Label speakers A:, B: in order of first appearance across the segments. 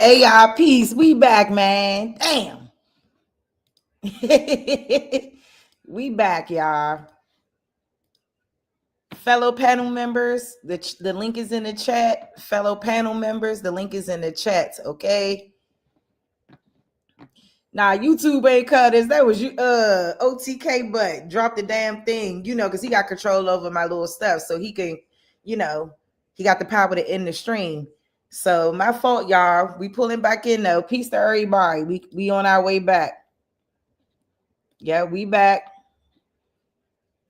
A: AI peace. We back, man. Damn. We back, y'all. Fellow panel members, the link is in the chat. Fellow panel members, the link is in the chat. Okay. Nah, YouTube ain't cut this. That was you, OTK, but drop the damn thing, because he got control over my little stuff, so he can, he got the power to end the stream. So my fault, y'all. We pulling back in though. Peace to everybody. We on our way back. Yeah, we back.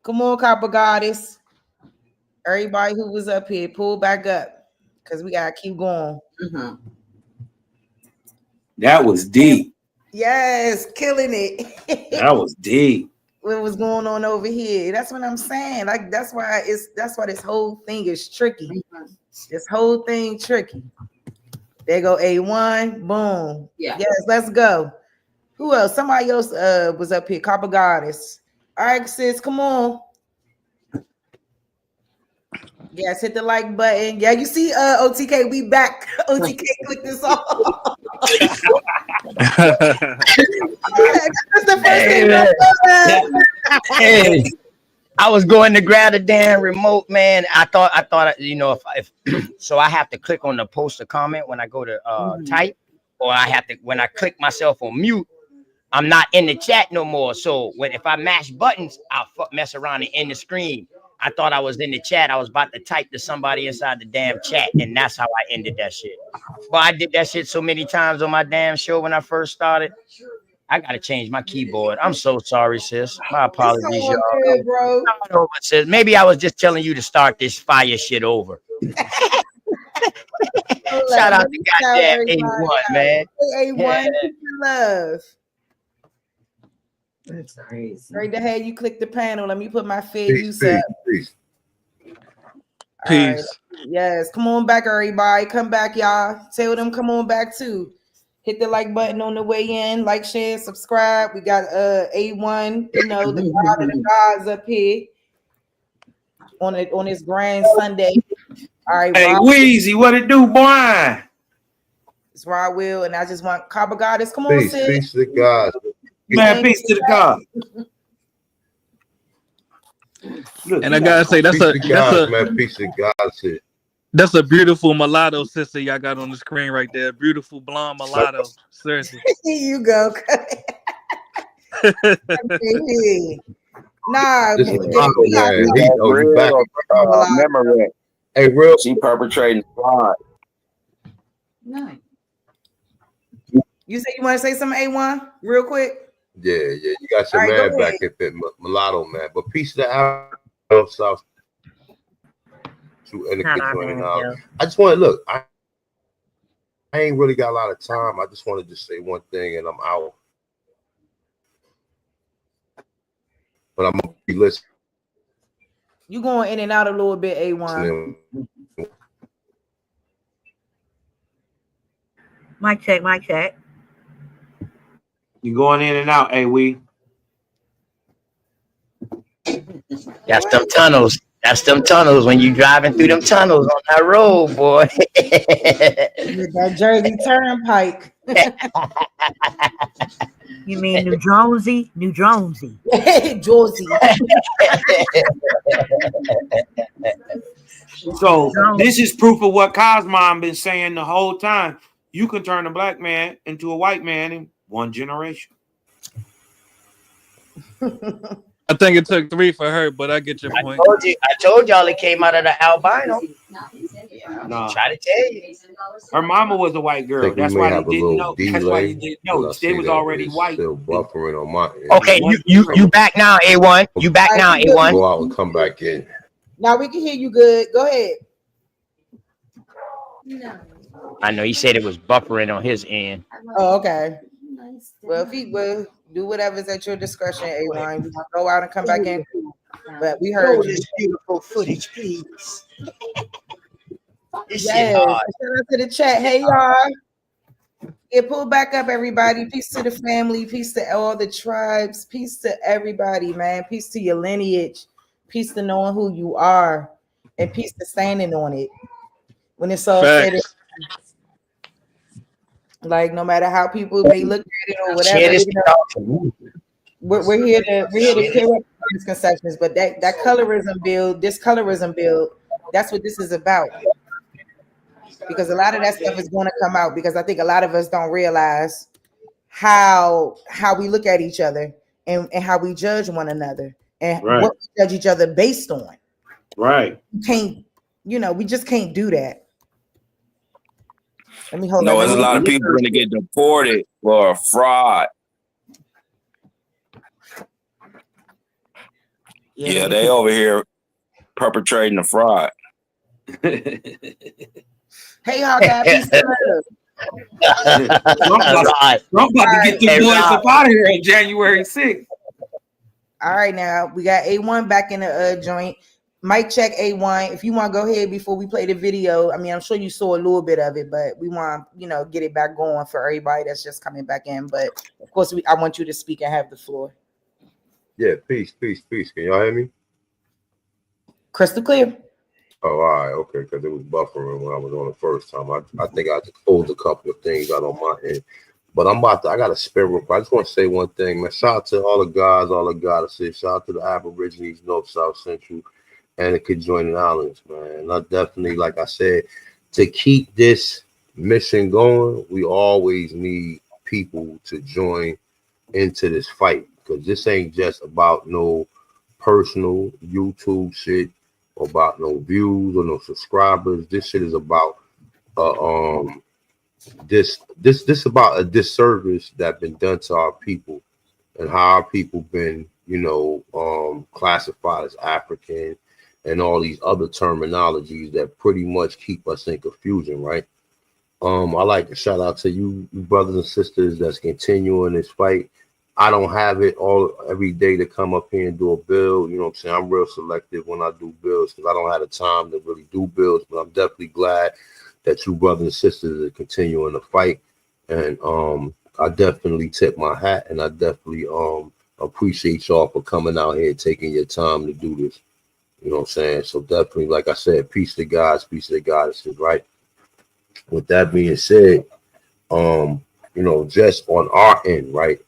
A: Come on, Copper Goddess. Everybody who was up here, pull back up, because we gotta keep going.
B: Mm-hmm.
C: That was deep.
A: Yes, killing it.
C: That was deep.
A: What was going on over here? That's what I'm saying. Like that's why this whole thing is tricky.
B: Mm-hmm.
A: This whole thing tricky. There go A1. Boom.
B: Yeah.
A: Yes, let's go. Who else? Somebody else was up here. Copper Goddess. All right, sis, come on. Yes, hit the like button. Yeah, you see, OTK, we back. OTK, click this off. That's the first thing.
D: Hey, I was going to grab the damn remote, man. I thought, if so, I have to click on the post a comment when I go to type, or I have to when I click myself on mute. I'm not in the chat no more. So if I mash buttons, I'll mess around and end the screen. I thought I was in the chat. I was about to type to somebody inside the damn chat, and that's how I ended that shit. But I did that shit so many times on my damn show when I first started. I gotta change my keyboard. I'm so sorry, sis. My apologies, y'all.
A: Good, bro.
D: No, sis. Maybe I was just telling you to start this fire shit over. Shout out to goddamn A1, man.
A: A1, love.
B: That's crazy.
A: Right ahead, you click the panel. Let me put my fair use up.
E: Peace.
A: Right. Yes, come on back, everybody. Come back, y'all. Tell them come on back too. Hit the like button on the way in. Like, share, subscribe. We got A1, the God of the gods up here on this grand Sunday. All right,
C: hey,
A: Rob,
C: Weezy, what it do, boy?
A: it's Rod Will, and I just want Copper Goddess. Come on, sis.
E: Peace to God.
C: Man, peace to the God.
F: Look, and I gotta say
E: man, peace to God. Shit.
F: That's a beautiful mulatto sister y'all got on the screen right there. Beautiful blonde mulatto. Seriously.
A: Here you go. Nah,
D: memory.
E: Hey, real.
D: She perpetrating fraud.
B: No.
A: You say you want to say something, A1, real quick?
E: Yeah, you got your man back at that mulatto man. But peace to the out South. I just want to look. I ain't really got a lot of time. I just wanted to say one thing, and I'm out. But I'm gonna be listening.
A: You going in and out a little bit, A1.
G: Mic check.
C: You going in and out, hey, we.
D: That's them tunnels. That's them tunnels when you driving through them tunnels on that road, boy.
A: That Jersey Turnpike.
G: You mean New Jonesy? New Jonesy.
A: Jonesy.
C: So this is proof of what Cosmon been saying the whole time. You can turn a black man into a white man in one generation.
F: I think it took 3 for her, but I get your point.
D: I told y'all it came out of the albino.
C: No.
D: Try to tell you.
C: Her mama was a white girl. That's why you didn't know. That's why you didn't know. They was already white.
E: Still buffering on my end.
D: Okay, you back now, A1. You back now, A1.
E: Go out and come back in.
A: Now we can hear you good. Go ahead.
B: No.
D: I know he said it was buffering on his end.
A: Oh, okay. Well, if he will do whatever's at your discretion, A1. We go out and come back in. But we heard you.
D: This beautiful footage, please. This shit
A: Yeah,
D: hard.
A: shout out to the chat. Hey, y'all. Yeah, pull back up, everybody. Peace to the family. Peace to all the tribes. Peace to everybody, man. Peace to your lineage. Peace to knowing who you are. And peace to standing on it. When it's all said. Like no matter how people may look at it or whatever,
D: Share this.
A: you know, we're here to clear up misconceptions. But that colorism bill, this colorism bill, that's what this is about. Because a lot of that stuff is going to come out because I think a lot of us don't realize how we look at each other and how we judge one another and
C: Right.
A: what we judge each other based on.
C: Right.
A: We can't, we just can't do that. Let me hold
H: No,
A: on.
H: there's a lot of people going to get deported for fraud. Yeah, they over here perpetrating a fraud.
A: Hey, Hawkeye, peace and love.
C: I'm about to get the boys up out of here on January 6th.
A: All right, now we got A1 back in the joint. Mic check A1. If you want to go ahead before we play the video, I mean, I'm sure you saw a little bit of it, but we want to, get it back going for everybody that's just coming back in. But of course, I want you to speak and have the floor.
E: Yeah, peace. Can y'all hear me?
A: Crystal clear.
E: Oh, all right, okay, because it was buffering when I was on the first time. I think I just closed a couple of things out on my end. But I got to spin real quick. I just want to say one thing, man. Shout out to all the guys, all the goddesses. Shout out to the Aborigines, North, South, Central, and the conjoining islands, man. And I definitely, like I said, to keep this mission going, we always need people to join into this fight. Because this ain't just about no personal YouTube shit, or about no views or no subscribers. This shit is about this about a disservice that been done to our people and how our people been classified as African and all these other terminologies that pretty much keep us in confusion, right? I like to shout out to you brothers and sisters that's continuing this fight. I don't have it every day to come up here and do a build. You know what I'm saying? I'm real selective when I do builds because I don't have the time to really do builds, but I'm definitely glad that you brothers and sisters are continuing to fight. And I definitely tip my hat, and I definitely appreciate y'all for coming out here and taking your time to do this. You know what I'm saying? So definitely, like I said, peace to guys, peace to the goddesses, right? With that being said, just on our end, right?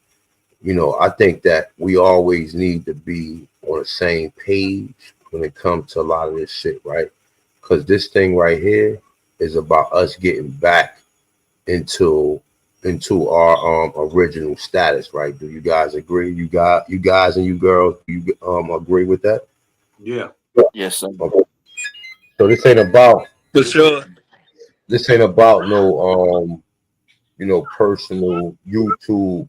E: I think that we always need to be on the same page when it comes to a lot of this shit, right? Because this thing right here is about us getting back into our original status, right? Do you guys agree? You guys and you girls, you agree with that?
C: Yeah.
H: Yes, sir.
E: Okay. So this ain't about
F: For sure.
E: This ain't about no personal YouTube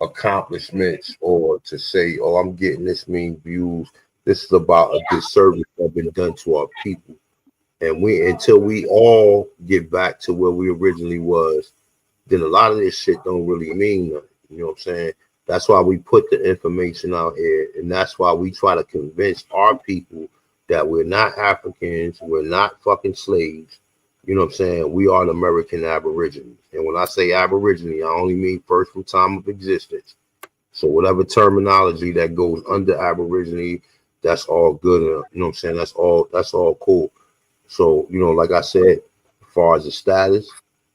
E: accomplishments or to say, oh, I'm getting this many views. This is about a disservice that's been done to our people. And until we all get back to where we originally was, then a lot of this shit don't really mean nothing. You know what I'm saying? That's why we put the information out here, and that's why we try to convince our people that we're not Africans, we're not fucking slaves. You know what I'm saying? We are the American Aborigines. And when I say Aborigine, I only mean first from time of existence. So whatever terminology that goes under Aborigine, that's all good. You know what I'm saying? That's all cool. So, like I said, as far as the status,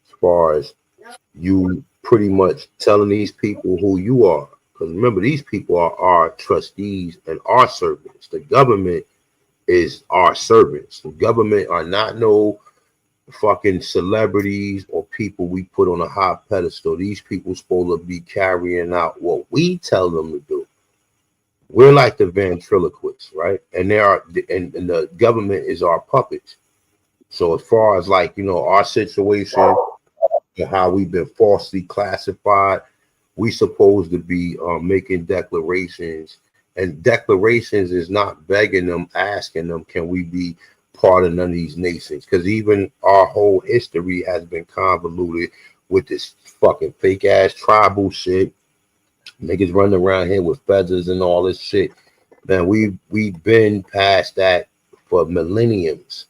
E: as far as you pretty much telling these people who you are, because remember, these people are our trustees and our servants. The government is our servants. The government are not no fucking celebrities or people we put on a high pedestal. These people supposed to be carrying out what we tell them to do. We're like the ventriloquists, right? And and the government is our puppets. So as far as our situation and how we've been falsely classified, we supposed to be making declarations, and declarations is not begging them, asking them, can we be part of none of these nations? Because even our whole history has been convoluted with this fucking fake ass tribal shit. Niggas running around here with feathers and all this shit. Man, we've been past that for millenniums.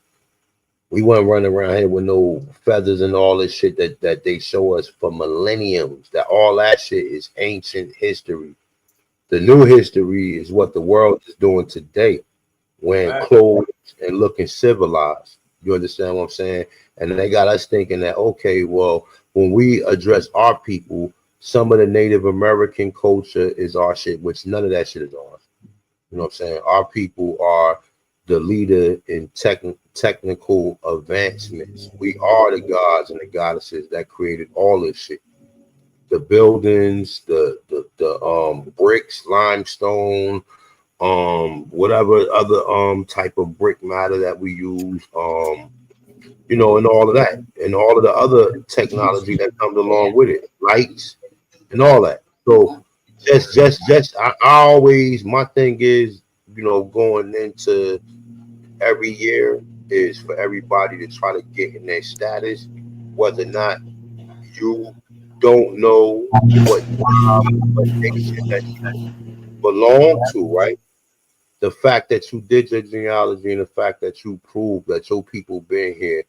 E: We weren't running around here with no feathers and all this shit that they show us for millenniums. That all that shit is ancient history. The new history is what the world is doing today, wearing clothes and looking civilized. You understand what I'm saying? And they got us thinking that, okay, well, when we address our people, some of the Native American culture is our shit, which none of that shit is ours. You know what I'm saying? Our people are the leader in technical advancements. We are the gods and the goddesses that created all this shit. The buildings, the bricks, limestone, whatever other type of brick matter that we use, you know, and all of that, and all of the other technology that comes along with it, lights and all that. So I always, my thing is, you know, going into every year is for everybody to try to get in their status, whether or not you don't know what nation that you belong to, right? The fact that you did your genealogy and the fact that you proved that your people been here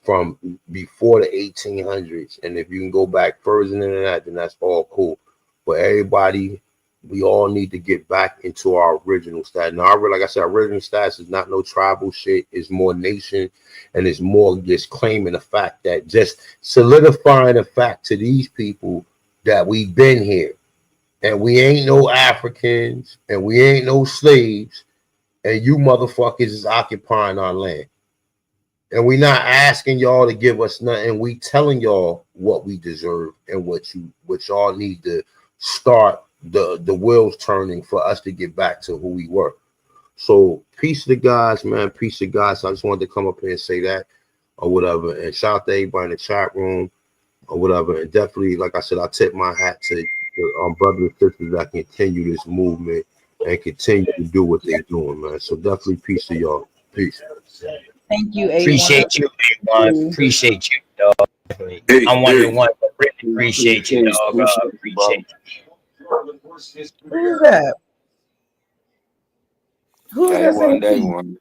E: from before the 1800s, and if you can go back further than that, then that's all cool. But everybody, we all need to get back into our original status. Now, like I said, original status is not no tribal shit. It's more nation, and it's more just claiming the fact that, just solidifying the fact to these people that we've been here. And we ain't no Africans, and we ain't no slaves, and you motherfuckers is occupying our land. And we not asking y'all to give us nothing. We telling y'all what we deserve and what y'all need to start the wheels turning for us to get back to who we were. So peace to the guys, man. Peace to guys. So I just wanted to come up here and say that or whatever. And shout out to everybody in the chat room or whatever. And definitely, like I said, I tip my hat to brothers and sisters that continue this movement and continue to do what they're doing, man. So definitely peace to y'all. Peace.
A: Thank you, A1.
D: Appreciate you, A1. Appreciate you, dog. I'm one of the ones that really appreciate you, dog. Appreciate you.
A: Who's that? Who's that saying?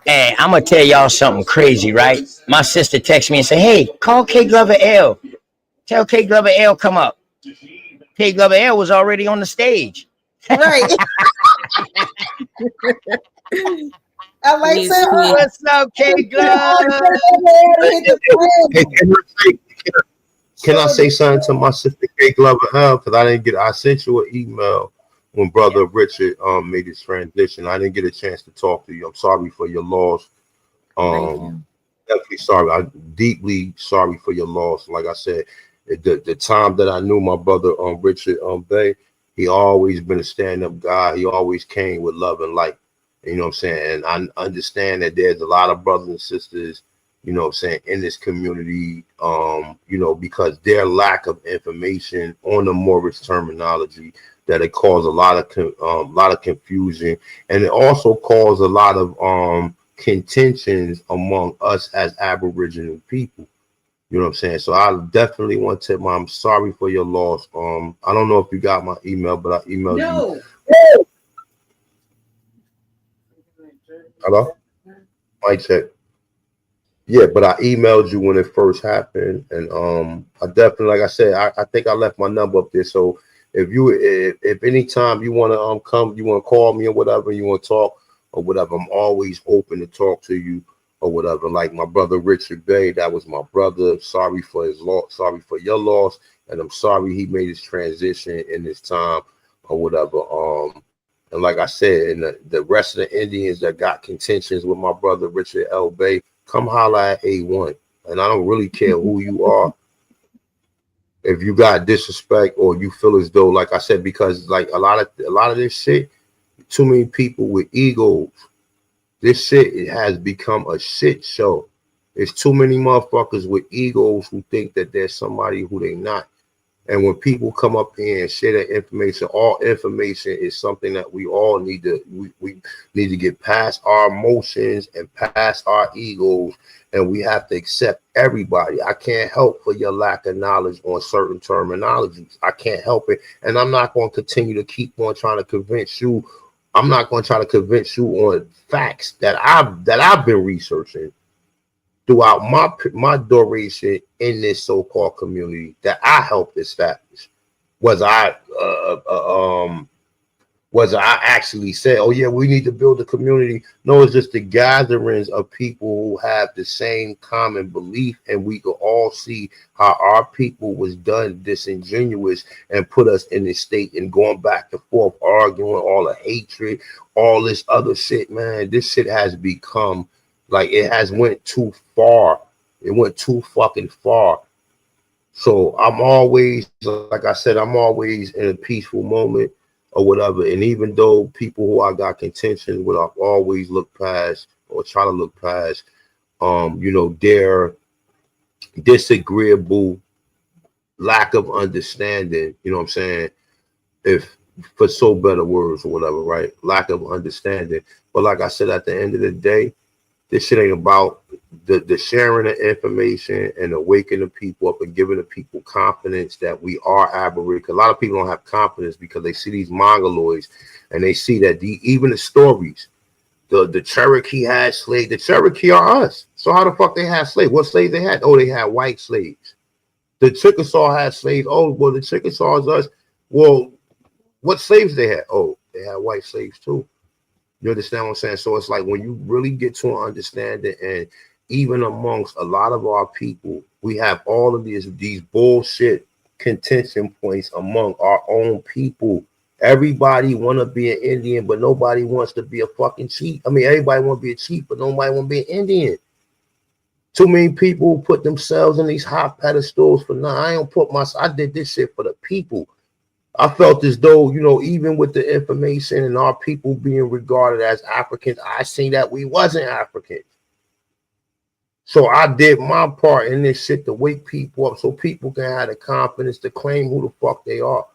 D: Hey, I'm gonna tell y'all something crazy, right? My sister texted me and said, "Hey, call K Glover L. Tell K Glover L come up." K Glover L was already on the stage.
A: Right. I like that.
D: What's up, K Glover?
E: Can I say something to my sister K Glover L? Because I sent you an email when Brother Richard made his transition. I didn't get a chance to talk to you. I'm sorry for your loss. Definitely sorry. I'm deeply sorry for your loss. Like I said, the time that I knew my brother Richard Bay, he always been a stand-up guy. He always came with love and light. You know what I'm saying? And I understand that there's a lot of brothers and sisters, you know what I'm saying, in this community, you know, because their lack of information on the Morris terminology, that it caused a lot of confusion, and it also caused a lot of contentions among us as Aboriginal people. You know what I'm saying? So I definitely want to tell I'm sorry for your loss. I don't know if you got my email, but I emailed you. Hello? Mic check. Yeah, but I emailed you when it first happened, and I definitely, like I said, I think I left my number up there. So if anytime you want to come, you want to call me or whatever, you want to talk or whatever, I'm always open to talk to you or whatever. Like my brother Richard Bay, that was my brother. Sorry for his loss, sorry for your loss, and I'm sorry he made his transition in this time or whatever. And like I said, and the rest of the Indians that got contentions with my brother Richard L. Bay, come holla at A1. And I don't really care who you are. If you got disrespect or you feel as though, like I said, because like a lot of this shit, too many people with egos. This shit, it has become a shit show. There's too many motherfuckers with egos who think that there's somebody who they not. And when people come up here and share that information, all information is something that we all need to, we need to get past our emotions and past our egos, and we have to accept everybody. I can't help for your lack of knowledge on certain terminologies. I can't help it. And I'm not going to continue to keep on trying to convince you. I'm not going to try to convince you on facts that I've been researching throughout my duration in this so-called community that I helped establish. Was I Was I actually said, oh yeah, we need to build a community. No, it's just the gatherings of people who have the same common belief, and we could all see how our people was done disingenuous and put us in this state and going back and forth, arguing, all the hatred, all this other shit, man. This shit has become like it has went too far. It went too fucking far. So I'm always, like I said, I'm always in a peaceful moment or whatever. And even though people who I got contention with, I've always look past or try to look past, their disagreeable lack of understanding, you know what I'm saying? If for so better words or whatever, right? Lack of understanding. But like I said, at the end of the day, this shit ain't about the sharing of information and awakening the people up and giving the people confidence that we are Aboriginal. A lot of people don't have confidence because they see these mongoloids and they see that even the stories, the Cherokee had slaves. The Cherokee are us. So how the fuck they had slaves? What slaves they had? Oh, they had white slaves. The Chickasaw had slaves. Oh, well, the Chickasaw is us. Well, what slaves they had? Oh, they had white slaves too. You understand what I'm saying? So it's like when you really get to an understanding, and even amongst a lot of our people, we have all of these bullshit contention points among our own people. Everybody want to be an Indian, but nobody wants to be a fucking chief. I mean, everybody want to be a chief, but nobody want to be an Indian. Too many people put themselves in these high pedestals for nothing. I did this shit for the people. I felt as though, even with the information and our people being regarded as Africans, I seen that we wasn't Africans. So I did my part in this shit to wake people up so people can have the confidence to claim who the fuck they are.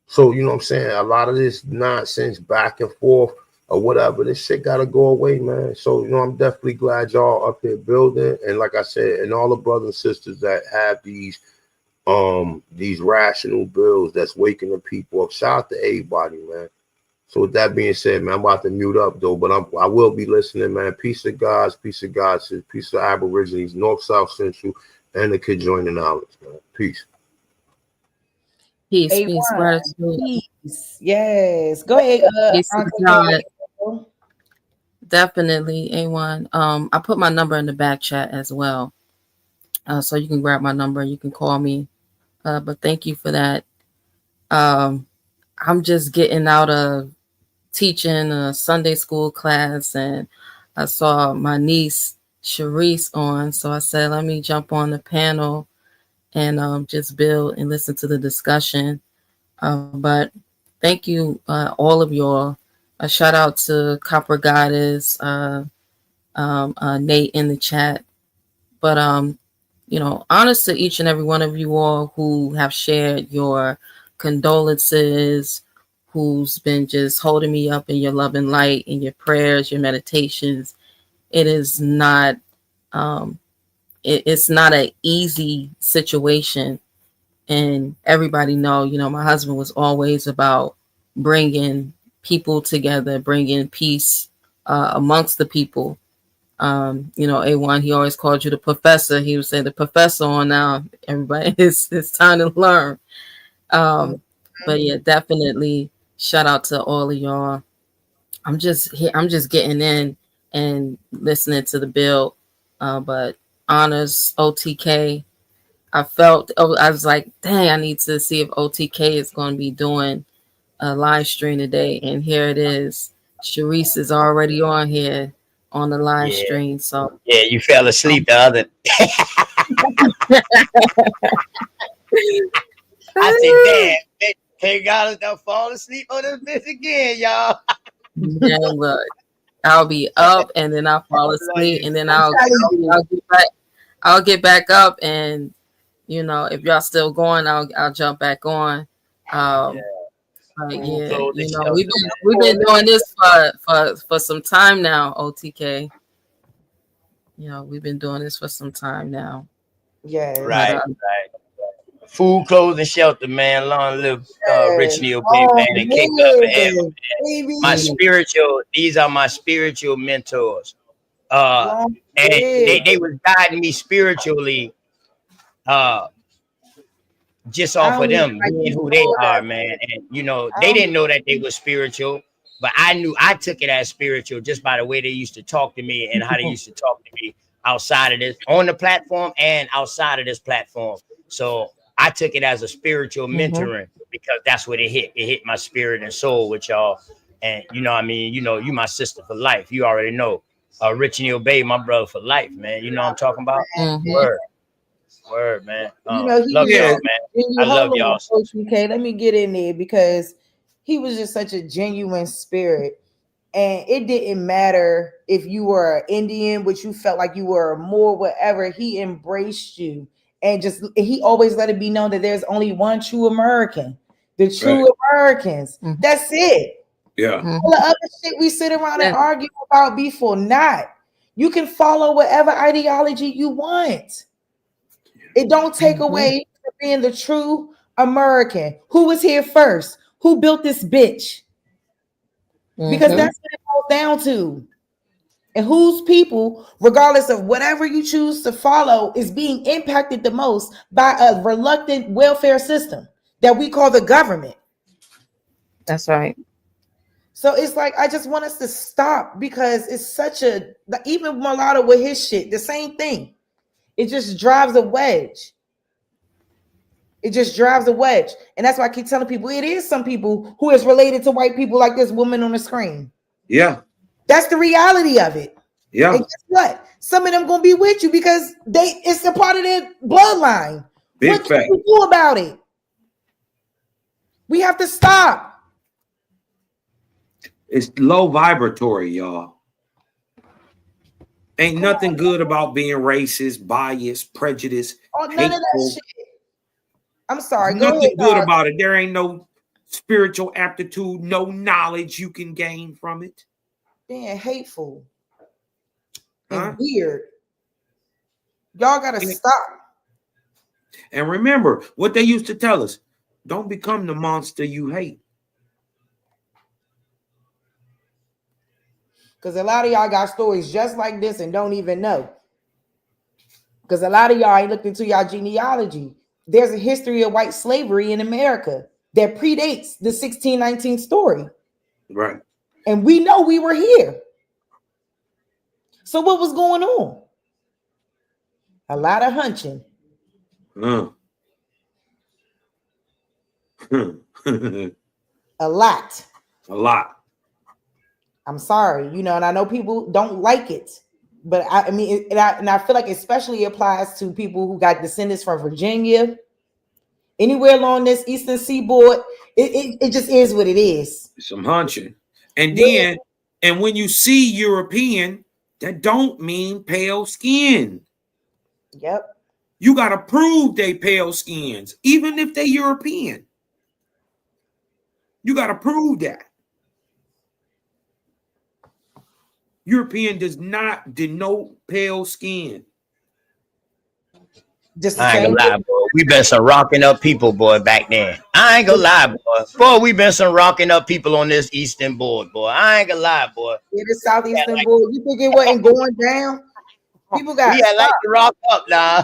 E: So, you know what I'm saying? A lot of this nonsense back and forth or whatever, this shit got to go away, man. So, I'm definitely glad y'all up here building. And like I said, and all the brothers and sisters that have these rational bills that's waking the people up. Shout out to everybody, man. So with that being said, man, I'm about to mute up though, but I will be listening, man. Peace of God, peace of Aborigines, North, South, Central, and the conjoining islands, man. Peace.
B: Peace,
A: A1,
B: peace, gratitude.
A: peace. Yes. Go ahead.
B: Peace to
A: Auntie
B: God. Definitely, A1. I put my number in the back chat as well. So you can grab my number, you can call me. But thank you for that. I'm just getting out of teaching a Sunday school class, and I saw my niece Sharice on, so I said, let me jump on the panel and just build and listen to the discussion. But thank you, all of y'all. A shout out to Copper Goddess, Nate in the chat. But honest to each and every one of you all who have shared your condolences, who's been just holding me up in your love and light, in your prayers, your meditations. It is not it's not an easy situation. And everybody know, my husband was always about bringing people together, bringing peace amongst the people. A1, he always called you the professor. He would say the professor on now. Everybody, it's time to learn. But yeah, definitely shout out to all of y'all. I'm just getting in and listening to the bill. But honors OTK. I was like, dang, I need to see if OTK is going to be doing a live stream today. And here it is. Sharice is already on here on the live stream. So
D: yeah, you fell asleep the other. I said, damn, thank God don't fall asleep on this bitch again, y'all.
B: Yeah, look, I'll be up and then I'll fall asleep and then I'll get back up, and if y'all still going, I'll jump back on. But yeah, we've been doing this for some time now, OTK. We've been doing this for some time now.
A: Yes.
D: Right, right. Food, clothes, and shelter, man. Long live Rich Neil, baby, man, and kick up forever, man. These are my spiritual mentors. And they was guiding me spiritually just
A: I
D: off
A: don't
D: of
A: even
D: them
A: like
D: being
A: being
D: who they
A: told
D: are,
A: that.
D: man. And
A: I
D: they
A: don't
D: didn't know that they were spiritual, but I took it as spiritual just by the way they used to talk to me and how they used to talk to me outside of this, on the platform and outside of this platform. So I took it as a spiritual mentoring because that's what it hit. It hit my spirit and soul with y'all. And I mean, you my sister for life. You already know. Rich and Obey, my brother for life, man. You know what I'm talking about? Word. Word, man.
A: he
D: Love
A: was
C: Yeah,
D: y'all,
A: just,
D: man.
A: and you
D: I
A: hold
D: love
A: on,
D: y'all.
A: Coach UK. Let me get in there because he was just such a genuine spirit. And it didn't matter if you were an Indian, which you felt like you were more, whatever. He embraced you, and he always let it be known that there's only one true American, the true Americans. That's it.
C: yeah.
A: All the other shit we sit around and
B: Yeah.
A: argue about before not. You can follow whatever ideology you want. It don't take away from being the true American. Who was here first? Who built this bitch? Because that's what it boils down to. And whose people, regardless of whatever you choose to follow, is being impacted the most by a reluctant welfare system that we call the government.
B: That's right.
A: So it's like I just want us to stop because it's such a, even Mulatto with his shit, the same thing. It just drives a wedge. It just drives a wedge. And that's why I keep telling people it is some people who is related to white people like this woman on the screen.
C: Yeah.
A: That's the reality of it.
C: Yeah.
A: And guess what? Some of them gonna be with you because it's a part of their bloodline.
C: Big
A: What can
C: fact.
A: you do about it? We have to stop.
C: It's low vibratory, y'all. Ain't nothing good about being racist, biased, prejudiced,
A: None of
C: hateful.
A: that shit. I'm sorry.
C: There's
A: Go
C: nothing
A: ahead,
C: good
A: Carl.
C: about it. There ain't no spiritual aptitude, no knowledge you can gain from it.
A: Being hateful
C: Huh?
A: and weird. Y'all gotta stop.
C: And remember what they used to tell us: don't become the monster you hate.
A: Because a lot of y'all got stories just like this and don't even know. Because a lot of y'all ain't looked into y'all genealogy. There's a history of white slavery in America that predates the 1619 story.
C: Right.
A: And we know we were here. So what was going on? A lot of hunching. A lot.
C: A lot.
A: I'm sorry, and I know people don't like it, but I mean, and I feel like especially applies to people who got descendants from Virginia, anywhere along this eastern seaboard. It just is what it is.
C: Some hunching. And then, and when you see European, that don't mean pale skin.
A: Yep.
C: You got to prove they pale skins, even if they European. You got to prove that. European does not denote pale skin.
A: Just the
D: I ain't
A: same.
D: gonna lie, boy. We been some rocking up people, boy, back then. I ain't gonna lie, boy. Boy, we been some rocking up people on this eastern board, boy. I ain't gonna lie, boy.
A: Yeah, the southeastern board. You think it wasn't going down? People got
D: we had like to rock up now.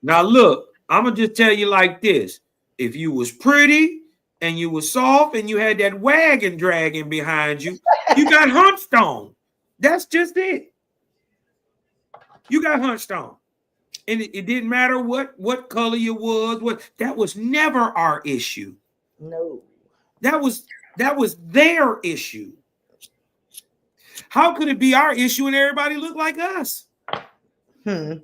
C: Now look, I'm gonna just tell you like this: if you was pretty and you was soft and you had that wagon dragging behind you, you got hunched on. That's just it. You got hunched on. And it didn't matter what color you was, that was never our issue.
A: No.
C: That was their issue. How could it be our issue and everybody looked like us? It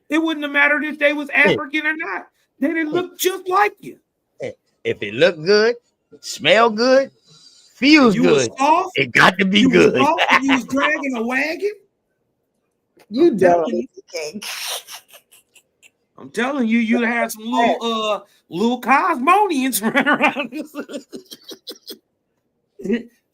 C: wouldn't have mattered if they was African or not. They didn't look just like you.
D: If it look good, smell good, feels good,
C: soft,
D: it got to be
C: you
D: good.
C: Was soft, and you was dragging a wagon.
A: You don't.
C: I'm telling you, you have some little cosmonians running around.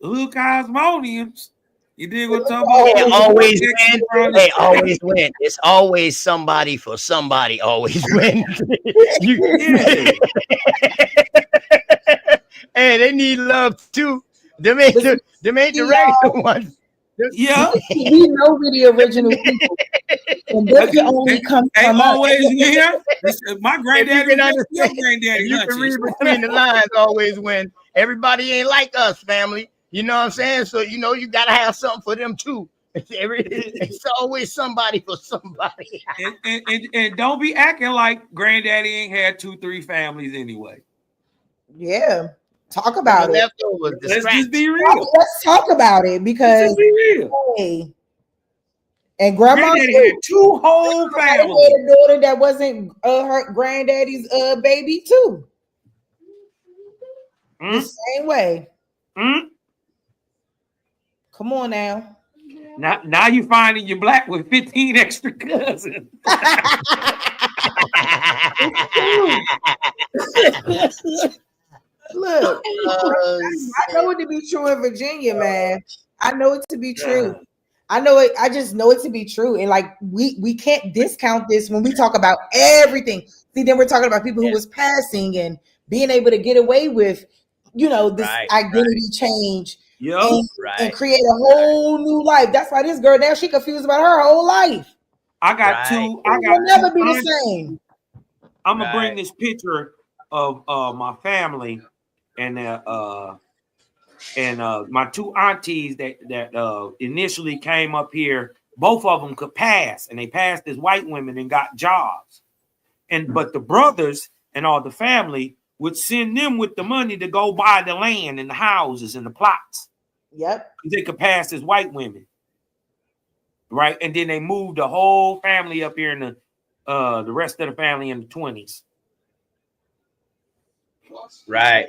C: Little cosmonians. You dig what I'm talking about?
D: Always win. They always win. It's always somebody for somebody. Always win. Hey, they need love too. Them ain't the regular ones.
C: Yeah.
A: We know we're the original people. And this can only come
C: They
A: from us.
C: always win. My granddaddy was just your
D: If
C: granddaddy.
D: you can read
C: hunches.
D: between the lines, always win. Everybody ain't like us, family. You know what I'm saying? So you know you gotta have something for them too. It's always somebody for somebody.
C: and don't be acting like granddaddy ain't had 2-3 families anyway.
A: Yeah. Talk about it.
D: Leftovers, the
C: Let's
D: scraps.
C: just be real.
A: Let's talk about it
C: Let's
A: because
C: just be real.
A: hey, and grandma
C: Granddaddy
A: too.
C: had 2 whole
A: I had
C: families.
A: a daughter that wasn't her granddaddy's baby too. The same way. Come on now.
C: Now you finding you're black with 15 extra cousins.
A: Look, I know it to be true in Virginia, man. I know it to be true. I know it. I just know it to be true, and like we can't discount this when we talk about everything. See, then we're talking about people who was passing and being able to get away with, this identity change and create a whole new life. That's why this girl now she confused about her whole life.
C: I got two. I got
A: will never
C: two
A: be the
C: aunties.
A: same.
C: I'm gonna bring this picture of my family and my 2 aunties that initially came up here. Both of them could pass, and they passed as white women and got jobs. But the brothers and all the family would send them with the money to go buy the land and the houses and the plots.
A: Yep.
C: They could pass as white women. Right. And then they moved the whole family up here in the rest of the family in the 20s.
D: Right.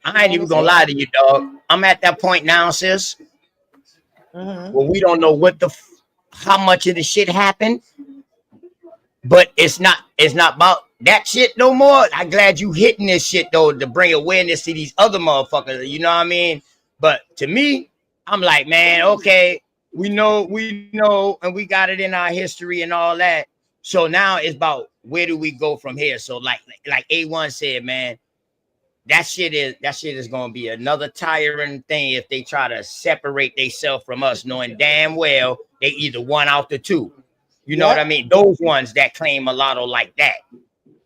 D: I ain't even gonna lie to you, dog. I'm at that point now, sis. Well, we don't know how much of the shit happened, but it's not about that shit no more. I'm glad you hitting this shit though to bring awareness to these other motherfuckers. You know what I mean? But to me, I'm like, man, okay, we know, and we got it in our history and all that. So now it's about where do we go from here? So like A1 said, man, that shit is gonna be another tiring thing if they try to separate themselves from us, knowing damn well they either one out the two. You know what I mean? Those ones that claim mulatto like that.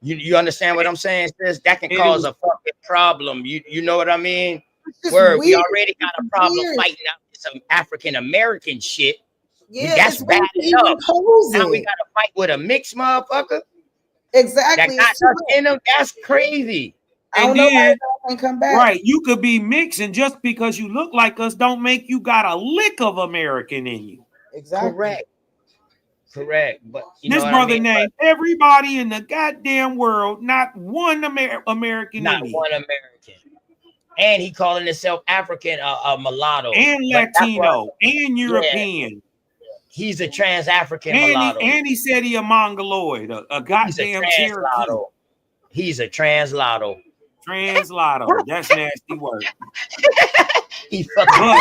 D: You understand what I'm saying, sis? That can cause a fucking problem. You know what I mean? Where we already got a problem fighting out some African American shit.
A: Yeah,
D: that's bad enough. Now we gotta fight with a mixed motherfucker.
A: Exactly.
D: That got us in them. That's crazy.
C: And then, come back. Right, you could be mixed, and just because you look like us, don't make you got a lick of American in you.
A: Exactly.
D: Correct. But
C: this brother named everybody in the goddamn world, not one American.
D: Not one American. And he calling himself African, mulatto,
C: and Latino, and European.
D: Yeah. He's a trans-African mulatto.
C: And he said he a mongoloid, a goddamn Cherokee.
D: He's a translotto.
C: Translotto. That's nasty work.
D: He fucking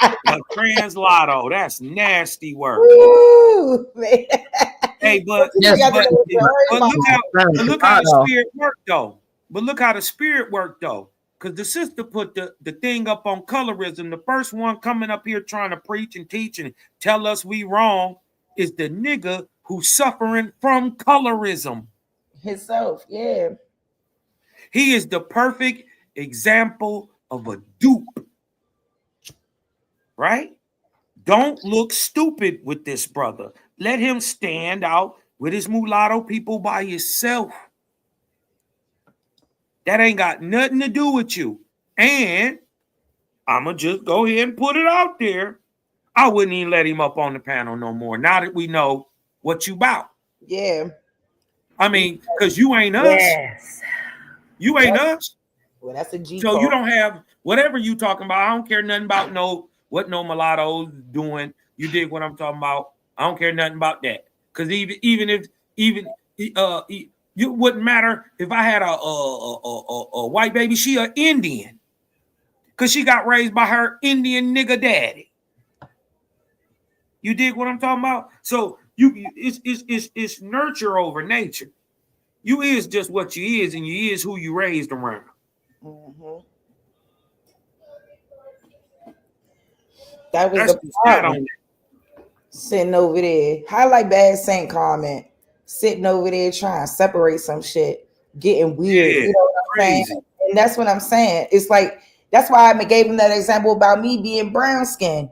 C: a translotto. That's nasty work.
A: Ooh, man.
C: Hey, but look how the spirit worked though. But look how the spirit worked though. Because the sister put the thing up on colorism. The first one coming up here trying to preach and teach and tell us we wrong is the nigga who's suffering from colorism.
A: Himself, yeah.
C: He is the perfect example of a dupe. Right? Don't look stupid with this brother. Let him stand out with his mulatto people by himself. That ain't got nothing to do with you. And I'm going to just go ahead and put it out there. I wouldn't even let him up on the panel no more. Now that we know what you about.
A: Yeah.
C: I mean, because you ain't us.
A: Yes.
C: You ain't us.
A: Well, that's a G.
C: So
A: call.
C: you don't have whatever you talking about. I don't care nothing about what no mulatto's doing. You dig what I'm talking about? I don't care nothing about that. Because even it wouldn't matter if I had a white baby. She an Indian. Because she got raised by her Indian nigga daddy. You dig what I'm talking about? So it's nurture over nature. You is just what you is, and you is who you raised around.
A: Mm-hmm. That was
C: That's
A: the
C: what's not
A: problem.
C: on
A: Sitting over there. Highlight bad Saint comment. Sitting over there trying to separate some shit. Getting weird.
C: Yeah,
A: You know what I'm saying?
C: crazy.
A: And that's what I'm saying. It's like that's why I gave him that example about me being brown skinned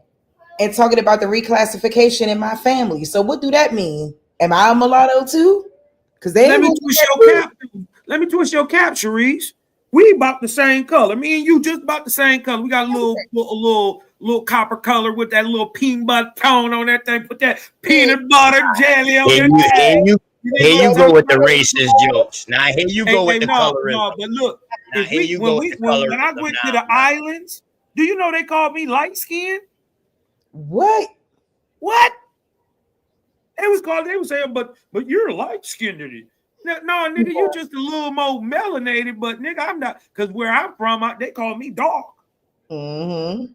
A: and talking about the reclassification in my family. So what do that mean? Am I a mulatto too? Because they
C: Let
A: ain't
C: me
A: gonna
C: twist
A: get
C: your
A: that
C: cap. Let me twist your cap, Sharice. We about the same color. Me and you just about the same color. We got a little copper color with that little peanut tone on that thing. Put that peanut butter jelly on
D: Here
C: that
D: you,
C: thing.
D: here
C: You
D: you
C: ain't
D: go
C: gonna
D: with the
C: talk about
D: racist jokes. Now here you go with the
C: no,
D: colorism.
C: no, but look,
D: Now
C: if
D: here you go with the
C: when I
D: colorism
C: went to
D: now,
C: the islands, do you know they called me light skinned?
A: What?
C: What? They was saying, but you're light skinned. No, nigga, you just a little more melanated, but nigga, I'm not, because where I'm from, they call me dark.
A: Mm-hmm.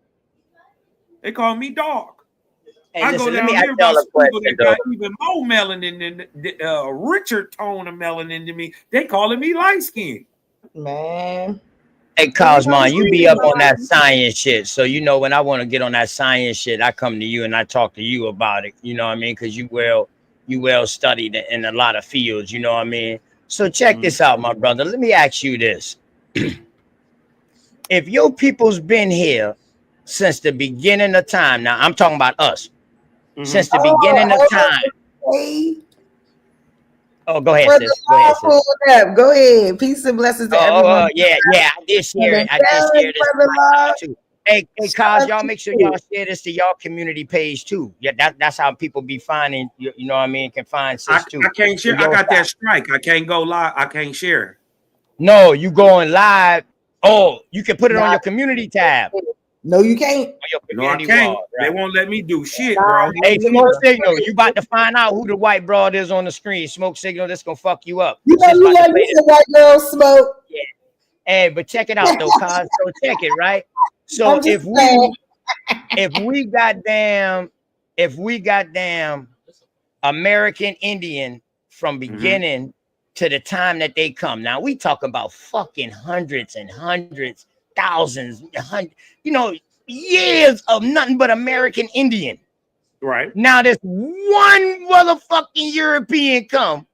C: They call me dark.
D: Hey,
C: I
D: listen,
C: go
D: let me
C: down
D: ask
C: there by
D: y'all a
C: some people
D: question
C: that
D: though.
C: got even more melanin than the richer tone of melanin than me. They calling me light skinned.
A: Man.
D: Hey, Cosmon, you be up on that science shit. So, you know, when I want to get on that science shit, I come to you and I talk to you about it. You know what I mean? Because you well studied in a lot of fields. You know what I mean? So check this out, my brother. Let me ask you this. If your people's been here since the beginning of time, now I'm talking about us, since the beginning of time.
A: Hey.
D: Oh, go ahead,
A: Brother
D: sis. Go ahead, sis.
A: up. Go ahead. Peace and blessings to everyone.
D: Yeah. I did share this too. Hey, Cos, y'all make sure y'all share this to y'all community page too. Yeah, that's how people be finding you know what I mean, can find sis too.
C: I can't share.
D: So,
C: I got that strike. I can't go live. I can't share.
D: No, you going live. Oh, you can put it on your community tab.
A: No, you can't.
D: On your
C: No, I
D: community
C: can't.
D: wall.
C: They
D: Right.
C: won't let me do shit, bro.
D: Hey, Smoke Signal, you about to find out who the white broad is on the screen. Smoke Signal, this gonna fuck you up.
A: You know you like me some white girl smoke.
D: Yeah. Hey, but check it out though, Cos. So check it, right? So
A: I'm just saying.
D: if we goddamn American Indian from beginning to the time that they come. Now we talk about fucking hundreds and hundreds, thousands, you know, years of nothing but American Indian.
C: Right.
D: Now this one motherfucking European come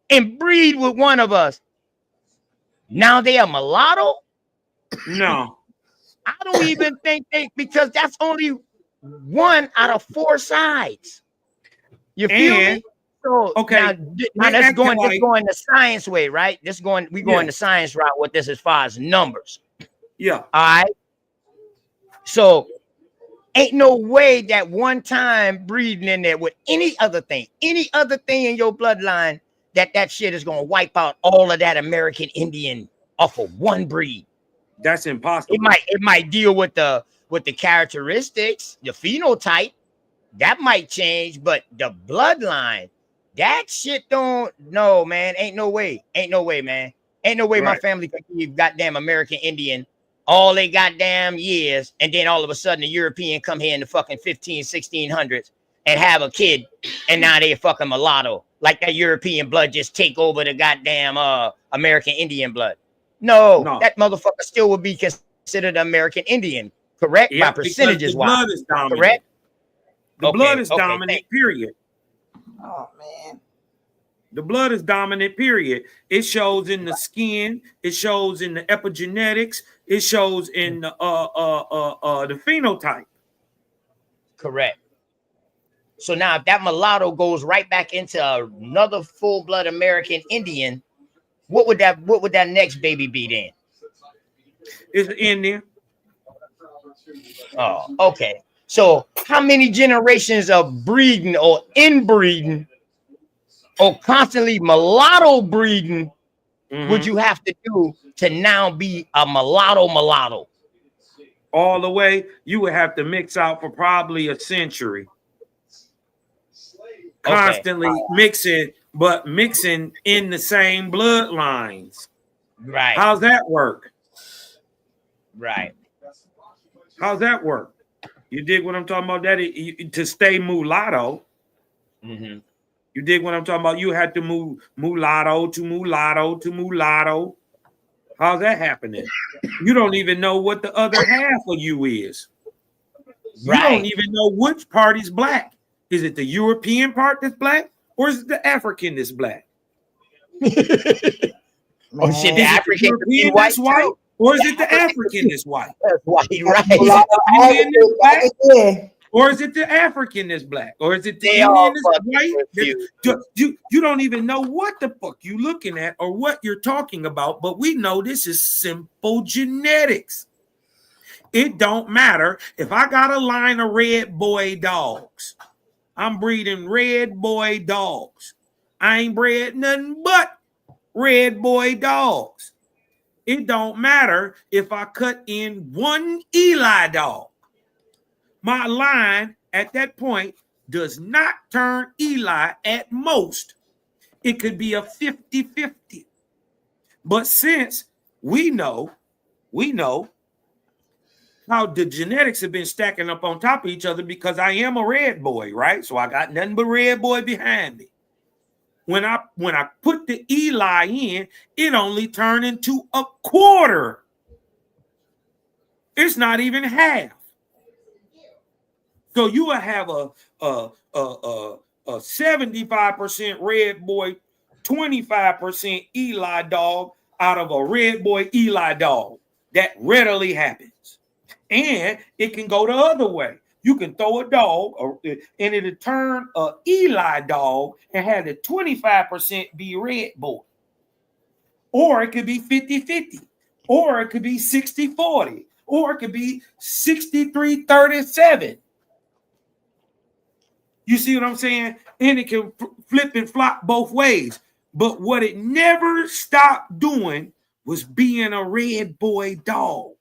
D: and breed with one of us. Now they are mulatto?
C: No.
D: I don't even think because that's only one out of four sides. You feel me? So
C: okay,
D: now let's go in the science way, right? We going the science route with this as far as numbers.
C: Yeah.
D: All right. So ain't no way that one time breeding in there with any other thing in your bloodline that shit is gonna wipe out all of that American Indian off of one breed.
C: That's impossible.
D: It might deal with the characteristics, the phenotype. That might change, but the bloodline, that shit don't. No, man. Ain't no way, man. Ain't no way my family could be goddamn American Indian all they goddamn years, and then all of a sudden the European come here in the fucking 1600s and have a kid, and now they fucking mulatto. Like that European blood just take over the goddamn American Indian blood. No, that motherfucker still would be considered American Indian, correct?
C: Yeah,
D: by percentages,
C: the blood is dominant.
D: Correct?
C: The blood is dominant, period.
A: Oh man.
C: The blood is dominant, period. It shows in the skin, it shows in the epigenetics, it shows in the phenotype.
D: Correct. So now if that mulatto goes right back into another full-blood American Indian, what would that next baby be then?
C: It's in there.
D: Oh, okay. So how many generations of breeding or inbreeding or constantly mulatto breeding would you have to do to now be a mulatto?
C: All the way, you would have to mix out for probably a century. Constantly mixing, but mixing in the same bloodlines.
D: Right.
C: How's that work?
D: Right.
C: How's that work? You dig what I'm talking about? To stay mulatto.
D: Mm-hmm.
C: You dig what I'm talking about? You had to move mulatto to mulatto to mulatto. How's that happening? You don't even know what the other half of you is. You don't even know which part is black. Is it the European part that's black, or is it the African that's black?
D: Oh shit, the
C: Is it the
D: African
C: European
D: white
C: that's white,
D: too.
C: or is it the African that's white?
D: That's white, right?
C: Is it the Indian that's black,
A: Yeah.
C: or is it the African that's black, or is it the
D: They
C: Indian
D: all
C: that's
D: fucking
C: white?
D: confused.
C: You don't even know what the fuck you looking at or what you're talking about, but we know this is simple genetics. It don't matter if I got a line of red boy dogs. I'm breeding red boy dogs. I ain't bred nothing but red boy dogs. It don't matter if I cut in one Eli dog. My line at that point does not turn Eli at most. It could be a 50-50. But since we know how the genetics have been stacking up on top of each other, because I am a red boy, right? So I got nothing but red boy behind me. When I put the Eli in, it only turned into a quarter. It's not even half. So you will have a 75% red boy, 25% Eli dog out of a red boy Eli dog. That readily happens. And it can go the other way. You can throw a dog and it'll turn a Eli dog and have the 25% be red boy. Or it could be 50-50. Or it could be 60-40. Or it could be 63-37. You see what I'm saying? And it can flip and flop both ways. But what it never stopped doing was being a red boy dog.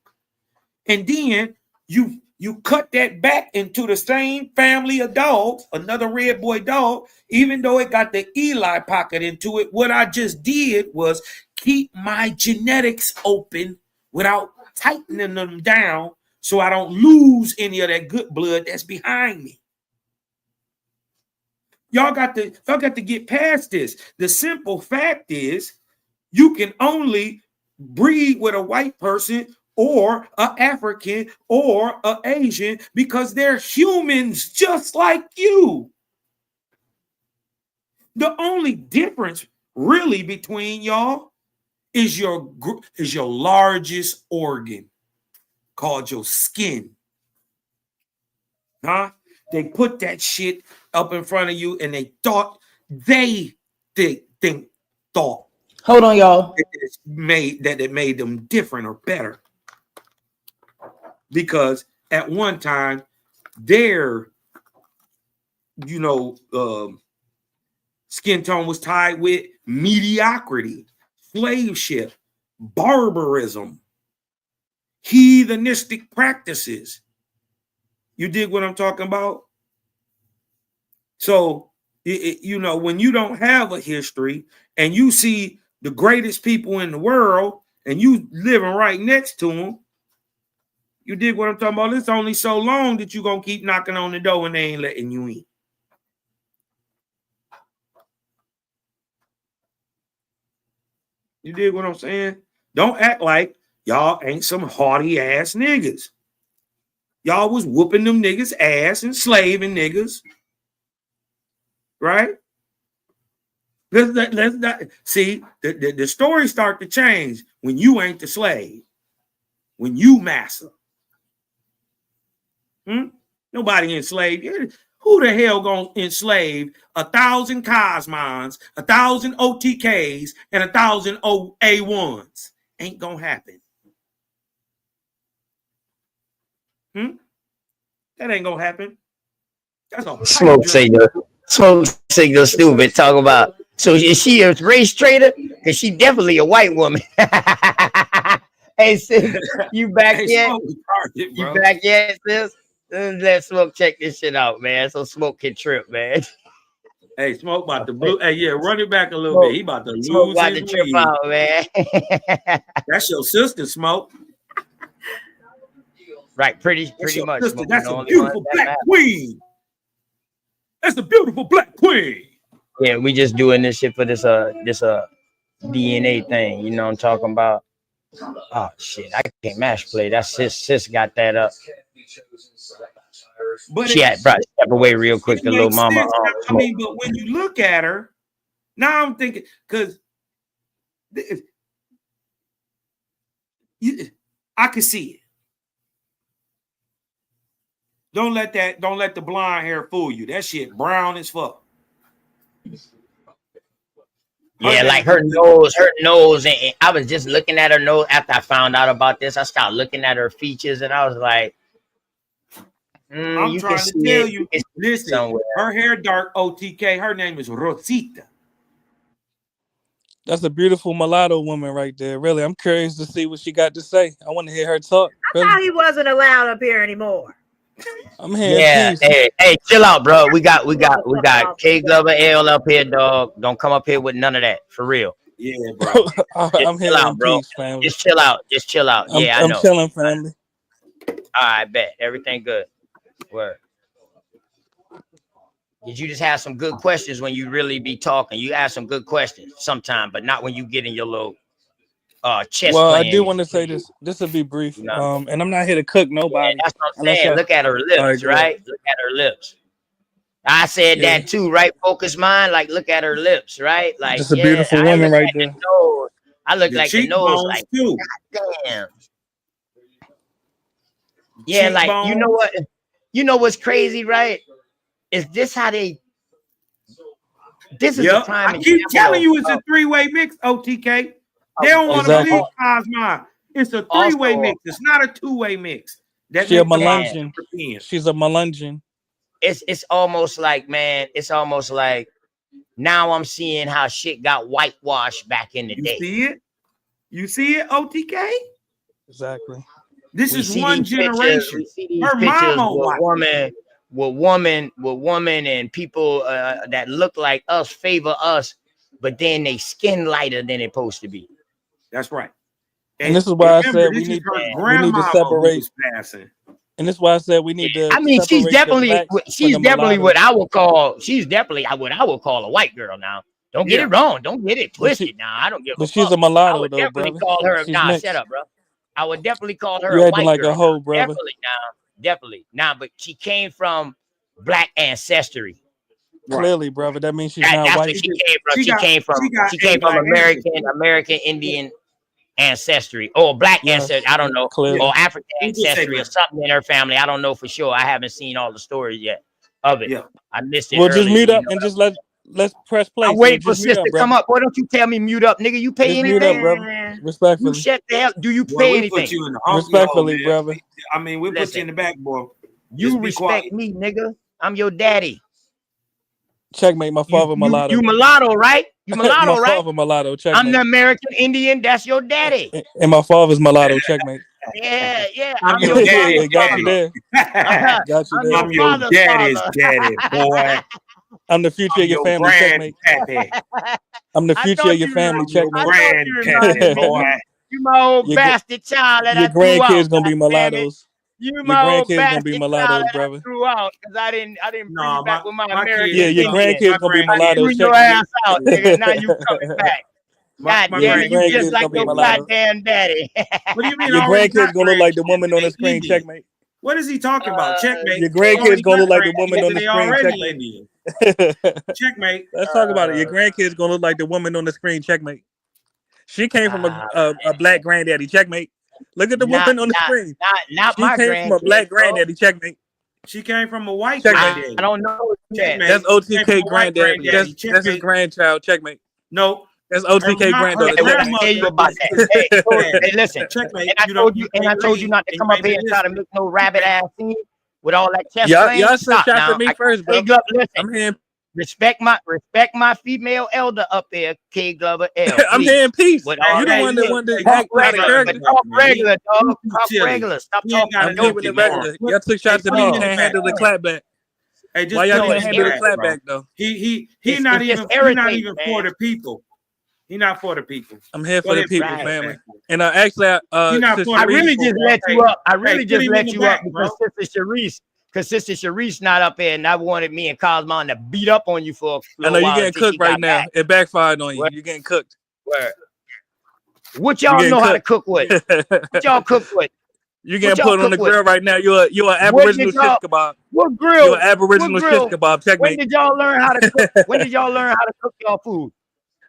C: And then you cut that back into the same family of dogs, another red boy dog, even though it got the Eli pocket into it. What I just did was keep my genetics open without tightening them down so I don't lose any of that good blood that's behind me. Y'all got to get past this. The simple fact is you can only breed with a white person or an African or an Asian because they're humans just like you. The only difference really between y'all is your largest organ called your skin. Huh? They put that shit up in front of you and they thought
A: Hold on, y'all.
C: It made them different or better. Because at one time, their skin tone was tied with mediocrity, slave ship, barbarism, heathenistic practices. You dig what I'm talking about? So, when you don't have a history and you see the greatest people in the world and you living right next to them, you dig what I'm talking about? It's only so long that you're going to keep knocking on the door and they ain't letting you in. You dig what I'm saying? Don't act like y'all ain't some haughty ass niggas. Y'all was whooping them niggas ass and slaving niggas. Right? Let's not see the stories start to change when you ain't the slave, when you master. Nobody enslaved. Who the hell gonna enslave 1,000 Cosmons, 1,000 OTKs, and 1,000 A1s? Ain't gonna happen. That ain't gonna happen. That's a
D: smoke signal. Smoke signal stupid. Talk about. So is she a race traitor? Because she definitely a white woman. Hey sis, you back yet? You back yet, sis? Let Smoke check this shit out, man. So Smoke can trip, man.
C: Hey, Smoke about to blue. Hey, yeah, run it back a little bit. He about to lose his
D: trip out, man.
C: That's your sister, Smoke.
D: Right, pretty much.
C: Sister. That's a beautiful black queen. That's a beautiful black queen.
D: Yeah, we just doing this shit for this DNA thing. You know what I'm talking about? Oh shit, I can't mash play. That's sis got that up.
C: But
D: She had brought step away real quick. The little
C: makes
D: mama.
C: sense. I mean, but when you look at her, now I'm thinking because I could see it. Don't let the blonde hair fool you. That shit brown as fuck.
D: Yeah, like her nose, and I was just looking at her nose after I found out about this. I started looking at her features, and I was like,
C: I'm trying to tell you, listen, somewhere. Her hair dark, OTK, her name is Rosita.
F: That's a beautiful mulatto woman right there. Really, I'm curious to see what she got to say. I want to hear her talk.
G: I thought he wasn't allowed up here anymore.
F: I'm here.
D: Yeah, hey, chill out, bro. We got K Glover L up here, dog. Don't come up here with none of that, for real.
C: Yeah, bro.
F: I'm here in peace, family.
D: Just chill out. Yeah, I know.
F: I'm chilling, family.
D: All right, bet everything good. Word. Did you just have some good questions when you really be talking? You ask some good questions sometimes, but not when you get in your little chest.
F: Well,
D: playing.
F: I do want to say this. This will be brief. And I'm not here to cook nobody.
D: Yeah, that's what I'm saying. Look at her lips, right? Look at her lips. I said that too, right? Focus mind. Like, look at her lips, right? Like,
F: just a beautiful woman right there.
D: I look like the nose, like,
C: too.
D: God damn. Yeah, like, you know what? You know what's crazy, right? Is this how they? This is the prime.
C: I keep telling you, it's a three-way mix. OTK. They don't want to believe Cosmo. It's a three-way mix. It's not a two-way mix.
F: She's a Melungeon. She's a Melungeon.
D: It's almost like, man. It's almost like now I'm seeing how shit got whitewashed back in the day.
C: You see it? You see it, OTK?
F: Exactly.
C: This is one generation. Her mama
D: woman and people that look like us favor us, but then they skin lighter than they're supposed to be.
C: That's right.
F: And this is why I said we need to separate. And this is why I said we need to.
D: I mean, she's definitely what I would call. She's definitely what I would call a white girl. Now, don't get it wrong. Don't get it twisted. Now, I don't give a fuck.
F: But she's a mulatto,
D: I would
F: though,
D: definitely
F: brother.
D: call her.
F: Nah,
D: shut up, bro. I would definitely call her
F: you
D: a
F: acting
D: white
F: like
D: girl.
F: a hoe, brother.
D: Definitely. Now, but she came from black ancestry.
F: Clearly, brother. That means she's not white.
D: She came from American Indian ancestry or black ancestry. I don't know.
F: Clearly.
D: Or African ancestry or something in her family. I don't know for sure. I haven't seen all the stories yet of it.
C: Yeah.
D: I missed it.
F: Well, just mute up and just let's press play.
D: I wait for sis to come up. Why don't you tell me mute up, nigga? You pay
F: just
D: anything?
F: Mute up, brother. Respectfully.
D: You shut the hell. Do you pay anything?
C: Put you in the
F: respectfully, brother.
C: I mean, we put you in the back, boy.
D: You respect me, nigga. I'm your daddy.
F: Checkmate. My father mulatto.
D: You mulatto, right? You mulatto,
F: my
D: right?
F: father mulatto. Checkmate.
D: I'm the American Indian. That's your daddy.
F: And my father's mulatto. Checkmate.
D: Yeah.
C: I'm your daddy.
F: Got you there. Got you there.
C: I'm your daddy's daddy, boy.
F: I'm the future of your family. Checkmate. I'm the future of your family. Checkmate.
C: Granddaddy, boy.
D: You my old bastard child that
F: your
D: I threw out.
F: grandkids gonna be mulattoes.
D: You my old bastard
F: be mulattoes, brother.
D: I threw out because I didn't bring back with my American.
F: Yeah, your grandkids gonna be mulattoes.
D: Threw your ass out, nigga. Now you coming back. God damn it, you just like your goddamn daddy.
C: What do you mean?
F: Your grandkids gonna look like the woman on the screen. Checkmate.
C: What is he talking about? Checkmate.
F: Your grandkids gonna look like the woman on the screen. Checkmate.
C: Checkmate.
F: Let's talk about it. Your grandkids gonna look like the woman on the screen. Checkmate. She came from a black granddaddy. Checkmate. Look at the woman on the screen.
D: Not
F: she
D: my
F: came from a black granddaddy. Checkmate.
C: She came from a white granddaddy.
D: I don't know.
F: That's OTK granddaddy. That's his grandchild. Checkmate.
C: No.
F: That's OTK granddaughter.
D: Hey, listen.
C: Checkmate.
D: And I told you not to come up here and try to make no rabbit ass scene with all that chest.
F: Y'all sent shots at me first, bro.
D: I'm here. Respect my female elder up there, K Glover L.
F: I'm here in peace. You don't want to
D: talk regular, Talk regular. Stop talking.
F: I'm here with the regular. Y'all took shots at me. You can't handle the clapback.
C: Hey, just
F: why y'all can't handle the clapback though?
C: He not even for the people. He's not for the people.
F: I'm here for the people, family. And actually,
D: I really just let you up. I really just let you up because Sister Sharice not up here, and I wanted me and Cosmon to beat up on you for a
F: I know you're getting cooked right now. It backfired on you. You're getting cooked.
D: What y'all know how to cook with? What y'all cook with?
F: You getting
D: y'all
F: put on the
D: cook with?
F: grill right now. You're an
D: What
F: Aboriginal
D: did y'all-
F: shish kebab.
D: What grill?
F: You're an Aboriginal shish
D: grill?
F: kebab.
D: When
F: Checkmate.
D: did y'all learn how to cook? When did y'all learn how to cook y'all food?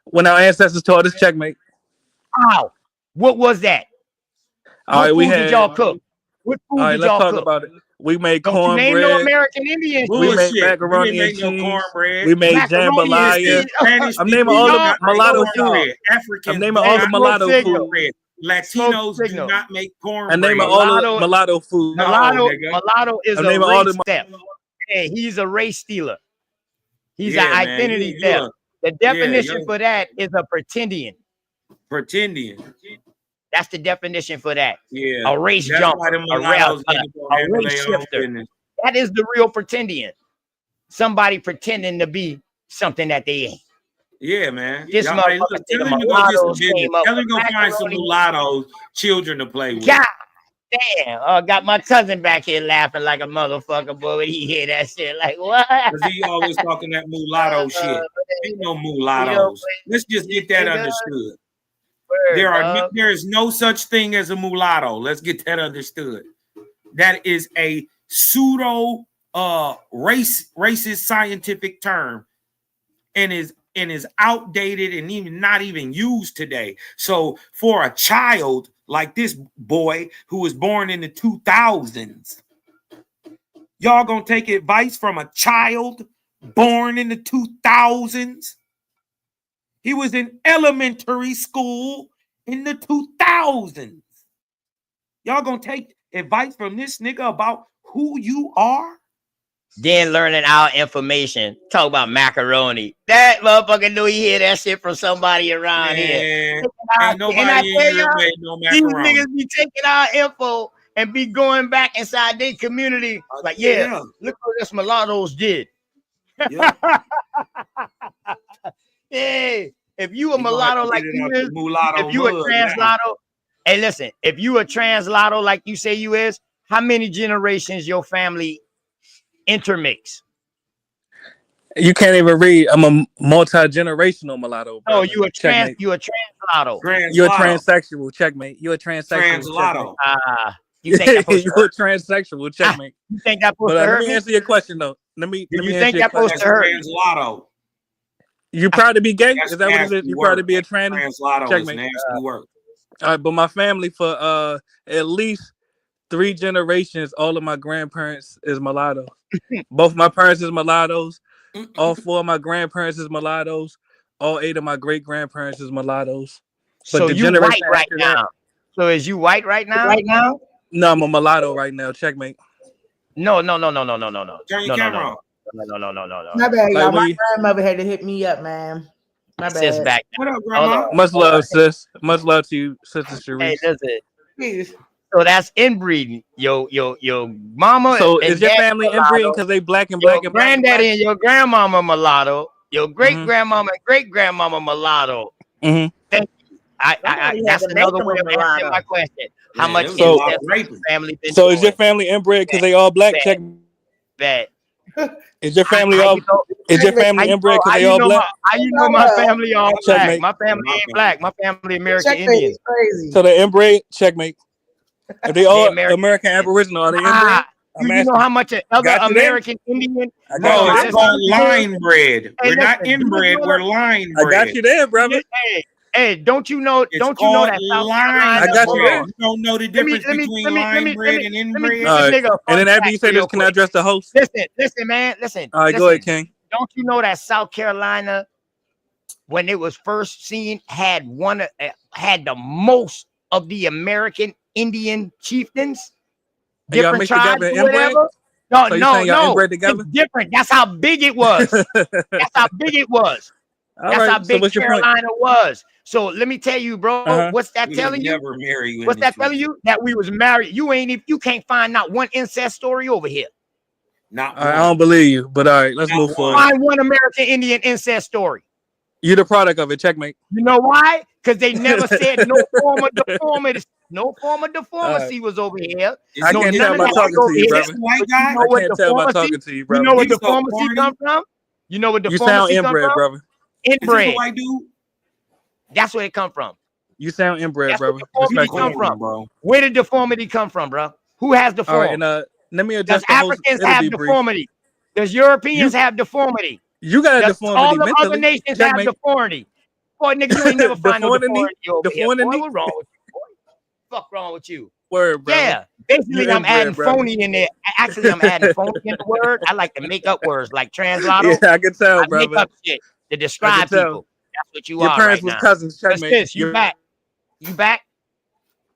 F: When our ancestors taught us, checkmate.
D: How? What was that?
F: All
D: What
F: right, we
D: food
F: had.
D: did y'all cook? What food
F: All right,
D: did
F: let's
D: y'all
F: talk
D: cook?
F: about it. We made
D: Don't you name no
F: cornbread.
D: American Indian
F: We
D: shit.
F: made
C: Bullshit.
F: macaroni
C: We didn't
F: and
C: make no
F: cheese.
C: cornbread.
F: We made
D: Macaroni and
F: jambalaya.
D: cheese.
C: Spanish
F: I'm
C: people
F: naming all
C: do
F: the
C: not make
F: mulatto food.
C: cornbread. Africans
F: I'm
C: do
F: naming all the
C: not
F: mulatto
C: make
D: signal.
F: food.
C: cornbread.
D: Smoke
C: Latinos
D: signal.
C: do not make
F: I'm naming
C: cornbread.
F: all the
D: Mulatto-
F: mulatto food.
C: No,
D: Mulatto,
C: nigga.
D: mulatto is
F: I'm
D: a
F: naming all
D: race
F: the.
D: step. Hey, he's a race stealer. He's
C: Yeah,
D: an
C: man.
D: identity
C: You
D: theft. The definition
C: you're
D: for that is a pretendian.
C: pretending.
D: That's the definition for that.
C: Yeah.
D: A race
C: That's
D: jumper,
C: why them
D: a
C: mulattoes need to go handle
D: race
C: their own
D: shifter.
C: business.
D: That is the real pretendian. Somebody pretending to be something that they ain't.
C: Yeah, man.
D: This
C: Y'all, hey,
D: motherfucker
C: look,
D: say
C: tell
D: the
C: him to go get some
D: mulattoes
C: business.
D: came up
C: Tell him
D: with
C: to go find some
D: macaroni.
C: mulattoes children to play with.
D: God damn. Got my cousin back here laughing like a motherfucker, boy, when he hear that shit. Like, what?
C: Because he always talking that mulatto shit. Ain't no mulattoes. Let's just get that understood. There is no such thing as a mulatto. Let's get that understood. That is a pseudo racist scientific term and is outdated and even not even used today. So for a child like this boy who was born in the 2000s, y'all gonna take advice from a child born in the 2000s? He was in elementary school in the 2000s. Y'all gonna take advice from this nigga about who you are?
D: Then learning our information. Talk about macaroni. That motherfucker knew he hear that shit from somebody around here.
C: Ain't nobody
D: And I
C: in
D: tell
C: here
D: y'all,
C: made no
D: these
C: macaroni.
D: niggas be taking our info and be going back inside their community. Like, yeah, look what this mulattoes did.
C: Yeah.
D: Hey, if you a mulatto like you is, if you a translotto, hey, listen, if you a translotto like you say you is, how many generations your family intermix?
F: You can't even read. I'm a multi-generational mulatto, bro.
D: No, you a translotto.
F: You're a transsexual. Checkmate. You're a transsexual.
C: Translotto.
D: You think that
F: you're a transsexual. Checkmate.
D: You think that supposed
F: But
D: to hurt
F: let me answer your question though. Let me
D: you
F: answer
D: think
F: your
D: that supposed
F: question.
D: to hurt?
C: Translotto.
F: You proud to be gay?
C: That's
F: Is that what it is? You proud to be a tranny?
C: Translotto is nasty work.
F: All right, but my family for at least 3 generations, all of my grandparents is mulatto. Both my parents is mulattoes. All 4 of my grandparents is mulattoes. All 8 of my great grandparents is mulattoos. But
D: So
F: the
D: you white right now? So is you white right now?
F: No, I'm a mulatto right now. Checkmate.
D: No.
C: Turn your camera on.
D: No.
A: My bad,
F: Like
A: y'all. My
F: you,
A: grandmother had to hit me up, man. My
D: sis
A: bad.
D: back.
C: What up, grandma?
F: much love, sis. Much love to you, Sister Sharice.
D: Hey, listen. So that's inbreeding. Yo, mama.
F: So
D: and
F: is your
D: dad
F: family
D: mulatto.
F: inbreeding because they black and black
D: Your
F: and black?
D: granddaddy and your grandmama mulatto. Your great grandmama and great grandmama mulatto.
F: Mm-hmm.
D: Thank you. That's another way of answering my question. How much incest family been
F: So is your family inbred because they all black? Check.
D: Bad.
F: Is your family all? Is your family inbred because they all black?
D: How you know my family all black?
F: Checkmate.
D: My family ain't black. My family American Indian.
A: Crazy.
F: So they're inbred. Checkmate. If they all American Aboriginal, are they inbred?
D: Do you know how much other American Indian?
C: No, it's called line bread. We're not inbred. We're line bread.
F: I got you there, brother.
D: Hey, don't you know? Don't you know that South Carolina?
F: I got you there.
C: You don't know the difference between line bread and inbred.
F: And then after you say this, can I address the host?
D: Listen, man. Listen.
F: All right, go ahead, King.
D: Don't you know that South Carolina, when it was first seen, had the most of the American Indian chieftains, different tribes, or whatever? No. It's different. That's how big it was. That's how big it was. That's how big Carolina was. So let me tell you, bro. What's that telling you? What's that telling you? That we was married. You can't find not one incest story over here.
C: Not
F: I don't believe you, but all right, let's move forward.
D: Find one American Indian incest story.
F: You're the product of it. Checkmate.
D: You know why? Because they never said no form of deformity. No form of deformity was over here.
F: I can't tell by talking to you, brother. I can't tell by talking to you, brother.
D: You know where deformity come from? You know what deformity
F: come from?
D: Inbred.
C: White dude?
D: That's where it come from.
F: You sound inbred,
D: That's where
F: brother.
D: deformity
F: Respectfully.
D: come from.
H: bro.
D: Where did deformity come from, bro? Who has
F: All right,
D: deformity?
F: and let me
D: Does
F: address the host.
D: Africans
F: It'll
D: have
F: be brief.
D: deformity? Does Europeans
F: You
D: have deformity?
F: you got a
D: Does
F: deformity
D: all the other
F: mentally.
D: nations have
F: Checkmate.
D: deformity? Boy, nigga, you ain't never find no
F: Deformity.
D: deformity over here. Boy,
F: Deformity.
D: what's wrong with you? Boy? Fuck wrong with you?
F: Word, bro.
D: Yeah, basically,
F: You
D: I'm adding
F: inbred, brother.
D: phony in there. Actually, I'm adding phony in the word. I like to make up words like translotto.
F: Yeah, I can tell,
D: I make
F: brother.
D: up shit to describe
F: tell.
D: people. That's what you
F: Your
D: are
F: parents
D: right
F: was
D: now.
F: cousins.
D: That's
F: Checkmate.
D: this. You back? You back?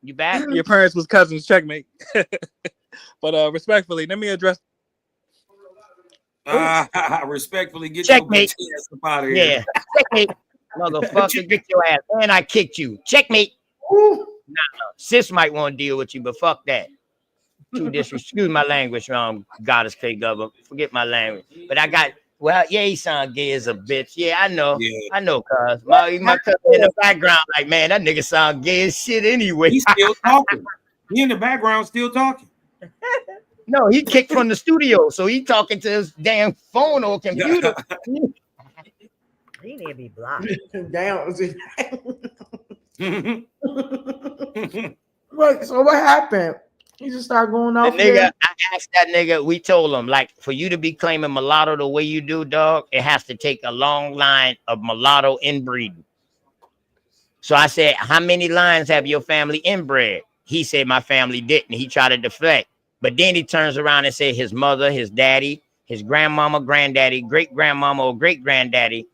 D: You back?
F: Your parents was cousins. Checkmate. But respectfully, let me address.
C: Respectfully, get
D: Checkmate.
C: your bitch ass up out of here.
D: Yeah. Checkmate. Motherfucker, get your ass. And I kicked you. Checkmate. Nah, sis might want to deal with you, but fuck that. Too excuse my language, goddess K government. Forget my language. But I got, well, yeah, he sound gay as a bitch. Yeah, I know.
C: Yeah.
D: I know, cuz. My cousin in the background, like, man, that nigga sound gay as shit anyway.
C: He's still talking. He in the background still talking.
D: No, he kicked from the studio, so he talking to his damn phone or computer.
G: He need to be blocked.
A: Damn. Look, so what happened? He just started going
D: The
A: off.
D: nigga, I asked that nigga, we told him, like, for you to be claiming mulatto the way you do, dog, it has to take a long line of mulatto inbreeding. So I said, how many lines have your family inbred? He said, my family didn't. He tried to deflect. But then he turns around and said his mother, his daddy, his grandmama, granddaddy, great-grandmama, or great-granddaddy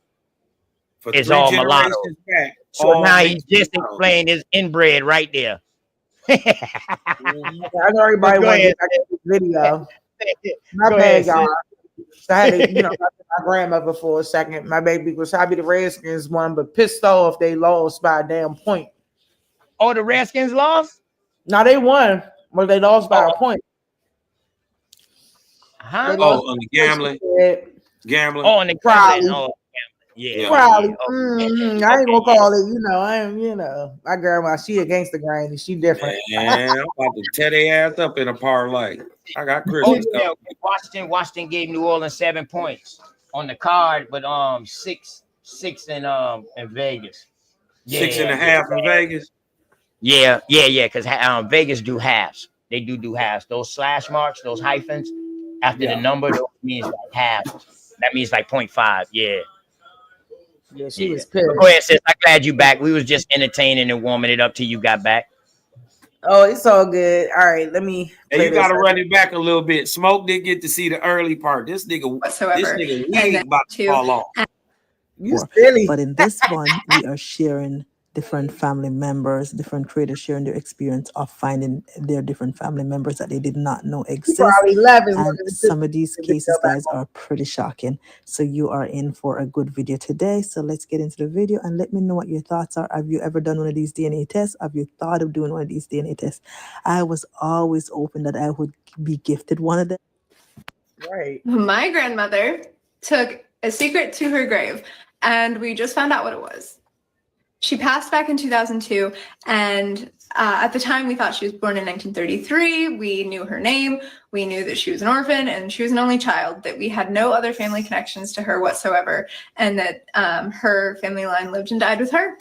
D: is all mulatto.
C: Back,
D: so now he just explained his inbred right there.
A: I know everybody
D: Go
A: want to
D: ahead.
A: get back to this video. My
D: Go
A: bad,
D: ahead,
A: y'all.
D: sis.
A: So I had to, talk to my grandmother for a second. My baby was happy the Redskins won, but pissed off they lost by a damn point.
D: Oh, the Redskins lost?
A: Now they won, but they lost by a point.
D: Huh?
A: They lost
C: on the gambling. Gambling.
D: Oh, on the
A: Probably.
D: gambling. Oh, yeah.
A: Probably.
D: Yeah.
A: I ain't gonna call it, my grandma, she a gangster granny. She different.
C: Man, I'm about to tear their ass up in a parlay. I got Christmas.
D: Oh, yeah. Washington gave New Orleans 7 points on the card, but six in Vegas. Yeah,
C: 6.5 in Vegas.
D: Yeah, because Vegas do halves. They do halves. Those slash marks, those hyphens after the number, those means like halves. That means like 0.5. Yeah.
A: Yeah, she was pissed.
D: Go ahead, sis. I'm glad you back. We was just entertaining and warming it up till you got back.
A: Oh, it's all good. All right, let me.
C: And you got to run it back a little bit. Smoke didn't get to see the early part. This nigga wig about to fall off.
A: You silly.
I: But in this one, we are sharing different family members, different creators sharing their experience of finding their different family members that they did not know exist. And some of these cases, guys, are pretty shocking. So you are in for a good video today. So let's get into the video and let me know what your thoughts are. Have you ever done one of these DNA tests? Have you thought of doing one of these DNA tests? I was always hoping that I would be gifted one of them.
A: Right.
J: My grandmother took a secret to her grave, and we just found out what it was. She passed back in 2002, and at the time we thought she was born in 1933. We knew her name. We knew that she was an orphan and she was an only child, that we had no other family connections to her whatsoever, and that her family line lived and died with her.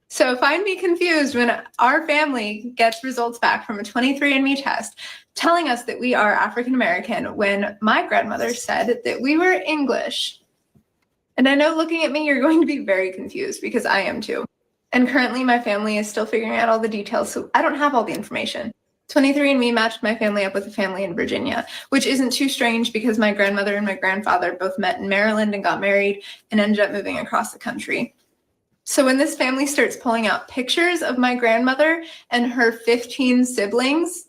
J: So find me confused when our family gets results back from a 23andMe test telling us that we are African American when my grandmother said that we were English. And I know looking at me, you're going to be very confused because I am too. And currently my family is still figuring out all the details, so I don't have all the information. 23andMe matched my family up with a family in Virginia, which isn't too strange because my grandmother and my grandfather both met in Maryland and got married and ended up moving across the country. So when this family starts pulling out pictures of my grandmother and her 15 siblings,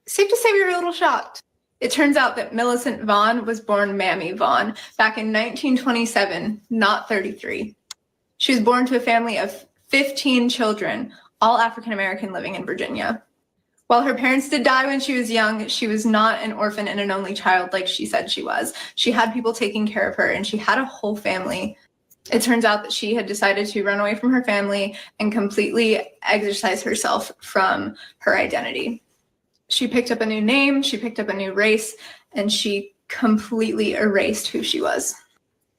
J: safe to say we were a little shocked. It turns out that Millicent Vaughn was born Mammy Vaughn back in 1927, not 33. She was born to a family of 15 children, all African American, living in Virginia. While her parents did die when she was young, she was not an orphan and an only child like she said she was. She had people taking care of her, and she had a whole family. It turns out that she had decided to run away from her family and completely exorcise herself from her identity. She picked up a new name, she picked up a new race, and she completely erased who she was.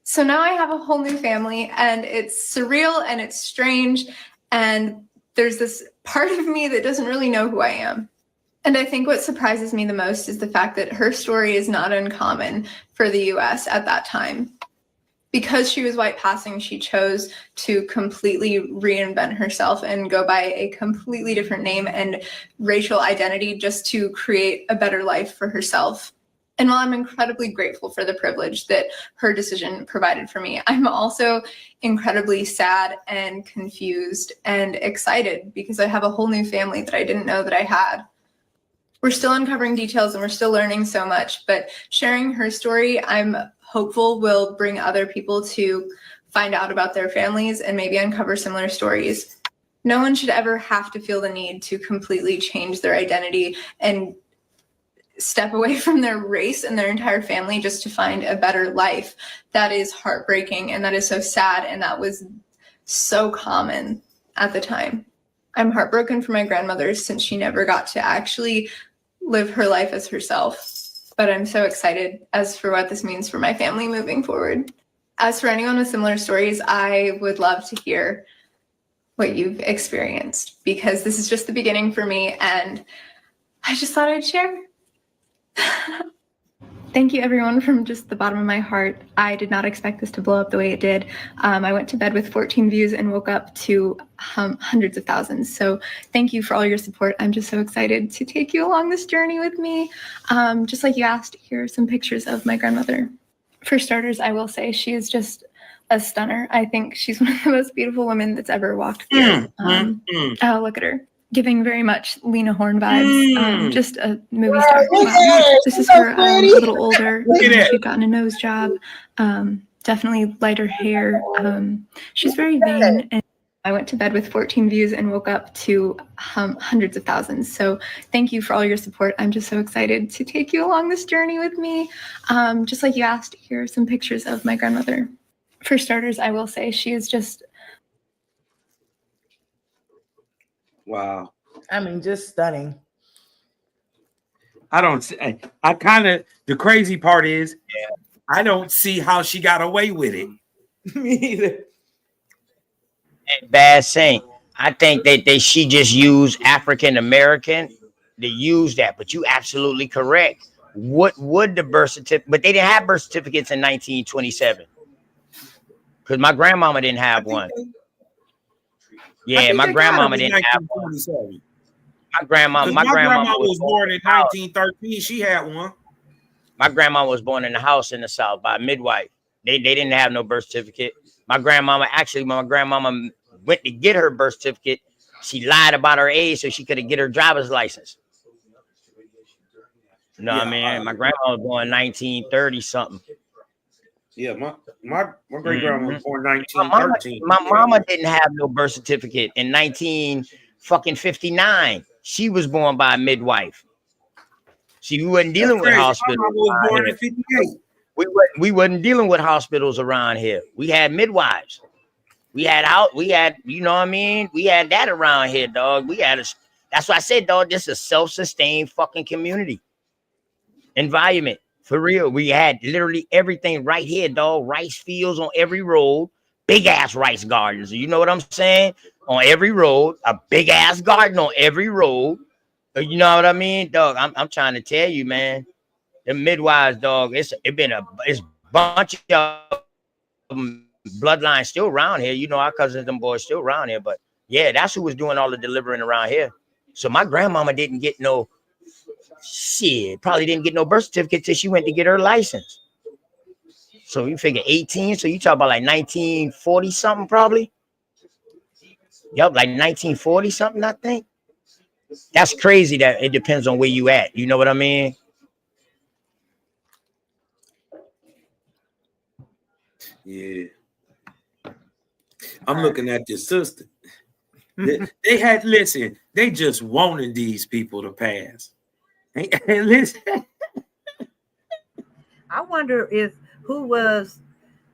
J: So now I have a whole new family, and it's surreal and it's strange, And there's this part of me that doesn't really know who I am. And I think what surprises me the most is the fact that her story is not uncommon for the US at that time. Because she was white passing, she chose to completely reinvent herself and go by a completely different name and racial identity just to create a better life for herself. And while I'm incredibly grateful for the privilege that her decision provided for me, I'm also incredibly sad and confused and excited because I have a whole new family that I didn't know that I had. We're still uncovering details and we're still learning so much, but sharing her story, I'm hopeful will bring other people to find out about their families and maybe uncover similar stories. No one should ever have to feel the need to completely change their identity and step away from their race and their entire family just to find a better life. That is heartbreaking and that is so sad, and that was so common at the time. I'm heartbroken for my grandmother since she never got to actually live her life as herself. But I'm so excited as for what this means for my family moving forward. As for anyone with similar stories, I would love to hear what you've experienced because this is just the beginning for me and I just thought I'd share. Thank you, everyone, from just the bottom of my heart. I did not expect this to blow up the way it did. I went to bed with 14 views and woke up to hundreds of thousands. So thank you for all your support. I'm just so excited to take you along this journey with me. Just like you asked, here are some pictures of my grandmother. For starters, I will say she is just a stunner. I think she's one of the most beautiful women that's ever walked the earth. Oh, look at her. Giving very much Lena Horne vibes. Just a movie star. Wow. This is her a little older. She'd gotten a nose job. Definitely lighter hair. She's very vain. And I went to bed with 14 views and woke up to hundreds of thousands. So thank you for all your support. I'm just so excited to take you along this journey with me. Just like you asked, here are some pictures of my grandmother. For starters, I will say she is just...
C: Wow.
A: I mean, just stunning.
C: I don't see, I kind of, the crazy part is, I don't see how she got away with it.
A: Me either.
D: Bad Saint. I think that she just used African American to use that, but you absolutely correct. What would the birth certificate? But they didn't have birth certificates in 1927 because my grandmama didn't have one. Yeah, my grandmama didn't have one. My grandmama
C: was born in 1913. She had one.
D: My grandma was born in the house in the South by a midwife. They didn't have no birth certificate. My grandmama went to get her birth certificate. She lied about her age so she could get her driver's license. You know what I mean? My grandma was born in 1930 something.
C: Yeah, my great grandma was born in 1913.
D: My mama didn't have no birth certificate in 1959. She was born by a midwife. We wasn't dealing with hospitals.
C: My mama was born in 58.
D: We wasn't dealing with hospitals around here. We had midwives. We had, you know what I mean? We had that around here, dog. That's why I said, dog, this is a self-sustained fucking community environment. For real. We had literally everything right here, dog. Rice fields on every road, big ass rice gardens. You know what I'm saying? On every road, a big ass garden on every road. You know what I mean, dog? I'm trying to tell you, man. The midwives, dog. It's bunch of bloodlines still around here. You know, our cousins, them boys still around here. But yeah, that's who was doing all the delivering around here. So my grandmama didn't get no shit. Probably didn't get no birth certificate till she went to get her license. So you figure 18. So you talk about like 1940 something, probably. Yup, like 1940 something, I think. That's crazy that it depends on where you at. You know what I mean?
C: Yeah. I'm looking at your sister. They had, listen, they just wanted these people to pass. Hey, listen.
G: I wonder who was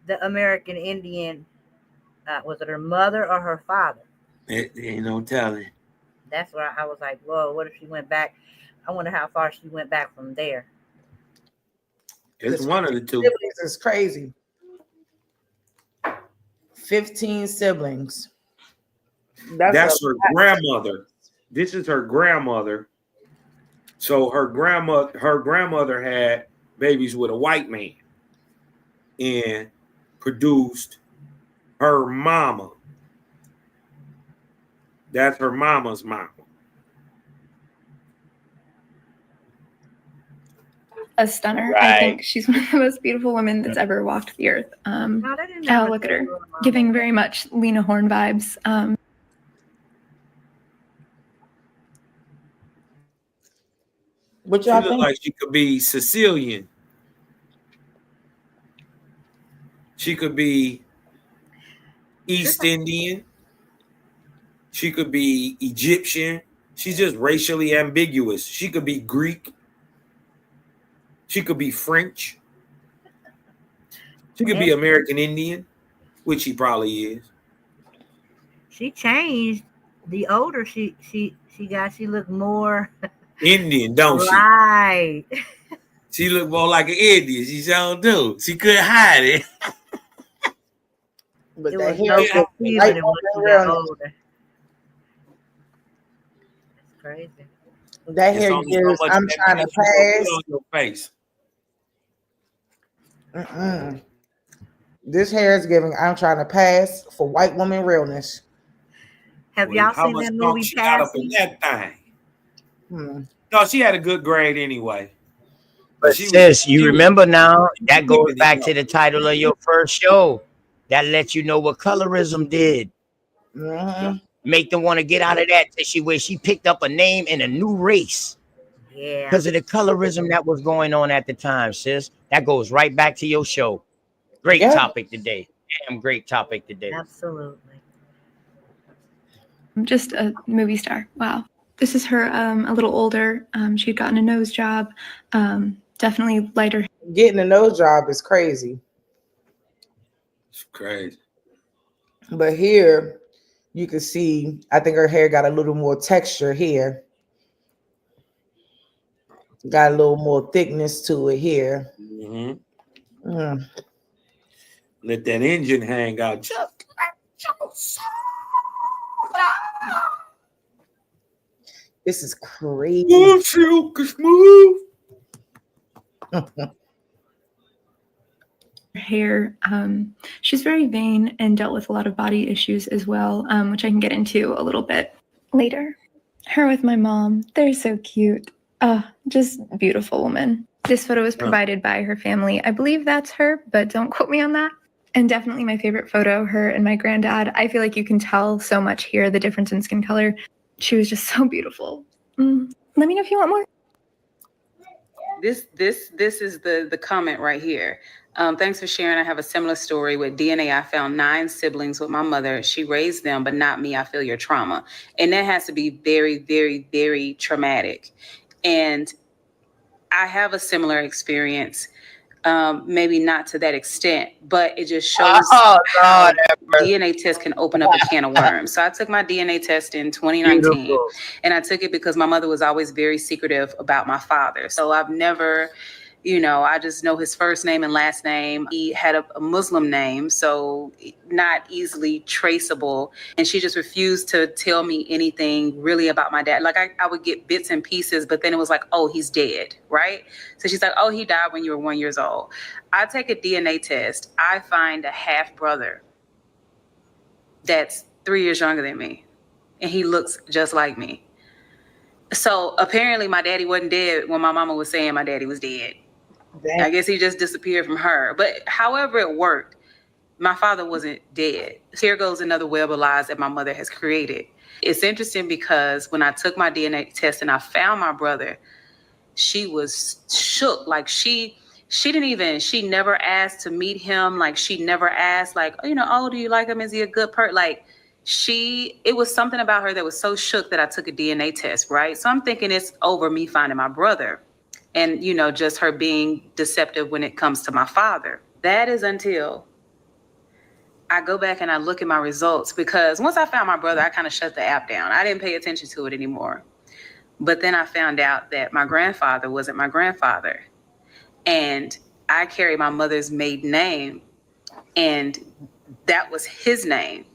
G: the American Indian. Was it her mother or her father?
C: Ain't no telling.
G: That's where I was like, whoa, what if she went back? I wonder how far she went back from there.
C: It's one of the two.
A: Siblings is crazy. 15 siblings.
C: That's her grandmother. This is her grandmother. So her grandmother had babies with a white man and produced her mama. That's her mama's mama.
J: A stunner.
D: Right.
J: I think she's one of the most beautiful women that's ever walked the earth. Oh, look at her, giving very much Lena Horne vibes.
A: What
C: She
A: y'all
C: look
A: think?
C: like she could be Sicilian. She could be East Indian. She could be Egyptian. She's just racially ambiguous. She could be Greek. She could be French. She could be American Indian, which she probably is.
G: She changed. The older she got, she looked more
C: Indian, don't she?
G: right.
C: She looked more like an Indian. She sure do. She couldn't hide it.
A: But
G: It
A: that
G: was
A: hair
G: no
A: is just
G: conceiving
A: white
G: it when she
A: woman
G: got
A: realness.
G: older. That's crazy.
A: That hair
C: only
A: is,
C: so much
A: I'm trying to
C: ammunition you gonna
A: pass.
C: put on your face.
A: This hair is giving, I'm trying to pass for white woman realness.
G: Have y'all
C: How
G: seen
C: much
G: that
C: funk
G: movie
C: she got up in
G: Passing?
C: that thing? No, she had a good grade anyway.
D: But sis, you remember now, that goes back to the title of your first show. That lets you know what colorism did. Make them want to get out of that where she picked up a name in a new race.
G: Yeah.
D: Because of the colorism that was going on at the time, sis. That goes right back to your show. Great topic today. Damn great topic today.
G: Absolutely.
J: Just a movie star. Wow. This is her a little older. She had gotten a nose job. Definitely lighter.
A: Getting a nose job is crazy.
C: It's crazy.
A: But here you can see, I think her hair got a little more texture here. Got a little more thickness to it here.
C: Let that engine hang out. Just let your soul.
A: This is crazy.
C: Smooth.
J: Hair. She's very vain and dealt with a lot of body issues as well, which I can get into a little bit later. Her with my mom. They're so cute. Just beautiful woman. This photo was provided by her family. I believe that's her, but don't quote me on that. And definitely my favorite photo, her and my granddad. I feel like you can tell so much here, the difference in skin color. She was just so beautiful. Let me know if you want more.
K: This is the comment right here. Thanks for sharing. I have a similar story with DNA. I found 9 siblings with my mother. She raised them, but not me. I feel your trauma. And that has to be very, very, very traumatic. And I have a similar experience. Maybe not to that extent, but it just shows how DNA tests can open up a can of worms. So I took my DNA test in 2019, and I took it because my mother was always very secretive about my father. So I've never, I just know his first name and last name. He had a Muslim name, so not easily traceable. And she just refused to tell me anything really about my dad. Like I would get bits and pieces, but then it was like, oh, he's dead, right? So she's like, oh, he died when you were 1 year old. I take a DNA test. I find a half brother that's 3 years younger than me, and he looks just like me. So apparently my daddy wasn't dead when my mama was saying my daddy was dead. I guess he just disappeared from her. But however it worked, my father wasn't dead. Here goes another web of lies that my mother has created. It's interesting because when I took my DNA test and I found my brother, she was shook. Like she never asked to meet him. Like she never asked, like, oh, do you like him? Is he a good person? Like it was something about her that was so shook that I took a DNA test, right? So I'm thinking it's over me finding my brother and, just her being deceptive when it comes to my father. That is until I go back and I look at my results, because once I found my brother, I kind of shut the app down. I didn't pay attention to it anymore. But then I found out that my grandfather wasn't my grandfather. And I carry my mother's maiden name, and that was his name.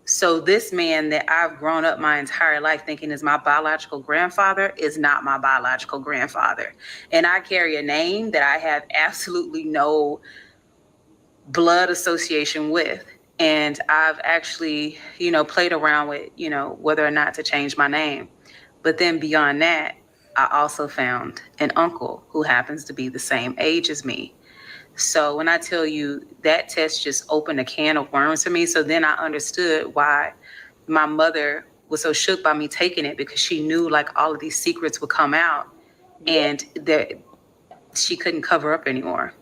K: So this man that I've grown up my entire life thinking is my biological grandfather is not my biological grandfather. And I carry a name that I have absolutely no blood association with. And I've actually, played around with, whether or not to change my name. But then beyond that, I also found an uncle who happens to be the same age as me. So when I tell you that test just opened a can of worms for me, so then I understood why my mother was so shook by me taking it, because she knew like all of these secrets would come out and that she couldn't cover up anymore.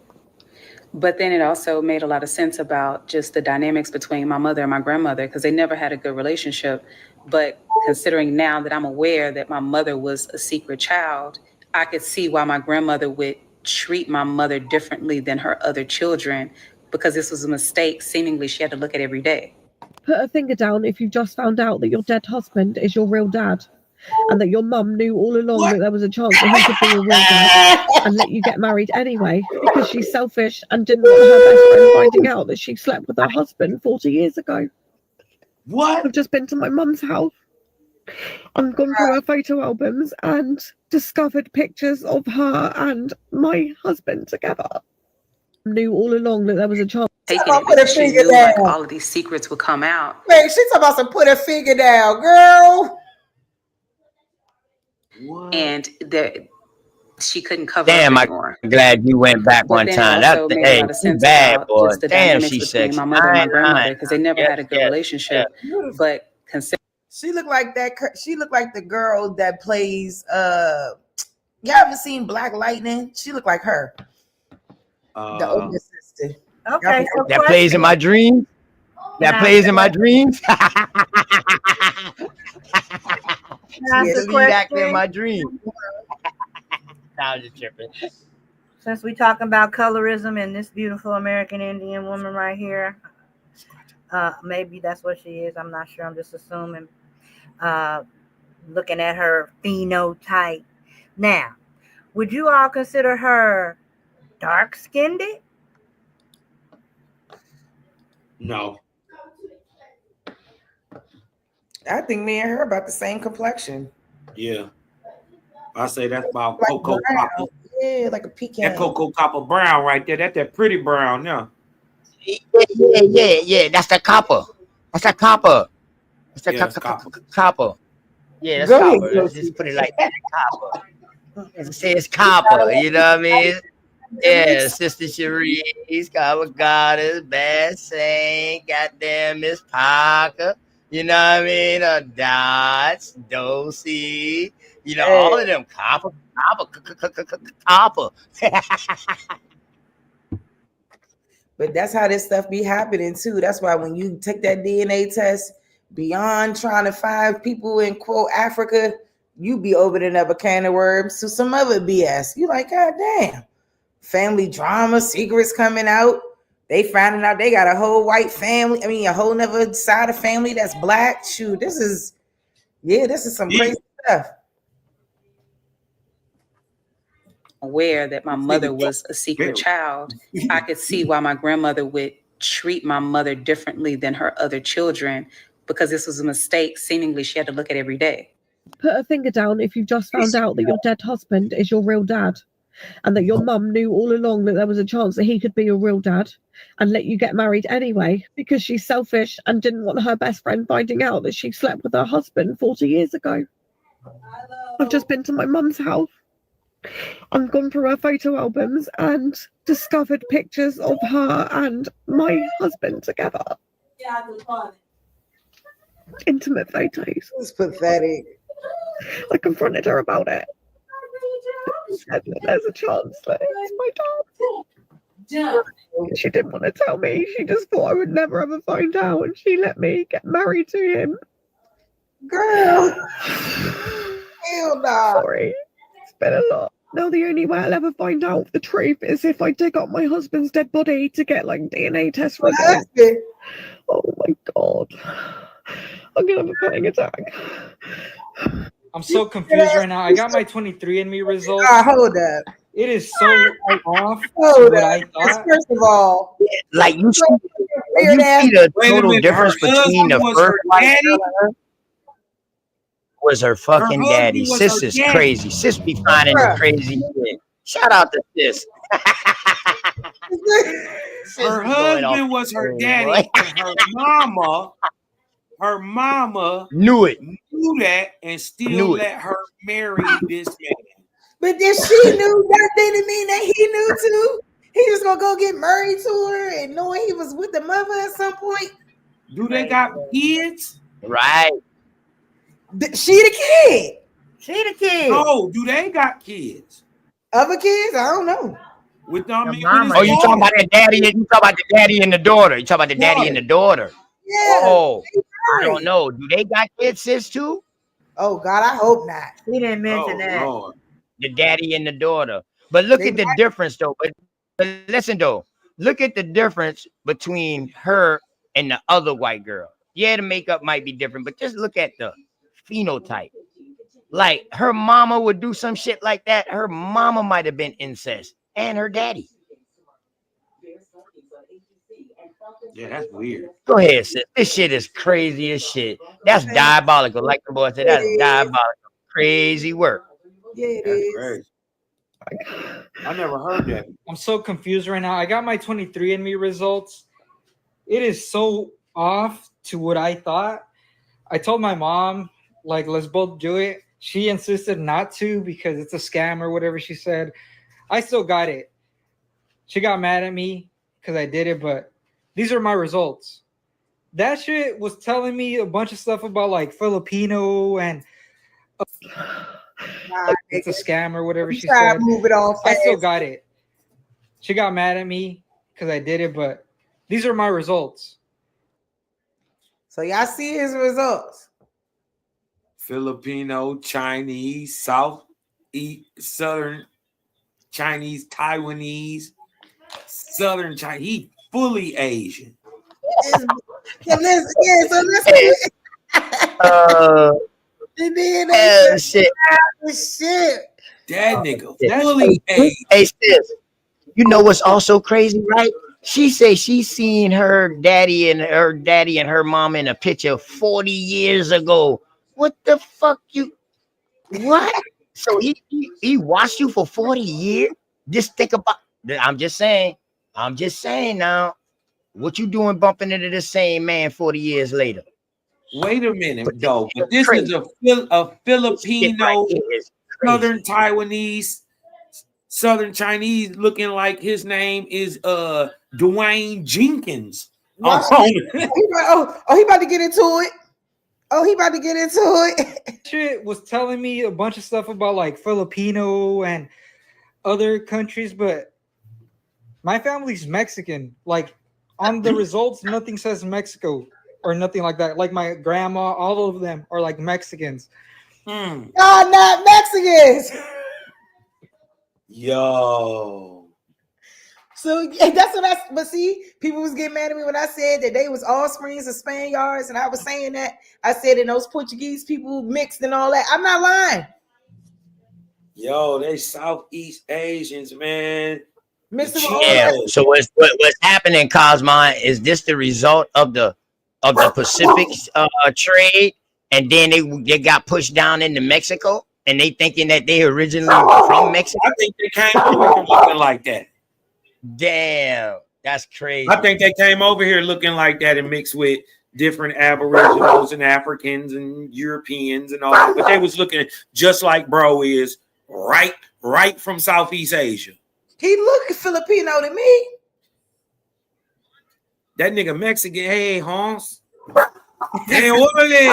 K: But then it also made a lot of sense about just the dynamics between my mother and my grandmother, because they never had a good relationship. But considering now that I'm aware that my mother was a secret child, I could see why my grandmother would treat my mother differently than her other children, because this was a mistake seemingly she had to look at every day.
L: Put a finger down if you've just found out that your dead husband is your real dad, and that your mum knew all along that there was a chance that he could be your real dad and let you get married anyway because she's selfish and didn't want her best friend finding out that she slept with her husband 40 years ago.
C: What?
L: I've just been to my mum's house and gone through her photo albums and discovered pictures of her and my husband together. Knew all along that there was a chance.
K: Taking it because she knew like all of these secrets would come out.
A: Wait, she's talking about some put her finger down, girl.
K: What? And that she couldn't cover
D: Damn,
K: up anymore.
D: I'm glad you went back one time. That's
K: made a lot of sense
D: bad, boy.
K: just the
D: Damn,
K: dynamics
D: she's
K: between
D: sexy.
K: my mother and my grandmother, because they never had a good relationship. But
A: she looked like that. She looked like the girl that plays. You ever seen Black Lightning? She looked like her. The older sister.
G: Okay. So
D: that plays in my dreams. That plays in my dreams.
G: That's
D: the lead actor in my dream. Now I'm just tripping.
G: Since we're talking about colorism and this beautiful American Indian woman right here, maybe that's what she is. I'm not sure. I'm just assuming. Looking at her phenotype. Now, would you all consider her dark-skinned?
C: No.
A: I think me and her about the same complexion.
C: Yeah. I say that's about
A: like
C: cocoa
A: brown.
C: copper.
A: Yeah, like a pecan.
C: That cocoa copper brown right there. That's that pretty brown, yeah.
D: Yeah. That's the copper. That's the copper. That's the copper. Yeah, that's copper. Let's just put it like that. Copper. Let's say it's copper. You know what I mean? Yeah, Sister Cherise, Copper Goddess, Bad Saint, goddamn Miss Parker. You know what I mean? Dots, Dosey. You know, all of them copper.
A: But that's how this stuff be happening too. That's why when you take that DNA test, beyond trying to find people in quote Africa, you be opening up a can of worms to some other BS. You like, God damn, family drama, secrets coming out. They finding out they got a whole white family. I mean, a whole nother side of family that's black. Shoot, this is some crazy stuff.
K: Aware that my mother was a secret child, I could see why my grandmother would treat my mother differently than her other children, because this was a mistake seemingly she had to look at every day.
L: Put a finger down if you've just found out that your dead husband is your real dad, and that your mum knew all along that there was a chance that he could be your real dad and let you get married anyway because she's selfish and didn't want her best friend finding out that she slept with her husband 40 years ago. I've just been to my mum's house and gone through her photo albums and discovered pictures of her and my husband together. Intimate photos.
A: It's pathetic.
L: I confronted her about it. Said that there's a chance that it's my dad. She didn't want to tell me. She just thought I would never ever find out, and she let me get married to him.
A: Girl. Hell no.
L: Sorry. It's been a lot. Now the only way I'll ever find out the truth is if I dig up my husband's dead body to get like DNA test results. Oh my God. I'm gonna have a panic attack.
M: I'm so confused right now. I got my 23andMe results.
A: Hold up.
M: It is so off to
A: Hold
M: what
A: up.
M: I thought.
A: First of all,
D: Like you see
A: weird ass.
D: the
C: Wait a
D: total
C: minute.
D: difference
C: Her
D: between
C: husband
D: the
C: was
D: first
C: her
D: white
C: daddy.
D: girl and her was her
C: Her
D: fucking daddy.
C: husband was
D: Sis
C: her
D: is
C: daddy.
D: crazy. Sis be finding the
A: Bruh.
D: crazy shit. Shout out to sis. Sis
C: Her
D: be going off
C: husband was her
D: the
C: daddy,
D: boy.
C: and her mama
D: Knew it.
C: knew that and still
D: Knew it.
C: let her marry this man.
A: But if she knew, that didn't mean that he knew too. He was gonna go get married to her and knowing he was with the mother at some point.
C: Do they got kids?
D: Right.
A: She the kid.
G: She the kid.
C: No, do they got kids?
A: Other kids, I don't know.
C: With I mean,
G: mama.
C: with
D: Oh,
C: his
D: you talking
C: daughter.
D: about the daddy? You talking about the daddy and the daughter? You talking about the daddy and the daughter?
A: Yeah.
D: Oh, I don't know. Do they got kids, sis, too?
A: Oh God, I hope not.
G: He didn't mention
C: Oh
G: that.
C: Lord.
D: The daddy and the daughter. But look
A: They
D: at the difference, though. But listen, though. Look at the difference between her and the other white girl. Yeah, the makeup might be different, but just look at the phenotype. Like, her mama would do some shit like that. Her mama might have been incest. And her daddy.
C: Yeah, that's weird.
D: Go ahead, sis. This shit is crazy as shit. That's diabolical. Like the boy said, that's diabolical. Crazy work.
A: Yeah, it
C: That's
A: is.
C: crazy. I never heard that.
M: I'm so confused right now. I got my 23andMe results. It is so off to what I thought. I told my mom, like, let's both do it. She insisted not to because it's a scam or whatever she said. I still got it. She got mad at me because I did it, but these are my results. That shit was telling me a bunch of stuff about like Filipino and it's a scam or whatever she said.
A: Move it all
M: I still
A: fast.
M: got it. She got mad at me because I did it, but these are my results.
A: So y'all see his results.
C: Filipino, Chinese, South, East, Southern Chinese, Taiwanese, Southern Chinese. He fully Asian.
A: So let's and then
D: shit.
A: Shit.
C: That nigga
D: Yeah.
C: fully Asian.
D: Hey, sis. You know what's also crazy, right? She say she seen her daddy and her mom in a picture 40 years ago. What the fuck you? What? So he watched you for 40 years? Just think about. I'm just saying now. What you doing bumping into the same man 40 years later?
C: Wait a minute, though. But this
D: crazy.
C: is a Filipino,
D: Right,
C: Southern Taiwanese, Southern Chinese looking like his name is Dwayne Jenkins.
A: He about to get into it. Oh, he about to get into it.
M: Shit was telling me a bunch of stuff about like Filipino and other countries, but my family's Mexican. Like on the results, nothing says Mexico or nothing like that. Like my grandma, all of them are like Mexicans.
A: Y'all not Mexicans.
C: Yo.
A: So that's what but see, people was getting mad at me when I said that they was offsprings of Spaniards, and I was saying that. I said and those Portuguese people mixed and all that. I'm not lying.
C: Yo, they Southeast Asians, man.
D: Yeah. So what's happening, Cosmo? Is this the result of the Pacific trade, and then they got pushed down into Mexico, and they thinking that they originally from Mexico?
C: I think they came over here looking like that.
D: Damn, that's crazy.
C: I think they came over here looking like that and mixed with different Aboriginals and Africans and Europeans and all that. But they was looking just like bro is right from Southeast Asia.
A: He look Filipino to me.
C: That nigga Mexican. Hey, Hans. Hey, orderly.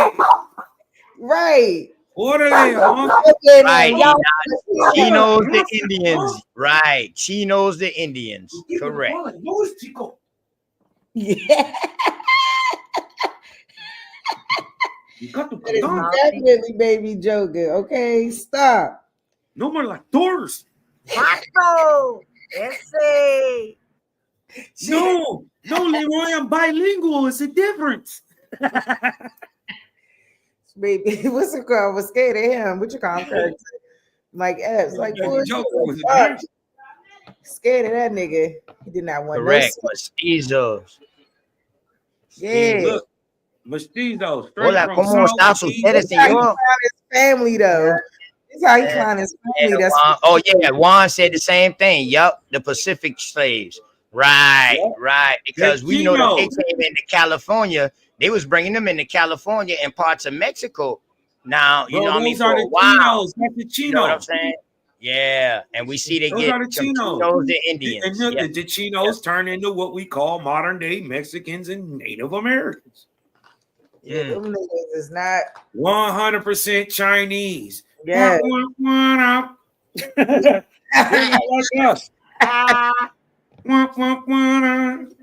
A: Right.
C: Orderly, Hans.
D: Right. She knows the Indians. Right. She knows the Indians. Correct.
A: Yeah. That is definitely baby joking. Okay, stop.
C: No more like doors.
G: Paco, ese.
C: No, Leroy, I'm bilingual. It's a difference.
A: Baby, what's it called? I was scared of him. What you call him? Like F's. Like, Scared of that nigga. He did not want
D: Correct.
A: no
D: Mestizos.
A: yeah.
C: Look, mestizo, straight
D: Hola,
C: from
D: ¿cómo
C: South,
D: está
C: East.
D: usted,
A: That's how he
D: señor?
A: found his family, though. That's how he found his family. That's
D: Juan. Oh yeah, Juan said the same thing. Yup, the Pacific slaves. Right,
C: Yep.
D: right. Because
C: The
D: we know that they
C: Chinos.
D: came into California. They was bringing them into California and parts of Mexico. Now, you
C: Bro,
D: know what I mean?
C: those
D: For
C: are
D: a
C: the
D: while.
C: Chinos. That's the
D: You know what I'm
C: Chinos.
D: saying? Yeah. And we see they
C: Those
D: get
C: are the
D: from
C: Chinos.
D: Chinos to
C: And
D: Indians.
C: the,
D: Yeah.
C: the Chinos turn into what we call modern day Mexicans and Native Americans.
A: yeah, them niggas is not
C: 100% Chinese.
A: yeah.
C: They're not like us.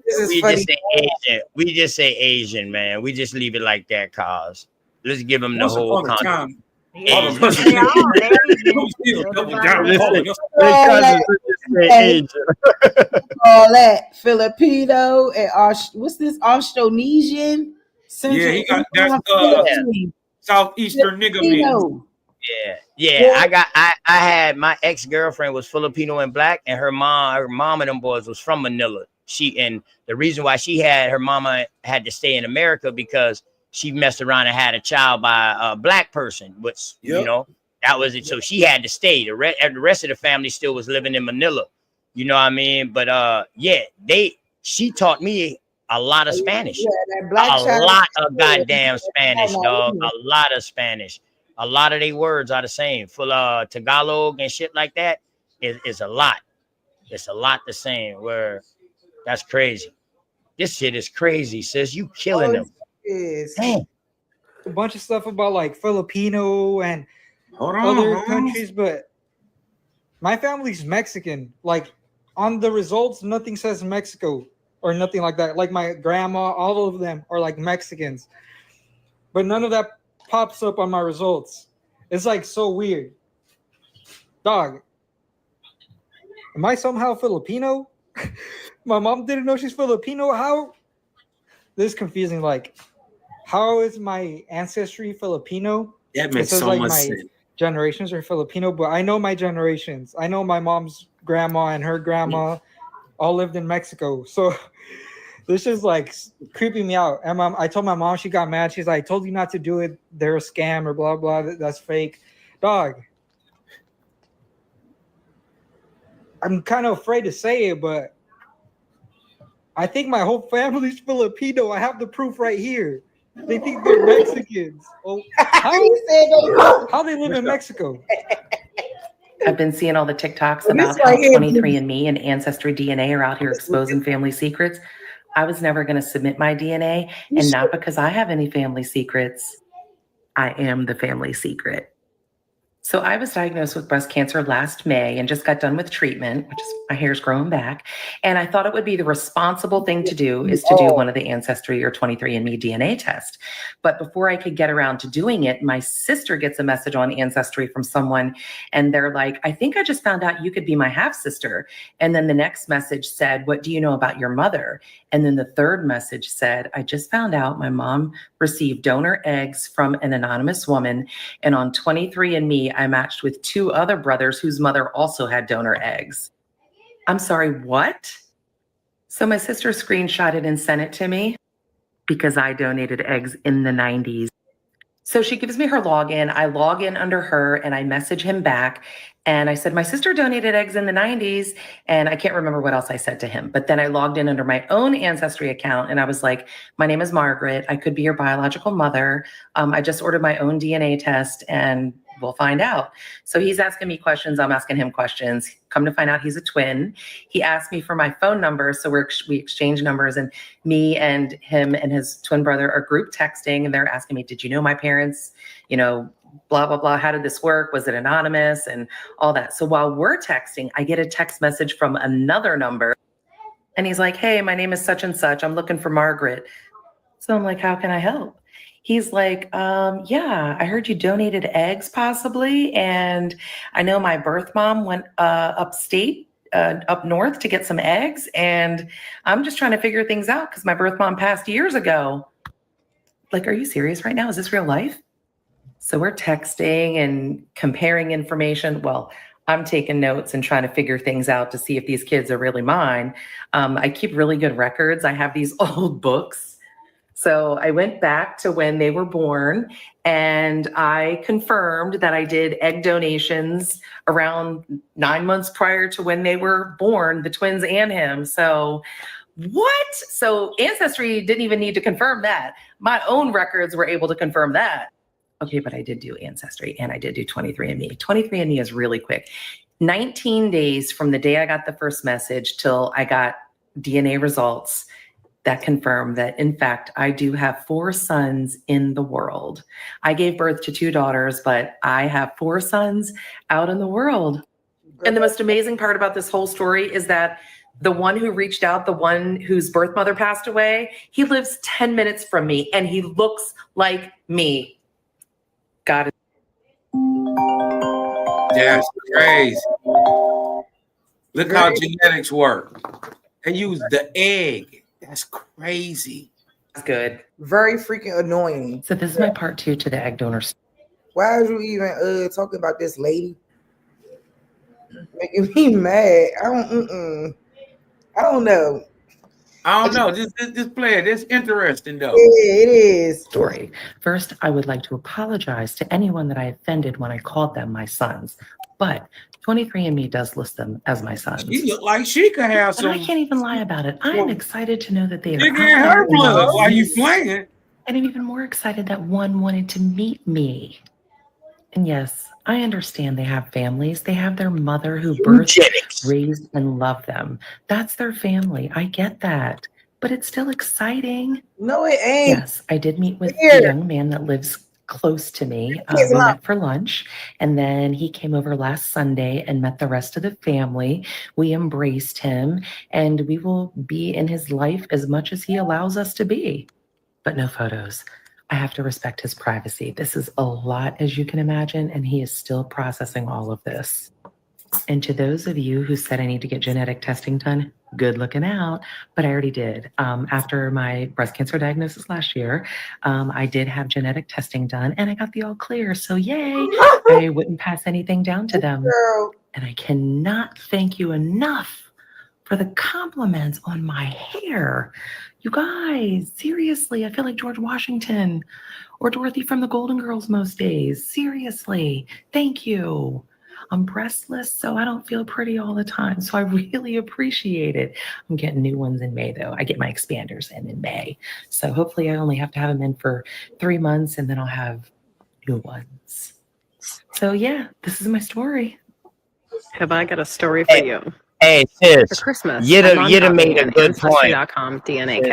A: This is
D: We
A: funny.
D: just say Asian. We just say Asian, man. We just leave it like that, cause let's give them the
C: Once
D: whole
C: upon a
D: country.
C: time,
G: Yeah,
C: all of us
G: they all Asian.
C: still double
G: Everybody
C: down
G: else.
C: calling us.
A: All that Filipino and what's this Austronesian?
C: Yeah, he got that's
A: Philippine.
C: Southeastern nigga mix.
A: Filipino.
D: Yeah. I had my ex-girlfriend was Filipino and black, and her mom and them boys was from Manila. And the reason why her mama had to stay in America because she messed around and had a child by a black person, which you know, that was it. So she had to stay. The rest of the family still was living in Manila. You know what I mean? But she taught me a lot of Spanish.
A: Yeah, that black
D: A
A: child.
D: lot of goddamn Spanish, dog. A lot of Spanish. A lot of their words are the same. Full Tagalog and shit like that is a lot. It's a lot the same. Where that's crazy. This shit is crazy, sis. You killing them.
A: Damn.
M: A bunch of stuff about like Filipino and other countries, but my family's Mexican. Like on the results, nothing says Mexico or nothing like that. Like my grandma, all of them are like Mexicans, but none of that pops up on my results. It's like so weird. Dog, am I somehow Filipino? My mom didn't know she's Filipino. How? This is confusing. Like, how is my ancestry Filipino?
C: That makes so much sense.
M: Generations are Filipino, but I know my generations. I know my mom's grandma and her grandma all lived in Mexico. So this is like creeping me out. And I told my mom, she got mad. She's like, I told you not to do it. They're a scam or blah, blah. That's fake. Dog. I'm kind of afraid to say it, but I think my whole family's Filipino. I have the proof right here. They think they're Mexicans. Oh, how they live in Mexico?
N: I've been seeing all the TikToks about how 23andMe and Ancestry DNA are out here exposing family secrets. I was never going to submit my DNA, and not because I have any family secrets. I am the family secret. So I was diagnosed with breast cancer last May and just got done with treatment, which is my hair's growing back. And I thought it would be the responsible thing to do is to do one of the Ancestry or 23andMe DNA test. But before I could get around to doing it, my sister gets a message on Ancestry from someone, and they're like, I think I just found out you could be my half sister. And then the next message said, what do you know about your mother? And then the third message said, I just found out my mom received donor eggs from an anonymous woman. And on 23andMe, I matched with 2 other brothers whose mother also had donor eggs. I'm sorry, what? So my sister screenshotted and sent it to me because I donated eggs in the 90s. So she gives me her login. I log in under her and I message him back. And I said, my sister donated eggs in the 90s. And I can't remember what else I said to him. But then I logged in under my own Ancestry account and I was like, my name is Margaret. I could be your biological mother. I just ordered my own DNA test and we'll find out. So he's asking me questions. I'm asking him questions. Come to find out he's a twin. He asked me for my phone number. So we exchange numbers, and me and him and his twin brother are group texting. And they're asking me, did you know my parents? You know, blah, blah, blah. How did this work? Was it anonymous? And all that. So while we're texting, I get a text message from another number. And he's like, hey, my name is such and such. I'm looking for Margaret. So I'm like, how can I help? He's like, yeah, I heard you donated eggs possibly. And I know my birth mom went upstate, up north to get some eggs. And I'm just trying to figure things out because my birth mom passed years ago. Like, are you serious right now? Is this real life? So we're texting and comparing information. Well, I'm taking notes and trying to figure things out to see if these kids are really mine. I keep really good records. I have these old books. So I went back to when they were born and I confirmed that I did egg donations around 9 months prior to when they were born, the twins and him. So what? So Ancestry didn't even need to confirm that. My own records were able to confirm that. Okay, but I did do Ancestry and I did do 23andMe. 23andMe is really quick. 19 days from the day I got the first message till I got DNA results that confirmed that, in fact, I do have 4 sons in the world. I gave birth to 2 daughters, but I have 4 sons out in the world. And the most amazing part about this whole story is that the one who reached out, the one whose birth mother passed away, he lives 10 minutes from me and he looks like me. God is.
C: That's crazy. Look how genetics work. They use the egg. That's crazy.
N: That's good.
A: Very freaking annoying.
N: So this is my part 2 to the egg donors.
A: Why are you even talking about this lady? Making me mad. I don't know.
C: I don't know. Just play it. It's interesting though.
A: Yeah, it is.
N: Story. First, I would like to apologize to anyone that I offended when I called them my sons. But 23andMe does list them as my sons.
C: She look like she could have some.
N: And I can't even lie about it. I am excited to know that they are
C: in her blood while you playing.
N: And I'm even more excited that one wanted to meet me. And yes, I understand they have families. They have their mother who birthed, raised, and loved them. That's their family. I get that. But it's still exciting.
A: No, it ain't.
N: Yes, I did meet with the young man that lives close to me. We met for lunch. And then he came over last Sunday and met the rest of the family. We embraced him. And we will be in his life as much as he allows us to be. But no photos. I have to respect his privacy. This is a lot, as you can imagine, and he is still processing all of this. And to those of you who said I need to get genetic testing done, good looking out, but I already did. After my breast cancer diagnosis last year, I did have genetic testing done and I got the all clear. So yay, I wouldn't pass anything down to them. And I cannot thank you enough for the compliments on my hair. You guys, seriously, I feel like George Washington or Dorothy from the Golden Girls most days. Seriously, thank you. I'm breastless, so I don't feel pretty all the time. So I really appreciate it. I'm getting new ones in May, though. I get my expanders in May. So hopefully I only have to have them in for 3 months, and then I'll have new ones. So yeah, this is my story.
O: Have I got a story for you?
D: Hey, sis.
O: For Christmas,
D: You'd made a good point.
O: DNA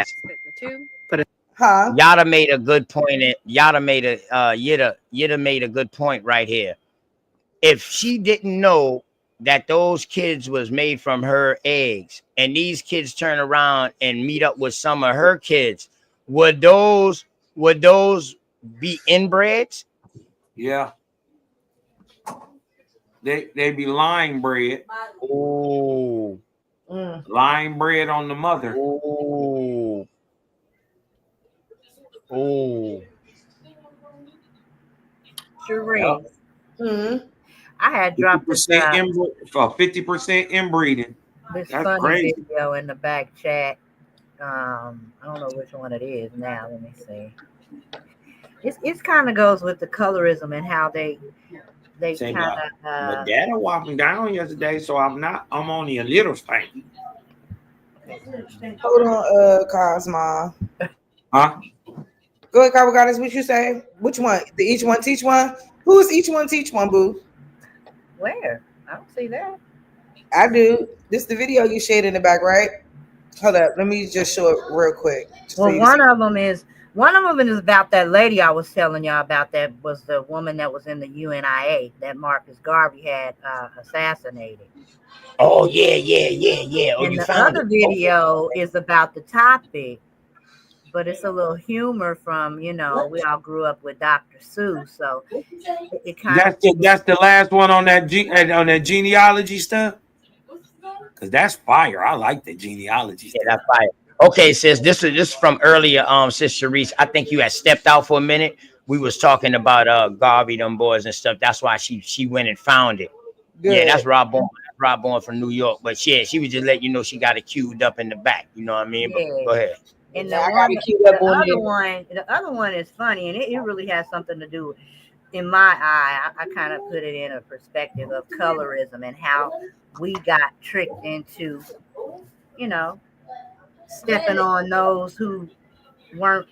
D: Sis.
A: Huh?
D: Y'all made a good point. Y'all made a good point right here. If she didn't know that those kids was made from her eggs, and these kids turn around and meet up with some of her kids, would those be inbreds?
C: Yeah. They be lying bread.
D: Oh.
C: Lying bread on the mother.
D: Oh. Oh.
G: Sheree. I had dropped this
C: 50% inbreeding.
G: this
C: That's
G: funny
C: crazy.
G: video in the back chat. I don't know which one it is now. Let me see. It kind of goes with the colorism and how they
C: Say
G: kind
C: that.
G: of
C: My dad walked me down yesterday, so I'm only a little stanky.
A: Hold on, Cosmo.
C: Huh?
A: Go ahead, Goddess. What you say? Which one? The each one teach one? Who is each one teach one, boo?
G: where? I don't see that.
A: I do. This is the video you shared in the back, right? Hold up. Let me just show it real quick.
G: Well, one of them is about that lady I was telling y'all about. That was the woman that was in the UNIA that Marcus Garvey had assassinated.
D: Oh yeah. Oh,
G: And
D: you
G: the
D: found
G: other
D: it.
G: video is about the topic, but it's a little humor from, we all grew up with Dr. Seuss, so it kind of
C: That's the last one on that genealogy stuff. Cause that's fire. I like the genealogy stuff.
D: Yeah, that's fire. Okay, sis, this is from earlier, sis Sharice. I think you had stepped out for a minute. We was talking about Garvey, them boys and stuff. That's why she went and found it.
A: Good.
D: Yeah, that's Rob Bourne. Rob Bourne from New York. But yeah, she was just letting you know she got it queued up in the back. You know what I mean?
G: Yeah.
D: But go ahead.
G: And
A: Yeah, I
G: the
A: got it queued up on
G: the other one is funny, and it really has something to do. In my eye, I kind of put it in a perspective of colorism and how we got tricked into, you know, stepping on those who weren't,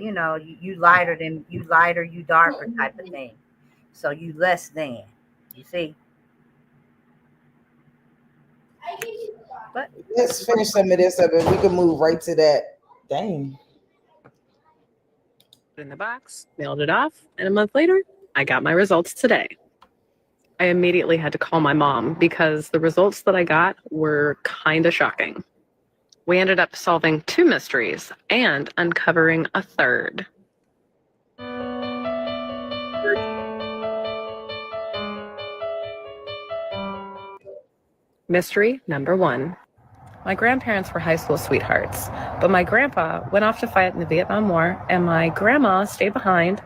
G: you know, you lighter, you darker type of thing. So you less than, you see. But
A: let's finish some of this up and we can move right to that. Dang.
O: In the box, mailed it off, and a month later, I got my results today. I immediately had to call my mom because the results that I got were kind of shocking. We ended up solving 2 mysteries and uncovering a third. Mystery number 1. My grandparents were high school sweethearts, but my grandpa went off to fight in the Vietnam War, and my grandma stayed behind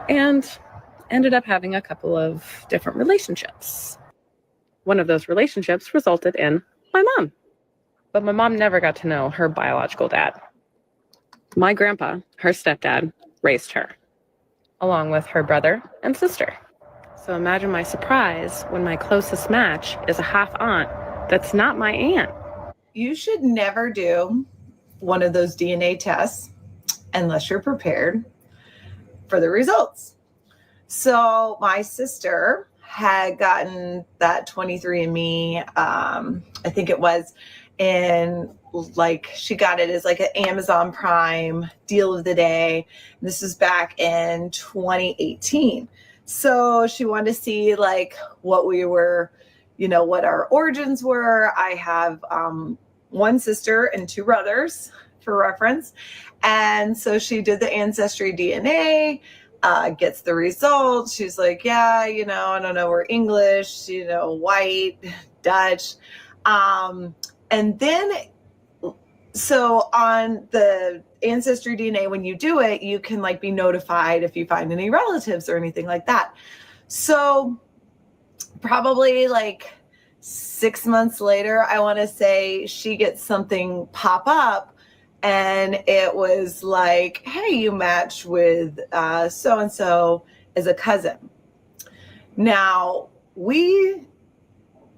O: and ended up having a couple of different relationships. One of those relationships resulted in my mom, but my mom never got to know her biological dad. My grandpa, her stepdad, raised her, along with her brother and sister. So imagine my surprise when my closest match is a half aunt that's not my aunt.
P: You should never do one of those DNA tests unless you're prepared for the results. So my sister had gotten that 23andMe, I think it was, and like she got it as like an Amazon Prime deal of the day. This was back in 2018. So she wanted to see like what we were, you know, what our origins were. I have one sister and 2 brothers for reference. And so she did the ancestry DNA, gets the results. She's like, yeah, you know, I don't know, we're English, you know, white, Dutch. And then, so on the ancestry DNA, when you do it, you can like be notified if you find any relatives or anything like that. So probably like 6 months later, I want to say, she gets something pop up, and it was like, hey, you match with so-and-so as a cousin. Now, we,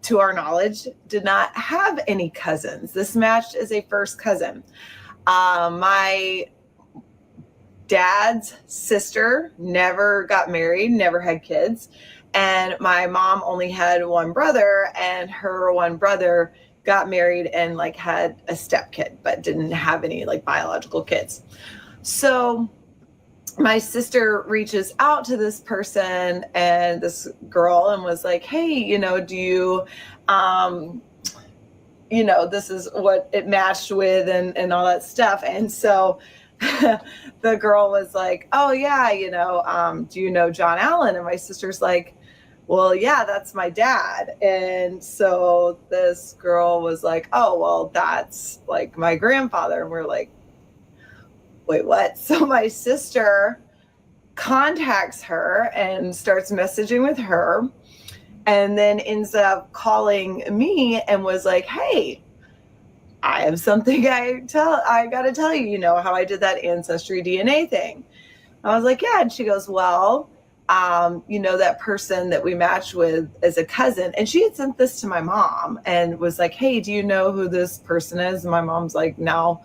P: to our knowledge, did not have any cousins. This matched as a first cousin. My dad's sister never got married, never had kids. And my mom only had one brother, and her one brother got married and like had a stepkid, but didn't have any like biological kids. So my sister reaches out to this person and this girl and was like, hey, you know, do you, you know, this is what it matched with and all that stuff. And so the girl was like, oh yeah, you know, do you know John Allen? And my sister's like, well, yeah, that's my dad. And so this girl was like, oh, well, that's like my grandfather. And we're like, wait, what? So my sister contacts her and starts messaging with her, and then ends up calling me and was like, hey, I have something I got to tell you, you know, how I did that ancestry DNA thing. I was like, yeah. And she goes, well, you know, that person that we matched with as a cousin. And she had sent this to my mom and was like, hey, do you know who this person is? And my mom's like, no.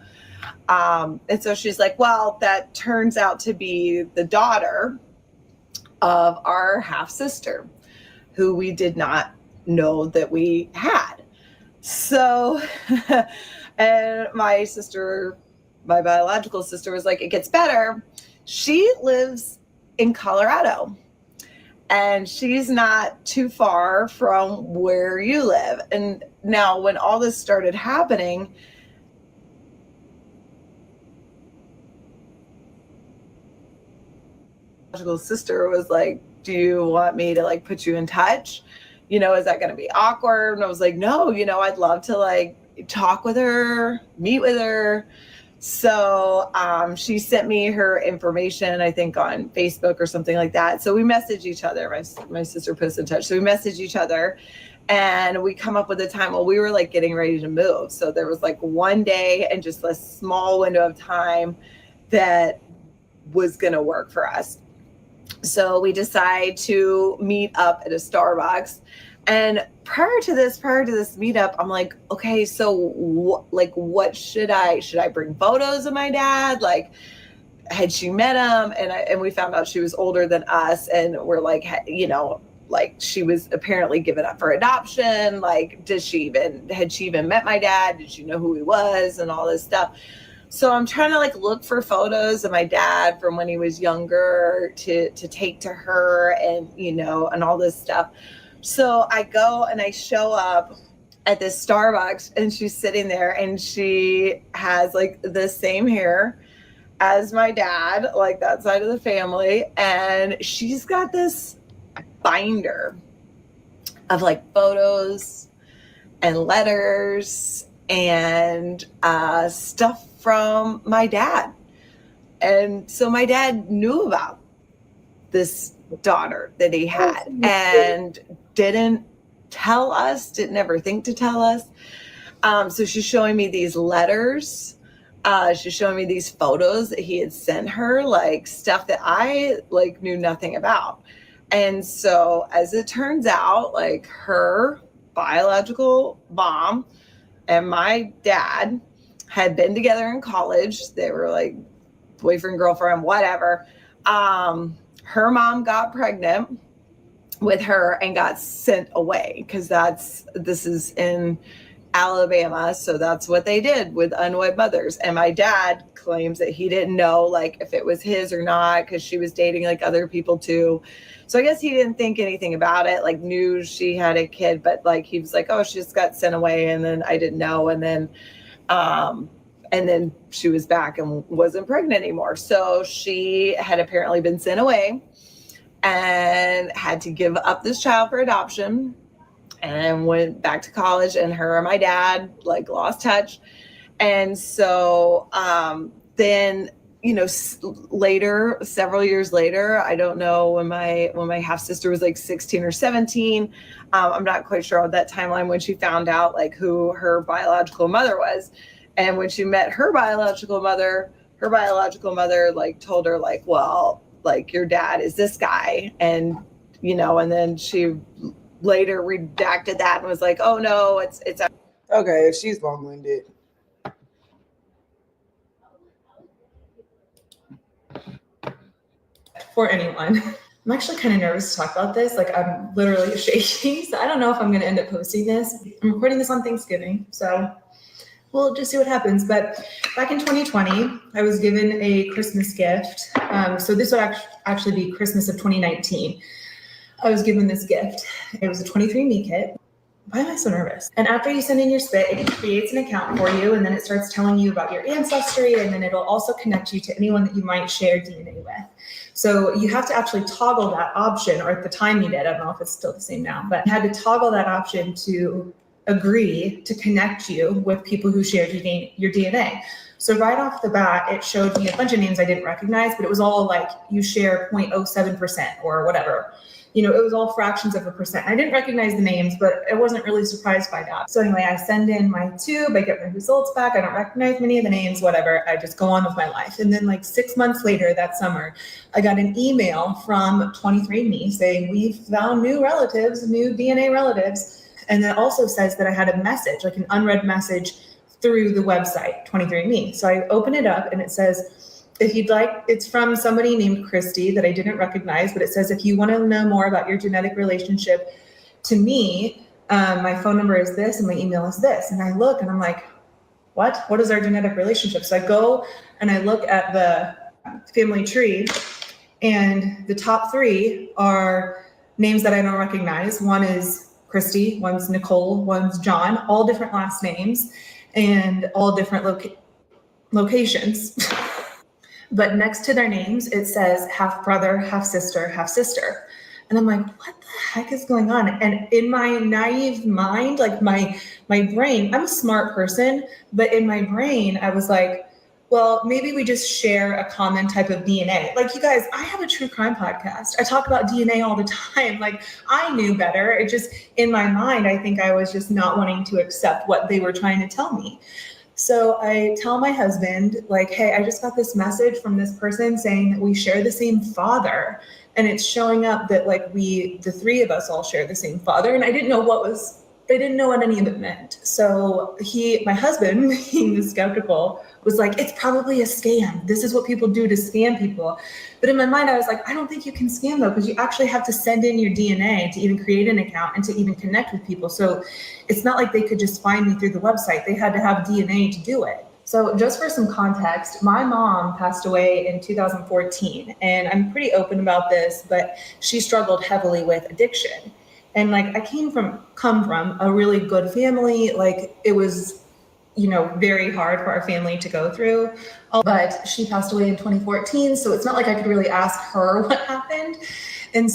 P: And so she's like, well, that turns out to be the daughter of our half sister, who we did not know that we had. So, and my sister, my biological sister, was like, it gets better. She lives in Colorado, and she's not too far from where you live. And now when all this started happening, my sister was like, do you want me to like put you in touch? You know, is that going to be awkward? And I was like, no, you know, I'd love to like talk with her, meet with her, So she sent me her information, I think on Facebook or something like that. So we message each other. My sister put us in touch. So we message each other and we come up with a time. Well, we were like getting ready to move. So there was like one day and just a small window of time that was going to work for us. So we decide to meet up at a Starbucks. And prior to this meetup, I'm like, okay, so what should I bring photos of my dad? Like, had she met him? And we found out she was older than us. And we're like, you know, like she was apparently given up for adoption. Like, had she even met my dad? Did she know who he was and all this stuff? So I'm trying to like look for photos of my dad from when he was younger to take to her and, you know, and all this stuff. So I go and I show up at this Starbucks and she's sitting there and she has like the same hair as my dad, like that side of the family. And she's got this binder of like photos and letters and stuff from my dad. And so my dad knew about this daughter that he had and didn't tell us, didn't ever think to tell us. So she's showing me these letters. She's showing me these photos that he had sent her, like stuff that I like knew nothing about. And so as it turns out, like her biological mom and my dad had been together in college. They were like boyfriend, girlfriend, whatever. Her mom got pregnant with her and got sent away because this is in Alabama. So that's what they did with unwed mothers. And my dad claims that he didn't know like if it was his or not because she was dating like other people too. So I guess he didn't think anything about it, like knew she had a kid, but like he was like, oh, she just got sent away. And then I didn't know. And then she was back and wasn't pregnant anymore. So she had apparently been sent away and had to give up this child for adoption and went back to college, and her and my dad like lost touch. And so then, you know, later, several years later, I don't know when my half sister was like 16 or 17. I'm not quite sure on that timeline when she found out like who her biological mother was. And when she met her biological mother like told her like, well, like your dad is this guy. And, you know, and then she later redacted that and was like, oh no, it's
A: okay. She's long-winded.
Q: For anyone. I'm actually kind of nervous to talk about this. Like I'm literally shaking. So I don't know if I'm going to end up posting this. I'm recording this on Thanksgiving. So we'll just see what happens. But back in 2020, I was given a Christmas gift. So this would actually be Christmas of 2019. I was given this gift. It was a 23andMe kit. Why am I so nervous? And after you send in your spit, it creates an account for you, and then it starts telling you about your ancestry, and then it'll also connect you to anyone that you might share DNA with. So you have to actually toggle that option, or at the time you did, I don't know if it's still the same now, but you had to toggle that option to agree to connect you with people who shared your DNA. So right off the bat, it showed me a bunch of names I didn't recognize, but it was all like you share 0.07% or whatever. You know, it was all fractions of a percent. I didn't recognize the names, but I wasn't really surprised by that. So anyway, I send in my tube, I get my results back. I don't recognize many of the names, whatever. I just go on with my life. And then like 6 months later that summer, I got an email from 23andMe saying, we've found new relatives, new DNA relatives. And it also says that I had a message, like an unread message through the website, 23andMe. So I open it up and it says, if you'd like, it's from somebody named Christy that I didn't recognize, but it says, if you want to know more about your genetic relationship to me, my phone number is this and my email is this. And I look and I'm like, what is our genetic relationship? So I go and I look at the family tree, and the top three are names that I don't recognize. One is Christy, one's Nicole, one's John, all different last names and all different locations. But next to their names, it says half brother, half sister, half sister. And I'm like, what the heck is going on? And in my naive mind, like my brain, I'm a smart person, but in my brain, I was like, well, maybe we just share a common type of DNA. Like, you guys, I have a true crime podcast. I talk about DNA all the time. Like, I knew better. It just, in my mind, I think I was just not wanting to accept what they were trying to tell me. So I tell my husband, like, hey, I just got this message from this person saying that we share the same father. And it's showing up that, like, the three of us all share the same father. And I didn't know what any of it meant. So my husband, being the skeptical, was like, it's probably a scam. This is what people do to scam people. But in my mind, I was like, I don't think you can scam though, because you actually have to send in your DNA to even create an account and to even connect with people. So it's not like they could just find me through the website. They had to have DNA to do it. So just for some context, my mom passed away in 2014, and I'm pretty open about this, but she struggled heavily with addiction. And like, I come from a really good family. Like, it was, very hard for our family to go through, but she passed away in 2014. So it's not like I could really ask her what happened. And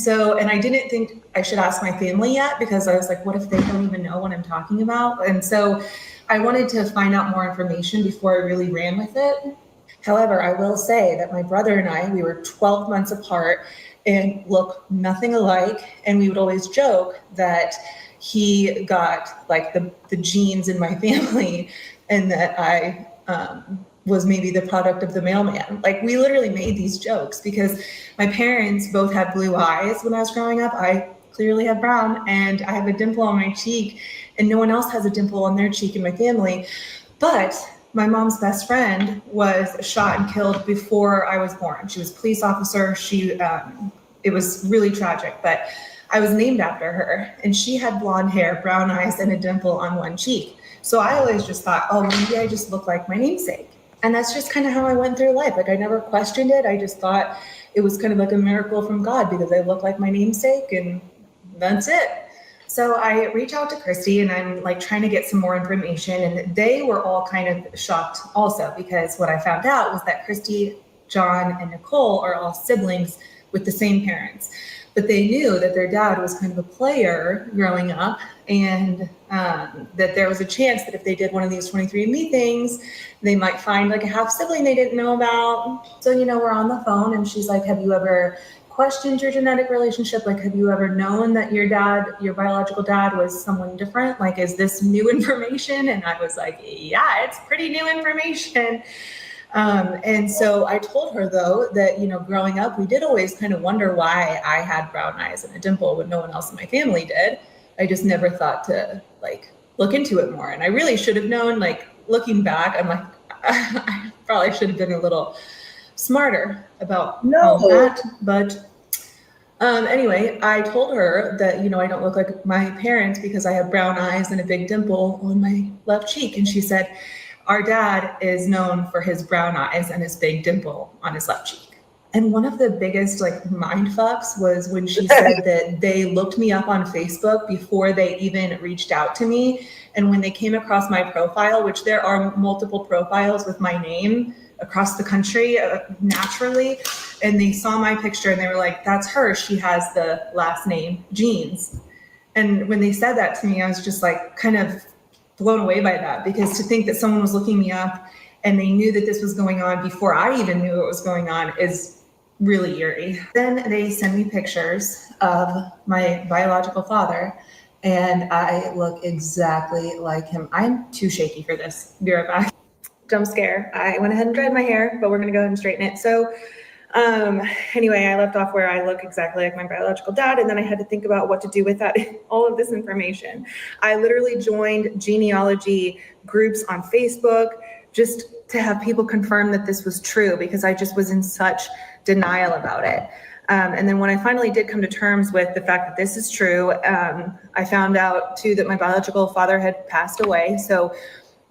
Q: I didn't think I should ask my family yet, because I was like, what if they don't even know what I'm talking about? And so I wanted to find out more information before I really ran with it. However, I will say that my brother and I, we were 12 months apart and look nothing alike. And we would always joke that he got like the genes in my family, and that I was maybe the product of the mailman. Like, we literally made these jokes because my parents both had blue eyes when I was growing up. I clearly have brown, and I have a dimple on my cheek, and no one else has a dimple on their cheek in my family. But my mom's best friend was shot and killed before I was born. She was a police officer. It was really tragic, but I was named after her, and she had blonde hair, brown eyes, and a dimple on one cheek. So I always just thought, oh, maybe I just look like my namesake. And that's just kind of how I went through life. Like, I never questioned it. I just thought it was kind of like a miracle from God, because I look like my namesake, and that's it. So I reach out to Christy, and I'm like trying to get some more information, and they were all kind of shocked also, because what I found out was that Christy, John, and Nicole are all siblings with the same parents. But they knew that their dad was kind of a player growing up, and that there was a chance that if they did one of these 23andMe things, they might find like a half sibling they didn't know about. So, we're on the phone, and she's like, have you ever questioned your genetic relationship? Like, have you ever known that your biological dad was someone different? Like, is this new information? And I was like, yeah, it's pretty new information. And so I told her, though, that, growing up, we did always kind of wonder why I had brown eyes and a dimple when no one else in my family did. I just never thought to look into it more. And I really should have known. Like, looking back, I'm like, I probably should have been a little smarter about that. But anyway, I told her that, I don't look like my parents because I have brown eyes and a big dimple on my left cheek. And she said, our dad is known for his brown eyes and his big dimple on his left cheek. And one of the biggest mind fucks was when she said that they looked me up on Facebook before they even reached out to me. And when they came across my profile, which there are multiple profiles with my name across the country naturally, and they saw my picture and they were like, that's her. She has the last name Jeans. And when they said that to me, I was just kind of blown away by that, because to think that someone was looking me up and they knew that this was going on before I even knew what was going on is really eerie. Then they send me pictures of my biological father, and I look exactly like him. I'm too shaky for this. Be right back. Jump scare. I went ahead and dried my hair, but we're gonna go ahead and straighten it. So anyway, I left off where I look exactly like my biological dad, and then I had to think about what to do with that, all of this information. I literally joined genealogy groups on Facebook just to have people confirm that this was true, because I just was in such denial about it. And then when I finally did come to terms with the fact that this is true, I found out too that my biological father had passed away. So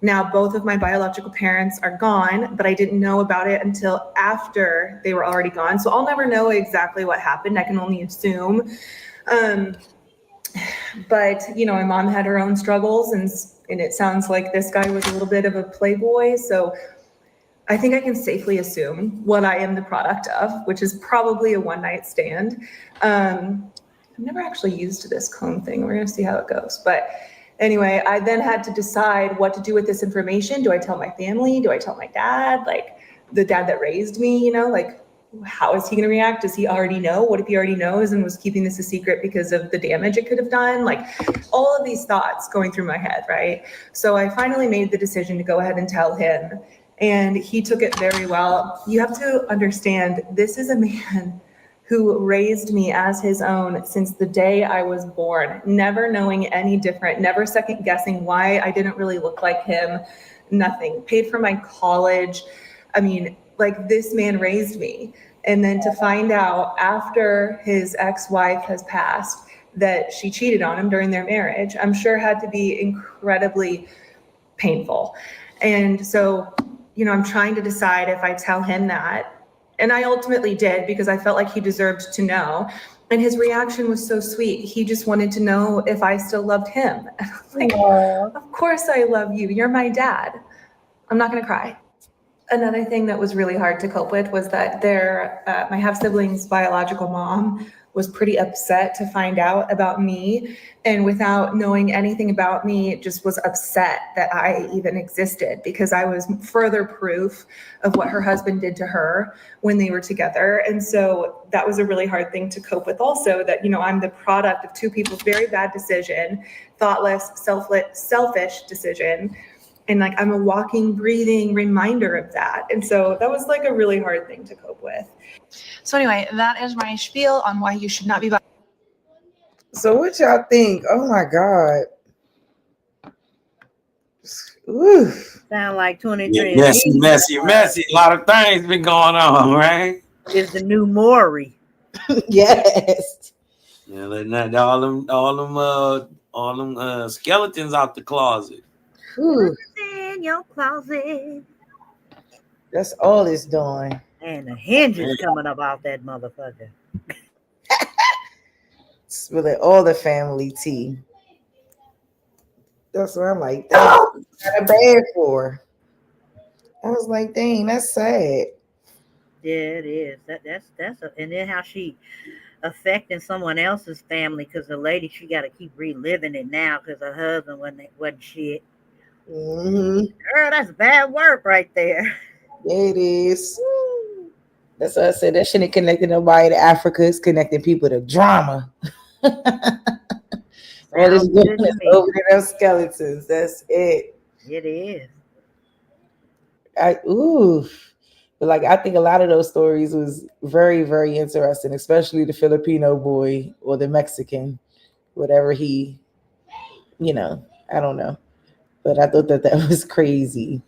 Q: now both of my biological parents are gone, but I didn't know about it until after they were already gone. So I'll never know exactly what happened. I can only assume. But my mom had her own struggles, and it sounds like this guy was a little bit of a playboy. So I think I can safely assume what I am the product of, which is probably a one-night stand. I've never actually used this comb thing. We're gonna see how it goes. But anyway, I then had to decide what to do with this information. Do I tell my family? Do I tell my dad? the dad that raised me, like, how is he going to react? Does he already know? What if he already knows and was keeping this a secret because of the damage it could have done? Like, all of these thoughts going through my head, right? So I finally made the decision to go ahead and tell him, and he took it very well. You have to understand, this is a man who raised me as his own since the day I was born, never knowing any different, never second guessing why I didn't really look like him, nothing. Paid for my college. I mean, like, this man raised me. And then to find out after his ex-wife has passed that she cheated on him during their marriage, I'm sure had to be incredibly painful. And so, I'm trying to decide if I tell him that. And I ultimately did, because I felt like he deserved to know. And his reaction was so sweet. He just wanted to know if I still loved him. And I was like, of course I love you. You're my dad. I'm not going to cry. Another thing that was really hard to cope with was that my half-sibling's biological mom was pretty upset to find out about me, and without knowing anything about me, just was upset that I even existed, because I was further proof of what her husband did to her when they were together. And so that was a really hard thing to cope with also, that, I'm the product of two people's very bad decision, thoughtless, selfish decision. And like, I'm a walking, breathing reminder of that. And so that was like a really hard thing to cope with.
R: So anyway, that is my spiel on why you should not be.
A: So what y'all think? Oh my God. Ooh.
G: Sound like 23.
C: Yeah, messy. A lot of things been going on, right?
G: Is the new Maury.
A: Yes.
C: Yeah, letting all them skeletons out the closet.
A: Ooh.
G: In your closet.
A: That's all it's doing.
G: And the hinges coming up off that motherfucker.
A: Spilling all the family tea. That's what I'm like, that's kind of bad for. I was like, dang, that's sad.
G: Yeah, it is. And then how she affecting someone else's family, because the lady, she got to keep reliving it now because her husband wasn't shit.
A: Mm-hmm.
G: Girl, that's bad work right there.
A: It is. Woo. That's what I said. That shouldn't connected nobody to Africa. It's connecting people to drama. All this good over them skeletons. That's it.
G: It is.
A: But like, I think a lot of those stories was very, very interesting, especially the Filipino boy or the Mexican, whatever he, I don't know. But I thought that was crazy.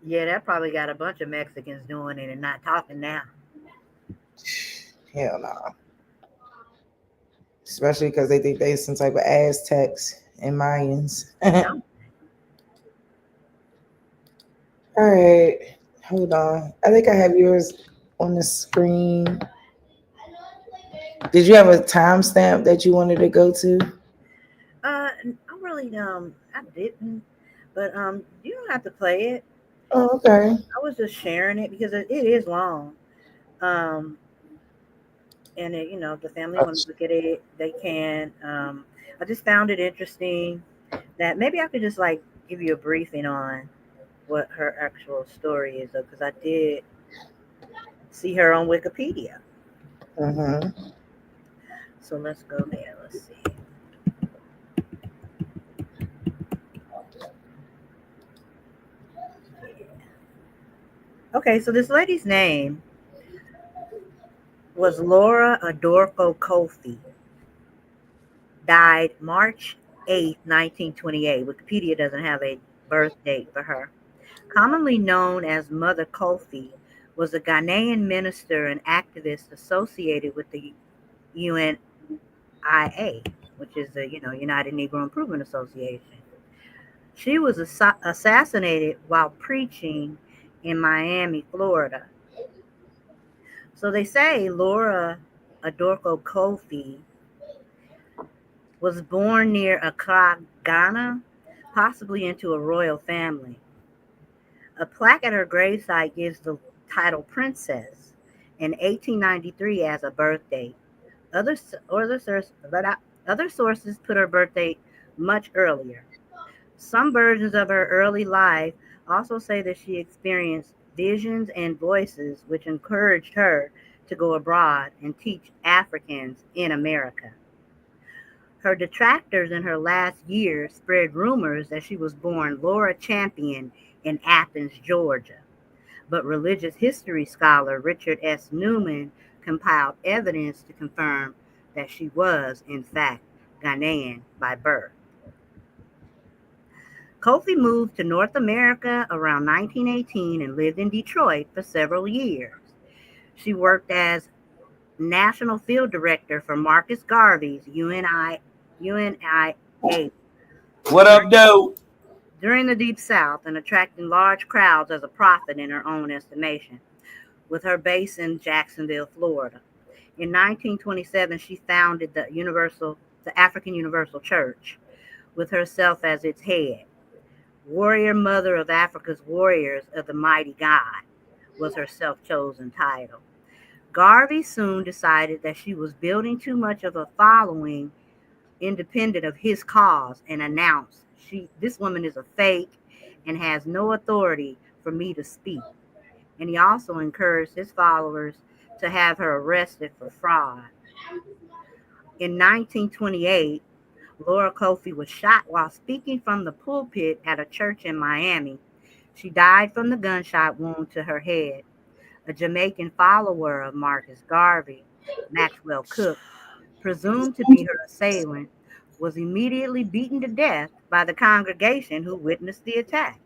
G: Yeah, that probably got a bunch of Mexicans doing it and not talking now.
A: Hell no. Especially because they think they some type of Aztecs and Mayans.
G: Yeah.
A: All right. Hold on. I think I have yours on the screen. Did you have a timestamp that you wanted to go to?
G: I didn't. But you don't have to play it.
A: Oh, okay.
G: I was just sharing it because it is long. And it, if the family wants to look at it, they can. I just found it interesting that maybe I could just like give you a briefing on what her actual story is, though, because I did see her on Wikipedia.
A: Mm-hmm.
G: So let's go there. Let's see. Okay, so this lady's name was Laura Adorco Kofi. Died March 8, 1928. Wikipedia doesn't have a birth date for her. Commonly known as Mother Kofi, was a Ghanaian minister and activist associated with the UNIA, which is the United Negro Improvement Association. She was assassinated while preaching in Miami, Florida. So they say Laura Adorco Kofi was born near Accra, Ghana, possibly into a royal family. A plaque at her gravesite gives the title princess in 1893 as a birth date. Other sources put her birth date much earlier. Some versions of her early life also say that she experienced visions, and voices, which encouraged her to go abroad and teach Africans in America. Her detractors in her last years spread rumors that she was born Laura Champion in Athens, Georgia. But religious history scholar Richard S. Newman compiled evidence to confirm that she was, in fact, Ghanaian by birth. Kofi moved to North America around 1918 and lived in Detroit for several years. She worked as National Field Director for Marcus Garvey's UNIA.
C: What up, though?
G: During the Deep South and attracting large crowds as a prophet in her own estimation, with her base in Jacksonville, Florida. In 1927, she founded the African Universal Church, with herself as its head. Warrior Mother of Africa's Warriors of the Mighty God was her self-chosen title. Garvey soon decided that she was building too much of a following independent of his cause and announced, this woman is a fake and has no authority for me to speak. And he also encouraged his followers to have her arrested for fraud. In 1928, Laura Kofi was shot while speaking from the pulpit at a church in Miami. She died from the gunshot wound to her head. A Jamaican follower of Marcus Garvey, Maxwell Cook, presumed to be her assailant, was immediately beaten to death by the congregation who witnessed the attack.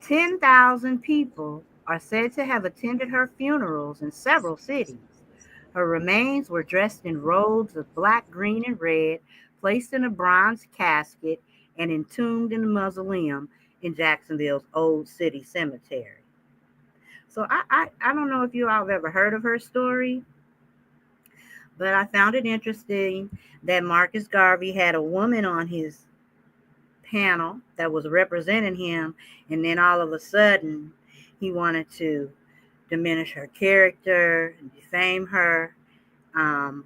G: 10,000 people are said to have attended her funerals in several cities. Her remains were dressed in robes of black, green, and red, placed in a bronze casket, and entombed in a mausoleum in Jacksonville's Old City Cemetery. So I don't know if you all have ever heard of her story, but I found it interesting that Marcus Garvey had a woman on his panel that was representing him, and then all of a sudden he wanted to diminish her character and defame her, and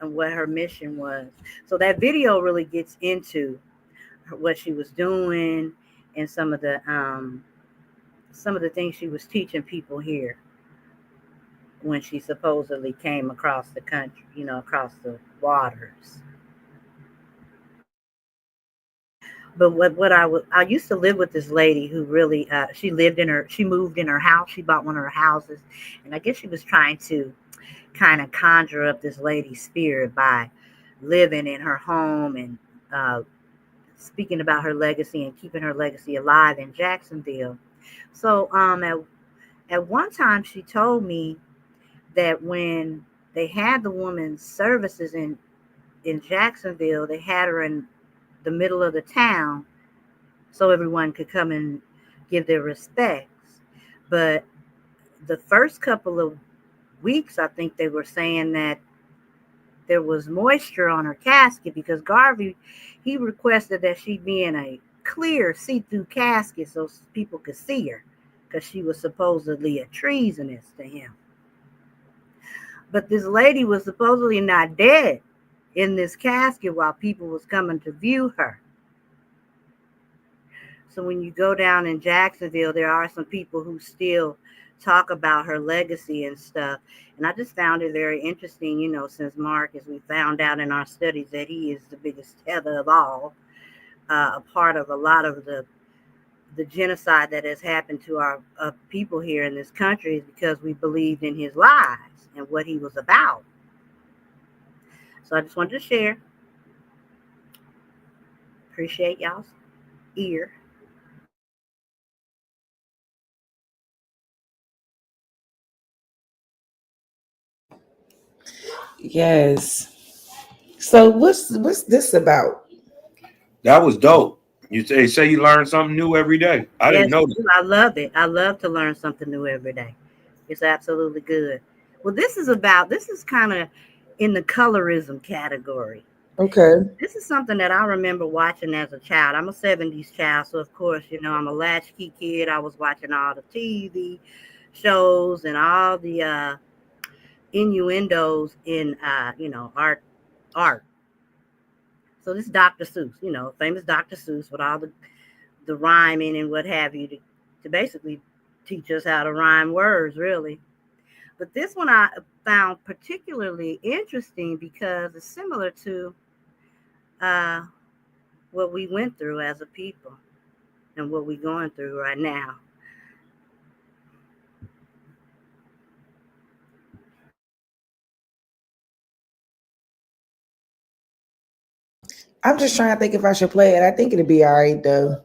G: what her mission was. So that video really gets into what she was doing and some of the things she was teaching people here when she supposedly came across the country, across the waters. But I used to live with this lady who really, she moved in her house. She bought one of her houses, and I guess she was trying to kind of conjure up this lady's spirit by living in her home and speaking about her legacy and keeping her legacy alive in Jacksonville. So at one time she told me that when they had the woman's services in Jacksonville, they had her in the middle of the town so everyone could come and give their respects. But the first couple of weeks, I think they were saying that there was moisture on her casket because Garvey, he requested that she be in a clear see-through casket so people could see her because she was supposedly a treasonous to him. But this lady was supposedly not dead in this casket while people was coming to view her. So when you go down in Jacksonville, there are some people who still talk about her legacy and stuff. And I just found it very interesting, since Marcus, we found out in our studies that he is the biggest tether of all, a part of a lot of the genocide that has happened to our people here in this country is because we believed in his lies and what he was about. So I just wanted to share. Appreciate y'all's ear.
A: Yes. So what's this about?
C: That was dope. They say you learn something new every day. I didn't know that.
G: I love it. I love to learn something new every day. It's absolutely good. Well, this is kind of in the colorism category.
A: Okay.
G: This is something that I remember watching as a child. I'm a 70s child, so of course, I'm a latchkey kid. I was watching all the TV shows and all the innuendos in art. So this Dr. Seuss, famous Dr. Seuss with all the rhyming and what have you to basically teach us how to rhyme words, really. But this one I found particularly interesting because it's similar to what we went through as a people and what we're going through right now.
A: I'm just trying to think if I should play it. I think it'd be all right though.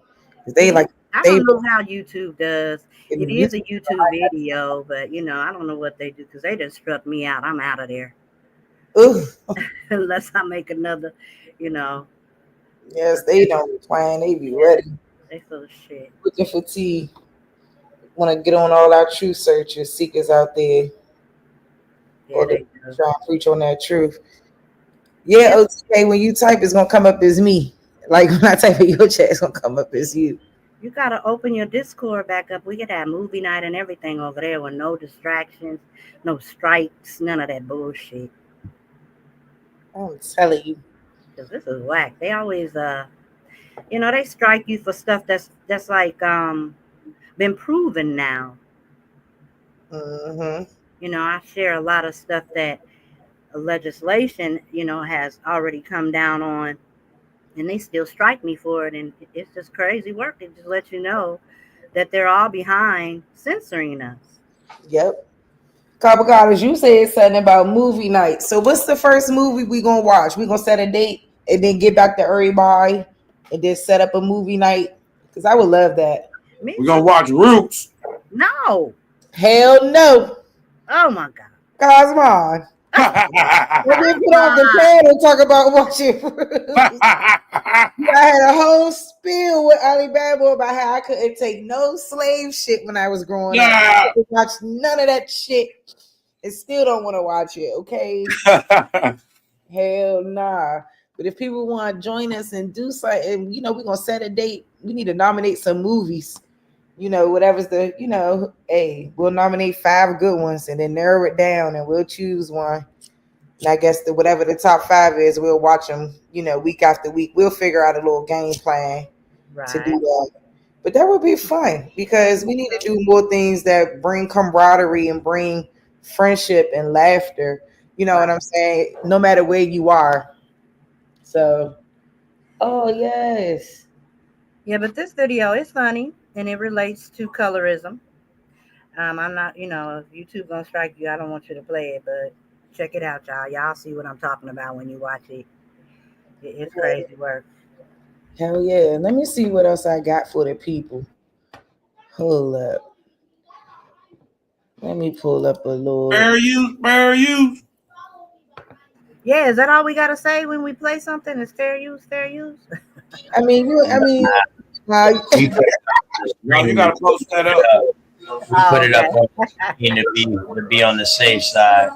A: They
G: I
A: they
G: don't know how YouTube does. It is a YouTube video, but I don't know what they do because they just struck me out. I'm out of there. Unless I make another,
A: Yes, they don't plan. They be ready.
G: They full of shit.
A: Looking for tea. Want to get on all our truth searchers, seekers out there.
G: Yeah,
A: or
G: they
A: to try and preach on that truth. Yeah,
G: Yep.
A: OTK, when you type, it's gonna come up as me. Like when I type in your chat, it's gonna come up as you.
G: You gotta open your Discord back up. We could have movie night and everything over there with no distractions, no strikes, none of that bullshit.
A: I'm telling you.
G: Cause this is whack. They always they strike you for stuff that's like been proven now.
A: Mm-hmm.
G: I share a lot of stuff that legislation, has already come down on, and they still strike me for it. And it's just crazy work. It just lets you know that they're all behind censoring us.
A: Yep. Cabacadas, you said something about movie night. So what's the first movie we gonna watch? We gonna set a date and then get back to everybody and then set up a movie night? Because I would love that.
C: We're gonna watch Roots.
G: No.
A: Hell no.
G: Oh my God.
A: Cosmon. We're gonna put off the pan and talk about watching Roots. I had a whole spiel with Alibaba about how I couldn't take no slave shit when I was growing up. I couldn't watch none of that shit and still don't want to watch it, okay? Hell nah. But if people want to join us and do something, we're gonna set a date. We need to nominate some movies. Whatever's the, hey, we'll nominate 5 good ones and then narrow it down and we'll choose one. And I guess whatever the top 5 is, we'll watch them, week after week. We'll figure out a little game plan to do that. But that would be fun because we need to do more things that bring camaraderie and bring friendship and laughter. You know what I'm saying? No matter where you are. So, oh, yes.
G: Yeah, but this video is funny and it relates to colorism. I'm not, if YouTube gonna strike you, I don't want you to play it, but check it out, y'all. Y'all see what I'm talking about when you watch it. It's crazy work.
A: Hell yeah. Let me see what else I got for the people. Hold up. Let me pull up a little.
C: Fair use.
G: Yeah, is that all we gotta say when we play something? Is fair use?
A: I mean, you gotta
C: post that up.
D: We put it up to be on the safe side.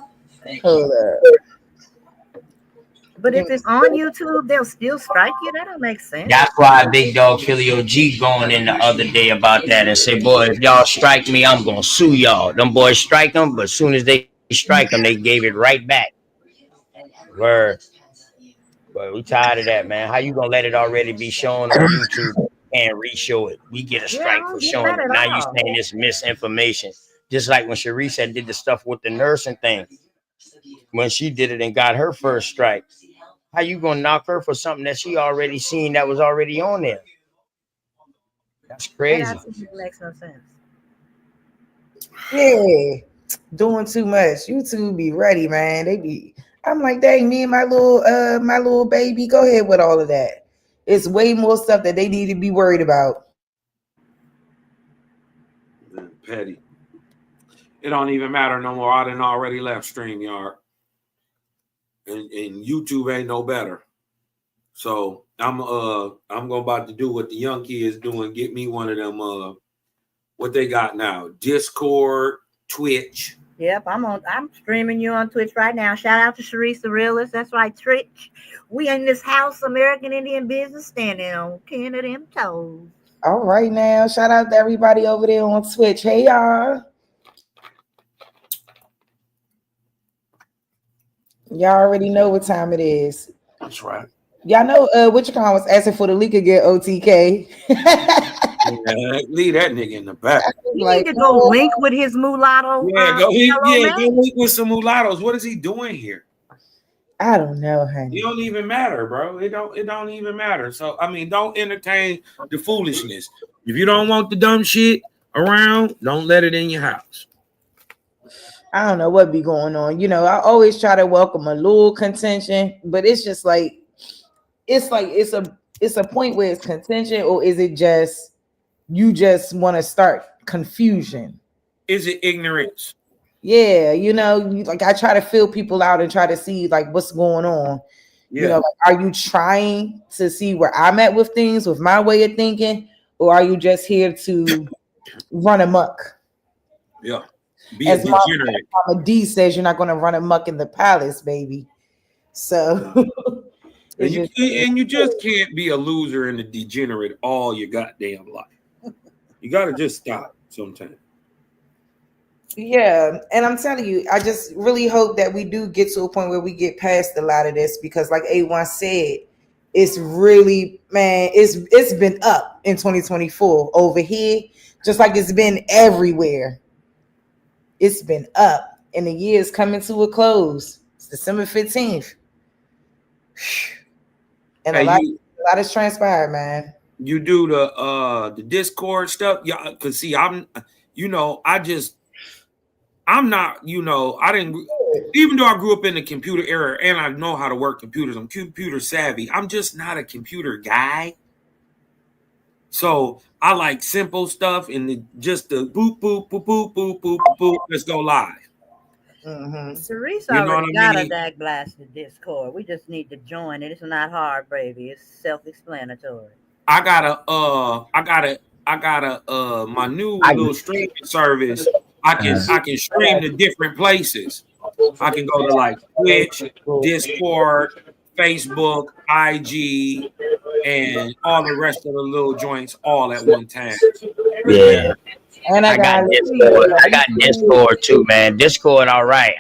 A: Hold up.
G: But if it's on YouTube, they'll still strike you. That don't make sense.
D: That's why Big Dog Philly OG going in the other day about that and say, boy, if y'all strike me, I'm gonna sue y'all. Them boys strike them, but as soon as they strike them, they gave it right back. Word. But we tired of that, man. How you gonna let it already be shown on YouTube and re-show it? We get a strike for showing it. Now you saying it's misinformation. Just like when Sharice had did the stuff with the nursing thing. When she did it and got her first strike. How you gonna knock her for something that she already seen that was already on there? That's crazy.
G: That absolutely makes no sense.
A: Yeah, doing too much. YouTube be ready, man. They be. I'm like, dang, me and my little baby. Go ahead with all of that. It's way more stuff that they need to be worried about.
C: Petty. It don't even matter no more. I done already left StreamYard. And YouTube ain't no better. So I'm about to do what the young kids doing. Get me one of them what they got now. Discord, Twitch.
G: Yep, I'm streaming you on Twitch right now. Shout out to Sharice the Realist. That's right, Twitch. We in this house, American Indian business, standing on 10 of them toes.
A: All right now. Shout out to everybody over there on Twitch. Hey y'all. Y'all already know what time it is.
C: That's right.
A: Y'all know what your was asking for the leak again, OTK.
C: Yeah, leave that nigga in the back.
G: He need to go link with his mulatto.
C: Go
G: man.
C: link with some mulattoes. What is he doing here?
A: I don't know, honey.
C: It don't even matter, bro. It don't even matter. So I mean, don't entertain the foolishness. If you don't want the dumb shit around, don't let it in your house.
A: I don't know what be going on. You know, I always try to welcome a little contention, but it's just like it's a point where it's contention, or is it just you just want to start confusion?
C: Is it ignorance?
A: Yeah, you know, like I try to fill people out and try to see like what's going on.
C: Yeah.
A: You know, like, are you trying to see where I'm at with things, with my way of thinking, or are you just here to run amok?
C: Yeah. Be
A: As
C: a degenerate.
A: Mama D says, you're not going to run amok in the palace, baby. So
C: and you just can't be a loser and a degenerate all your goddamn life. You got to just stop sometimes.
A: Yeah, and I'm telling you, I just really hope that we do get to a point where we get past a lot of this, because like A1 said, it's really, man, it's been up in 2024 over here, just like it's been everywhere. It's been up, and the year is coming to a close. It's December 15th. And a lot has transpired, man.
C: You do the Discord stuff, yeah, because see, I'm not, I didn't, even though I grew up in the computer era and I know how to work computers, I'm computer savvy, I'm just not a computer guy. So I like simple stuff and just the boop, boop, boop, boop, boop, boop, boop, let's go live.
G: Cerise already got a dag blasted Discord. We just need to join it. It's not hard, baby. It's self-explanatory.
C: I got my new little streaming service. I can stream to different places. I can go to like Twitch, Discord, Facebook, IG, and all the rest of the little joints all at one time.
D: Yeah. And I got Discord. I got Discord too, man. Discord, all right.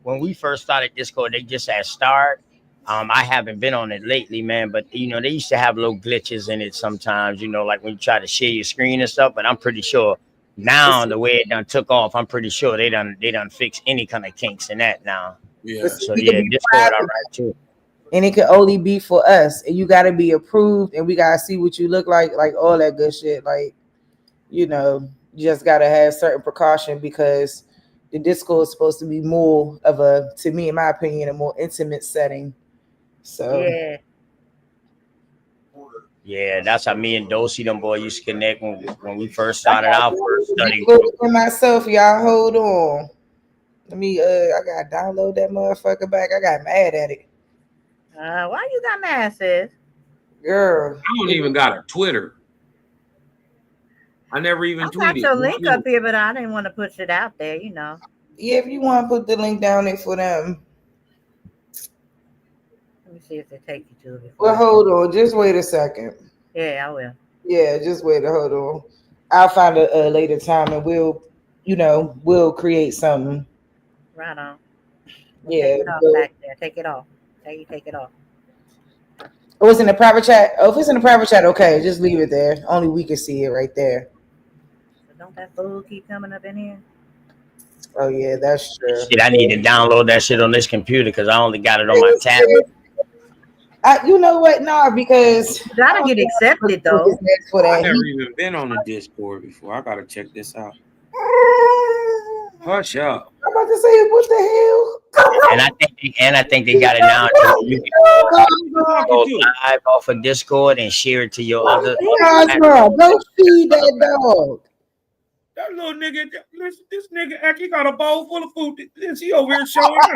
D: When we first started Discord, they just had start. I haven't been on it lately, man, but they used to have little glitches in it sometimes, like when you try to share your screen and stuff. But I'm pretty sure now the way it done took off, I'm pretty sure they done fixed any kind of kinks in that now. Yeah. So yeah, Discord, all right too.
A: And it can only be for us, and you got to be approved, and we got to see what you look like all that good shit. Like, you just got to have certain precaution, because the Discord is supposed to be more of to me, in my opinion, a more intimate setting. So
D: yeah, that's how me and Dosey, them boy, used to connect when we first started out first studying.
A: Myself, y'all, hold on. Let me I gotta download that motherfucker back. I got mad at it.
G: Why you got mad, sis?
A: Girl,
C: I don't even got a Twitter. I never even tweeted.
G: I got your link up here, but I didn't want to push it out there,
A: Yeah, if you want to put the link down there for them.
G: Let me see if they take you to it.
A: Well, hold on. Just wait a second.
G: Yeah, I will.
A: Yeah, just wait. Hold on. I'll find a later time, and we'll create something.
G: Right on.
A: Yeah.
G: Take it off back there. Take it off. Take it off.
A: Oh, it's in the private chat? Oh, if it's in the private chat, okay, just leave it there. Only we can see it right there.
G: Don't that fool keep coming up in here?
A: Oh, yeah, that's true.
D: Shit, I need to download that shit on this computer because I only got it on my tablet.
A: You know what? No, because
G: you gotta get accepted though.
C: I've never even been on a Discord before. I gotta check this out. Hush up.
A: I'm about to say, what the hell?
D: And I think they got it now. You can go live off of Discord and share it to your other.
A: Go feed that dog.
C: That little nigga, this nigga act he got a bowl full of food. He over here showing up.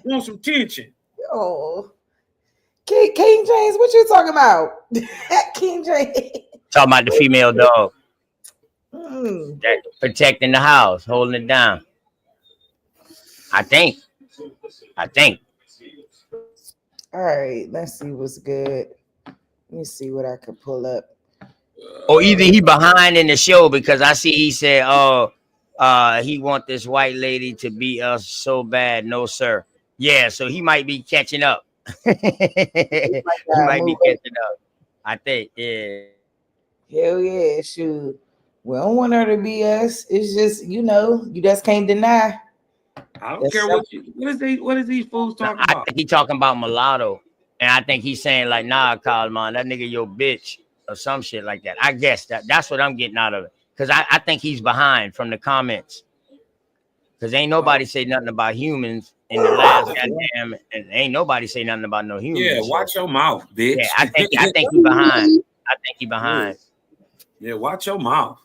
C: Want some tension.
A: Oh, King James, what you talking about? King James.
D: Talking about the female dog. That protecting the house, holding it down. I think.
A: All right, let's see what's good. Let me see what I can pull up.
D: Or either he behind in the show because I see he said, he want this white lady to beat us so bad. No, sir. Yeah, so he might be catching up. He might be catching up. I think, yeah.
A: Hell yeah, shoot. We don't want her to be us. It's just, you know, you just can't deny.
C: I don't care what is these fools talking
D: I
C: about?
D: think he talking about mulatto, and I think he's saying like, nah, Kalman, that nigga your bitch or some shit like that. I guess that's what I'm getting out of it, because I think he's behind from the comments, because ain't nobody say nothing about humans in the last goddamn, and ain't nobody say nothing about no humans.
C: Yeah, watch your mouth, bitch.
D: Yeah, I think he behind. I think he behind.
C: Yeah, watch your mouth.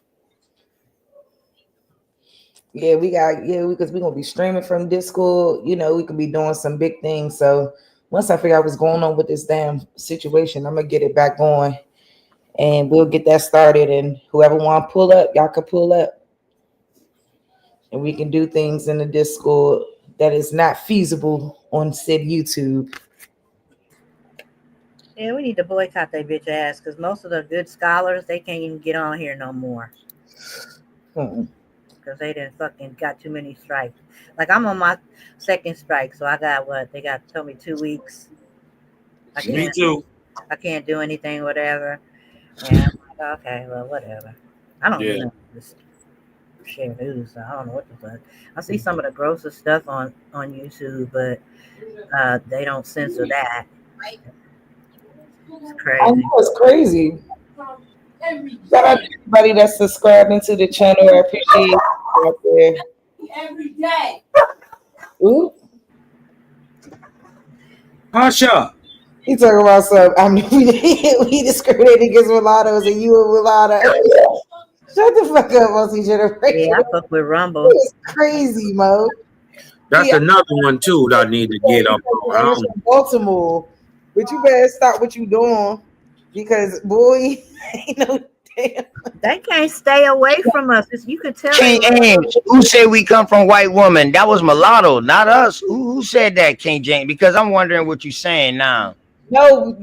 A: Yeah, because we're gonna be streaming from Discord. You know, we could be doing some big things. So once I figure out what's going on with this damn situation, I'm gonna get it back going, and we'll get that started. And whoever want to pull up, y'all can pull up, and we can do things in the Discord that is not feasible on said YouTube.
G: Yeah, we need to boycott that bitch ass, because most of the good scholars, they can't even get on here no more. Because they didn't fucking got too many strikes. Like, I'm on my second strike, so I got they got to tell me 2 weeks.
C: Me too.
G: I can't do anything, whatever. And I'm like, okay, well, whatever. I don't even know this share news, so I don't know what the fuck. I see some of the grossest stuff on YouTube, but they don't censor that. It's crazy.
A: I know it's crazy. Shout out to everybody that's subscribing to the channel. I appreciate you out there.
S: Every day.
A: Ooh.
C: Hush up.
A: He talking about some. I mean, we discriminate against mulattoes, and you a mulatto. Shut the fuck up, multi-generation.
G: Yeah, I fuck with Rumble.
A: It's crazy, Mo.
C: That's another one too that I need to get up on.
A: Baltimore, but you better stop what you doing, because boy, ain't no damn.
G: They can't stay away from us. You could tell.
D: King James, who said we come from white woman? That was mulatto, not us. Who said that, King James? Because I'm wondering what you're saying now.
A: No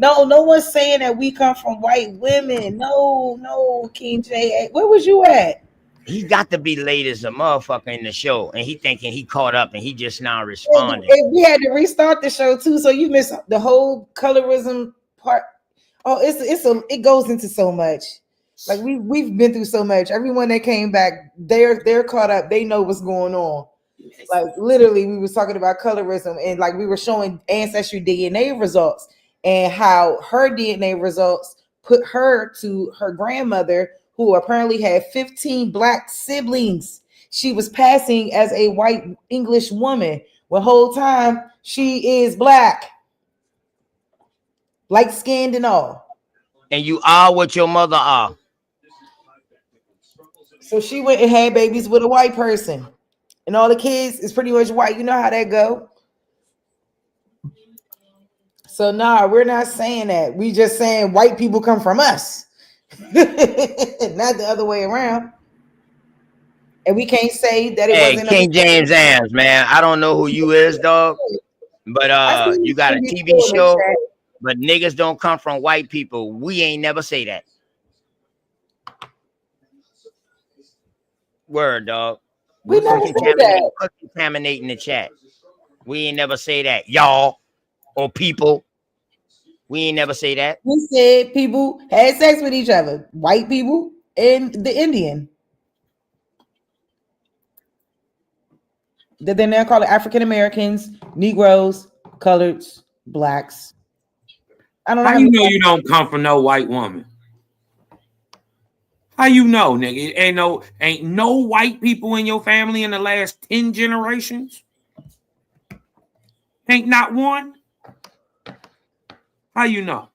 A: one's saying that we come from white women. No, King J. Where was you at?
D: He got to be late as a motherfucker in the show, and he thinking he caught up, and he just now responding.
A: And we had to restart the show too, so you missed the whole colorism part. Oh, it goes into so much. Like we've been through so much. Everyone that came back, they're caught up. They know what's going on. Like literally, we was talking about colorism, and like we were showing ancestry DNA results and how her DNA results put her to her grandmother, who apparently had 15 black siblings. She was passing as a white English woman. The whole time she is black, light skinned and all.
D: And you are what your mother are.
A: So she went and had babies with a white person, and all the kids is pretty much white. You know how that go. So nah, we're not saying that. We just saying white people come from us, not the other way around. And we can't say that it wasn't.
D: King James Ams, man. I don't know who you is, dog, but you got a TV show. But niggas don't come from white people. We ain't never say that. Word, dog.
A: We never say that.
D: Contaminating the chat. We ain't never say that, y'all or people. We ain't never say that.
A: We said people had sex with each other, white people and the Indian. Then they call it African Americans, Negroes, coloreds, blacks. I don't know.
C: How you know you don't come from no white woman? How you know, nigga? Ain't no white people in your family in the last 10 generations? Ain't not one? How you know?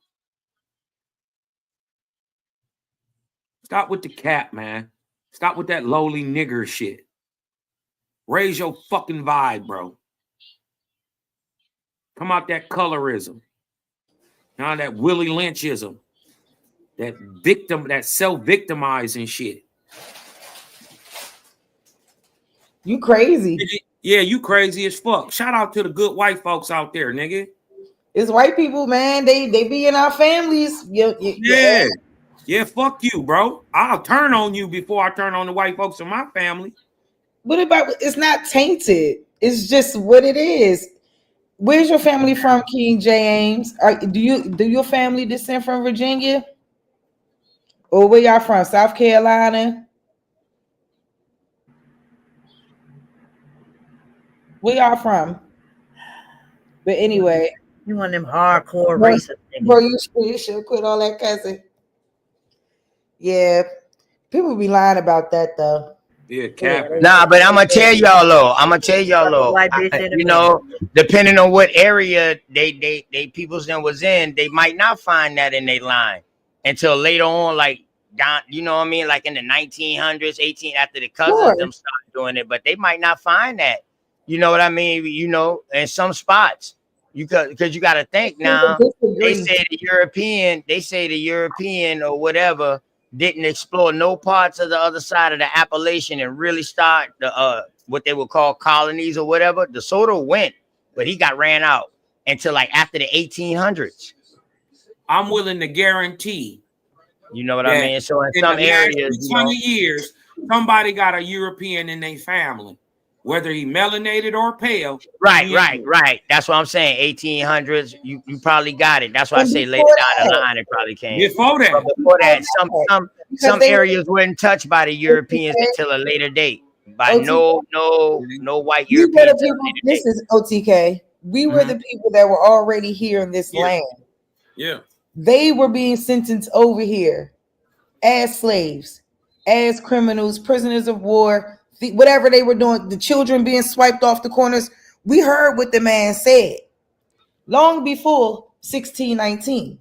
C: Stop with the cap, man. Stop with that lowly nigger shit. Raise your fucking vibe, bro. Come out that colorism. Now that Willie Lynchism. That self-victimizing shit.
A: You crazy.
C: Yeah, you crazy as fuck. Shout out to the good white folks out there, nigga.
A: It's white people, man. They be in our families.
C: Yeah, fuck you, bro. I'll turn on you before I turn on the white folks in my family.
A: What about, it's not tainted. It's just what it is. Where's your family from, King James? Do your family descend from Virginia? Or where y'all from? South Carolina? Where y'all from? But anyway,
G: you want them hardcore
A: bro,
G: racist niggas.
A: bro, you should quit all that cussing. Yeah, people be lying about that though.
C: Yeah, Captain.
D: Nah, but I'm gonna tell y'all though. You know, depending on what area they peoples then was in, they might not find that in their line until later on, like down, you know what I mean, like in the 1900s, 18 after the cousins them started doing it, but they might not find that. You know what I mean? You know, in some spots, because you got to think now. They say the European or whatever didn't explore no parts of the other side of the Appalachian and really start the what they would call colonies or whatever. DeSoto went, but he got ran out until like after the 1800s.
C: I'm willing to guarantee.
D: You know what I mean? So in some areas,
C: 20 years, somebody got a European in their family, whether he melanated or pale.
D: Right. That's what I'm saying. 1800s, you probably got it. That's why I say later down the line it probably came.
C: Before that,
D: but before that, some areas weren't touched by the Europeans until a later date. By no white Europeans.
A: This is OTK. We were the people that were already here in this land.
C: Yeah.
A: They were being sentenced over here as slaves, as criminals, prisoners of war, whatever they were doing, the children being swiped off the corners. We heard what the man said long before 1619.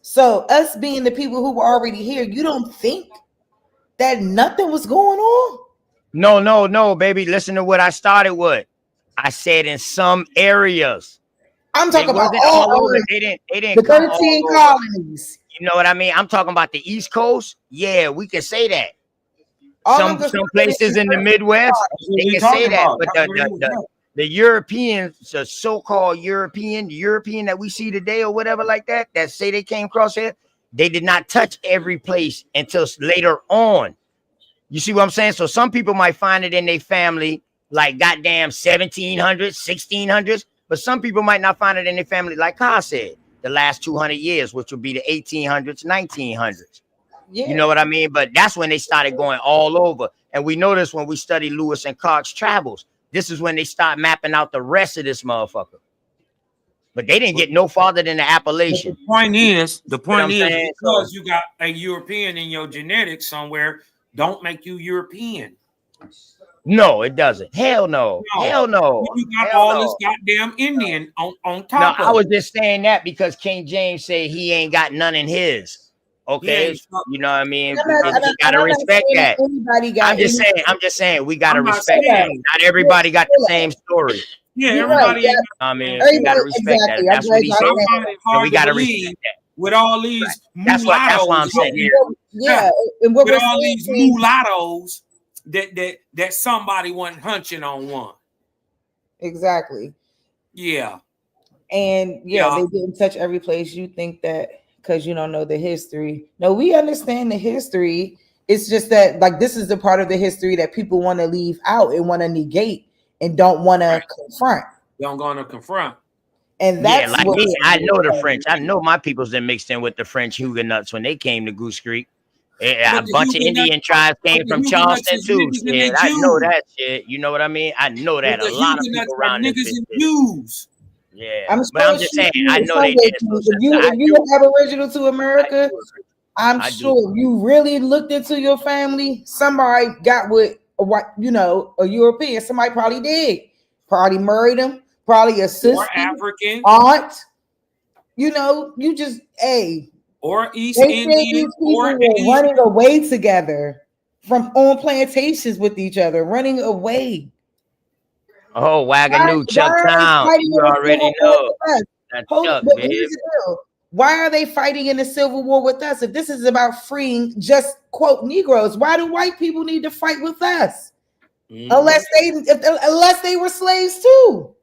A: So us being the people who were already here, you don't think that nothing was going on?
D: No, baby. Listen to what I started with. I said in some areas.
A: I'm talking about
D: all over. They didn't
A: the
D: come
A: 13
D: all
A: colonies.
D: You know what I mean? I'm talking about the East Coast. Yeah, we can say that. Some places in the Midwest, they can say that. But the Europeans, the so-called European that we see today or whatever like that say they came across here, they did not touch every place until later on. You see what I'm saying? So some people might find it in their family like goddamn 1700s, 1600s, but some people might not find it in their family like Ka said, the last 200 years, which would be the 1800s, 1900s. Yeah. You know what I mean? But that's when they started going all over. And we noticed when we study Lewis and Clark's travels, this is when they start mapping out the rest of this motherfucker. But they didn't get no farther than the Appalachian.
C: The point is,
D: saying?
C: Because you got a European in your genetics somewhere, don't make you European.
D: No, it doesn't. Hell no. Hell no.
C: You got all this goddamn Indian on top of it.
D: I was just saying that because King James said he ain't got none in his. Okay, you know what I mean? We gotta respect that. I'm just saying we gotta respect that. Not everybody got the same story.
C: Yeah, everybody.
D: I mean, we gotta respect that. That's what he said. And we gotta respect that.
C: With all these
D: that's what I'm saying.
A: Yeah,
C: and with all these mulattoes that somebody wasn't hunching on one.
A: Exactly.
C: Yeah.
A: And they didn't touch every place. You think that because you don't know the history. No, we understand the history. It's just that like this is the part of the history that people want to leave out and want to negate and don't want to confront.
C: Don't want to confront.
A: And that's
D: like me, I know the French. I know my peoples that mixed in with the French Huguenots when they came to Goose Creek. A bunch of Indian tribes came from Charleston too. Shit, I know that shit. You know what I mean? I know that a lot of people around this. Yeah, but I'm just saying, I know they did.
A: If you were Aboriginal to America, I'm sure if you really looked into your family, somebody got with a white, a European. Somebody probably did. Probably married him. Probably a sister,
C: or African,
A: aunt. You just
C: or East Indian, or
A: running away together from on plantations with each other, running away.
D: Oh, Waganu, Chuck Town. You already know. That's Chuck, baby.
A: Why are they fighting in the Civil War with us? If this is about freeing just quote Negroes, why do white people need to fight with us? Unless they were slaves too.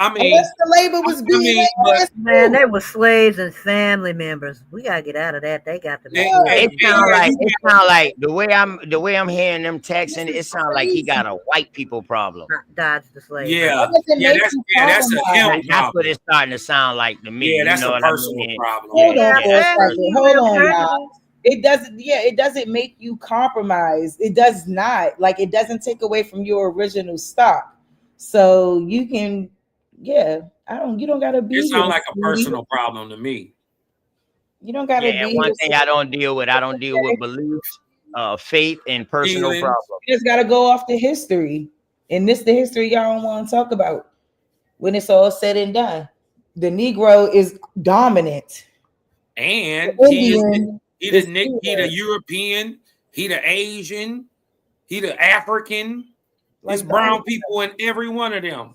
C: I mean,
A: unless the labor was being
G: man, they were slaves and family members. We gotta get out of that. They got to.
D: It sound like the way I'm hearing them texting. It sounds like he got a white people problem.
G: Dodge the slave.
C: Yeah, that's a him.
D: That's what it's starting to sound like to me.
C: Yeah, that's
D: a
C: personal problem.
A: Hold on, y'all. It doesn't, yeah, it doesn't make you compromise. It does not. Like, it doesn't take away from your original stock. So you can, yeah, you don't gotta be
C: It
A: here.
C: sounds like a personal problem to me.
A: You don't gotta
D: Yeah,
A: be
D: one
A: here.
D: thing I don't deal with beliefs, faith, and personal
C: Feelings.
D: problems.
A: You just gotta go off the history. And this the history y'all don't want to talk about when it's all said and done. The Negro is dominant.
C: And
A: The
C: he
A: Indian
C: the
A: fear.
C: European, he the Asian, he the African. There's
A: Like
C: brown people in every one of them.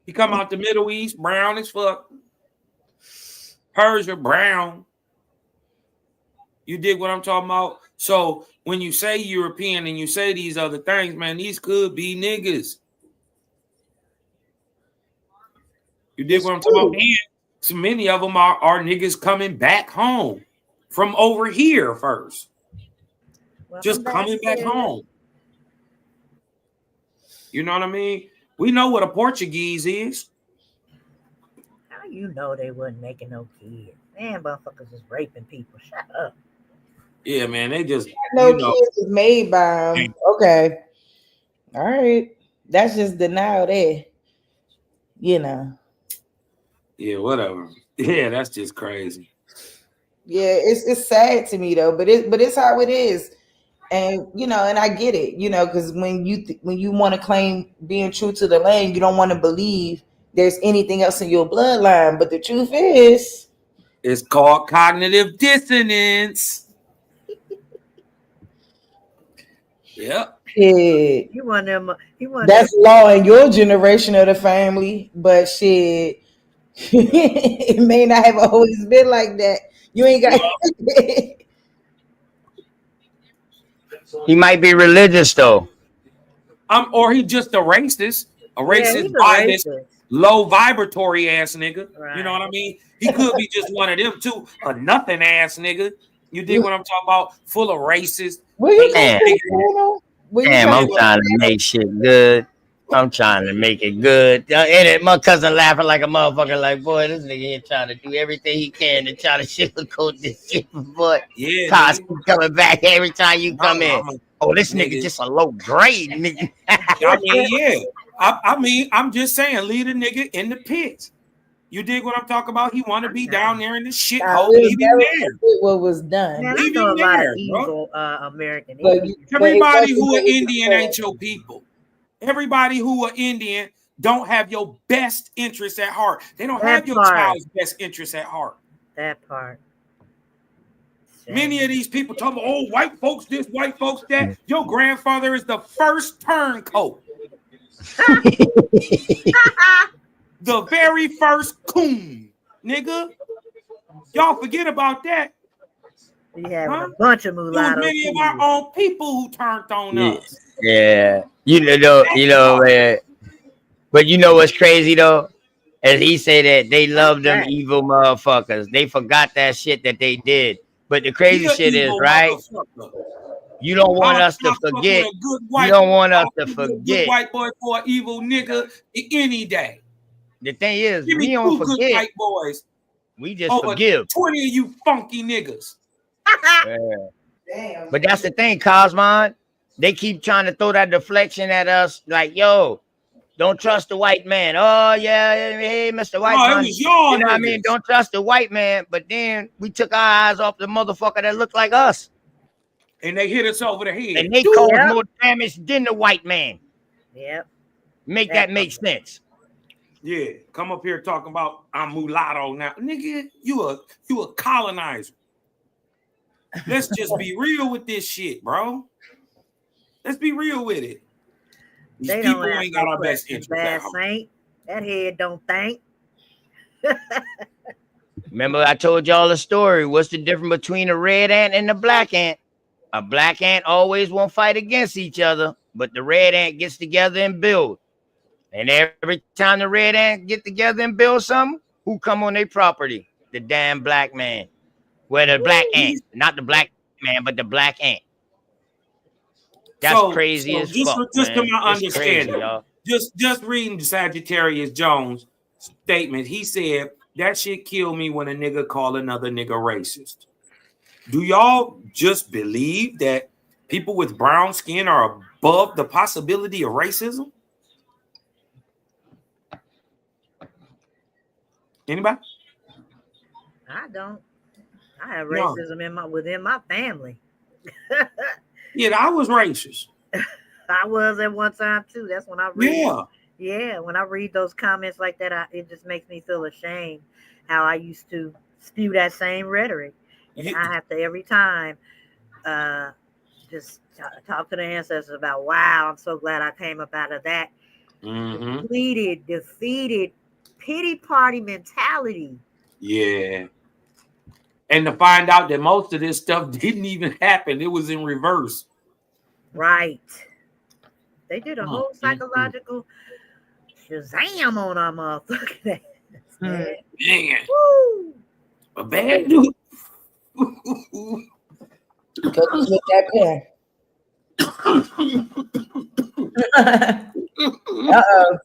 C: He come out the Middle East, brown as fuck. Persia, brown. You dig what I'm talking about? So when you say European and you say these other things, man, these could be niggas. You dig what I'm talking about? And so many of them are niggas coming back home from over here first. Just coming back home. You know what I mean? We know what a Portuguese is.
G: How you know they wasn't making no kids? Man, motherfuckers was raping people. Shut up.
C: Yeah, man, they just
A: no kids is made by them. Okay. All right. That's just denial there. You know.
C: Yeah, whatever. Yeah, that's just crazy.
A: Yeah, it's sad to me though, but it's how it is. And you know, and I get it, you know, because when you want to claim being true to the land, you don't want to believe there's anything else in your bloodline. But the truth is,
C: it's called cognitive dissonance. Yep.
A: Shit.
G: You want them?
A: That's law in your generation of the family, but shit, it may not have always been like that. You ain't got.
D: He might be religious though.
C: Or he just a racist,
G: he's a
C: biased,
G: racist.
C: low vibratory ass nigga.
G: Right.
C: You know what I mean? He could be just one of them too, a nothing ass nigga. You dig what I'm talking about? Full of racist.
D: Damn, I'm trying to make shit good. I'm trying to make it good. And my cousin laughing like a motherfucker, like, boy, this nigga here trying to do everything he can to try to sugarcoat this shit. Boy,
C: yeah,
D: cost coming back every time you come in. Oh, this nigga just a low grade, nigga.
C: I mean, yeah. I mean, I'm just saying, leave the nigga in the pits. You dig what I'm talking about? He want to be down there in the shithole. Leave him there.
A: What was done?
G: Man,
C: Leave
G: I know
C: him
G: a lot
C: there,
G: of evil American
A: But-
G: Indians.
C: Everybody who are Indian ain't your people. Everybody who are Indian don't have your best interests at heart. They don't have your child's best interests at heart.
G: That part.
C: Many of these people talk about, oh, white folks this, white folks that. Your grandfather is the first turncoat. The very first coon, nigga. Y'all forget about that.
G: We have a bunch of
C: It was
G: mulattoes.
C: many of our own people who turned on us.
D: Yeah, you know, man. But you know what's crazy though? As he said that they love them evil motherfuckers. They forgot that shit that they did. But the crazy shit is, right? You don't want us to forget. You don't want us to forget.
C: Good white boy for an evil nigga any day.
D: The thing is,
C: Give me
D: we don't
C: two good
D: forget.
C: white boys.
D: We just
C: over
D: forgive.
C: 20 of you funky niggas.
D: Yeah. Damn. But that's the thing, Cosmon. They keep trying to throw that deflection at us, like, yo, don't trust the white man. Oh, yeah, hey, Mr. White Man.
C: It was y'all,
D: you know what I mean? Don't trust the white man. But then we took our eyes off the motherfucker that looked like us.
C: And they hit us over the head.
D: And they caused more damage than the white man.
G: Yep.
D: Make that make sense.
C: Yeah, come up here talking about I'm mulatto now. Nigga, you a colonizer. Let's just be real with this shit, bro. Let's be real with it. These
G: They
C: people
G: don't
C: ain't got our best interest at
G: bad
C: heart.
G: saint. That head don't think.
D: Remember, I told y'all a story. What's the difference between a red ant and a black ant? A black ant always won't fight against each other, but the red ant gets together and build. And every time the red ant get together and build something, who come on their property? The damn black man. Well, the black ant, not the black man, but the black ant. That's crazy as fuck,
C: Just to
D: man.
C: my
D: It's crazy,
C: understanding,
D: y'all.
C: just reading Sagittarius Jones' statement, he said that shit killed me when a nigga call another nigga racist. do y'all just believe that people with brown skin are above the possibility of racism? Anybody?
G: I don't. I have racism within my family.
C: Yeah, I was racist.
G: I was at one time too. That's when I read. Yeah, when I read those comments like that, it just makes me feel ashamed how I used to spew that same rhetoric, and I have to every time just talk to the ancestors about, wow, I'm so glad I came up out of that defeated, pity party mentality.
C: Yeah. And to find out that most of this stuff didn't even happen. It was in reverse.
G: Right. They did a whole psychological Shazam on our motherfucking ass, man.
C: Man.
G: Woo.
C: A bad dude.
A: Cookies with that pen. Uh-oh.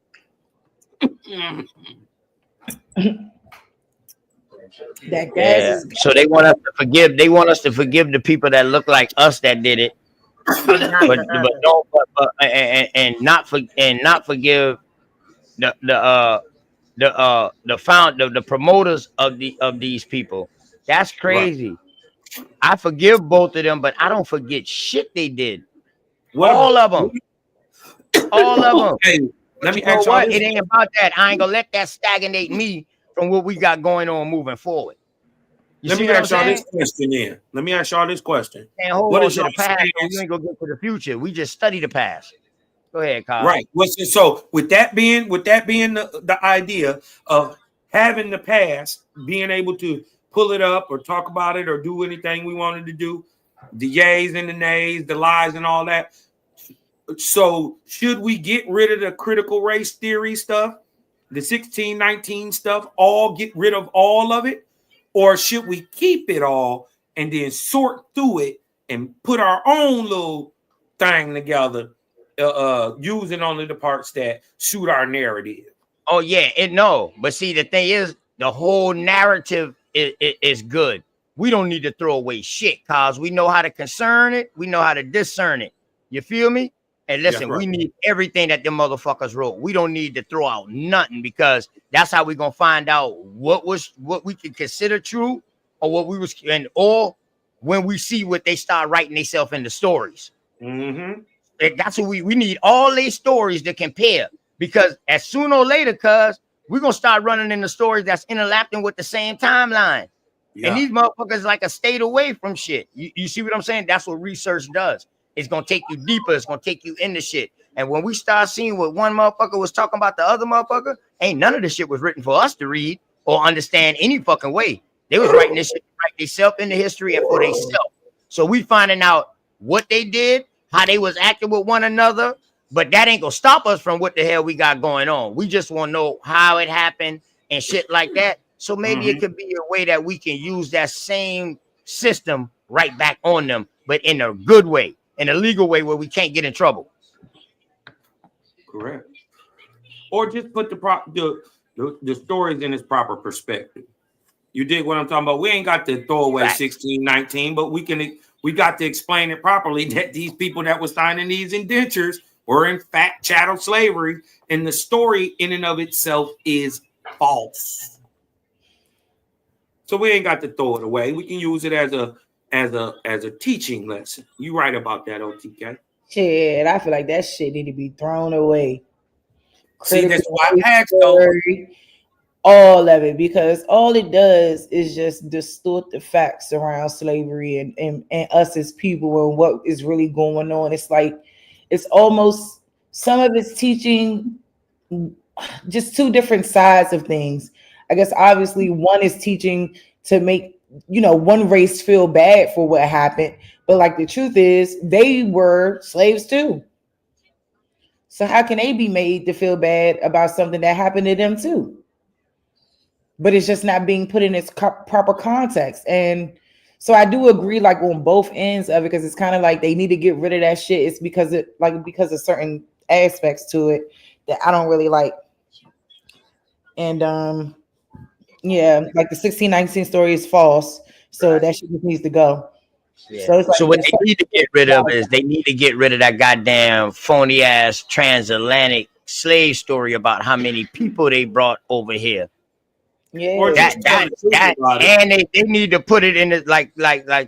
D: That gas is so they want us to forgive. They want us to forgive the people that look like us that did it, but don't and not forgive the promoters of these people. That's crazy. Right. I forgive both of them, but I don't forget shit they did. All of them. All of them.
C: Hey, let me
D: ask you what? It ain't about that. I ain't gonna let that stagnate me from what we got going on moving forward.
C: Let me ask y'all this question then. Let me ask y'all this question.
D: What is your past? You ain't gonna get to the future. We just study the past. Go ahead, Kyle.
C: Right. So with that being the idea of having the past, being able to pull it up or talk about it or do anything we wanted to do, the yays and the nays, the lies and all that. So should we get rid of the critical race theory stuff, the 1619 stuff, get rid of all of it? Or should we keep it all and then sort through it and put our own little thing together, using only the parts that suit our narrative?
D: Oh, yeah. But see, the thing is, the whole narrative is good. We don't need to throw away shit because we know how to concern it. We know how to discern it. You feel me? And listen, we need everything that the motherfuckers wrote. We don't need to throw out nothing because that's how we're gonna find out what we can consider true or what we was or when we see what they start writing themselves in the stories. That's what we need, all these stories to compare, because as sooner or later, we're gonna start running into stories that's interlacting with the same timeline. And these motherfuckers like a state away from shit. You see what I'm saying? That's what research does. It's gonna take you deeper. It's gonna take you into shit. And when we start seeing what one motherfucker was talking about the other motherfucker, ain't none of this shit was written for us to read or understand any fucking way. They was writing this shit right themselves in the history and for themselves. So we finding out what they did, how they was acting with one another, but that ain't gonna stop us from what the hell we got going on. We just want to know how it happened and shit like that. So maybe it could be a way that we can use that same system right back on them, but in a good way. In a legal way where we can't get in trouble.
C: Correct. Or just put the stories in its proper perspective. You dig what I'm talking about? We ain't got to throw away 1619, but we got to explain it properly that these people that were signing these indentures were in fact chattel slavery, and the story in and of itself is false. So we ain't got to throw it away. We can use it as a teaching lesson. You right about that, OTK.
A: Shit, I feel like that shit need to be thrown away.
C: See, that's why I asked though.
A: All of it, because all it does is just distort the facts around slavery and us as people and what is really going on. It's like it's almost, some of it's teaching just two different sides of things. I guess obviously one is teaching to make one race feel bad for what happened, but like the truth is they were slaves too. So how can they be made to feel bad about something that happened to them too? But it's just not being put in its proper context. And so I do agree, like on both ends of it, because it's kind of like they need to get rid of that shit. It's because of certain aspects to it that I don't really like. And yeah, like the 1619 story is false. So that shit just needs to go.
D: Yeah.
A: So it's like
D: So what they need to get rid of is they need to get rid of that goddamn phony ass transatlantic slave story about how many people they brought over here.
A: Yeah,
D: And they need to put it in it like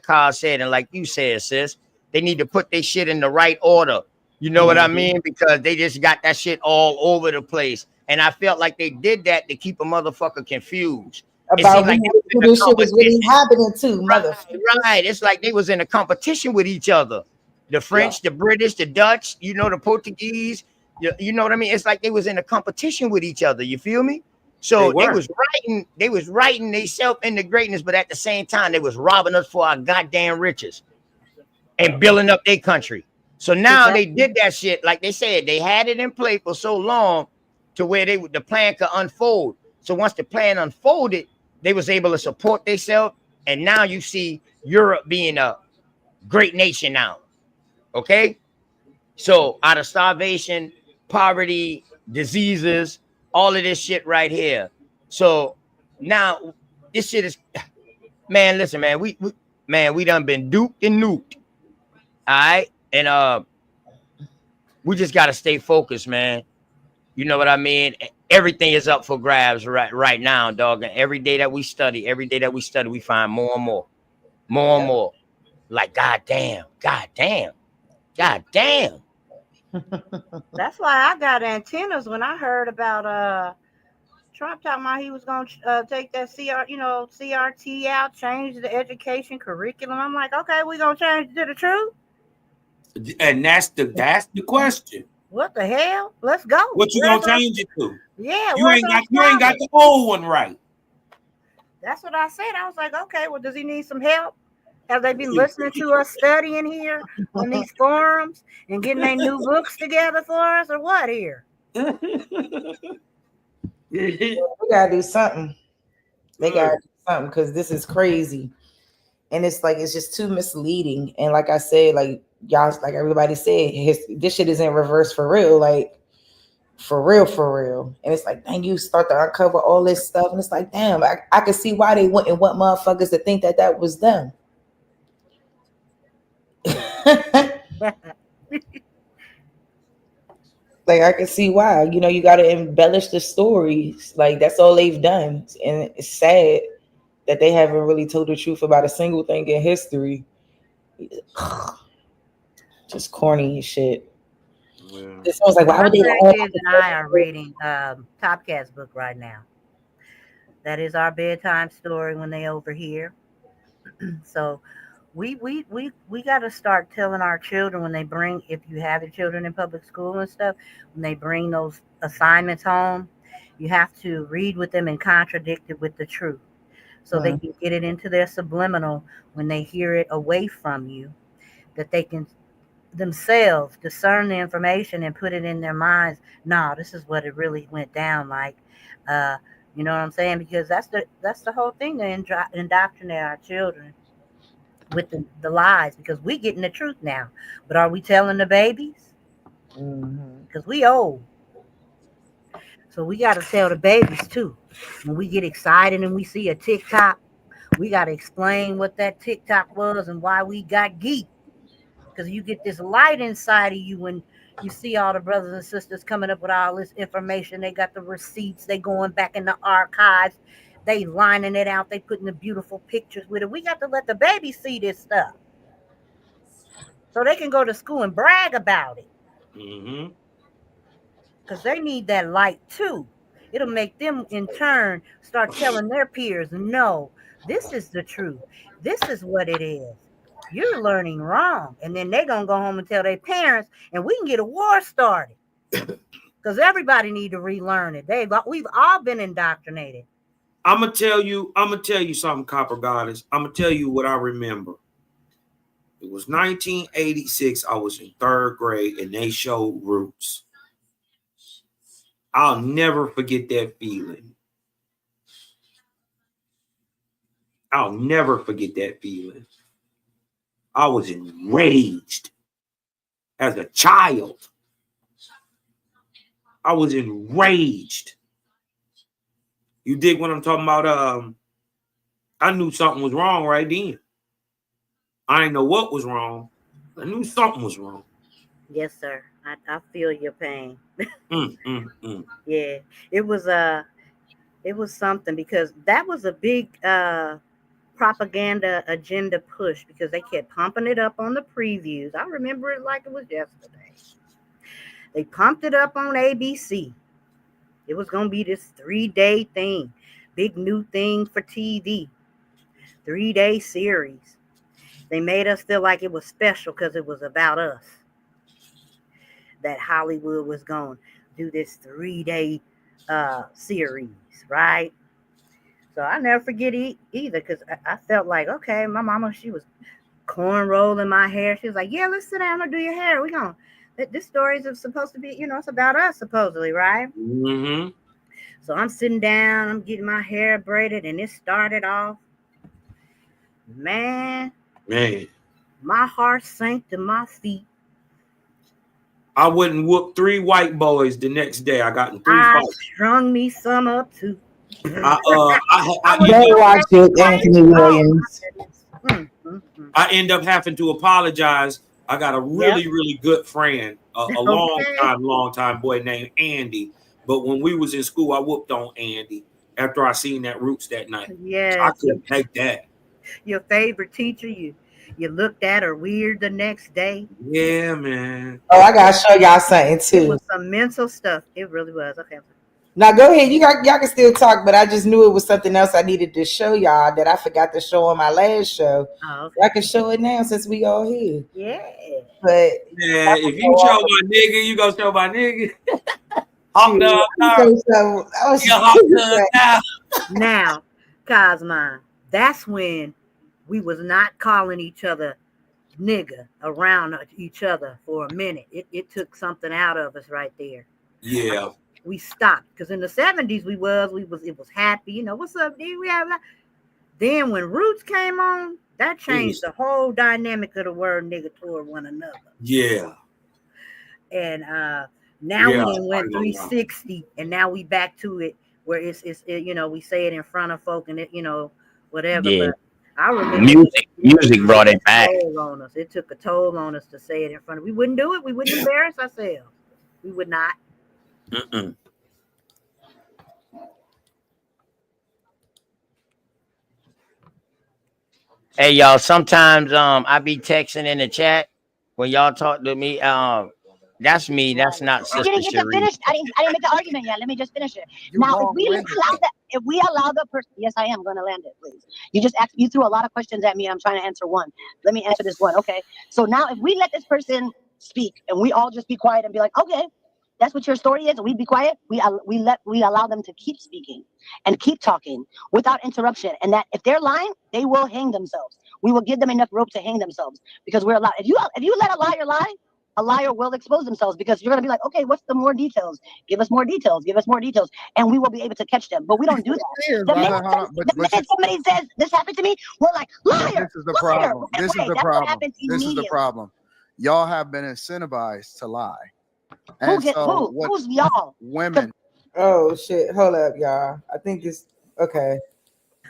D: Carl said and like you said, sis. They need to put their shit in the right order. You know what I mean? Because they just got that shit all over the place. And I felt like they did that to keep a motherfucker confused. It
A: about
D: seemed like
A: who this shit was really happening to, motherfucker.
D: Right. It's like they was in a competition with each other. The French, the British, the Dutch, you know, the Portuguese. You know what I mean? It's like they was in a competition with each other. You feel me? So they was writing themselves into greatness, but at the same time, they was robbing us for our goddamn riches and building up their country. So now they did that shit, like they said, they had it in play for so long to where the plan could unfold. So once the plan unfolded, they was able to support themselves. And now you see Europe being a great nation now. Okay. So out of starvation, poverty, diseases, all of this shit right here. So now this shit is, man, listen, man, we done been duped and nuked. All right. And we just gotta stay focused, man. You know what I mean? Everything is up for grabs right now, dog. And every day that we study, we find more and more. And more. Like, goddamn.
G: That's why I got antennas when I heard about Trump talking about he was going to take that CRT out, change the education curriculum. I'm like, okay, we gonna change it to the truth.
C: And that's the question.
G: What the hell? Let's go.
C: What you gonna change it to?
G: Yeah,
C: you ain't got the old one right.
G: That's what I said. I was like, okay, well, does he need some help? Have they been listening to us studying here on these forums and getting their new books together for us, or what here?
A: We gotta do something. They gotta do something because this is crazy. And it's like it's just too misleading. And like I said, like y'all, like everybody said, this shit is in reverse for real, like for real. And it's like, dang, you start to uncover all this stuff, and it's like, damn, I can see why they wouldn't want motherfuckers to think that was them. Like I can see why. You know, you got to embellish the stories. Like that's all they've done, and it's sad that they haven't really told the truth about a single thing in history. Just corny and shit. Yeah. It sounds like why would they?
G: My kids and I are reading Top Cat's book right now. That is our bedtime story when they over here. So we got to start telling our children when they bring, if you have your children in public school and stuff, when they bring those assignments home, you have to read with them and contradict it with the truth. So they can get it into their subliminal when they hear it away from you, that they can themselves discern the information and put it in their minds. No, this is what it really went down like. You know what I'm saying? Because that's the whole thing, to indoctrinate our children with the lies, because we getting the truth now. But are we telling the babies? Because we old. So we got to tell the babies too. When we get excited and we see a TikTok, we got to explain what that TikTok was and why we got geeked. Because you get this light inside of you when you see all the brothers and sisters coming up with all this information. They got the receipts. They going back in the archives. They lining it out. They putting the beautiful pictures with it. We got to let the babies see this stuff so they can go to school and brag about it. Because they need that light too. It'll make them in turn start telling their peers, no, this is the truth. This is what it is. You're learning wrong. And then they're going to go home and tell their parents, and we can get a war started. Because everybody need to relearn it. We've all been indoctrinated.
C: I'm gonna tell you something, Copper Goddess. I'm gonna tell you what I remember. It was 1986. I was in 3rd grade, and they showed Roots. I'll never forget that feeling. I'll never forget that feeling. I was enraged as a child. I was enraged. You dig what I'm talking about? I knew something was wrong right then. I didn't know what was wrong. I knew something was wrong.
G: Yes, sir. I feel your pain.
C: Mm.
G: Yeah, it was something because that was a big propaganda agenda push because they kept pumping it up on the previews. I remember it like it was yesterday. They pumped it up on ABC. It was going to be this 3-day thing, big new thing for TV, 3-day series. They made us feel like it was special because it was about us. That Hollywood was going to do this 3-day series, right? So I never forget either because I felt like, okay, my mama, she was cornrolling my hair. She was like, yeah, let's sit down and do your hair. We're going to, this story is supposed to be, it's about us supposedly, right?
C: Mm-hmm.
G: So I'm sitting down, I'm getting my hair braided, and it started off. Man, my heart sank to my feet.
C: I wouldn't whoop 3 white boys the next day. I got in 3
G: I
C: fights.
G: strung me some up too.
A: They watched it, Anthony Williams.
C: I end up having to apologize. I got a really good friend, a long time boy named Andy. But when we was in school, I whooped on Andy after I seen that Roots that night.
G: Yes.
C: I couldn't take that.
G: Your favorite teacher, you looked at her weird the next day.
C: Yeah, man.
A: Oh, I gotta show y'all something too.
G: It was some mental stuff. It really was. Okay.
A: Now go ahead. Y'all can still talk, but I just knew it was something else I needed to show y'all that I forgot to show on my last show.
G: Oh, okay.
A: I can show it now since we all here.
G: Yeah.
A: But
C: yeah, if you show my nigga, you gonna show my nigga.
G: Now, Cosmine, that's when we was not calling each other nigga around each other for a minute. It took something out of us right there.
C: Yeah.
G: We stopped because in the 70s it was happy. What's up, dude? Then when Roots came on, that changed the whole dynamic of the word nigga toward one another.
C: Yeah.
G: And now we went 360, and now we back to it where it's we say it in front of folk and it whatever.
D: Yeah.
G: But I remember
D: music brought it back.
G: It took a toll on us to say it in front of. We wouldn't do it. We wouldn't embarrass ourselves. We would not.
D: Hey y'all, sometimes I be texting in the chat when y'all talk to me. That's me. That's not Sister
T: I didn't get to
D: Cherie.
T: finish. I didn't make the argument yet. Let me just finish it. Now, if we allow the person, yes, I am going to land it, please. You threw a lot of questions at me. I'm trying to answer one. Let me answer this one. Okay. So now, if we let this person speak and we all just be quiet and be like, okay, that's what your story is, and we be quiet. We allow them to keep speaking and keep talking without interruption. And that if they're lying, they will hang themselves. We will give them enough rope to hang themselves because we're allowed. If you let a liar lie, a liar will expose themselves because you're going to be like, okay, what's the more details? Give us more details. Give us more details. And we will be able to catch them. But we don't do that. The minute somebody says, this happened to me, we're like, liar.
U: This is the problem. This is the problem. This is the problem. Y'all have been incentivized to lie. And
T: who's y'all?
U: Women.
A: Oh, shit. Hold up, y'all. I think it's okay.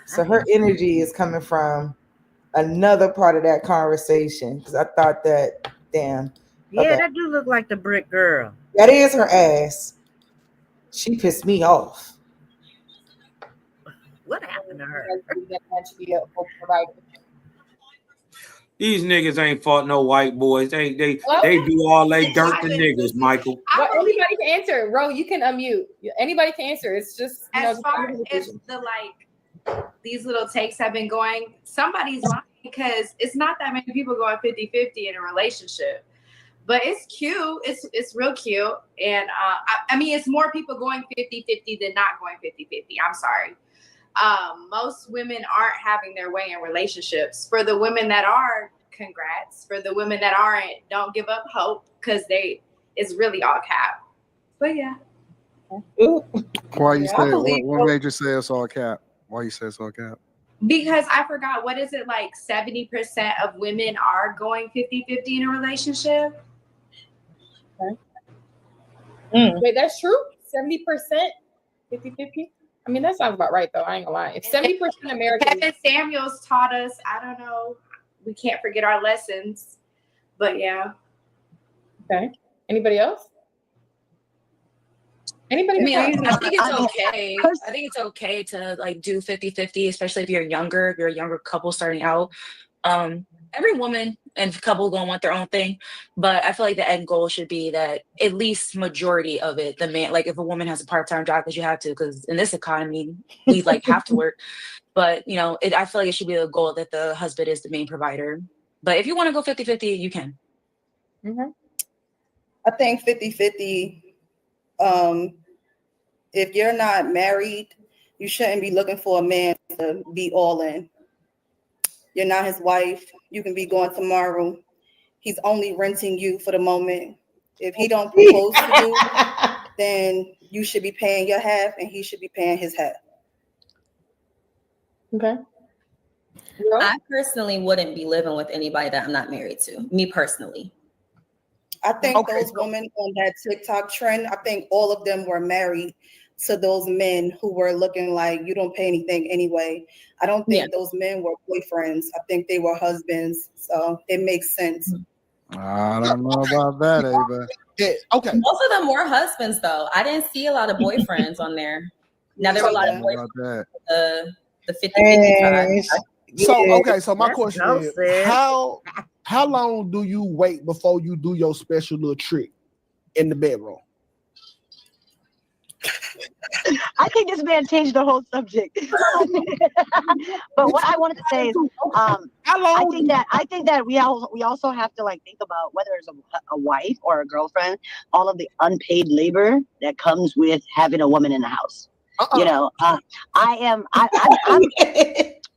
A: So her energy is coming from another part of that conversation because I thought that, damn.
G: Yeah,
A: okay.
G: that do look like the brick girl.
A: That is her ass. She pissed me off.
G: What happened to her?
C: These niggas ain't fought no white boys. They do all they dirt to niggas, Michael.
V: Anybody can answer. Ro, you can unmute. Anybody can answer. It's just
W: as far as these little takes have been going, somebody's lying because it's not that many people going 50-50 in a relationship. But it's cute. It's real cute. And I mean, it's more people going 50-50 than not going 50-50. I'm sorry. Most women aren't having their way in relationships. For the women that are, congrats. For the women that aren't, don't give up hope because it's really all cap. But yeah.
U: Why you say what made you say it's all cap? Why you say it's all cap?
W: Because I forgot, what is it, like 70% of women are going 50-50 in a relationship?
V: Wait, that's true? 70%? 50-50? I mean, that sounds about right, though. I ain't gonna lie. If 70% of Americans,
W: Kevin Samuels taught us. I don't know. We can't forget our lessons. But yeah.
V: Okay. Anybody else? Anybody?
B: I mean, I think it's okay. I think it's okay to like do 50-50, especially if you're younger, if you're a younger couple starting out. Every woman and couple gonna want their own thing, but I feel like the end goal should be that at least majority of it, the man, like if a woman has a part-time job because you have to, because in this economy we like have to work, but you know, I feel like it should be a goal that the husband is the main provider. But if you want to go 50-50, you can.
E: I think 50-50. If you're not married, you shouldn't be looking for a man to be all in. You're not his wife. You can be gone tomorrow. He's only renting you for the moment. If he don't propose to you, then you should be paying your half and he should be paying his half.
V: Okay.
H: I personally wouldn't be living with anybody that I'm not married to. Me personally.
E: I think those women on that TikTok trend, I think all of them were married to those men who were looking like you don't pay anything anyway. I don't think those men were boyfriends. I think they were husbands. So it makes sense.
U: I don't know about that, Ava.
X: Yeah, okay.
H: Most of them were husbands, though. I didn't see a lot of boyfriends on there. Now there were a lot of boyfriends. The 50-50 side.
X: So okay, so my question is, how long do you wait before you do your special little trick in the bedroom?
T: I think this man changed the whole subject. But what I wanted to say is, I think that we also have to like think about whether it's a wife or a girlfriend, all of the unpaid labor that comes with having a woman in the house. You know, I'm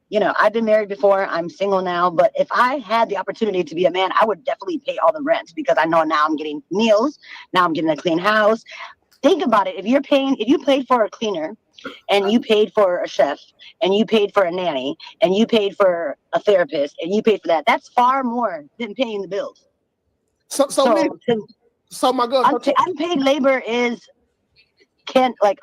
T: you know, I've been married before. I'm single now, but if I had the opportunity to be a man, I would definitely pay all the rent because I know now I'm getting meals. Now I'm getting a clean house. Think about it. If you paid for a cleaner and you paid for a chef and you paid for a nanny and you paid for a therapist and you paid for that, that's far more than paying the bills.
X: So my girl,
T: unpaid labor is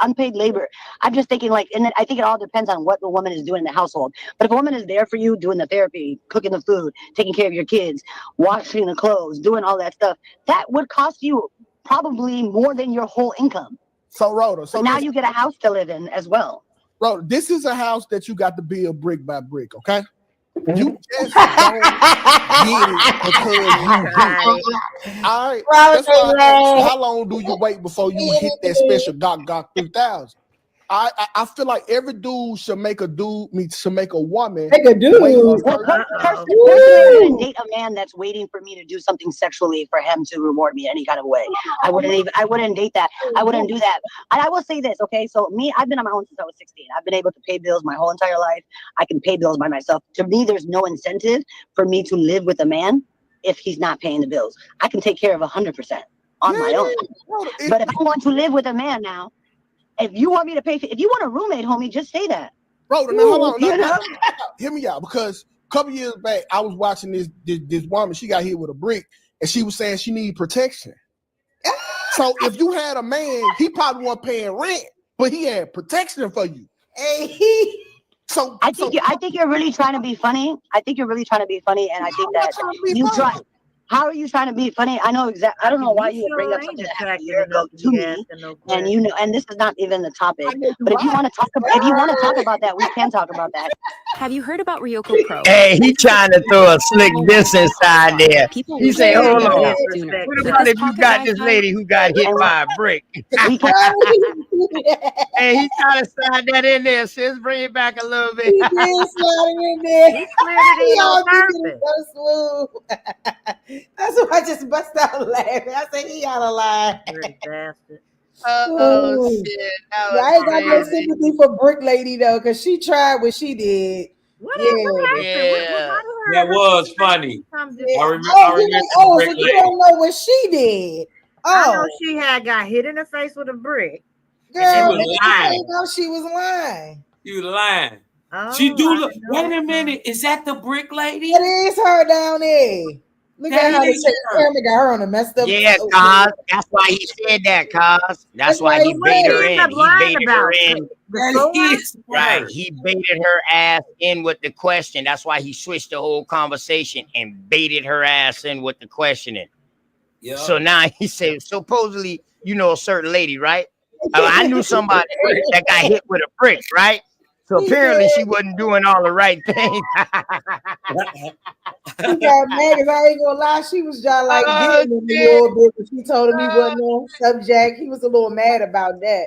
T: unpaid labor. I'm just thinking and then I think it all depends on what the woman is doing in the household. But if a woman is there for you, doing the therapy, cooking the food, taking care of your kids, washing the clothes, doing all that stuff, that would cost you probably more than your whole income.
X: So Rhoda,
T: so now you get a house to live in as well.
X: Rhoda, this is a house that you got to build brick by brick, okay? You just don't get it because you do. All right. That's why I asked, how long do you wait before you hit that special Gok 3000? I feel like every dude should make a woman
A: make a dude.
T: Personally, I wouldn't date a man that's waiting for me to do something sexually for him to reward me any kind of way. I wouldn't date that. I wouldn't do that. And I will say this, okay? So me, I've been on my own since I was 16. I've been able to pay bills my whole entire life. I can pay bills by myself. To me, there's no incentive for me to live with a man if he's not paying the bills. I can take care of 100% on my own. But if I want to live with a man now, if you want me to pay, if you want a roommate, homie, just say that.
X: Bro, now hold on. Hear me out, because a couple years back, I was watching this woman. She got hit with a brick, and she was saying she need protection. So if you had a man, he probably wasn't paying rent, but he had protection for you. So
T: I think you're really trying to be funny. I think you're really trying to be funny, and I think that you try. How are you trying to be funny? I know exactly. I don't know why you would bring up something that happened a year ago to me, and you know, and this is not even the topic. But if you want to talk about that, we can talk about that.
Y: Have you heard about Ryoko Pro?
D: Hey, he trying to throw a slick diss inside there. He say, hold on. What about if you got this lady who got hit by a brick? Hey, he trying to slide that in there, sis. Bring it back a little bit.
A: He did slide it in there. He slid it in so smooth. That's why I just bust out laughing. I said he out of line.
D: Oh shit!
A: I ain't got no sympathy for Brick Lady though, because she tried what she did.
C: That was funny. I remember.
A: So you don't know what she did.
G: I know she got hit in the face with a brick.
A: Girl,
C: she was lying.
A: She was lying.
C: You lying. She do look. Wait a minute. Is that the Brick Lady?
A: It is her down there. Look at how they take camera got her on a messed up.
D: Yeah, cuz that's why he said that, cuz that's why he baited her in. He baited her in. Right. He baited her ass in with the question. That's why he switched the whole conversation and baited her ass in with the questioning.
C: Yeah.
D: So now he said, supposedly, you know, a certain lady, right? I knew somebody that got hit with a brick, right? So apparently she wasn't doing all the right things.
A: He got mad because I ain't gonna lie, she was just like getting him a little bit, but she told him he wasn't on subject. He was a little mad about that.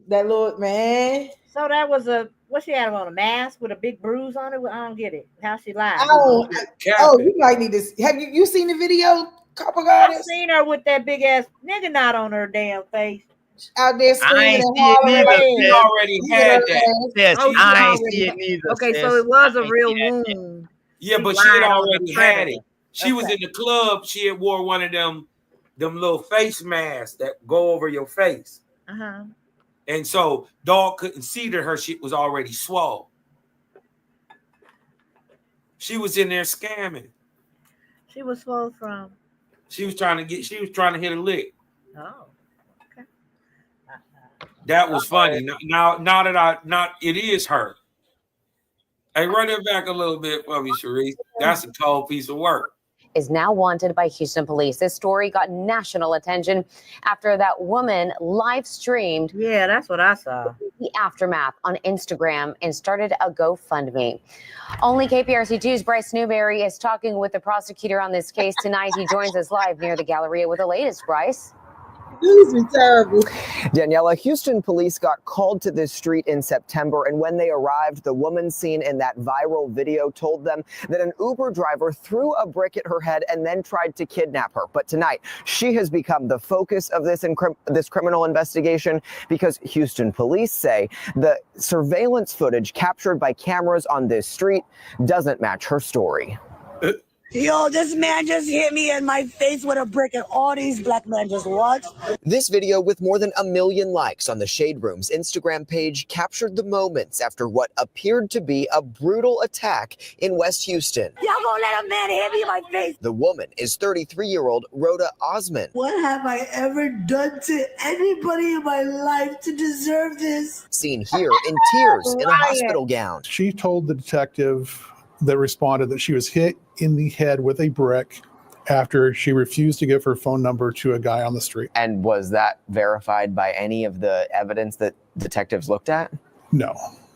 A: That little man.
G: So that was what she had on, a mask with a big bruise on it? I don't get it. How she lied?
A: Oh, you might need to. Have you seen the video, Copper Goddess?
G: I've seen her with that big ass nigga knot on her damn face.
A: Out there screaming and
C: hollering. She already had that.
D: Yes,
G: Oh,
D: I ain't see it neither.
G: Okay, so it was a real wound.
C: Yeah, but she had already had it. She was in the club. She had wore one of them little face masks that go over your face.
G: Uh-huh.
C: And so dog couldn't see that her shit was already swole. She was in there scamming.
G: She was swole from.
C: She was trying to hit a lick.
G: Oh. Okay.
C: That was funny. Now it is her. Hey, run it back a little bit for me, Sharice. That's a cold piece of work.
F: Is now wanted by Houston police. This story got national attention after that woman live streamed.
G: Yeah, that's what I saw.
F: The aftermath on Instagram and started a GoFundMe. Only KPRC2's Bryce Newberry is talking with the prosecutor on this case tonight. He joins us live near the Galleria with the latest. Bryce.
A: These are terrible.
I: Daniela, Houston police got called to this street in September, and when they arrived, the woman seen in that viral video told them that an Uber driver threw a brick at her head and then tried to kidnap her. But tonight, she has become the focus of this criminal investigation because Houston police say the surveillance footage captured by cameras on this street doesn't match her story.
J: Yo, this man just hit me in my face with a brick, and all these black men just watched.
I: This video with more than 1 million likes on the Shade Room's Instagram page captured the moments after what appeared to be a brutal attack in West Houston.
J: Y'all gonna let a man hit me in my face?
I: The woman is 33-year-old Rhoda Osman.
J: What have I ever done to anybody in my life to deserve this?
I: Seen here in tears in a hospital gown.
K: She told the detective that responded that she was hit in the head with a brick after she refused to give her phone number to a guy on the street.
I: And was that verified by any of the evidence that detectives looked at?
K: No,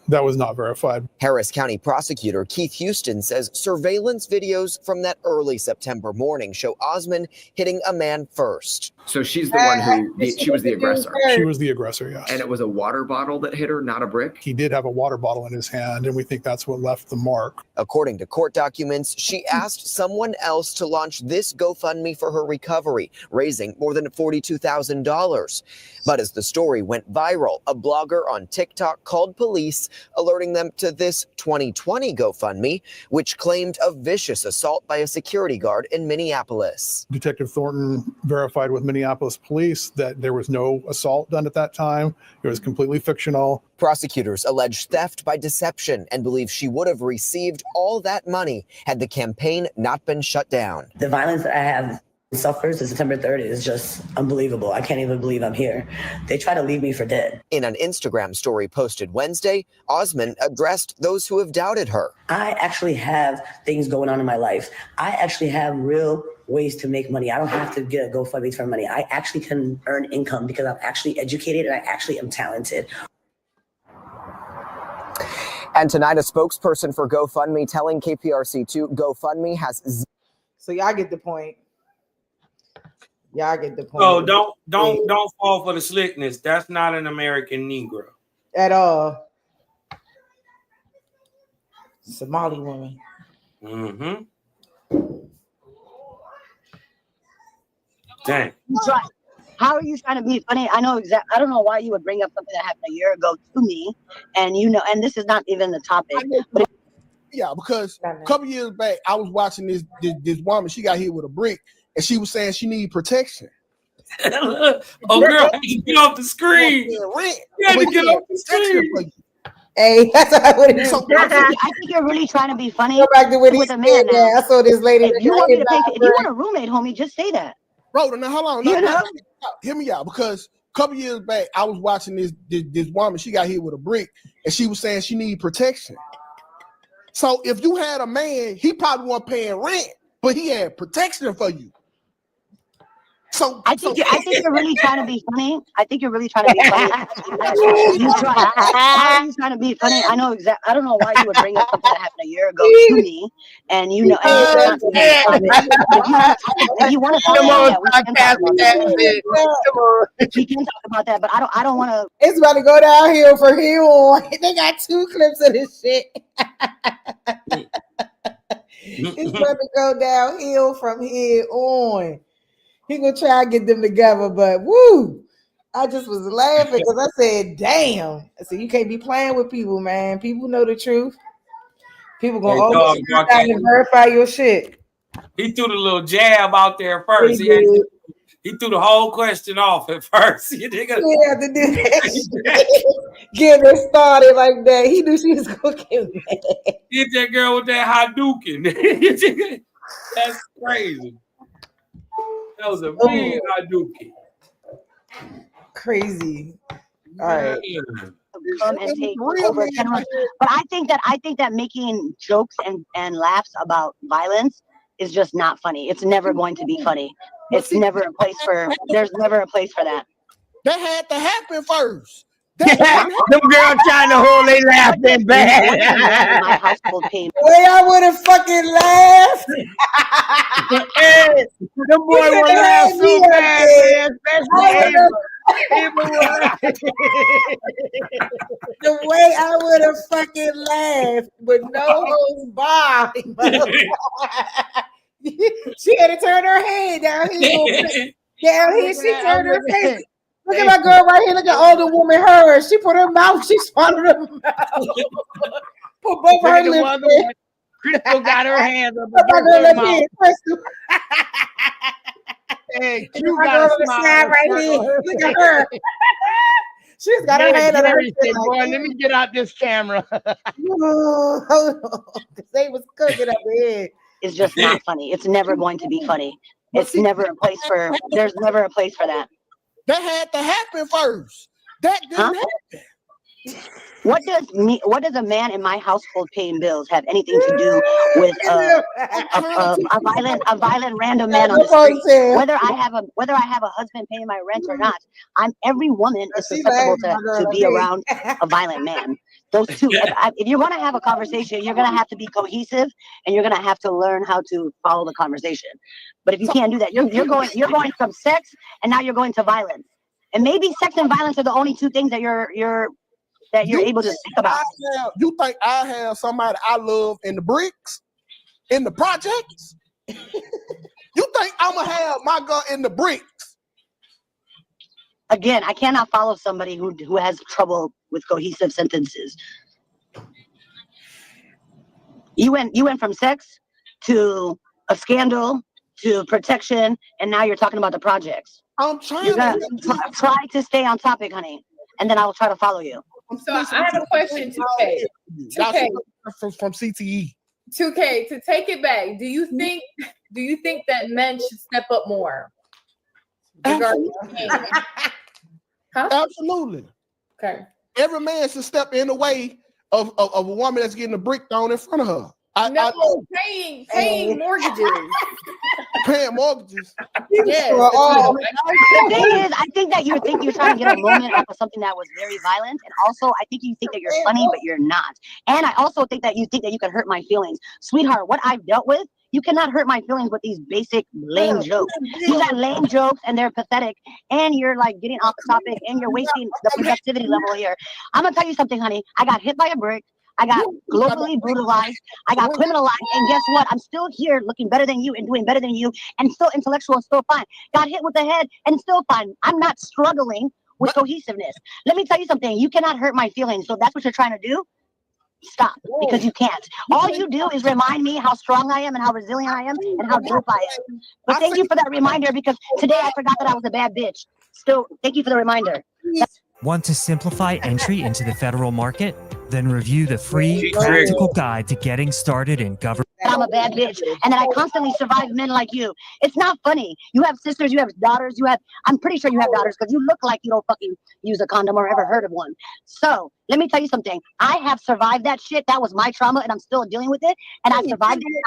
K: that was not verified.
I: Harris County prosecutor Keith Houston says surveillance videos from that early September morning show Osman hitting a man first.
L: So she's the one she was the aggressor.
K: She was the aggressor, yes.
L: And it was a water bottle that hit her, not a brick?
K: He did have a water bottle in his hand, and we think that's what left the mark.
I: According to court documents, she asked someone else to launch this GoFundMe for her recovery, raising more than $42,000. But as the story went viral, a blogger on TikTok called police, alerting them to this 2020 GoFundMe, which claimed a vicious assault by a security guard in Minneapolis.
K: Detective Thornton verified with Minneapolis police that there was no assault done at that time. It was completely fictional.
I: Prosecutors allege theft by deception and believe she would have received all that money had the campaign not been shut down.
J: The violence that I have suffered since September 3rd is just unbelievable. I can't even believe I'm here. They try to leave me for dead.
I: In an Instagram story posted Wednesday, Osman addressed those who have doubted her.
J: I actually have things going on in my life. I actually have real ways to make money. I don't have to get a GoFundMe for money. I actually can earn income because I'm actually educated and I actually am talented.
I: And tonight, a spokesperson for GoFundMe telling KPRC2 GoFundMe has...
A: So y'all get the point. Y'all get the point.
C: Oh, don't fall for the slickness. That's not an American Negro
A: at all. Somali woman.
C: Mm-hmm. Dang.
T: How are you trying to be funny? I know exactly. I don't know why you would bring up something that happened a year ago to me, and and this is not even the topic. But
X: yeah, because a couple years back, I was watching this woman. She got hit with a brick, and she was saying she needed protection.
C: Oh, girl, get off the screen. You had to get off the screen.
A: Hey, that's what I would have.
X: So
T: I think you're really trying to be funny.
A: Go back to what he
T: with a man
A: said.
T: now.
A: Yeah, I saw this lady.
T: If you want me to pay, if you want a roommate, homie, just say that.
X: Bro, now hold on.
T: You know?
X: Hear me out, because a couple years back, I was watching this woman. She got hit with a brick, and she was saying she need protection. So if you had a man, he probably wasn't paying rent, but he had protection for you. So
T: I think you're really trying to be funny. I think you're really trying to be funny. How are you trying to be funny? I know exactly. I don't know why you would bring up something that happened a year ago to me, and you know. And if you want to talk about that, we can talk about that. But I don't want to.
A: It's about to go downhill from here on. They got 2 clips of this shit. It's about to go downhill from here on. He gonna try and get them together, but woo! I just was laughing because I said, "Damn!" I said, "You can't be playing with people, man. People know the truth. People gonna always try to verify your shit."
C: He threw the little jab out there first. He threw the whole question off at first. You have
A: to do that. Get her started like that. He knew she was gonna get mad.
C: Get that girl with that Hadouken. That's crazy. That was a big Hadouken.
A: Crazy. All right.
T: Come and take over. But I think that making jokes and laughs about violence is just not funny. It's never going to be funny. It's never a place for. There's never a place for that.
X: That had to happen first.
D: Them girls trying to hold they laughing bad.
T: My household pain.
A: Way I would have fucking laughed.
D: Hey, the boy would laugh so bad, man.
A: The way I would have fucking laughed with no holds barred. She had to turn her head down here. Down here, she turned her face. Look at my girl right here. Look at older woman. Her. She put her mouth. She swallowed her mouth. Put both her lips in.
D: Crystal got her hands up.
A: Her mouth.
D: Hey,
A: you got a smile right here. Look at her. She's got her hand on her head.
D: Boy, let me get out this camera.
A: Hold on. They was cooking up here.
T: It's just not funny. It's never going to be funny. It's never a place for. There's never a place for that.
X: That had to happen first. That didn't happen.
T: What does a man in my household paying bills have anything to do with a violent random man on the street? Whether I have a husband paying my rent or not, every woman is susceptible to be around a violent man. Those two. If you're gonna have a conversation, you're gonna have to be cohesive, and you're gonna have to learn how to follow the conversation. But if you can't do that, you're going from sex, and now you're going to violence. And maybe sex and violence are the only 2 things that you're able to think about.
X: You think I have somebody I love in the bricks, in the projects? You think I'm gonna have my girl in the bricks?
T: Again, I cannot follow somebody who has trouble with cohesive sentences. You went from sex to a scandal to protection, and now you're talking about the projects.
X: I'm trying
T: to try to stay on topic, honey, and then I will try to follow you.
V: So I have a question, 2K. 2K.
X: From CTE.
V: 2K, to take it back, do you think that men should step up more?
X: Absolutely.
V: Okay.
X: Every man should step in the way of a woman that's getting a brick thrown in front of her.
V: Paying mortgages.
X: Paying mortgages.
T: Yes. The thing is, I think that you're trying to get a moment off of something that was very violent, and also I think you think that you're funny, but you're not. And I also think that you can hurt my feelings, sweetheart. What I've dealt with, you cannot hurt my feelings with these basic lame jokes. These are lame jokes, and they're pathetic. And you're like getting off the topic, and you're wasting the productivity level here. I'm gonna tell you something, honey. I got hit by a brick. I got globally brutalized. I got criminalized. And guess what? I'm still here looking better than you and doing better than you and still intellectual and still fine. Got hit with the head and still fine. I'm not struggling with cohesiveness. Let me tell you something. You cannot hurt my feelings. So that's what you're trying to do? Stop, because you can't. All you do is remind me how strong I am and how resilient I am and how dope I am. But thank you for that reminder, because today I forgot that I was a bad bitch. Still, thank you for the reminder.
M: Want to simplify entry into the federal market? Then review the free, practical guide to getting started in government.
T: I'm a bad bitch and that I constantly survive men like you. It's not funny. You have sisters, you have daughters, I'm pretty sure you have daughters because you look like you don't fucking use a condom or ever heard of one. So let me tell you something. I have survived that shit. That was my trauma and I'm still dealing with it. And I survived it.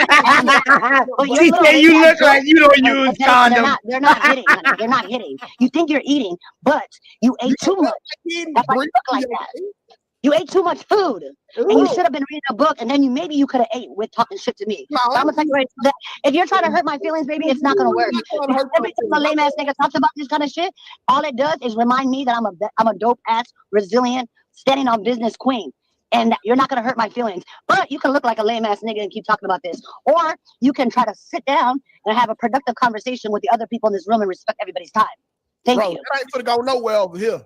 T: I'm fine. But
D: She said you look like you don't use condoms.
T: They're not hitting, honey. They're not hitting. You think you're eating, but you ate too much. That's why you look like that. You ate too much food, and you should have been reading a book, and then you could have ate with talking shit to me. So I'm gonna tell you right now, if you're trying to hurt my feelings, baby, it's not gonna work. Every time a lame ass nigga talks about this kind of shit, all it does is remind me that I'm a dope ass, resilient, standing on business queen, and you're not gonna hurt my feelings. But you can look like a lame ass nigga and keep talking about this, or you can try to sit down and have a productive conversation with the other people in this room and respect everybody's time. Thank you.
X: That ain't gonna go nowhere over here.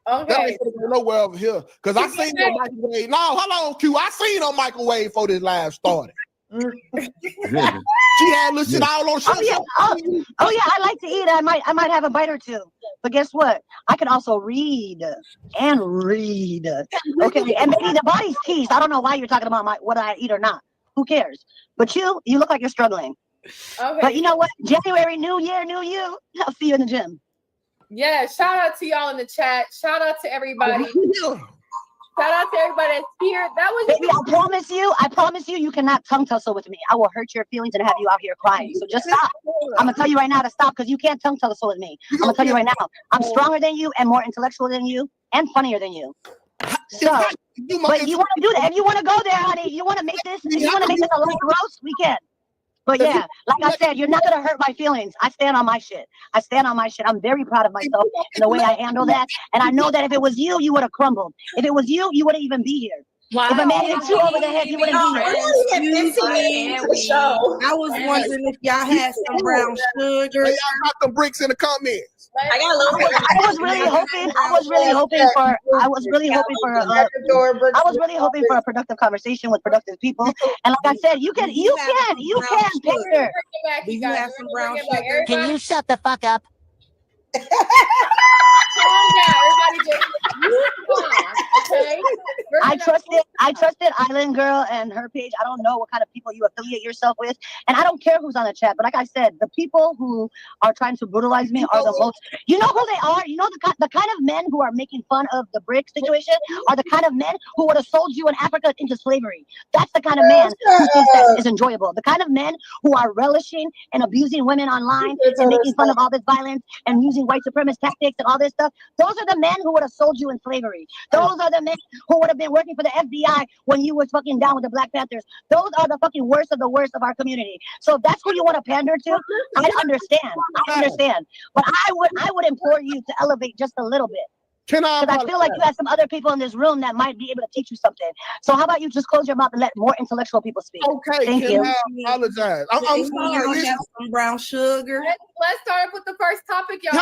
V: Okay.
X: That ain't gonna go nowhere over here. Because I seen on microwave. No, hold on, Q. I seen on microwave before this live started. She had little shit all on.
T: Oh yeah, I like to eat. I might have a bite or two. But guess what? I can also read and read. Okay, and maybe the body's keys. I don't know why you're talking about what I eat or not. Who cares? But you look like you're struggling.
V: Okay.
T: But you know what? January, new year, new you. I'll see you in the gym.
V: Yeah, shout out to y'all in the chat. Shout out to everybody. Shout out to everybody that's here. That was
T: baby, I promise you, you cannot tongue tussle with me. I will hurt your feelings and have you out here crying. So just stop. I'm gonna tell you right now to stop because you can't tongue tussle with me. I'm gonna tell you right now, I'm stronger than you and more intellectual than you and funnier than you. So, but you want to do that? If you want to go there, honey, you want to make this a light roast, we can. But yeah, like I said, you're not gonna hurt my feelings. I stand on my shit. I'm very proud of myself and the way I handle that. And I know that if it was you, you would have crumbled. If it was you, you wouldn't even be here.
B: Wow.
T: If a man hit you over the head, you wouldn't be here.
N: I was wondering if y'all had some brown sugar.
X: Y'all got some bricks in the comments.
T: I got a little. I was really hoping for a productive conversation with productive people. And like I said, you can pander.
N: Do you have some brown sugar?
F: Can you shut the fuck up?
V: Okay.
T: I trusted Island Girl and her page. I don't know what kind of people you affiliate yourself with, and I don't care who's on the chat. But like I said, the people who are trying to brutalize me are the most. You know who they are. You know the kind of men who are making fun of the brick situation are the kind of men who would have sold you in Africa into slavery. That's the kind of man who thinks that is enjoyable. The kind of men who are relishing and abusing women online and making fun of all this violence and using white supremacist tactics and all this stuff. Those are the men who would have sold you in slavery. Those are the men who would have been working for the FBI when you were fucking down with the Black Panthers. Those are the fucking worst of the worst of our community. So if that's who you want to pander to, I understand. But I would implore you to elevate just a little bit. Because I feel like you have some other people in this room that might be able to teach you something. So how about you just close your mouth and let more intellectual people speak?
X: Okay,
T: thank you.
X: I apologize. I'm sorry.
N: Have some brown sugar.
V: Let's start with the first topic, y'all.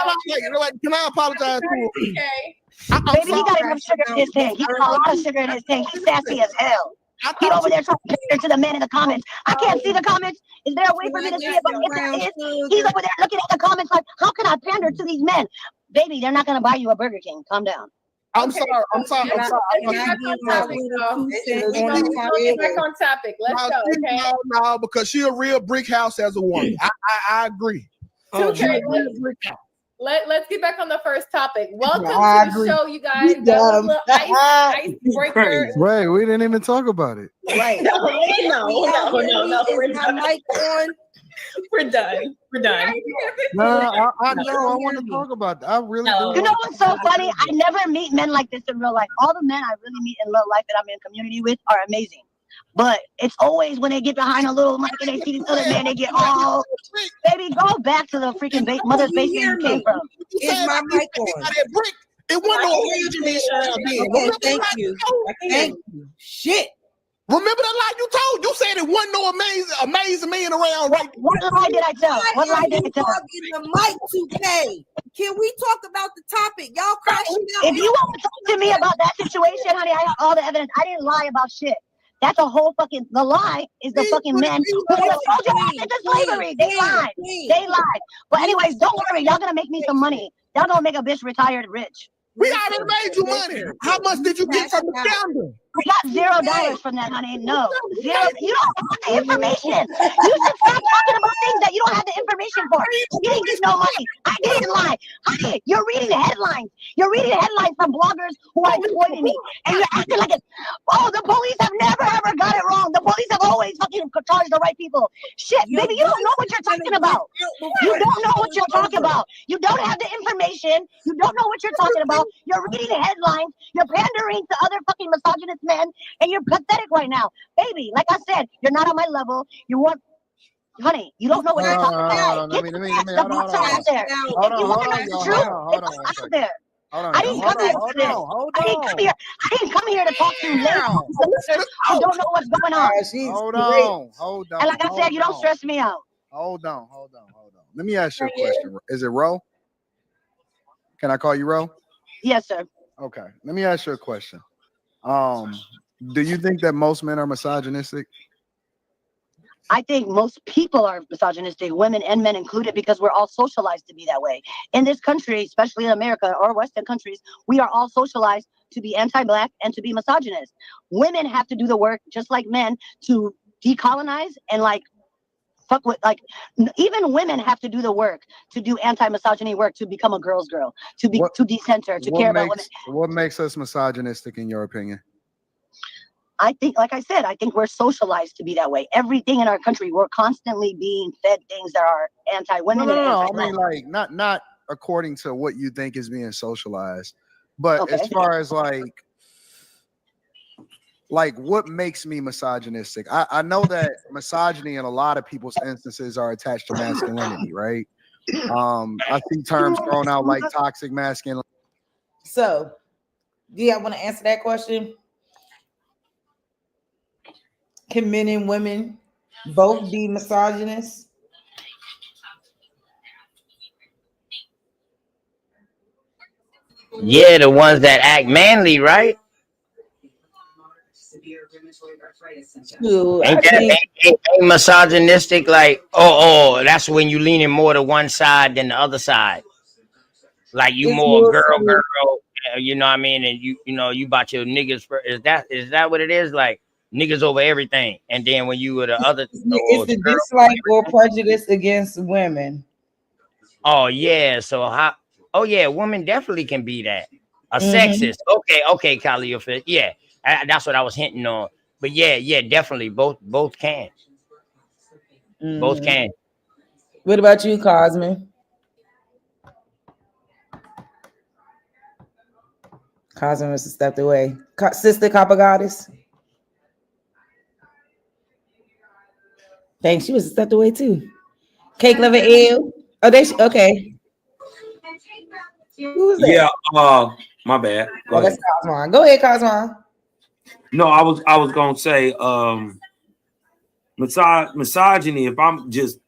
X: Can I apologize?
V: Okay.
T: Baby, he got enough sugar in his tank. He got a lot of sugar in his tank. He's sassy as hell. He over there trying to pander to the men in the comments. I can't see the comments. Is there a way for me to see it? But if there is, he's over there looking at the comments like, how can I pander to these men? Baby, they're not going to buy you a Burger King. Calm down.
X: I'm sorry.
V: Let's get back on topic. Let's go. Okay.
X: No, because she a real brick house as a woman. I agree.
V: Okay. Let's get back on the first topic. Welcome to the show, you guys. That was a little icebreaker.
U: Wait, we didn't even talk about it.
V: Right.
N: No. We're done.
U: No, I want to talk about that. I really do.
T: You know what's so funny? I never meet men like this in real life. All the men I really meet in real life that I'm in community with are amazing. But it's always when they get behind a little mic and they see this other man, they get all, baby, go back to the freaking mother's basement you came from.
N: Is my mic on?
X: It wasn't
N: okay, thank you. Shit.
X: Remember that lie you told? You said it wasn't no amazing man around, right?
T: What lie did I tell? What lie did I tell?
N: The mic 2K. Can we talk about the topic? Y'all crashing out.
T: If you want to talk to me about that situation, honey, I have all the evidence. I didn't lie about shit. That's a whole fucking, the lie is the fucking men who would have sold your ass into slavery. They lied. They lied. But anyways, don't worry. Y'all gonna make me some money. Y'all gonna make a bitch retired rich.
X: We already made you money. How much did you get from the founder?
T: I got $0 from that, honey. No, zero. You don't have the information. You should stop talking about things that you don't have the information for. You didn't get no money. I didn't lie. Honey, you're reading headlines. You're reading headlines from bloggers who are exploiting me. And you're acting like the police have never ever got it wrong. The police have always fucking charged the right people. Shit, baby, you don't know what you're talking about. You don't know what you're talking about. You don't have the information. You don't know what you're talking about. You're reading headlines. You're pandering to other fucking misogynist men, and you're pathetic right now, baby. Like I said, you're not on my level. You want, honey, you don't know what you're talking about. Get the books out there. If you want to know the truth, it's out there. I didn't come here for this. I didn't come here to talk to ladies who don't know what's going on.
U: Hold on.
T: And like I said, you don't stress me out.
U: Hold on. Let me ask you a question. Is it Ro? Can I call you Ro?
T: Yes, sir.
U: Okay. Let me ask you a question. Do you think that most men are misogynistic?
T: I think most people are misogynistic, women and men included, because we're all socialized to be that way. In this country, especially in America or Western countries, we are all socialized to be anti-Black and to be misogynist. Women have to do the work, just like men, to decolonize and fuck with, even women have to do the work to do anti-misogyny work, to become a girl's girl, to decenter, to care about women.
U: What makes us misogynistic in your opinion?
T: I think, like I said, I think we're socialized to be that way. Everything in our country, we're constantly being fed things that are anti-women.
U: No. I mean, not according to what you think is being socialized, but as far as what makes me misogynistic? I know that misogyny in a lot of people's instances are attached to masculinity, right? I see terms thrown out like toxic masculinity.
A: So, do you want to answer that question? Can men and women both be misogynists?
D: Yeah, the ones that act manly, right? Ain't misogynistic like, that's when you leaning more to one side than the other side. Like you more girl, you know what I mean? And you about your niggas first. Is that what it is? Like niggas over everything. And then when you were the other,
A: it's the dislike or prejudice against women.
D: Oh yeah. So how? Oh yeah, women definitely can be that. A sexist. Okay, Kylie, you're fit. Yeah, that's what I was hinting on. But yeah, definitely both can. Both can.
A: What about you, Cosmin? Cosmin must have stepped away. Sister Copper Goddess. Thanks. She was stepped away too. Cake Lover Ale. Oh, okay. Who was that?
C: Yeah. My bad. Go ahead.
A: That's Cosmin. Go ahead, Cosmin.
C: No, I was gonna say misogyny. If I'm just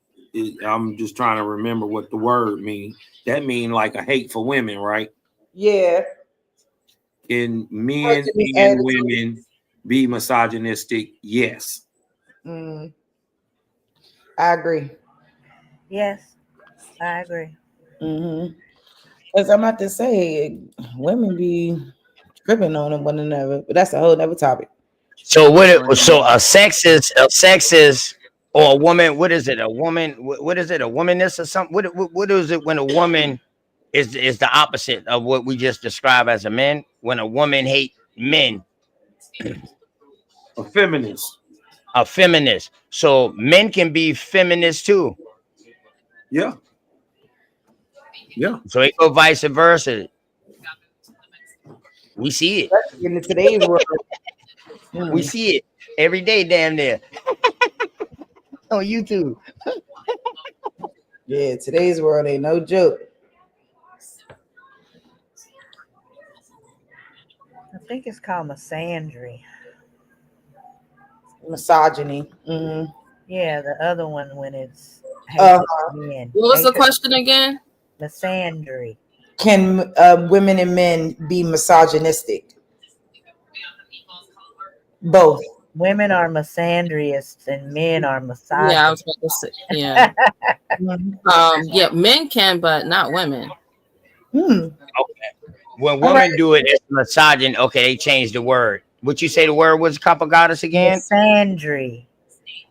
C: trying to remember what the word means. That means like a hate for women, right?
A: Yeah.
C: Can men and women be misogynistic? Yes.
A: I agree.
G: Yes, I agree.
A: Because I'm about to say, women be tripping on one another, but that's a whole other topic.
D: So so a sexist or a woman? What is it? A woman? What is it? A womanist or something? What is it when a woman is the opposite of what we just described as a man? When a woman hate men,
C: a feminist.
D: A feminist. So men can be feminists too.
C: Yeah.
D: So it go vice versa. We see it
A: in today's world.
D: We see it every day, damn near. On YouTube.
A: Yeah, today's world ain't no joke.
G: I think it's called misandry.
A: Misogyny.
G: Yeah, the other one when it's men.
O: What was the question again?
G: Misandry.
A: Can women and men be misogynistic? Both.
G: Women are misandrists and men are misogynist.
O: Yeah, I was about to say. Yeah. Yeah, men can, but not women.
D: Okay. When women do it, it's misogyn. Okay, they changed the word. What you say the word was, Copper Goddess again?
G: Misandry.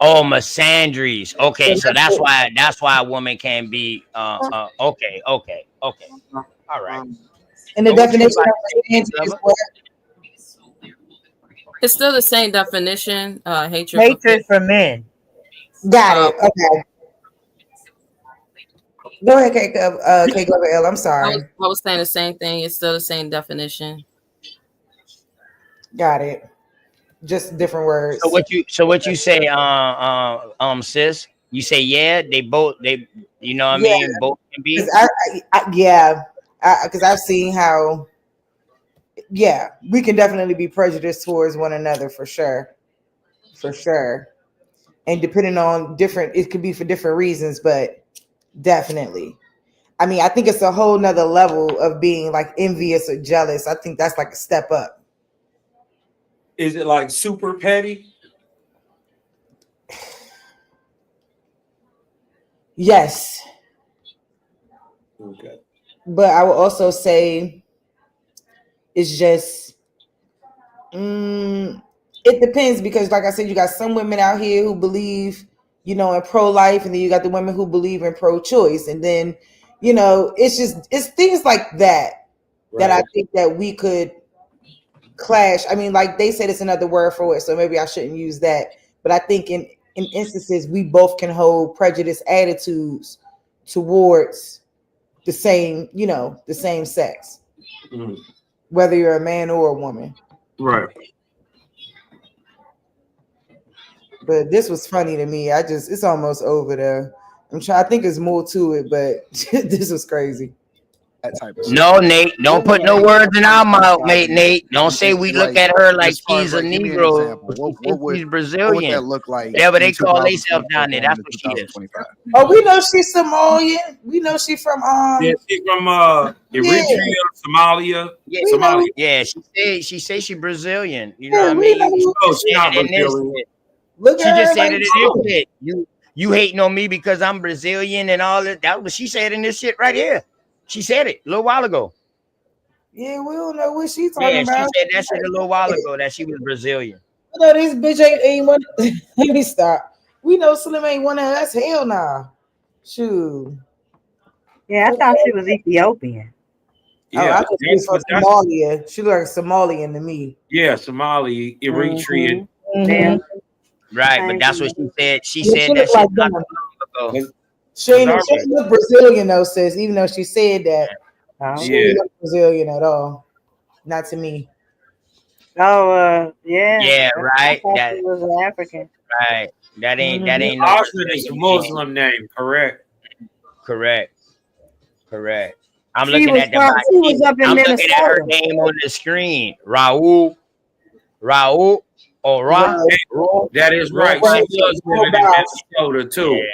D: Oh, misandries. Okay, so that's why a woman can be okay. All right.
A: And the
D: So what you
A: definition
D: about
A: of
D: to say,
A: misandry is
D: lover?
A: what?
O: It's still the same definition.
G: Hatred for men.
A: Got it. Okay. Go ahead, K Glover L. I'm sorry.
O: I was saying the same thing. It's still the same definition.
A: Got it. Just different words.
D: So what you say, sis? You say they both you know what I mean? Both can be.
A: Because I've seen how. Yeah, we can definitely be prejudiced towards one another for sure. And depending on it could be for different reasons, but definitely. I mean, I think it's a whole nother level of being like envious or jealous. I think that's like a step up.
C: Is it like super petty?
A: Yes.
C: Okay.
A: But I would also say it's just it depends, because like I said, you got some women out here who believe, in pro-life, and then you got the women who believe in pro-choice, and then it's things like that that I think that we could clash. I mean, like they said, it's another word for it, so maybe I shouldn't use that, but I think in instances we both can hold prejudiced attitudes towards the same sex, whether you're a man or a woman.
C: Right.
A: But this was funny to me. It's almost over there. I think there's more to it, but this was crazy.
U: That type of
D: No, Nate, don't put no words in our mouth, mate. Nate, don't say we look at her like she's a Negro. She's Brazilian.
U: What would that look like?
D: Yeah, but they call themselves down there. That's what she is.
A: Oh, we know she's Somalian. We know she's from
C: she's from Eritrea, Somalia.
D: Yeah,
C: Somalia.
D: Yeah, she says she's Brazilian. You know what I mean?
C: She's not Brazilian.
A: Look
D: she
A: at
D: just
A: her
D: said
A: like
D: it in this shit. You hating on me because I'm Brazilian and all that. That was she said in this shit right here. She said it a little while ago.
A: Yeah, we don't know what she's talking about.
D: She said that shit a little while ago that she was Brazilian.
A: No, this bitch ain't one. Let me stop. We know Slim ain't one of us. Hell nah. Shoot.
G: Yeah, I thought she was Ethiopian.
A: Yeah, I thought she was from Somalia. She looked like Somalian to me.
C: Yeah, Somali, Eritrean.
G: Yeah.
D: Right, but that's what she said. She said that shit not long ago.
A: She ain't look Brazilian though, sis. Even though she said that, she ain't look Brazilian at all. Not to me.
G: Oh, yeah.
D: Yeah, right.
G: That was African.
D: Right. That ain't no.
C: Austin is a Muslim name, correct?
D: Correct. I'm
G: She
D: looking
G: was
D: at
G: from- she was up in
D: I'm looking at her
G: Minnesota.
D: name on the screen. Raul. Or Ra.
C: That is right. She was living in Minnesota too.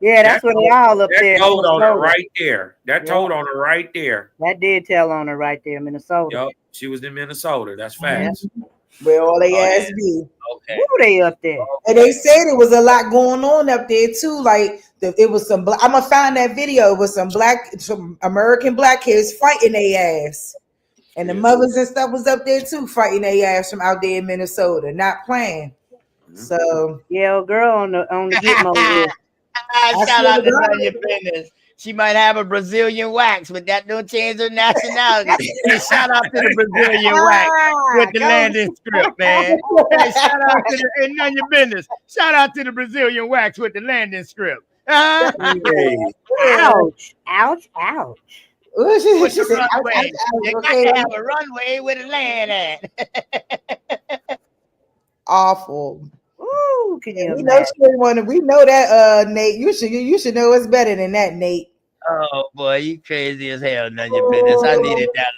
G: Yeah, that's what they all up there.
C: That told on her
G: Minnesota.
C: right there. That told on her right there.
G: That did tell on her right there, Minnesota.
C: Yup, she was in Minnesota. That's facts.
A: Where all they ass be.
D: Okay.
G: Who they up there?
A: And they said it was a lot going on up there too. Like it was some. I'm gonna find that video with some American black kids fighting their ass, and the mothers and stuff was up there too, fighting their ass from out there in Minnesota, not playing. So
G: yeah, old girl on the Gitmo list.
D: Shout out to Nanya Business. She might have a Brazilian wax, but that don't change her nationality. Hey, shout out to the Brazilian wax with the landing strip, man. Hey, shout out to the Nanya Business. Shout out to the Brazilian wax with the landing strip.
G: Ouch!
A: What
D: With
A: she
D: the
A: said,
D: runway. You
A: okay.
D: got to have a runway with a land at.
A: Awful.
G: Ooh, can you
A: We know that, Nate. You should know us better than that, Nate.
D: Oh boy, you crazy as hell, Nanya Business. I needed that,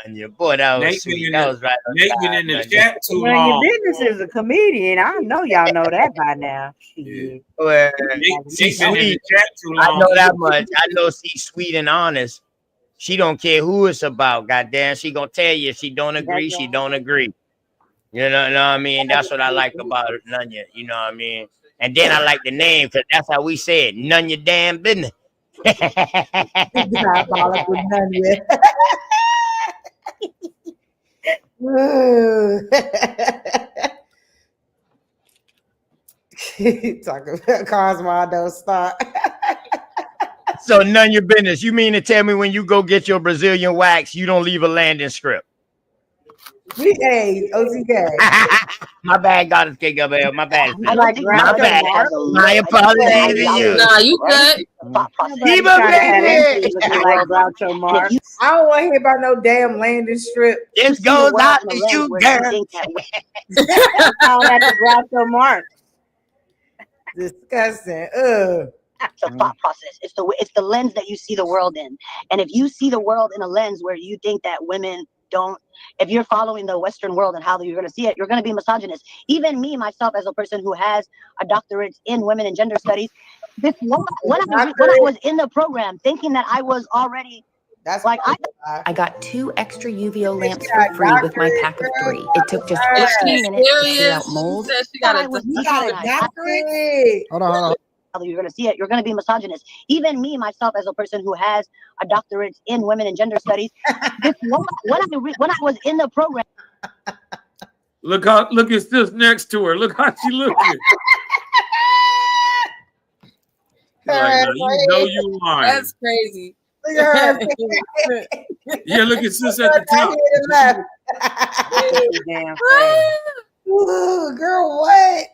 D: Nanya. Boy, that was
C: Nate
D: sweet. That was right.
C: Nate been in the chat too
G: Well,
C: long.
G: your business is a comedian. I know y'all know that by now. Shit.
D: Well,
C: Nate been in the chat too long.
D: I know that much. I know she's sweet and honest. She don't care who it's about. Goddamn, she gonna tell you if she don't agree, she don't agree. You know what I mean? That's what I like about Nanya. You know what I mean? And then I like the name because that's how we say it. None your damn business.
A: Talking about Cosmo, don't stop.
D: So none your business. You mean to tell me when you go get your Brazilian wax, you don't leave a landing strip?
A: Hey, OTK.
D: My bad, Goddess K Gabrielle. My bad.
T: I don't think
D: My bad. My apologies to you.
O: Nah, you good.
D: Keep up, baby.
A: I don't want to hear about no damn landing strip.
D: This goes out to you, girl.
T: That's a Groucho Marx.
A: Disgusting.
T: It's a thought process. It's the lens that you see the world in. And if you see the world in a lens where you think that women don't, if you're following the Western world and how you're going to see it, you're going to be misogynist. Even me, myself, as a person who has a doctorate in women and gender studies, when I was in the program, thinking that I was already,
A: that's
T: like
P: I got 2 extra UVO lamps for free with my pack of 3. It took just 15 minutes to clear out mold.
N: You got a doctorate.
U: Hold on.
T: You're going to see it. You're going to be misogynist. Even me, myself, as a person who has a doctorate in women and gender studies, when I was in the program.
C: Look at sis next to her. Look how she looking. Like, you know you lying.
O: That's crazy.
A: Yeah,
C: look at sis at the top.
A: Ooh, girl, what?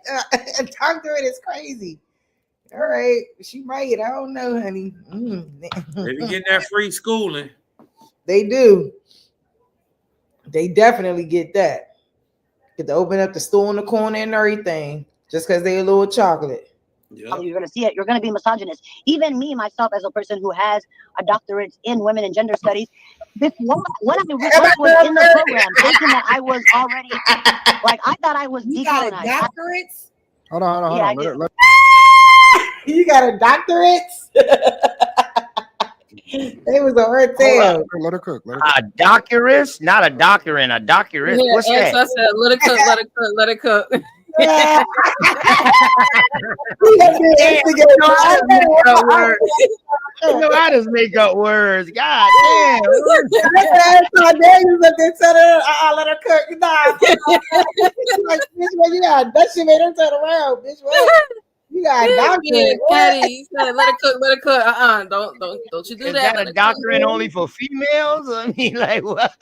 A: A doctorate is crazy. All right, she might. I don't know, honey.
C: They be getting that free schooling.
A: They do. They definitely get that. Get to open up the store in the corner and everything just because they a little chocolate.
T: Yep. You're going to see it. You're going to be misogynist. Even me, myself, as a person who has a doctorate in women and gender studies, when I was in the program, thinking that I was already, like, I thought I was decolonized.
N: Doctorates?
U: Hold on.
A: Yeah, you got a doctorate? They was on her tail.
U: Let her cook.
D: A doctorate, not a doctorate. A doctorate.
O: Yeah,
D: what's that?
O: I said, let it cook.
D: Yeah. I just make up words. God damn.
A: Let her cook. Nah. Like, bitch, what you got? That shit made her turn around, bitch. What? You got a doctorate.
O: Patty said, let it cook. Don't you do that.
D: Is that a doctorate only for females? I mean, like what?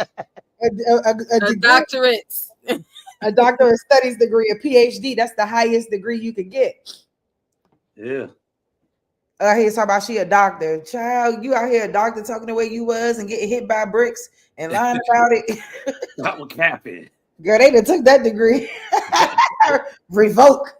O: A doctorate.
A: A doctor of studies degree, a PhD. That's the highest degree you could get.
C: Yeah.
A: He's talking about she a doctor. Child, you out here a doctor talking the way you was and getting hit by bricks and lying about it.
C: That was capping.
A: Girl, they done took that degree. Revoke.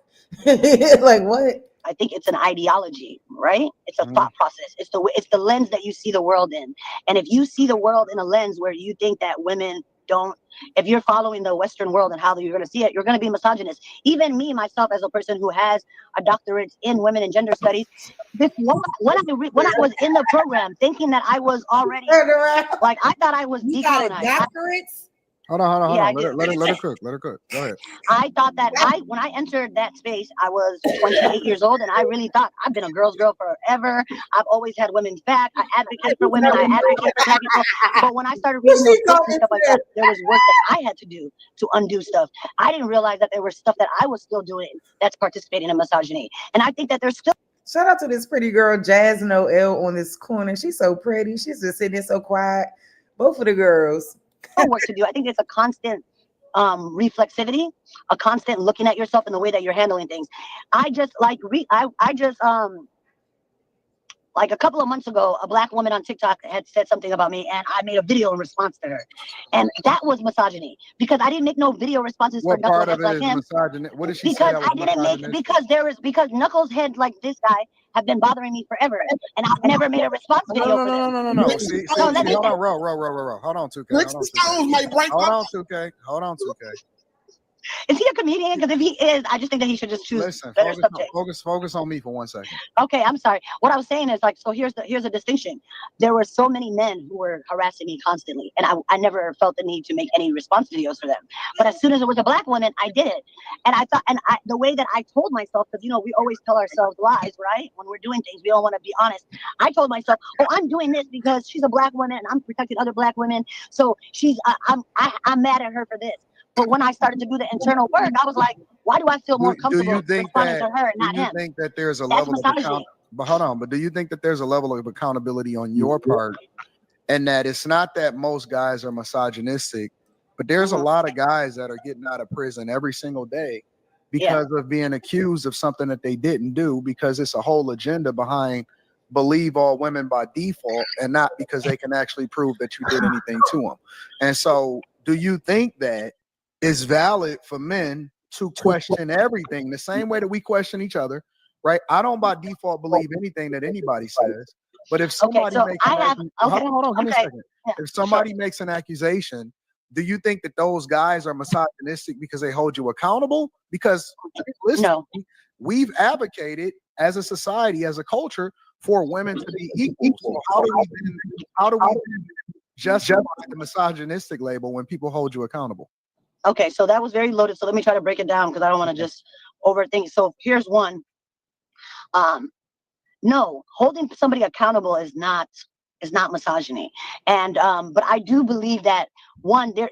A: Like what?
T: I think it's an ideology, right? It's a thought process. It's the lens that you see the world in. And if you see the world in a lens where you think that women don't, if you're following the Western world and how you're going to see it, you're going to be misogynist. Even me, myself, as a person who has a doctorate in women and gender studies, when I was in the program, thinking that I was already, like, I thought I was decolonized.
N: Doctorates?
U: Hold on.
T: Yeah,
U: Let her cook. Go ahead.
T: I thought that when I entered that space, I was 28 years old, and I really thought I've been a girl's girl forever. I've always had women's back. I advocate for women. I advocate for black people. But when I started reading those books and stuff like that, there was work that I had to do to undo stuff. I didn't realize that there was stuff that I was still doing that's participating in misogyny. And I think that there's still.
A: Shout out to this pretty girl, Jazz Noel, on this corner. She's so pretty. She's just sitting there so quiet. Both of the girls.
T: Work to do. I think it's a constant reflexivity, a constant looking at yourself in the way that you're handling things. I just like like a couple of months ago, a black woman on TikTok had said something about me, and I made a video in response to her, and that was misogyny because I didn't make no video responses for knuckleheads like him.
U: What did she
T: because
U: say?
T: I didn't make because knuckleheads like this guy have been bothering me forever, and I've never made a response video.
U: No. See, hold on, roll. Hold on, 2K. Hold on, 2K.
T: Is he a comedian? Because if he is, I just think that he should just choose
U: Listen,
T: better subjects.
U: focus on me for 1 second.
T: Okay, I'm sorry. What I was saying is like, so here's a distinction. There were so many men who were harassing me constantly, and I never felt the need to make any response videos for them. But as soon as it was a black woman, I did it. And I thought, the way that I told myself, because we always tell ourselves lies, right? When we're doing things, we don't want to be honest. I told myself, oh, I'm doing this because she's a black woman and I'm protecting other black women. So I'm mad at her for this. But when I started to do the internal work, I was like, why do I feel more comfortable responding to her and not him?
U: Do you think that there's a
T: That's
U: level of
T: misogyny.
U: But hold on, but do you think that there's a level of accountability on your part, and that it's not that most guys are misogynistic, but there's a lot of guys that are getting out of prison every single day because of being accused of something that they didn't do, because it's a whole agenda behind believe all women by default, and not because they can actually prove that you did anything to them. And so do you think that it's valid for men to question everything the same way that we question each other, right? I don't by default believe anything that anybody says, but if somebody makes hold on, give me a second. If somebody makes an accusation, do you think that those guys are misogynistic because they hold you accountable? Because listen, we've advocated as a society, as a culture, for women to be equal. So how do we justify the misogynistic label when people hold you accountable?
T: Okay, so that was very loaded. So let me try to break it down because I don't want to just overthink. So here's one. No, holding somebody accountable is not misogyny. And but I do believe that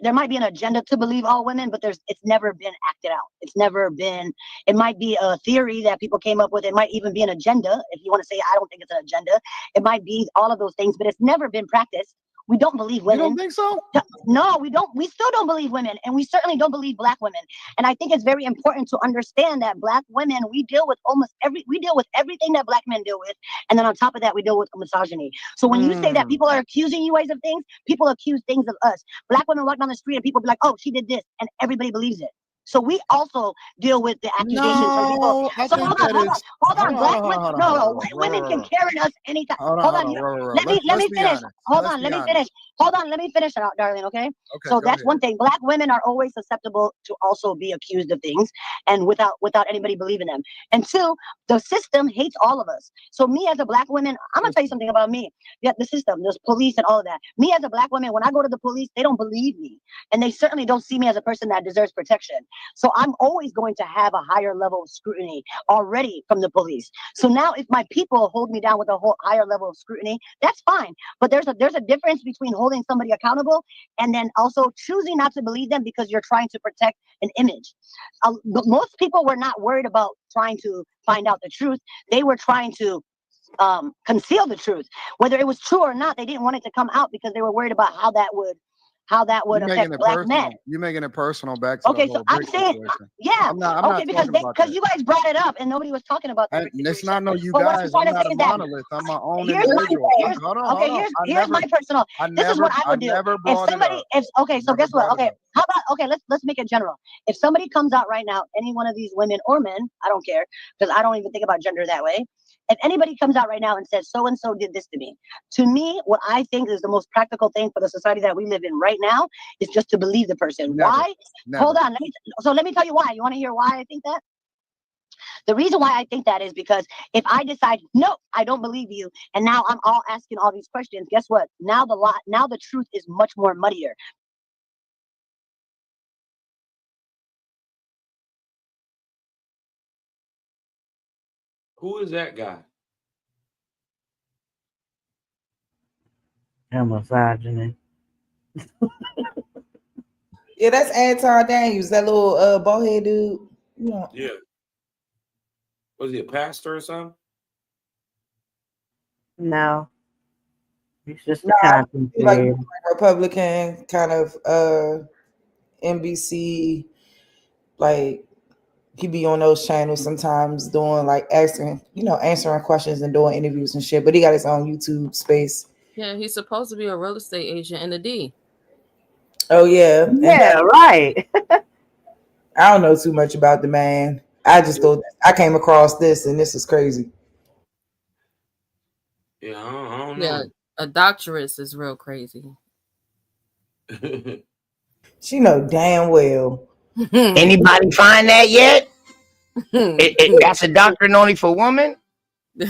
T: there might be an agenda to believe all women, but it's never been acted out. It's never been. It might be a theory that people came up with. It might even be an agenda. If you want to say, I don't think it's an agenda. It might be all of those things, but it's never been practiced. We don't believe women.
U: You don't think so?
T: No, we don't. We still don't believe women, and we certainly don't believe black women. And I think it's very important to understand that black women, we deal with everything that black men deal with, and then on top of that, we deal with misogyny. So when you say that people are accusing you guys of things, people accuse things of us. Black women walk down the street and people be like, "Oh, she did this," and everybody believes it. So we also deal with the accusations from people. So hold on. Black women, white women can carry us anytime. Hold on. Let me finish. Hold on, let me finish. Hold on, let me finish it out, darling, okay? So that's one thing. Black women are always susceptible to also be accused of things and without anybody believing them. And two, the system hates all of us. So me as a black woman, I'm gonna tell you something about me. Yeah, the system, there's police and all of that. Me as a black woman, when I go to the police, they don't believe me. And they certainly don't see me as a person that deserves protection. So I'm always going to have a higher level of scrutiny already from the police. So now if my people hold me down with a whole higher level of scrutiny, that's fine. But there's a difference between holding somebody accountable and then also choosing not to believe them because you're trying to protect an image. Most people were not worried about trying to find out the truth. They were trying to conceal the truth. Whether it was true or not, they didn't want it to come out because they were worried about how that would affect black men.
U: You're making it personal back to the whole
T: so I'm saying,
U: I'm not
T: because you guys brought it up and nobody was talking about that.
U: It's not you guys. I'm not a monolith. I'm my own individual.
T: Here's my personal. This is what I would do. If somebody, so guess what? Okay, how about let's make it general. If somebody comes out right now, any one of these women or men, I don't care, because I don't even think about gender that way. If anybody comes out right now and says so and so did this to me, what I think is the most practical thing for the society that we live in right now is just to believe the person. Why? Hold on. Let me tell you why. You want to hear why I think that? The reason why I think that is because if I decide, no, I don't believe you, and now I'm all asking all these questions, guess what? Now the truth is much more muddier.
C: Who is that guy?
E: I'm misogyny.
A: Yeah, that's Anton Daniels, that little bald-head dude.
C: Yeah. Was he a pastor or something?
E: No. He's just a content
A: like Republican kind of NBC, like he be on those channels sometimes doing like answering questions and doing interviews and shit. But he got his own YouTube space.
O: Yeah, he's supposed to be a real estate agent in the D.
A: Oh yeah.
E: Yeah, right.
A: I don't know too much about the man. I just thought I came across this and this is crazy.
C: Yeah, I don't know.
O: Yeah, a doctorate is real crazy.
A: She know damn well
D: Anybody find that yet? That's a doctrine only for women?
O: No,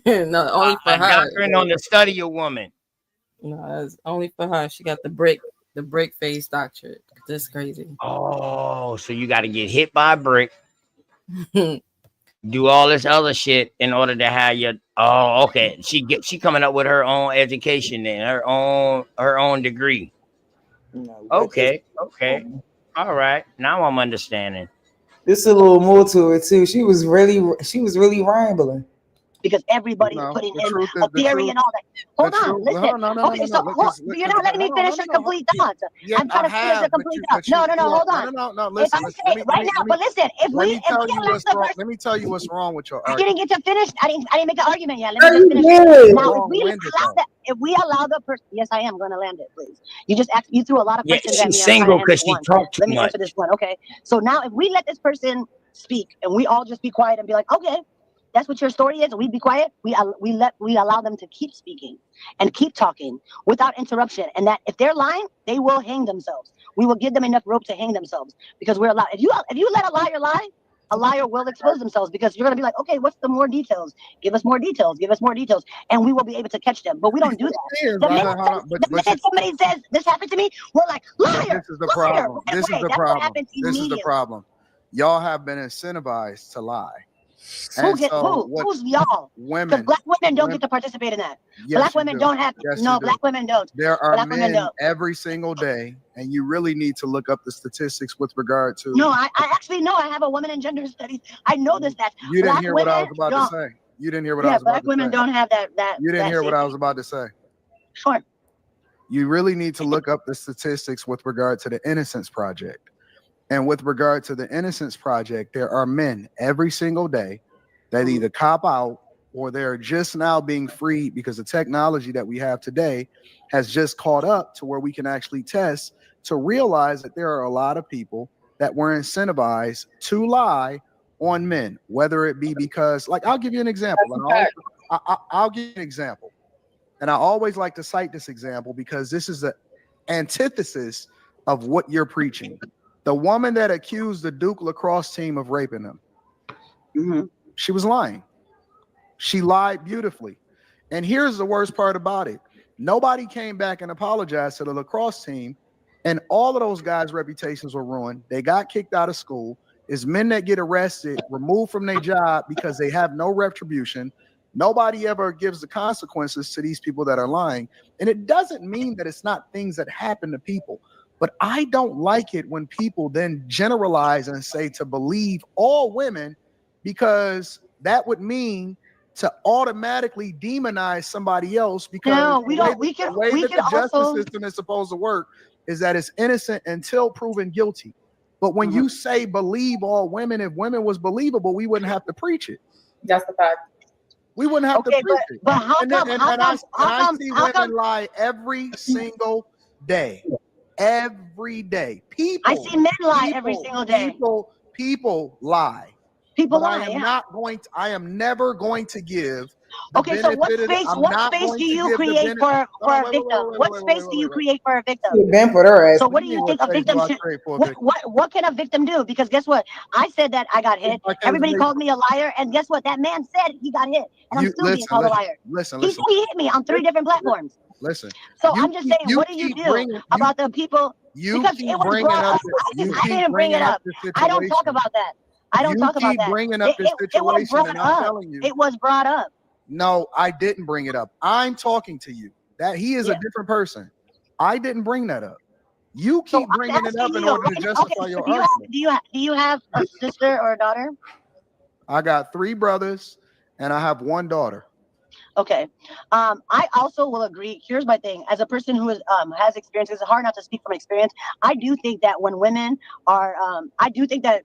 O: only for
D: a
O: her.
D: doctrine on the study of women.
O: No, it's only for her. She got the brick face doctrine. That's crazy.
D: Oh, so you got to get hit by a brick, do all this other shit in order to have your. Oh, okay. She coming up with her own education then, her own degree. Okay. All right. Now I'm understanding.
A: There's a little more to it too. She was really rambling.
T: Because everybody is putting in a theory and all that. Hold on, listen. Okay, so you're not letting me finish a complete thought. I'm trying to finish a complete thought. No, hold on.
U: No, listen.
T: But listen,
U: let me tell you what's wrong with your
T: I
U: argument.
T: didn't get to finish. I didn't make an argument yet. Let me just finish. Now, if we allow the person, yes, I am going to land it, please. You threw a lot of questions at me.
D: She's single because she talked too
T: Let me
D: much.
T: answer this one. Okay, so now if we let this person speak and we all just be quiet and be like, okay, that's what your story is. We be quiet. We allow them to keep speaking and keep talking without interruption. And that if they're lying, they will hang themselves. We will give them enough rope to hang themselves because we're allowed. If you let a liar lie, a liar will expose themselves because you're gonna be like, okay, what's the more details? Give us more details. Give us more details, and we will be able to catch them. But we don't do that. The minute somebody says this happened to me, we're like, liar.
U: This is the problem. This is the problem. Y'all have been incentivized to lie.
T: Who's y'all?
U: Women.
T: Because black women don't get to participate in that.
U: Yes,
T: black women don't have.
U: Yes,
T: no, black women don't.
U: There are
T: black
U: men every single day, and you really need to look up the statistics with regard to.
T: No, I actually know. I have a woman in gender studies. I know this. That
U: you didn't hear what I was about to say. You didn't hear what I was about to say.
T: Black women don't have that.
U: You didn't hear what I was about to say.
T: Sure.
U: You really need to look up the statistics with regard to the Innocence Project. And with regard to the Innocence Project, there are men every single day that either cop out or they're just now being freed because the technology that we have today has just caught up to where we can actually test to realize that there are a lot of people that were incentivized to lie on men, whether it be because, like, I'll give you an example. I'll give you an example. And I always like to cite this example because this is the antithesis of what you're preaching. The woman that accused the Duke lacrosse team of raping them, she was lying. She lied beautifully. And here's the worst part about it. Nobody came back and apologized to the lacrosse team. And all of those guys' reputations were ruined. They got kicked out of school. It's men that get arrested, removed from their job because they have no retribution. Nobody ever gives the consequences to these people that are lying. And it doesn't mean that it's not things that happen to people. But I don't like it when people then generalize and say to believe all women, because that would mean to automatically demonize somebody else. Because
T: no, we don't.
U: The way that the justice system is supposed to work is that it's innocent until proven guilty. But when you say believe all women, if women was believable, we wouldn't have to preach it.
V: That's the fact.
U: We wouldn't have to preach it.
T: But how come?
U: I see women lie every single day. Every day. People.
T: I see men lie every single day.
U: People lie.
T: People
U: but
T: lie.
U: I am never going to give.
T: Okay, so what space do you create for a victim? What space do you create for a victim? So what do you think a victim should? What can a victim do? Because guess what? I said that I got hit. Everybody called me a liar, and guess what? That man said he got hit, and I'm still being called a liar.
U: Listen.
T: He hit me on 3 different platforms.
U: Listen.
T: So I'm just saying, what do you do about the people? Because it was brought up. I didn't bring it up. I don't talk about that. I don't talk about that.
U: Bringing up this situation, and I'm telling you,
T: it was brought up.
U: No, I didn't bring it up. I'm talking to you. That he is a different person. I didn't bring that up. You keep bringing it up in order to justify your argument.
T: Do you have a sister or a daughter?
U: I got 3 brothers, and I have 1 daughter.
T: Okay. I also will agree. Here's my thing. As a person who has experience, it's hard not to speak from experience. I do think that when women are, I do think that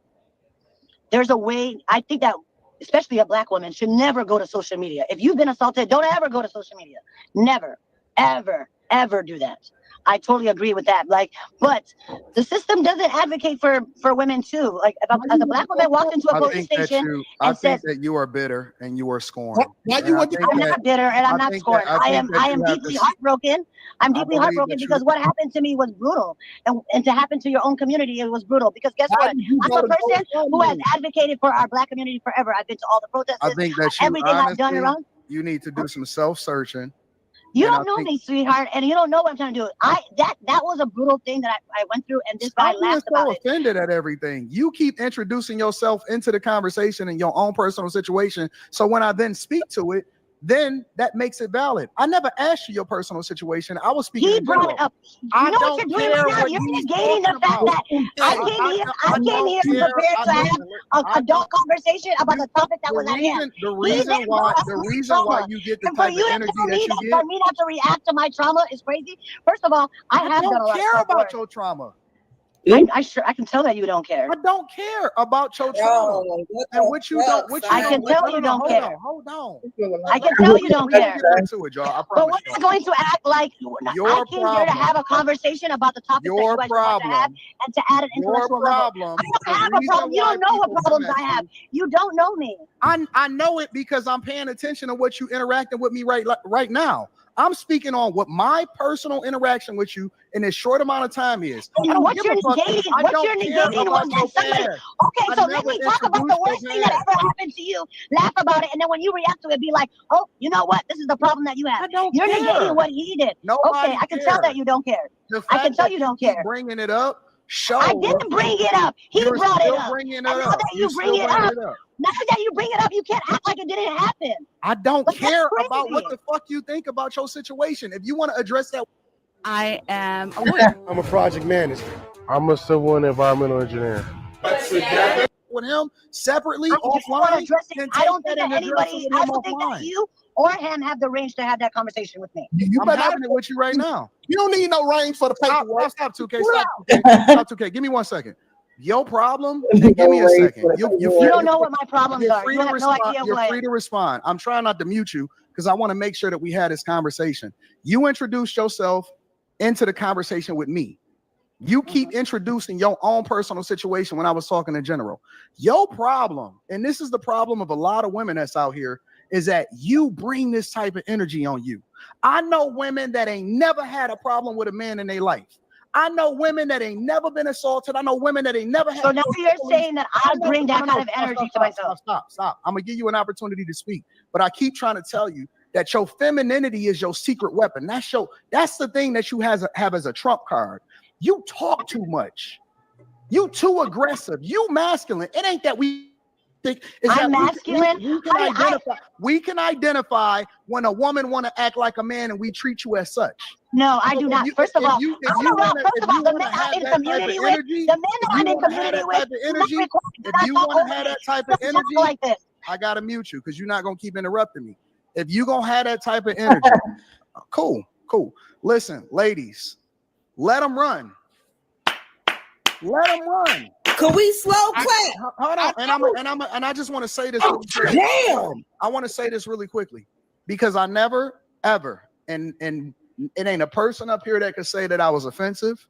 T: there's a way. I think that especially a black woman should never go to social media. If you've been assaulted, don't ever go to social media. Never, ever, ever do that. I totally agree with that. Like, but the system doesn't advocate for women too. Like, if a black woman walked into a police station
U: I
T: and
U: think
T: says,
U: that you are bitter and you are scorned.
T: I'm not bitter and I'm not scorned. I am deeply heartbroken. I'm deeply heartbroken because what happened to me was brutal. And to happen to your own community, it was brutal. Because guess what? I'm a person who has advocated for our black community forever. I've been to all the protests.
U: I think that you
T: everything I've done
U: honestly,
T: around.
U: you need to do some self-searching.
T: You don't know me, sweetheart, and you don't know what I'm trying to do. That was a brutal thing that I went through, and this guy laughed about it.
U: Offended at everything. You keep introducing yourself into the conversation in your own personal situation. So when I then speak to it, then that makes it valid. I never asked you your personal situation. I was speaking.
T: He brought it up. You know what you're doing right now? You're negating the fact that I came here prepared to have an adult conversation about the topic that was at hand.
U: The reason why you get the type of energy that you get.
T: For me not to react to my trauma is crazy. First of all, I have done a lot of
U: care about your trauma.
T: I can tell that you don't care.
U: I don't care about your trauma. And what you don't,
T: I can tell you don't care.
U: Hold on.
T: I can tell you don't care.
U: To it, y'all. I
T: but we're not going to act like I came here to have a conversation about the topic that you guys want to have and to add an intellectual level. I don't have a problem. You don't know what problems I have. You don't know me.
U: I know it because I'm paying attention to what you interacting with me right now. I'm speaking on what my personal interaction with you in this short amount of time is.
T: What you're negating was that somebody. Okay, so let me talk about the worst thing that ever happened to you. Laugh about it, and then when you react to it, be like, "Oh, you know what? This is the problem that you have. You're negating what he did." Okay, I can tell that you don't care. I can tell you don't care.
U: Bringing it up.
T: I didn't bring it up. He brought it up. And now that you bring it up, you can't act like it didn't happen.
U: I don't care about what the fuck you think about your situation. If you want to address that.
H: I am a lawyer.
X: I'm a project manager. I'm a civil and environmental engineer.
U: With him separately,
T: offline. I don't think that anybody, I don't think that you or him have the range to have that conversation with me.
U: I'm having it with you right now.
X: You don't need no range for the paperwork.
U: Stop 2K. Stop 2K. Give me 1 second. Your problem, and give me a second. You
T: don't know what my problems are. You have no idea
U: You're free to respond. I'm trying not to mute you because I want to make sure that we had this conversation. You introduced yourself into the conversation with me. You keep introducing your own personal situation when I was talking in general. Your problem, and this is the problem of a lot of women that's out here, is that you bring this type of energy on you. I know women that ain't never had a problem with a man in their life. I know women that ain't never been assaulted. I know women that ain't never had.
T: So now you're saying that I bring that kind of energy to myself.
U: Stop. I'm gonna give you an opportunity to speak, but I keep trying to tell you that your femininity is your secret weapon. That's the thing that you have as a trump card. You talk too much. You too aggressive. You masculine. It ain't that we think
T: I'm masculine.
U: We can identify when a woman want to act like a man and we treat you as such.
T: No, I do not. First of all, the men I'm in community with,
U: if you want to have that type of energy,
T: like this.
U: I gotta mute you because you're not gonna keep interrupting me. If you gonna have that type of energy, cool. Listen, ladies, let them run. Let them run.
N: Could we slow play?
U: Hold on, and I just want to say this.
N: Damn.
U: I want to say this really quickly because I never ever and it ain't a person up here that could say that I was offensive.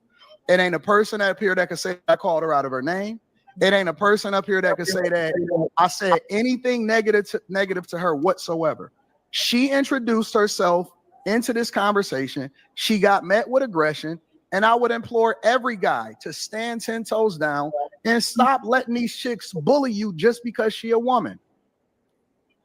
U: It ain't a person up here that could say I called her out of her name. It ain't a person up here that could say that I said anything negative to her whatsoever. She introduced herself into this conversation. She got met with aggression. And I would implore every guy to stand 10 toes down and stop letting these chicks bully you just because she a woman.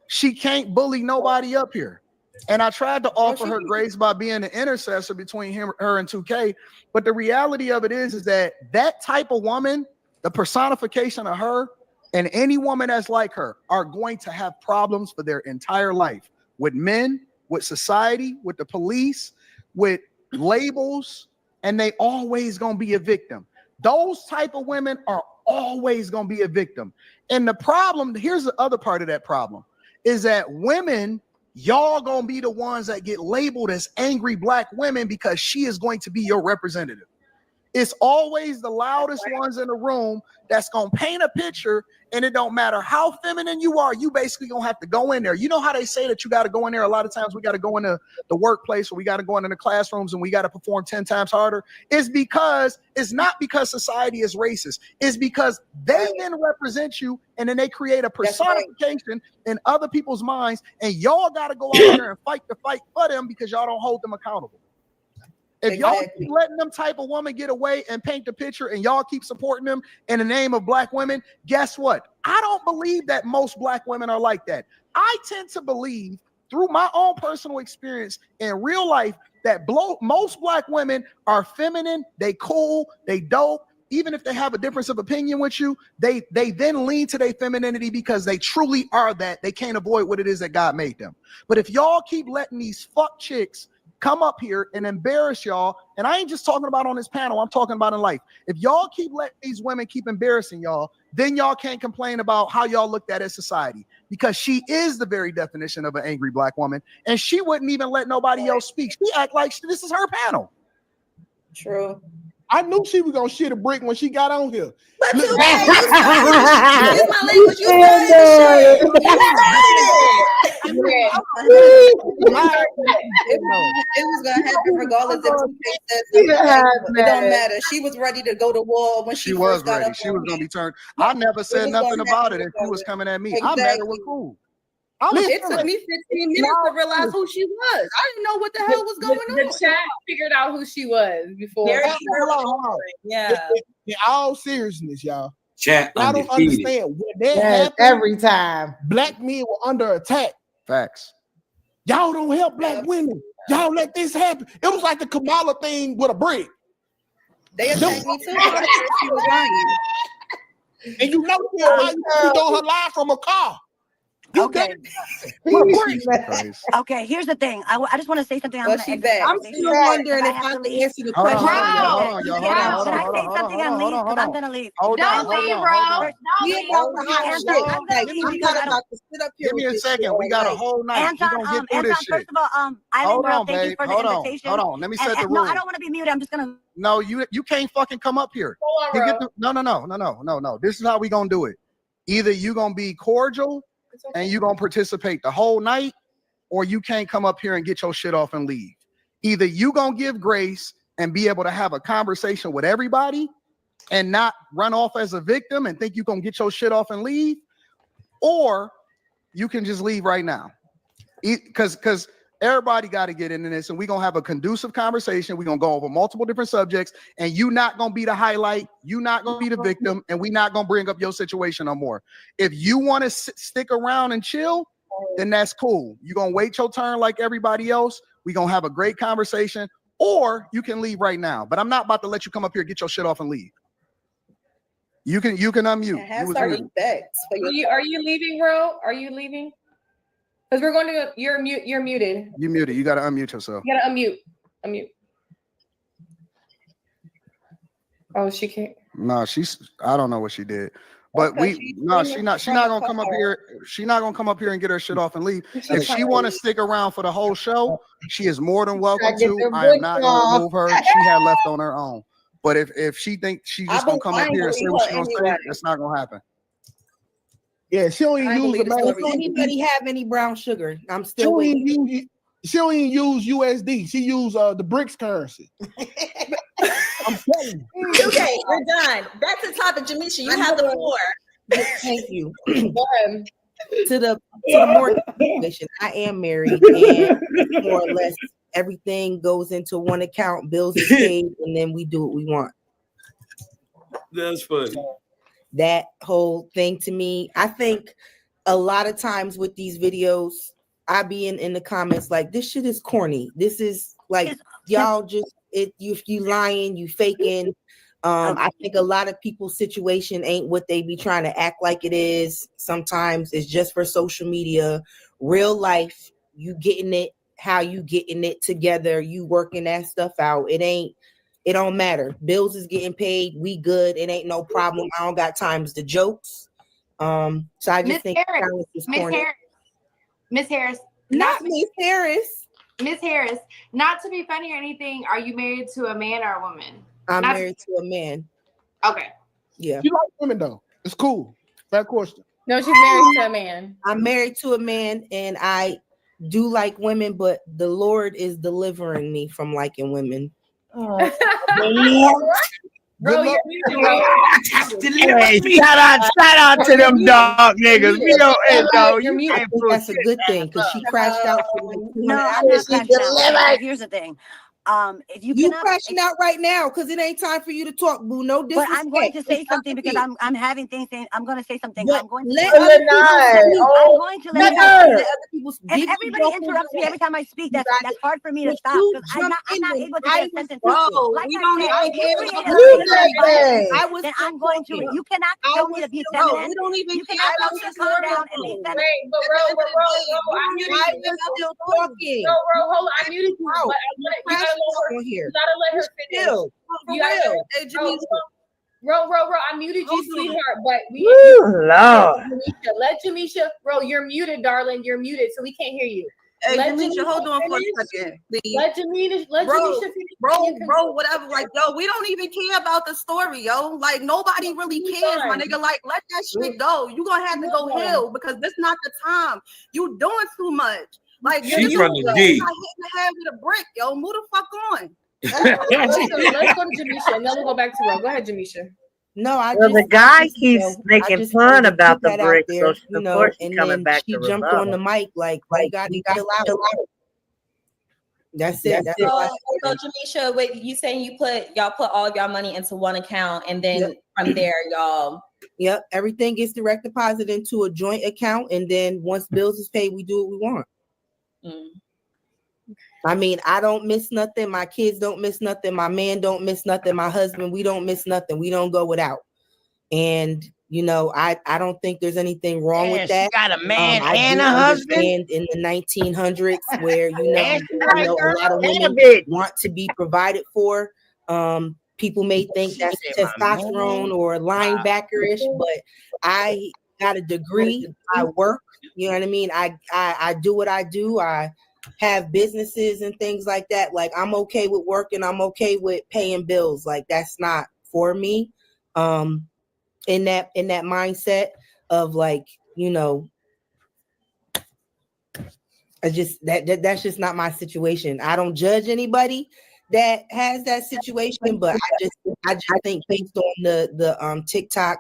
U: She can't bully nobody up here. And I tried to offer her grace by being the intercessor between her and 2K. But the reality of it is that type of woman, the personification of her and any woman that's like her are going to have problems for their entire life with men, with society, with the police, with labels. And they always gonna be a victim. Those type of women are always gonna be a victim. And the problem, here's the other part of that problem, is that women, y'all gonna be the ones that get labeled as angry black women because she is going to be your representative. It's always the loudest ones in the room that's gonna paint a picture, and it don't matter how feminine you are, you basically gonna have to go in there. You know how they say that you got to go in there? A lot of times we got to go into the workplace, or we got to go into the classrooms, and we got to perform 10 times harder. It's not because society is racist. It's because they then represent you, and then they create a personification in other people's minds, and y'all got to go out there and fight the fight for them because y'all don't hold them accountable. If y'all keep letting them type of woman get away and paint the picture, and y'all keep supporting them in the name of black women, guess what? I don't believe that most black women are like that. I tend to believe, through my own personal experience in real life, that most black women are feminine, they cool, they dope. Even if they have a difference of opinion with you, they then lean to their femininity because they truly are that. They can't avoid what it is that God made them. But if y'all keep letting these fuck chicks come up here and embarrass y'all, and I ain't just talking about on this panel, I'm talking about in life. If y'all keep letting these women keep embarrassing y'all, then y'all can't complain about how y'all looked at as society, because she is the very definition of an angry black woman, and she wouldn't even let nobody else speak. She act like this is her panel.
N: True.
X: I knew she was gonna shit a brick when she got on here.
N: But you started my language. You started the shit. It was gonna happen regardless if she said something. It don't matter. She was ready to go to war when she
U: was
N: first got
U: ready.
N: up.
U: She was gonna be turned. I never said nothing about it, and she was coming at me. I met her with cool.
N: It took me 15 minutes to realize who she was. I didn't know what the hell was going on.
V: The chat figured out who she was before.
X: Hold on.
V: Yeah.
X: In all seriousness, y'all.
C: Chat
X: I don't understand when that happened.
A: Every time
X: black men were under attack.
U: Facts.
X: Y'all don't help black women. Y'all let this happen. It was like the Kamala thing with a brick.
N: They attacked me too. She was lying.
X: And you know why you doing her live from a car.
Q: Okay.
T: Okay, here's the thing. I just want to say something.
N: I'm still wondering if I can answer the question.
T: Hold on. I'm gonna leave.
U: Don't
T: leave,
U: bro. Give me a second. We got a whole night. We're gonna get through this shit.
T: First of all, Island Girl, thank you for the invitation.
U: Hold on. Let me set the rules.
T: No, I don't want to be muted. I'm just gonna.
U: No, you can't fucking come up here. No. This is how we gonna do it. Either you gonna be cordial and you gonna participate the whole night, or you can't come up here and get your shit off and leave. Either you gonna give grace and be able to have a conversation with everybody and not run off as a victim and think you gonna get your shit off and leave, or you can just leave right now. Because everybody got to get into this, and we're gonna have a conducive conversation. We're gonna go over multiple different subjects, and you not gonna be the highlight, you not gonna be the victim, and we not gonna bring up your situation no more. If you want to stick around and chill, then that's cool. You're gonna wait your turn like everybody else. We're gonna have a great conversation, or you can leave right now. But I'm not about to let you come up here, get your shit off, and leave. You can unmute.
N: Have some respect.
V: Are you leaving, bro? Are you leaving? Because we're going to. You're muted.
U: You muted. You got to unmute yourself.
V: You got to unmute. Oh, she can't.
U: No, I don't know what she did. But she's not gonna come up here. She's not gonna come up here and get her shit off and leave. If she want to stick around for the whole show, she is more than welcome to. I am not gonna remove her. She had left on her own. But if she thinks she's just gonna come up here and say what she's gonna say, that's not gonna happen.
X: Yeah, she don't even use
N: Does anybody have any brown sugar? I'm still waiting.
X: She don't even use USD. She use the BRICS currency. I'm telling you.
N: Okay, we're done. Back to the topic, Jamisha. You have the floor. Thank you. To the more situation. I am married, and more or less everything goes into one account, bills are paid, and then we do what we want.
C: That's funny.
N: That whole thing to me, I think a lot of times with these videos, I be in the comments like, this shit is corny. This is like, y'all just you lying, you faking. I think a lot of people's situation ain't what they be trying to act like it is. Sometimes it's just for social media. Real life, you getting it, how you getting it together, you working that stuff out. It don't matter. Bills is getting paid. We good. It ain't no problem. I don't got times to jokes. So I just think
R: Miss Harris,
N: not Miss Harris.
R: Miss Harris, not to be funny or anything. Are you married to a man or a woman?
N: I'm married to a man.
V: Okay.
N: Yeah.
X: You like women though. It's cool. Bad question.
V: No, she's married to a man.
N: I'm married to a man, and I do like women, but the Lord is delivering me from liking women.
V: Oh.
X: Bro,
V: hey,
D: shout out to them dog niggas. We don't dog.
N: I think that's a good thing because she crashed out.
T: No, I'm not crashing out. Here's the thing. If
N: you crashing out right now because it ain't time for you to talk, boo. No disrespect.
T: But I'm going to say something because I'm having things. I'm going to say something.
N: But
T: I'm going to
N: let
T: say
N: other people
T: I'm going to let
N: other people
T: if
N: give
T: everybody
N: you
T: interrupts me every time I speak, that's hard for me to
N: But
T: stop
N: you
T: because I'm not
N: jumped in
T: able to
N: when
T: get
N: I
T: a sentence
N: was
T: out.
N: talking.
T: Like
N: We
T: I
N: don't
T: said,
N: even
T: if you
N: care
T: create
N: about
T: a
N: the
T: space for violence,
N: I was
T: then
N: still
T: I'm going to.
N: talking.
T: You cannot
N: I
T: tell me
N: was
T: to be
N: still
T: feminine.
N: we don't even
T: You
N: care
T: cannot
N: about
T: tell me to
N: this
T: calm down and be
N: horrible.
T: feminine.
V: but
N: I was
V: still
N: talking.
V: Hold on, I muted you, but you gotta let her finish.
N: Still, for real. Hey,
V: Ro, I muted you, sweetheart, but let Jamisha, Ro, you're muted, darling. You're muted, so we can't hear you.
N: Hey,
V: let
N: Jamisha, hold on for a second, please.
V: Let Jamisha finish.
N: Bro, whatever. Like, yo, we don't even care about the story, yo. Like, nobody really cares, my nigga. Like, let that shit go. You gonna have to go heal because this not the time. You doing too much. Like,
C: she
N: you
C: from the D.
N: got hit in the head with a brick, yo. Move the fuck on.
V: Let's go to Jamisha, and then we'll go back to Ro. Go ahead, Jamisha.
N: No,
E: the guy keeps making fun about the brick, so
N: you
E: of
N: know,
E: course she's
N: and
E: coming
N: then
E: back
N: she
E: to
N: jumped
E: rebuttal.
N: on the mic like you got to chill out. That's it. That's
Q: so Jamisha, wait, you saying y'all put all of y'all money into one account, and then from there y'all.
N: Yep, everything gets direct deposited into a joint account, and then once bills is paid, we do what we want. I mean, I don't miss nothing. My kids don't miss nothing. My man don't miss nothing. My husband, we don't miss nothing. We don't go without. And you know, I don't think there's anything wrong with that.
D: She got a man
N: I
D: and
N: do
D: a husband
N: understand in the 1900s where a lot of women want to be provided for. People may think that's testosterone or linebackerish, but I got a degree. I work. You know what I mean? I do what I do. I have businesses and things like that. Like, I'm okay with working. I'm okay with paying bills. Like, that's not for me. In that mindset of, like, you know, I just that's just not my situation. I don't judge anybody that has that situation, but I just think based on the TikTok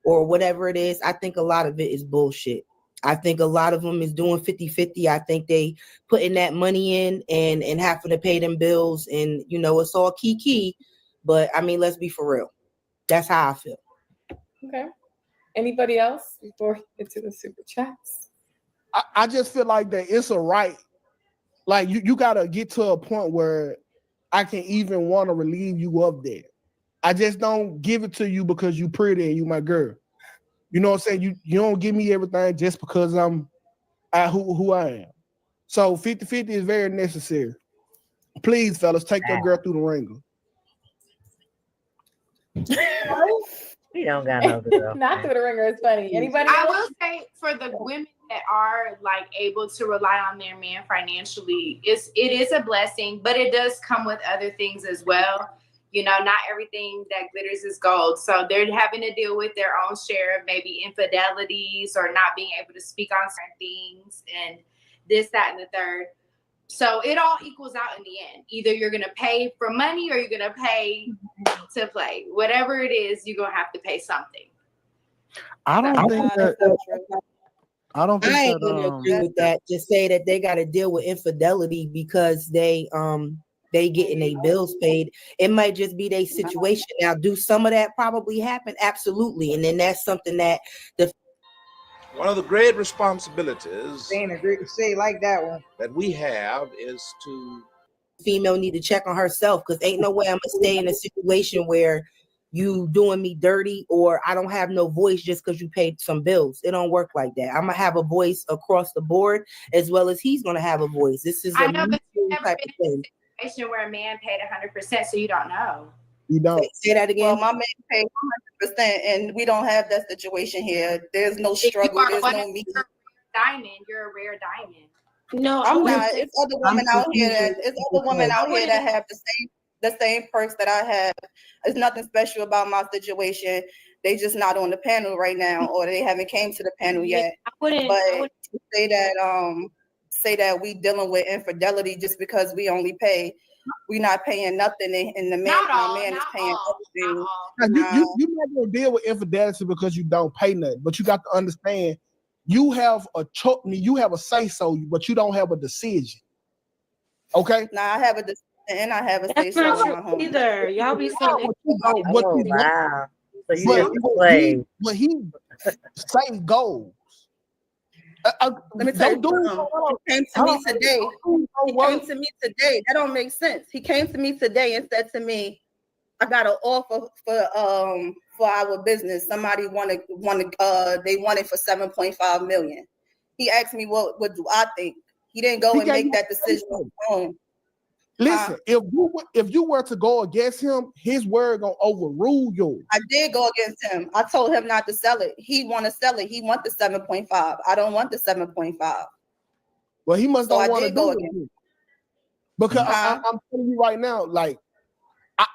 N: or whatever it is, I think a lot of it is bullshit. I think a lot of them is doing 50-50. I think they putting that money in and having to pay them bills, and you know, it's all key. But I mean, let's be for real. That's how I feel.
V: Okay. Anybody else before we get to the super chats?
X: I just feel like that it's a right. Like, you gotta get to a point where I can even want to relieve you of that. I just don't give it to you because you pretty and you my girl. You know what I'm saying? You don't give me everything just because I'm who I am. So 50-50 is very necessary. Please, fellas, take your girl through the ringer.
E: We don't got no girl.
V: Not through the ringer is funny. Anybody else?
R: I will say, for the women that are like able to rely on their man financially, it is a blessing, but it does come with other things as well. You know, not everything that glitters is gold. So they're having to deal with their own share of maybe infidelities or not being able to speak on certain things and this, that, and the third. So it all equals out in the end. Either you're going to pay for money or you're going to pay to play. Whatever it is, you're going to have to pay something.
X: I don't think
N: I ain't gonna agree with that. Just say that they got to deal with infidelity because they getting their bills paid. It might just be their situation. Now, do some of that probably happen? Absolutely. And then that's something that
S: one of the great responsibilities
A: say like that one
S: that we have is to
N: female need to check on herself, because ain't no way I'm gonna stay in a situation where you doing me dirty or I don't have no voice just because you paid some bills. It don't work like that. I'm gonna have a voice across the board as well as he's gonna have a voice. This is a type of thing.
R: Where a man paid 100%, so you don't know.
X: You don't.
N: Say that again.
W: Well, my man paid 100%, and we don't have that situation here. There's no struggle. There's no me.
R: Diamond, you're a rare diamond.
W: No, I'm not. It's other women out here that have the same. the same perks that I have. There's nothing special about my situation. They just not on the panel right now, or they haven't came to the panel yet. But to say that we dealing with infidelity just because we only pay, we not paying nothing, and the man is paying everything.
X: You're not gonna deal with infidelity because you don't pay nothing, but you got to understand you have a you have a say so, but you don't have a decision. Okay.
W: Now I have a decision and I have a say so in my home.
Q: Either y'all be so.
G: Wow. So you just play.
X: But he say goals.
W: Let me tell you, he came to me today. He came to me today. That don't make sense. He came to me today and said to me, "I got an offer for our business. Somebody they want it for 7.5 million." He asked me what do I think. He didn't go and make that decision on his own.
X: Listen, if you were to go against him, his word gonna overrule yours.
W: I did go against him. I told him not to sell it. He want to sell it. He want the 7.5. I don't want the 7.5.
X: Well, he must not want to do
W: it.
X: Because I'm telling you right now, like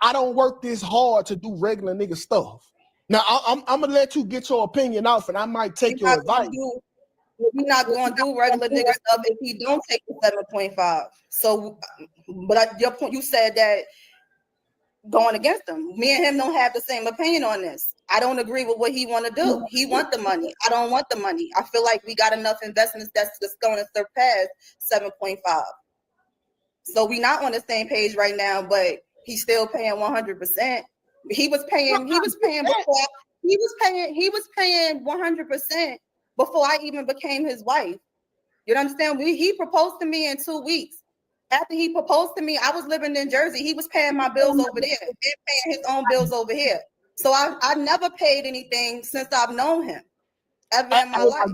X: I don't work this hard to do regular nigga stuff. Now I'm gonna let you get your opinion off, and I might take your advice.
W: We're not going to do regular nigga stuff if he don't take the 7.5. So, but your point, you said that going against him. Me and him don't have the same opinion on this. I don't agree with what he want to do. He want the money. I don't want the money. I feel like we got enough investments that's just going to surpass 7.5. So we not on the same page right now, but he's still paying 100%. He was paying before. He was paying 100%. Before I even became his wife. You understand? He proposed to me in 2 weeks. After he proposed to me, I was living in Jersey. He was paying my bills over there and paying his own bills over here. So I never paid anything since I've known him ever in my life.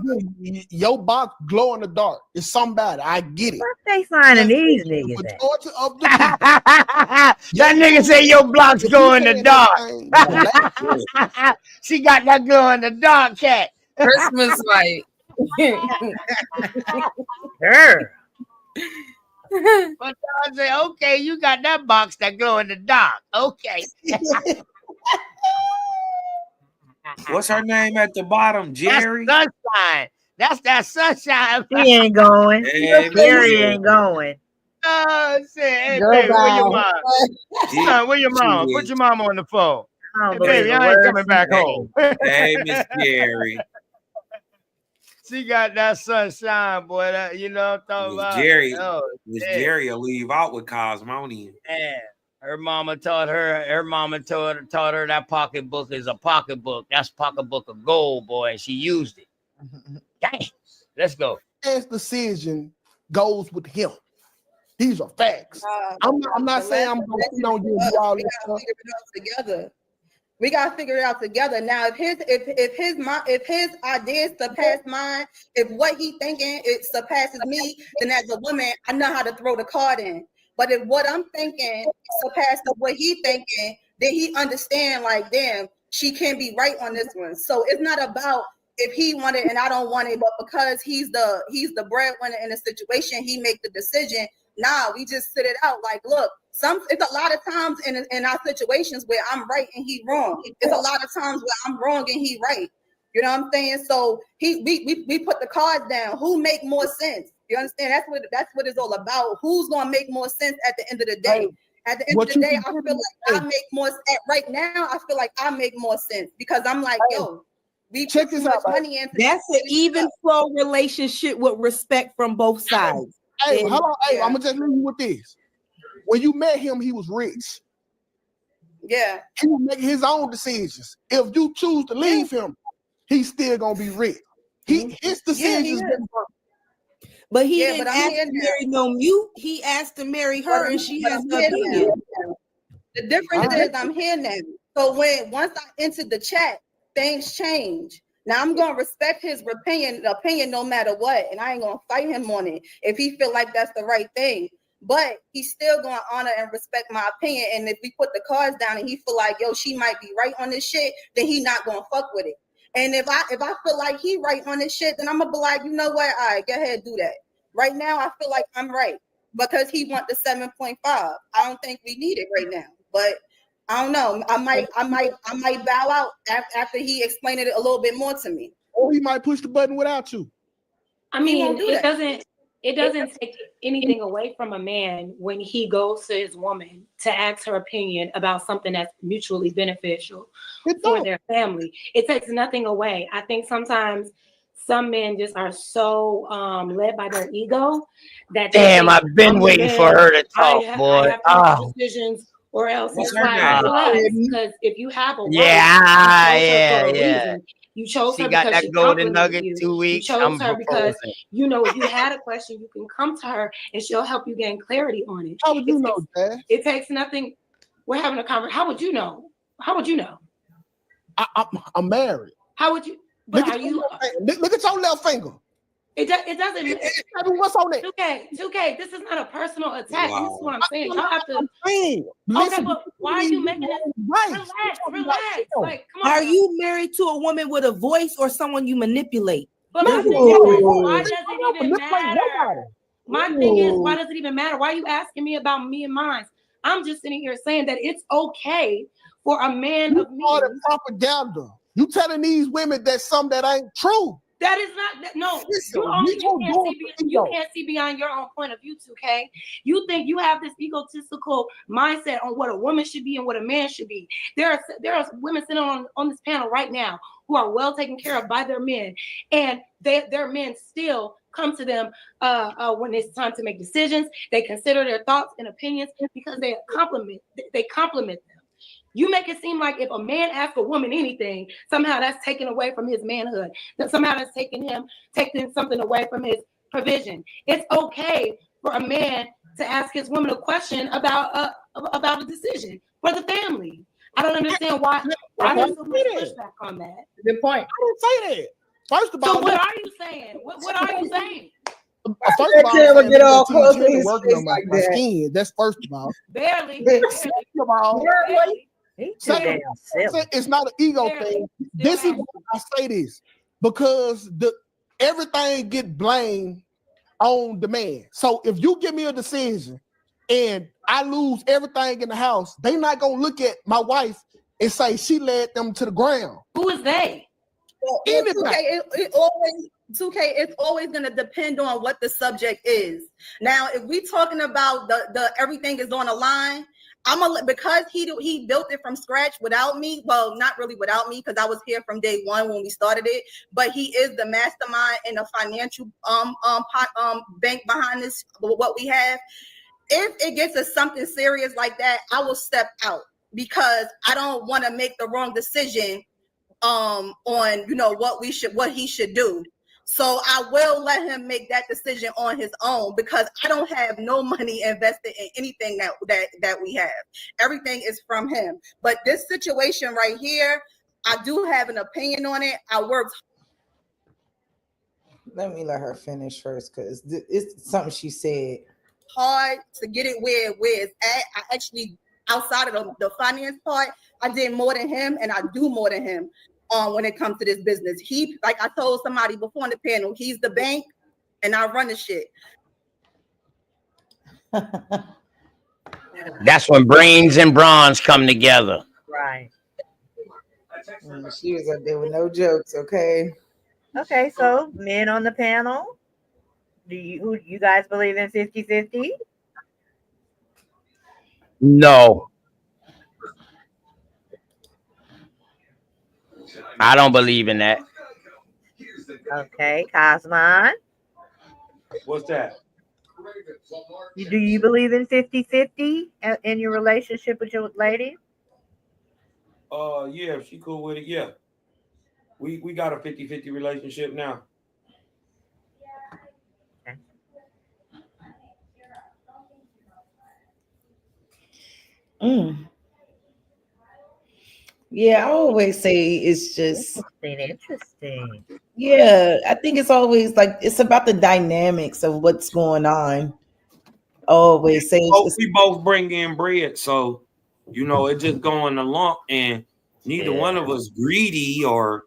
X: Your box glow in the dark. It's somebody. I get it.
G: What they signing these niggas?
X: Majority of the people.
D: That nigga say your blocks glow in the dark. She got that glow in the dark, cat.
O: Christmas light.
D: Her. But I say, okay, you got that box that glow in the dark. Okay.
C: What's her name at the bottom? Jerry?
D: That's sunshine. That's that sunshine.
G: He ain't going.
C: Hey,
G: Jerry ain't going.
D: Oh shit. Hey, baby, where your mom? Son, where your mama? Put your mama on the phone. Hey, baby, I ain't coming back home.
C: Hey, Miss Jerry.
D: She got that sunshine, boy. You know what I'm talking about?
C: Jerry will leave out with Cosmonian.
D: Yeah. Her mama taught her that pocketbook is a pocketbook. That's pocketbook of gold, boy. And she used it. Dang. Let's go.
X: His decision goes with him. These are facts. I'm not saying I'm going to on you.
W: We gotta figure it out together. Now, if his ideas surpass mine, if what he thinking it surpasses me, then as a woman, I know how to throw the card in. But if what I'm thinking surpasses what he thinking, then he understand like, damn, she can't be right on this one. So it's not about if he want it and I don't want it, but because he's the breadwinner in the situation, he make the decision. Nah, we just sit it out. Like, look, it's a lot of times in our situations where I'm right and he wrong. It's a lot of times where I'm wrong and he right. You know what I'm saying? So we put the cards down. Who make more sense? You understand? That's what it's all about. Who's gonna make more sense at the end of the day? At the end of the day, I feel like I make more. Right now, I feel like I make more sense because I'm like, yo, we
N: check
W: put
N: this
W: too much
N: out.
W: money into.
N: That's an even flow relationship with respect from both sides.
X: Hey,
N: And-
X: hold on. Hey, I'm gonna just leave you with this. When you met him, he was rich.
W: Yeah.
X: He was making his own decisions. If you choose to leave him, he's still gonna be rich. His decisions.
N: But he
W: Yeah,
N: didn't
W: but I'm
N: ask
W: here
N: to
W: now.
N: marry no mute. He asked to marry her, and she has her opinion.
W: The difference is I'm here now. So once I entered the chat, things change. Now I'm gonna respect his opinion no matter what, and I ain't gonna fight him on it if he feel like that's the right thing. But he's still gonna honor and respect my opinion. And if we put the cards down and he feel like, yo, she might be right on this shit, then he not gonna fuck with it. And if I feel like he right on this shit, then I'm gonna be like, you know what? All right, go ahead, do that. Right now, I feel like I'm right. because he want the 7.5. I don't think we need it right now, but I don't know. I might bow out after he explained it a little bit more to me.
X: Or he might push the button without you.
V: I mean, it doesn't take anything away from a man when he goes to his woman to ask her opinion about something that's mutually beneficial for their family. It takes nothing away. I think sometimes some men just are so led by their ego that
D: damn, I've been waiting for her to talk, boy.
V: I have to make decisions, or else
D: What's
V: it's
D: her
V: like
D: name?
V: relax. Because if you have a wife,
D: Yeah,
V: you chose her for a
D: yeah.
V: reason. You chose
D: She
V: her
D: got
V: because
D: that
V: she
D: golden
V: complimented
D: nugget
V: you.
D: 2 weeks.
V: You chose
D: I'm
V: her because
D: proposing.
V: you know if you had a question, you can come to her and she'll help you gain clarity on it.
X: How would you know, Dad?
V: It takes nothing. We're having a conversation. How would you know? How would you know?
X: I'm married.
V: How would you? But are you?
X: Look at your left finger.
V: It doesn't.
X: What's on it?
V: 2K. This is not a personal attack. This is what I'm saying. Y'all have to.
X: Listen,
V: okay, but why are you making it? Relax. Like, come on.
N: Are you married to a woman with a voice or someone you manipulate?
V: But my thing is, why does it even matter? My thing is, why does it even matter? Why are you asking me about me and mine? I'm just sitting here saying that it's okay for a man of me.
X: Propaganda. You telling these women that some that ain't true.
V: That is not no. You can't see beyond your own point of view, 2K. You think you have this egotistical mindset on what a woman should be and what a man should be. There are women sitting on this panel right now who are well taken care of by their men, and their men still come to them when it's time to make decisions. They consider their thoughts and opinions because they compliment them. You make it seem like if a man asks a woman anything, somehow that's taken away from his manhood. That somehow that's taking something away from his provision. It's okay for a man to ask his woman a question about a decision for the family. I don't understand why there's so much pushback on that.
X: Good point. I didn't say that. First of all,
V: so what are you saying? What are you saying?
X: First of all, I'm get all close to his working on my skin. That's first of all.
V: Barely.
X: Second of all, it's not an ego thing. This is why I say this because everything get blamed on the man. So if you give me a decision and I lose everything in the house, they not gonna look at my wife and say she led them to the ground.
V: Who is they?
W: Well, 2K, it's always going to depend on what the subject is. Now, if we talking about the everything is on the line, because he built it from scratch without me. Well, not really without me because I was here from day one when we started it. But he is the mastermind and the financial bank behind this. What we have, if it gets to something serious like that, I will step out because I don't want to make the wrong decision on what he should do. So I will let him make that decision on his own because I don't have no money invested in anything that we have. Everything is from him. But this situation right here, I do have an opinion on it. I worked.
A: Let me let her finish first because it's something she said.
W: Hard to get it where it's at. I actually, outside of the finance part, I did more than him and I do more than him. When it comes to this business, he, like I told somebody before on the panel, he's the bank and I run the shit.
D: That's when brains and bronze come together.
G: Right.
A: She was up there with no jokes, okay?
G: Okay, so men on the panel, do you guys believe in 50-50?
D: No. I don't believe in that.
G: Okay, Cosmon.
C: What's that?
G: Do you believe in 50-50 in your relationship with your lady?
C: Yeah, if she cool with it, yeah. We got a 50-50 relationship now.
A: Yeah, I always say it's just
G: interesting.
A: Yeah, I think it's always like it's about the dynamics of what's going on. Always say
C: we both bring in bread, so it's just going along, and neither one of us greedy or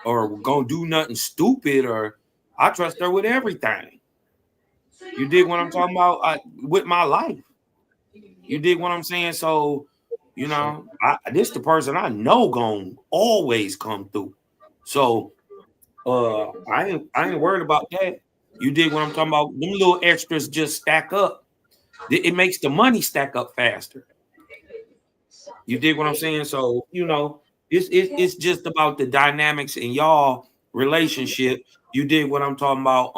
C: gonna do nothing stupid. Or I trust her with everything. You dig what I'm talking about? With my life. You dig what I'm saying? So, you know, this the person I know gonna always come through. So I ain't worried about that. You dig what I'm talking about? Them little extras just stack up. It makes the money stack up faster. You dig what I'm saying? So, you know, it's just about the dynamics in y'all relationship. You dig what I'm talking about?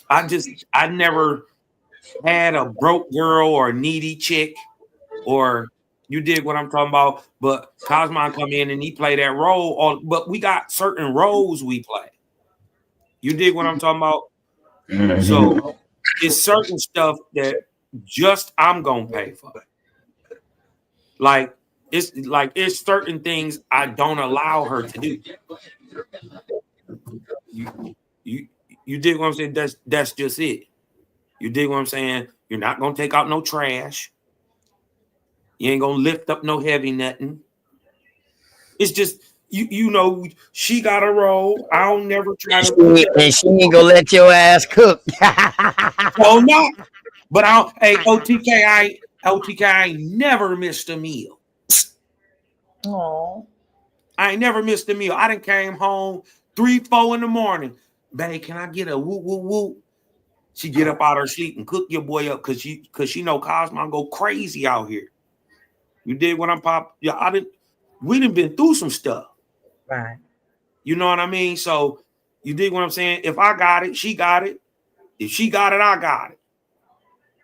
C: I never had a broke girl or a needy chick, or you dig what I'm talking about. But Cosmo come in and he play that role. But we got certain roles we play. You dig what I'm talking about?
D: Mm-hmm.
C: So it's certain stuff that just I'm gonna pay for. Like it's certain things I don't allow her to do. You dig what I'm saying? That's just it. You dig what I'm saying? You're not gonna take out no trash. You ain't gonna lift up no heavy nothing. It's just you know she got a role. I don't never try to
D: and she ain't gonna let your ass cook.
C: Oh no. But OTK I ain't never missed a meal.
A: Oh.
C: I ain't never missed a meal. I done came home 3-4 in the morning. Babe, can I get a whoop whoop whoop? She get up out of her sleep and cook your boy up because she know Cosmo go crazy out here. You did what I'm pop. Yeah, we done been through some stuff.
N: Right.
C: You know what I mean? So you dig what I'm saying? If I got it, she got it. If she got it, I got it.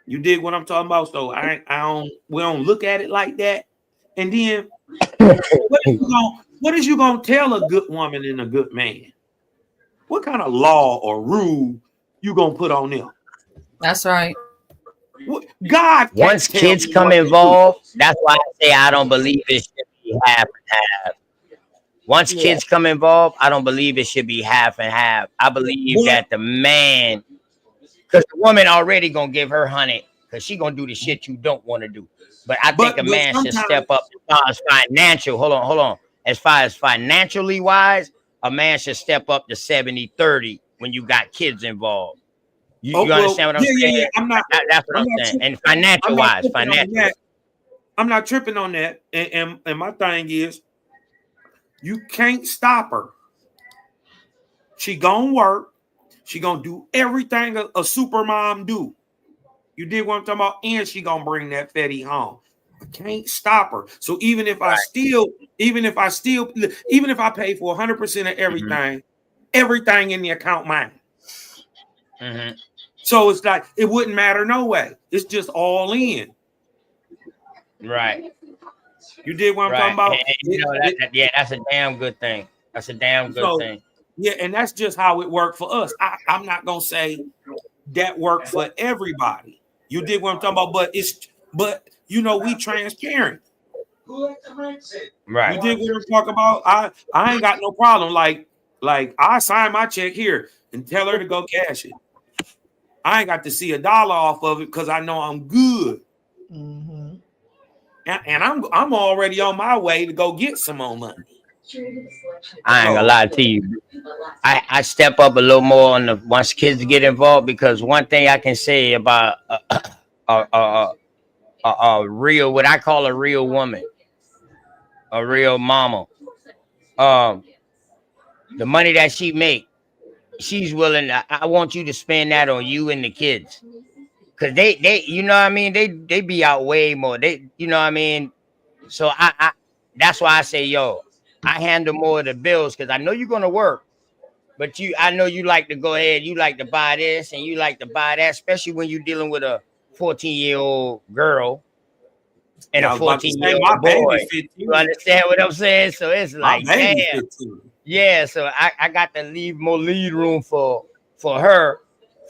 C: You dig what I'm talking about? So we don't look at it like that. And then what is you gonna tell a good woman and a good man? What kind of law or rule you gonna put on them?
O: That's right.
C: God,
D: once kids come involved, that's why I say I don't believe it should be half and half. Once kids come involved, I don't believe it should be half and half. I believe that the man, because the woman already gonna give her 100, because she gonna do the shit you don't want to do. But I think a man should step up as far as financial. Hold on. As far as financially wise, a man should step up to 70-30 when you got kids involved. You understand what I'm saying?
C: Yeah.
D: That's what I'm saying. And financial wise,
C: I'm not tripping on that. And my thing is, you can't stop her. She gonna work. She gonna do everything a super mom do. You did what I'm talking about, and she gonna bring that fatty home. I can't stop her. So even if I pay for 100% of everything, everything in the account mine.
D: Mm-hmm.
C: So it's like it wouldn't matter no way. It's just all in.
D: Right.
C: You did what I'm talking about?
D: And, you know, that's a damn good thing. That's a damn good thing.
C: Yeah, and that's just how it worked for us. I'm not gonna say that worked for everybody. You did what I'm talking about, but you know, we transparent.
D: Right.
C: You did what I'm talking about. I ain't got no problem. Like I sign my check here and tell her to go cash it. I ain't got to see $1 off of it because I know I'm good.
A: Mm-hmm.
C: And I'm already on my way to go get some more money.
D: I ain't gonna lie to you. I step up a little more on the once kids get involved, because one thing I can say about a real, what I call a real woman, a real mama, the money that she make, she's willing. I want you to spend that on you and the kids, cause they you know what I mean, they be out way more. You know what I mean. So I that's why I say, yo, I handle more of the bills, because I know you're gonna work, but I know you like to go ahead, you like to buy this and you like to buy that, especially when you're dealing with a 14-year-old girl and a 14-year-old boy. You understand what I'm saying? So it's like, damn. Yeah, so I got to leave more lead room for her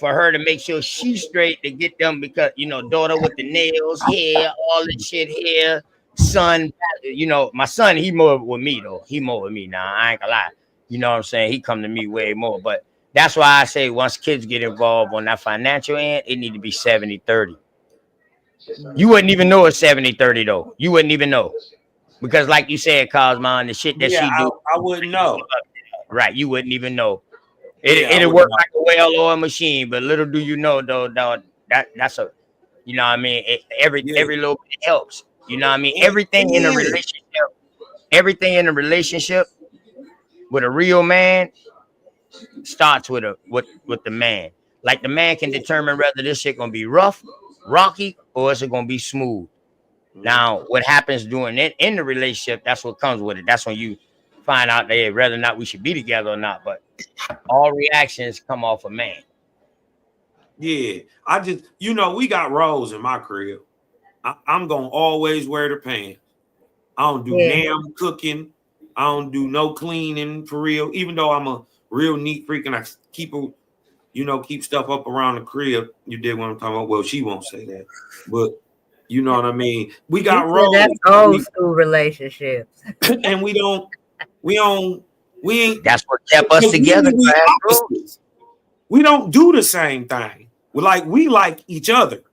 D: to make sure she's straight, to get them, because, you know, daughter with the nails, hair, all this shit here, son, you know, my son, he more with me though. He more with me now. I ain't gonna lie. You know what I'm saying? He come to me way more. But that's why I say once kids get involved on that financial end, it need to be 70-30. You wouldn't even know it's 70-30 though. You wouldn't even know. Because like you said, Cosmo, the shit that she do.
C: I wouldn't know.
D: Right. You wouldn't even know. It'll work like a well-oiled machine, but little do you know, though, that's a, you know what I mean? Every little bit helps. You know what I mean? Everything in a relationship with a real man starts with the man. Like the man can determine whether this shit gonna be rough, rocky, or is it gonna be smooth. Now, what happens during it in the relationship, that's what comes with it. That's when you find out that whether or not we should be together or not. But all reactions come off a man.
C: Yeah, I just, we got roles in my crib. I'm gonna always wear the pants. I don't do damn cooking. I don't do no cleaning for real. Even though I'm a real neat freak and I keep stuff up around the crib. You did what I'm talking about. Well, she won't say that, but you know what I mean. We got roles.
G: That's old school relationships,
C: and we ain't.
D: That's what kept us together.
C: We don't do the same thing. We like each other.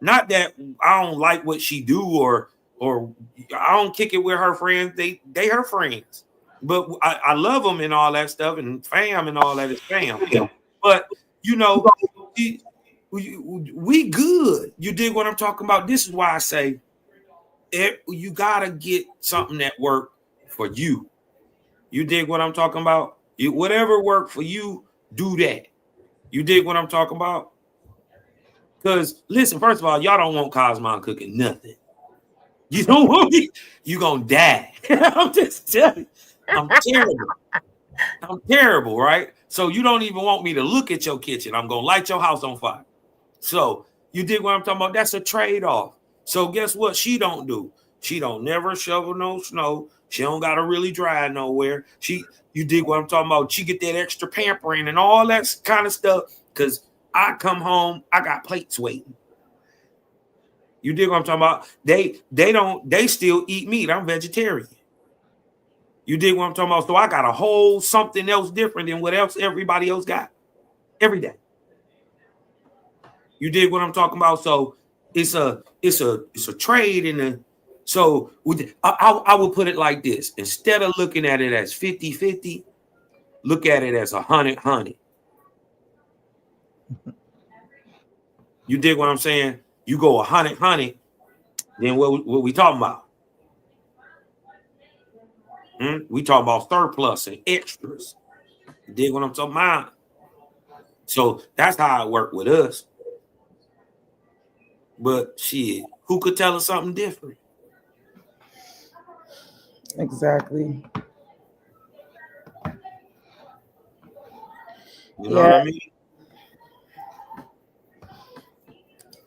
C: Not that I don't like what she do or I don't kick it with her friends. They her friends. But I love them and all that stuff, and fam and all that is fam. But we good. You dig what I'm talking about? This is why I say you gotta get something that work for you. You dig what I'm talking about? Whatever work for you, do that. You dig what I'm talking about? Because listen, first of all, y'all don't want Cosmo cooking nothing. You don't want it, you gonna die. I'm just telling you, I'm terrible. I'm terrible, right? So you don't even want me to look at your kitchen. I'm gonna light your house on fire. So you dig what I'm talking about? That's a trade-off. So guess what she don't do? She don't never shovel no snow. She don't gotta really dry nowhere. You dig what I'm talking about? She get that extra pampering and all that kind of stuff. Cause I come home, I got plates waiting. You dig what I'm talking about? They still eat meat. I'm vegetarian. You dig what I'm talking about? So I got a whole something else different than what else everybody else got every day. You dig what I'm talking about? So it's a trade in the. So I would put it like this: instead of looking at it as 50-50, look at it as 100-100. You dig what I'm saying? You go 100-100, then what we talking about? We talking about surplus and extras. You dig what I'm talking about? So that's how it worked with us. But shit, who could tell us something different?
A: Exactly.
C: You know what I mean?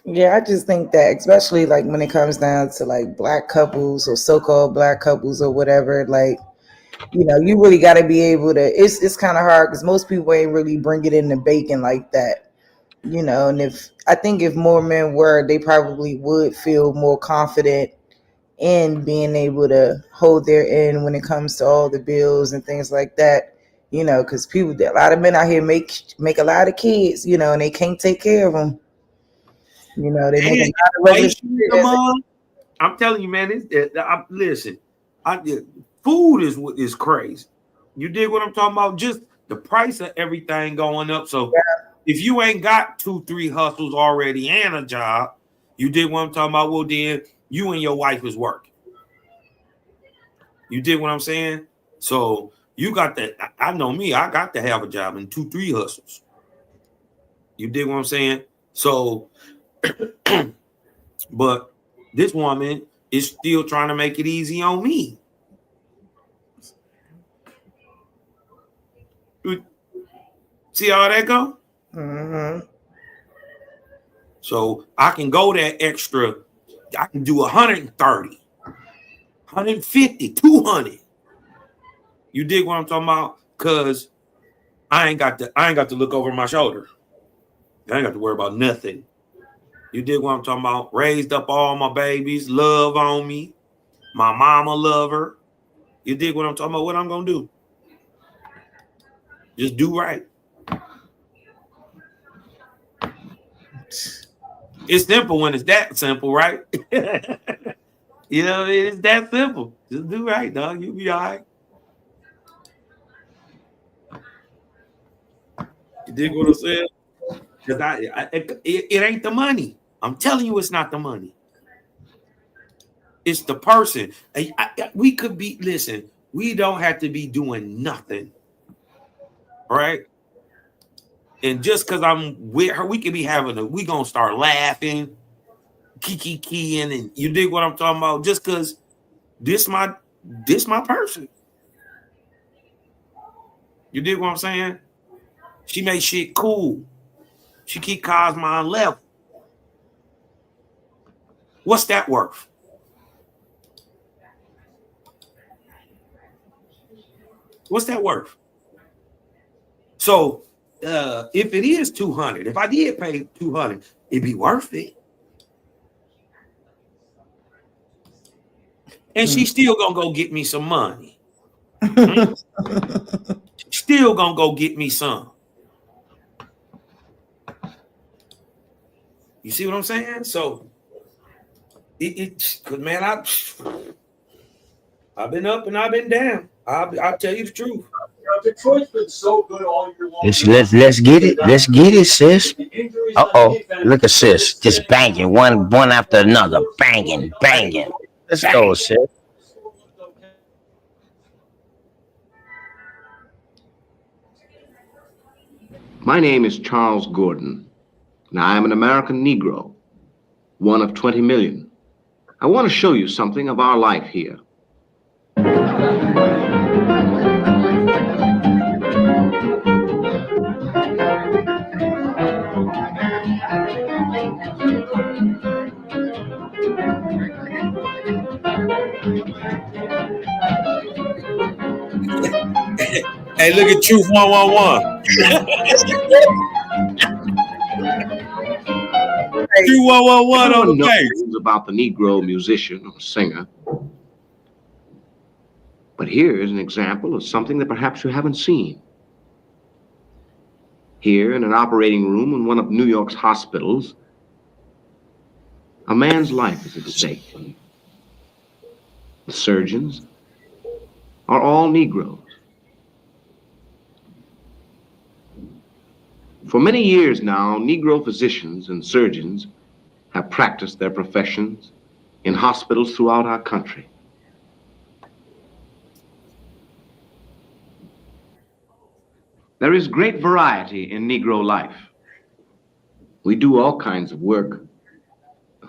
A: Yeah, I just think that, especially like when it comes down to like black couples or so-called black couples or whatever, like, you really got to be able to. It's kind of hard because most people ain't really bring it in the bacon like that, And if more men were, they probably would feel more confident in being able to hold their end when it comes to all the bills and things like that, because a lot of men out here make a lot of kids, and they can't take care of them. They make a lot of
C: I'm telling you, man. Listen, food is crazy. You dig what I'm talking about? Just the price of everything going up. So if you ain't got 2-3 hustles already and a job, you dig what I'm talking about? Well, then you and your wife is working. You dig what I'm saying? So you got that. I know me. I got to have a job and 2-3 hustles. You dig what I'm saying? So. But this woman is still trying to make it easy on me. See how that go?
A: Mm-hmm.
C: So I can go that extra. I can do 130, 150, 200. You dig what I'm talking about? Cause I ain't got to look over my shoulder. I ain't got to worry about nothing. You dig what I'm talking about? Raised up all my babies, love on me. My mama love her. You dig what I'm talking about? What I'm gonna do? Just do right. It's simple when it's that simple, right? It's that simple. Just do right, dog. You'll be all right. dig what I'm saying? Because it ain't the money. I'm telling you, it's not the money. It's the person. We could be, listen, we don't have to be doing nothing. Right? And just because I'm with her, we could be we gonna start laughing, kiki-keying, and you dig what I'm talking about? Just because this my person. You dig what I'm saying? She make shit cool. She keep Cosmo on level. What's that worth? What's that worth? So if it is 200, if I did pay 200, it'd be worth it. And she's still gonna go get me some money. Still gonna go get me some. You see what I'm saying? So cause man, I've been up and I've been down. I'll tell you the truth.
I: Detroit's been so good all year long.
D: Let's get it. Let's get it, sis. Uh-oh. Look at sis. Just banging one after another. Banging. Let's go, sis.
J: My name is Charles Gordon, and I am an American Negro, one of 20 million. I want to show you something of our life here.
C: Hey, look at Truth 111. Truth 111 on the page.
J: About the Negro musician or singer. But here is an example of something that perhaps you haven't seen. Here in an operating room in one of New York's hospitals, a man's life is at stake. The surgeons are all Negroes. For many years now, Negro physicians and surgeons have practiced their professions in hospitals throughout our country. There is great variety in Negro life. We do all kinds of work.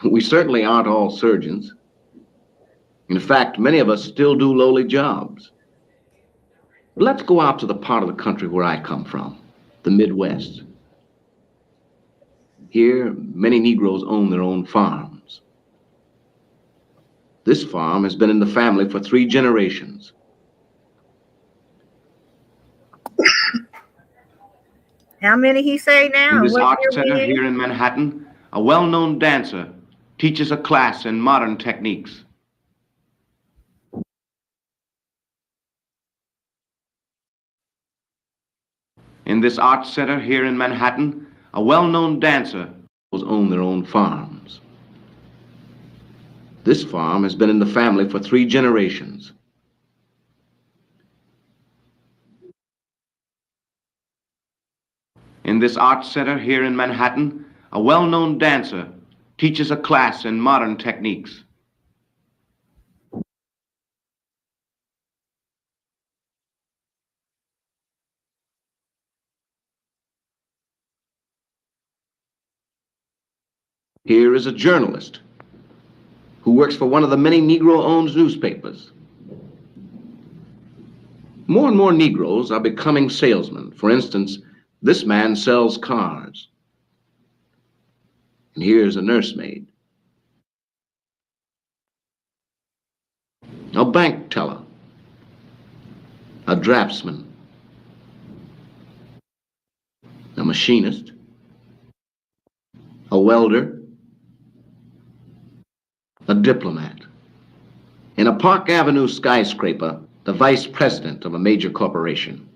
J: We certainly aren't all surgeons. In fact, many of us still do lowly jobs. But let's go out to the part of the country where I come from, the Midwest. Here, many Negroes own their own farms. This farm has been in the family for 3 generations.
G: How many he say now?
J: In this
G: What
J: art
G: year
J: center
G: we in?
J: here in Manhattan, a well-known dancer teaches a class in modern techniques. In this art center here in Manhattan, a well-known dancer own their own farms. This farm has been in the family for 3 generations. In this art center here in Manhattan, a well-known dancer teaches a class in modern techniques. Here is a journalist who works for one of the many Negro-owned newspapers. More and more Negroes are becoming salesmen. For instance, this man sells cars. And here's a nursemaid. A bank teller. A draftsman. A machinist. A welder. A diplomat. In a Park Avenue skyscraper, the vice president of a major corporation.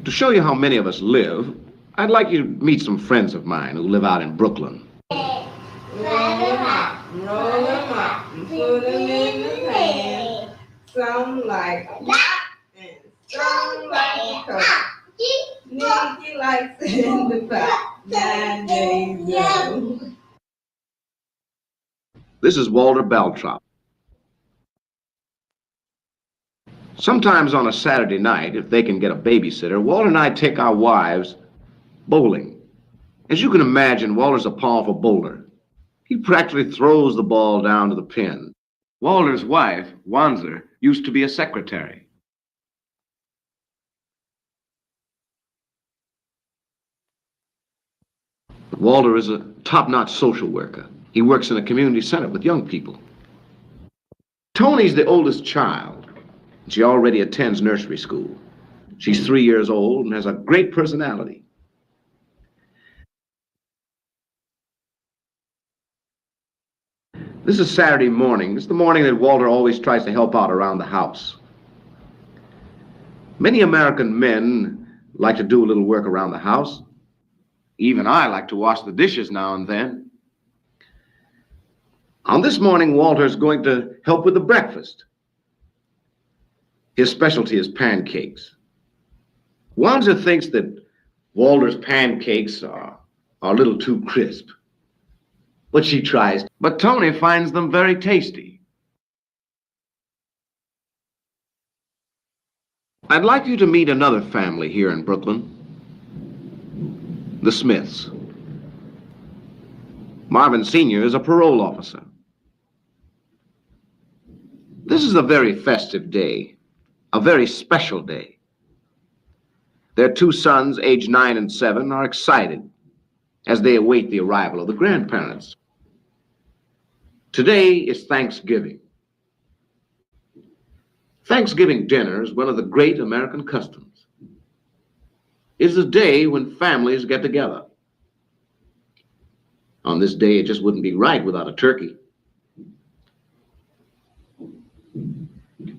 J: To show you how many of us live, I'd like you to meet some friends of mine who live out in Brooklyn.
I: Roll them up, and put them in the pan. Some like hot and some like cold. in the fact 9 days ago.
J: This is Walter Beltrop. Sometimes on a Saturday night, if they can get a babysitter, Walter and I take our wives bowling. As you can imagine, Walter's a powerful bowler. He practically throws the ball down to the pin. Walter's wife, Wanzer, used to be a secretary. Walter is a top-notch social worker. He works in a community center with young people. Tony's the oldest child. She already attends nursery school. She's 3 years old and has a great personality. This is Saturday morning. It's the morning that Walter always tries to help out around the house. Many American men like to do a little work around the house. Even I like to wash the dishes now and then. On this morning, Walter's going to help with the breakfast. His specialty is pancakes. Wanzer thinks that Walter's pancakes are a little too crisp. But she tries. But Tony finds them very tasty. I'd like you to meet another family here in Brooklyn. The Smiths. Marvin Sr. is a parole officer. This is a very festive day, a very special day. Their two sons, aged 9 and 7, are excited as they await the arrival of the grandparents. Today is Thanksgiving. Thanksgiving dinner is one of the great American customs. It is a day when families get together. On this day, it just wouldn't be right without a turkey.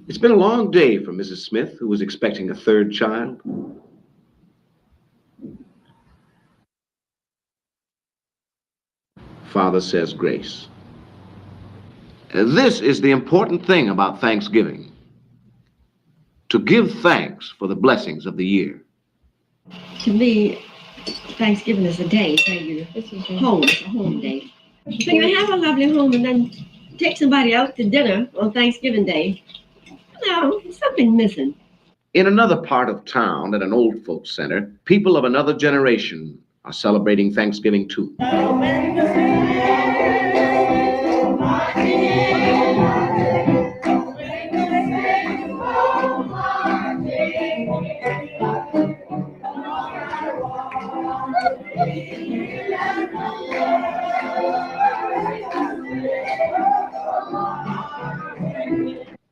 J: It's been a long day for Mrs. Smith, who was expecting a third child. Father says grace. This is the important thing about Thanksgiving. To give thanks for the blessings of the year.
B: To me, Thanksgiving is a day where you home, it's a home day. So you have a lovely home and then take somebody out to dinner on Thanksgiving Day. No, something missing.
J: In another part of town, at an old folks center, people of another generation are celebrating Thanksgiving too.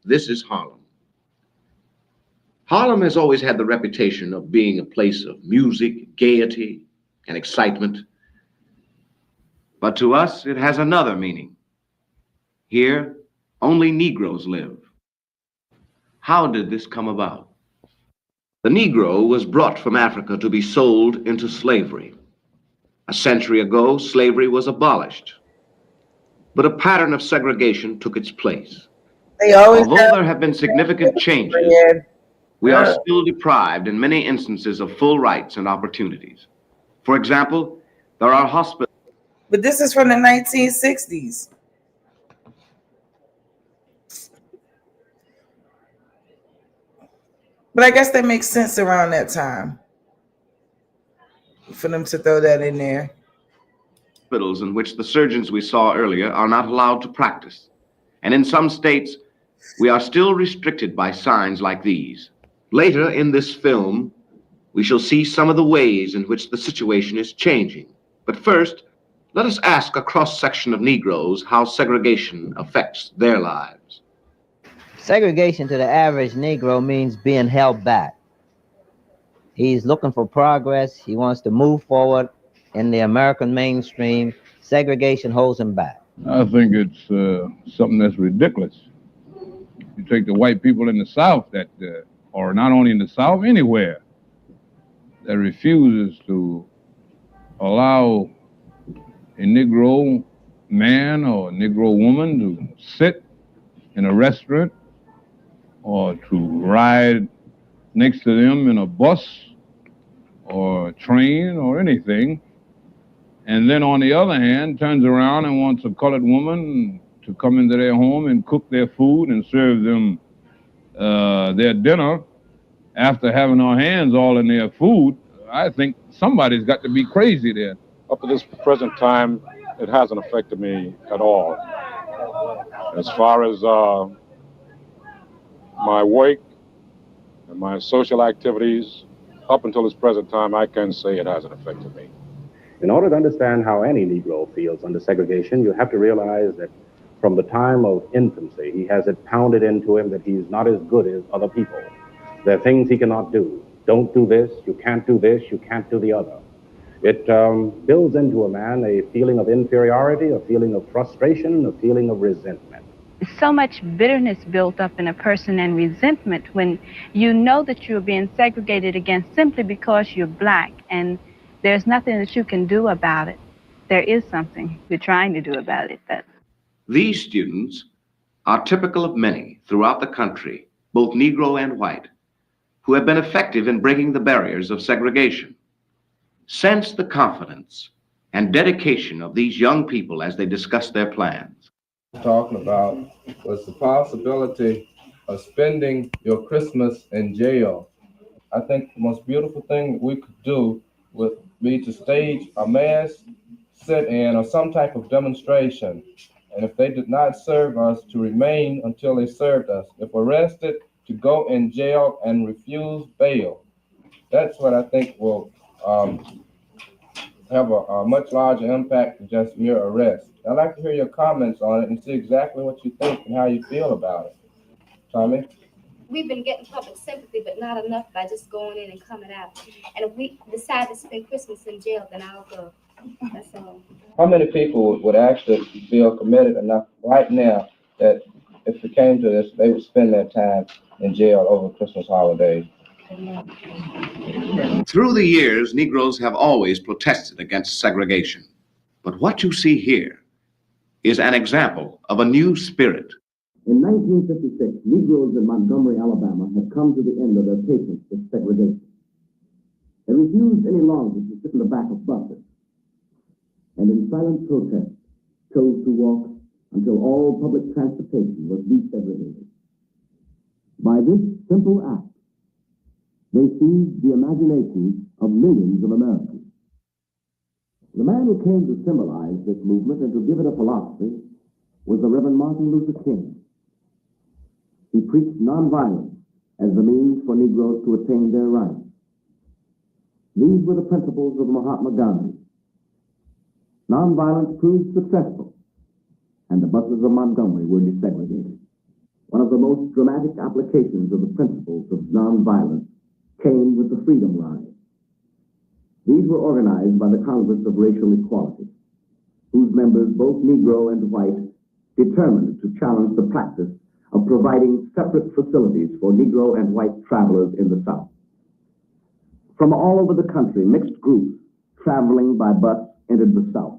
J: This is Harlem. Harlem has always had the reputation of being a place of music, gaiety, and excitement. But to us, it has another meaning. Here, only Negroes live. How did this come about? The Negro was brought from Africa to be sold into slavery. A century ago, slavery was abolished, but a pattern of segregation took its place. Although there have been significant changes, we are still deprived in many instances of full rights and opportunities. For example, there are hospitals.
A: But this is from the 1960s. But I guess that makes sense around that time for them to throw that in there.
J: Hospitals in which the surgeons we saw earlier are not allowed to practice. And in some states, we are still restricted by signs like these. Later in this film, we shall see some of the ways in which the situation is changing. But first, let us ask a cross-section of Negroes how segregation affects their lives.
K: Segregation to the average Negro means being held back. He's looking for progress. He wants to move forward in the American mainstream. Segregation holds him back.
L: I think it's something that's ridiculous. You take the white people in the South that, or not only in the South, anywhere, that refuses to allow a Negro man or a Negro woman to sit in a restaurant or to ride next to them in a bus or train or anything. And then on the other hand, turns around and wants a colored woman to come into their home and cook their food and serve them their dinner after having our hands all in their food. I think somebody's got to be crazy there.
F: Up to this present time, it hasn't affected me at all. As far as my work and my social activities, up until this present time, I can say it hasn't affected me.
H: In order to understand how any Negro feels under segregation, you have to realize that from the time of infancy, he has it pounded into him that he's not as good as other people. There are things he cannot do. Don't do this, you can't do this, you can't do the other. It builds into a man a feeling of inferiority, a feeling of frustration, a feeling of resentment.
M: So much bitterness built up in a person and resentment when you know that you're being segregated against simply because you're black and there's nothing that you can do about it. There is something you're trying to do about it.
J: These students are typical of many throughout the country, both Negro and white, who have been effective in breaking the barriers of segregation. Sense the confidence and dedication of these young people as they discuss their plans.
P: Talking about was the possibility of spending your Christmas in jail. I think the most beautiful thing we could do would be to stage a mass sit-in or some type of demonstration. And if they did not serve us, to remain until they served us. If arrested, to go in jail and refuse bail. That's what I think will have a much larger impact than just mere arrest. I'd like to hear your comments on it and see exactly what you think and how you feel about it. Tommy?
Y: We've been getting public sympathy, but not enough by just going in and coming out. And if we decide to spend Christmas in jail, then I'll go. That's all.
P: How many people would actually feel committed enough right now that if it came to this, they would spend their time in jail over Christmas holidays?
J: Through the years, Negroes have always protested against segregation. But what you see here is an example of a new spirit.
Z: In 1956, Negroes in Montgomery, Alabama had come to the end of their patience with segregation. They refused any longer to sit in the back of buses, and in silent protest chose to walk until all public transportation was desegregated. By this simple act, they seized the imagination of millions of Americans. The man who came to symbolize this movement and to give it a philosophy was the Reverend Martin Luther King. He preached nonviolence as the means for Negroes to attain their rights. These were the principles of Mahatma Gandhi. Nonviolence proved successful, and the buses of Montgomery were desegregated. One of the most dramatic applications of the principles of nonviolence came with the Freedom Rides. These were organized by the Congress of Racial Equality, whose members, both Negro and white, determined to challenge the practice of providing separate facilities for Negro and white travelers in the South. From all over the country, mixed groups traveling by bus entered the South.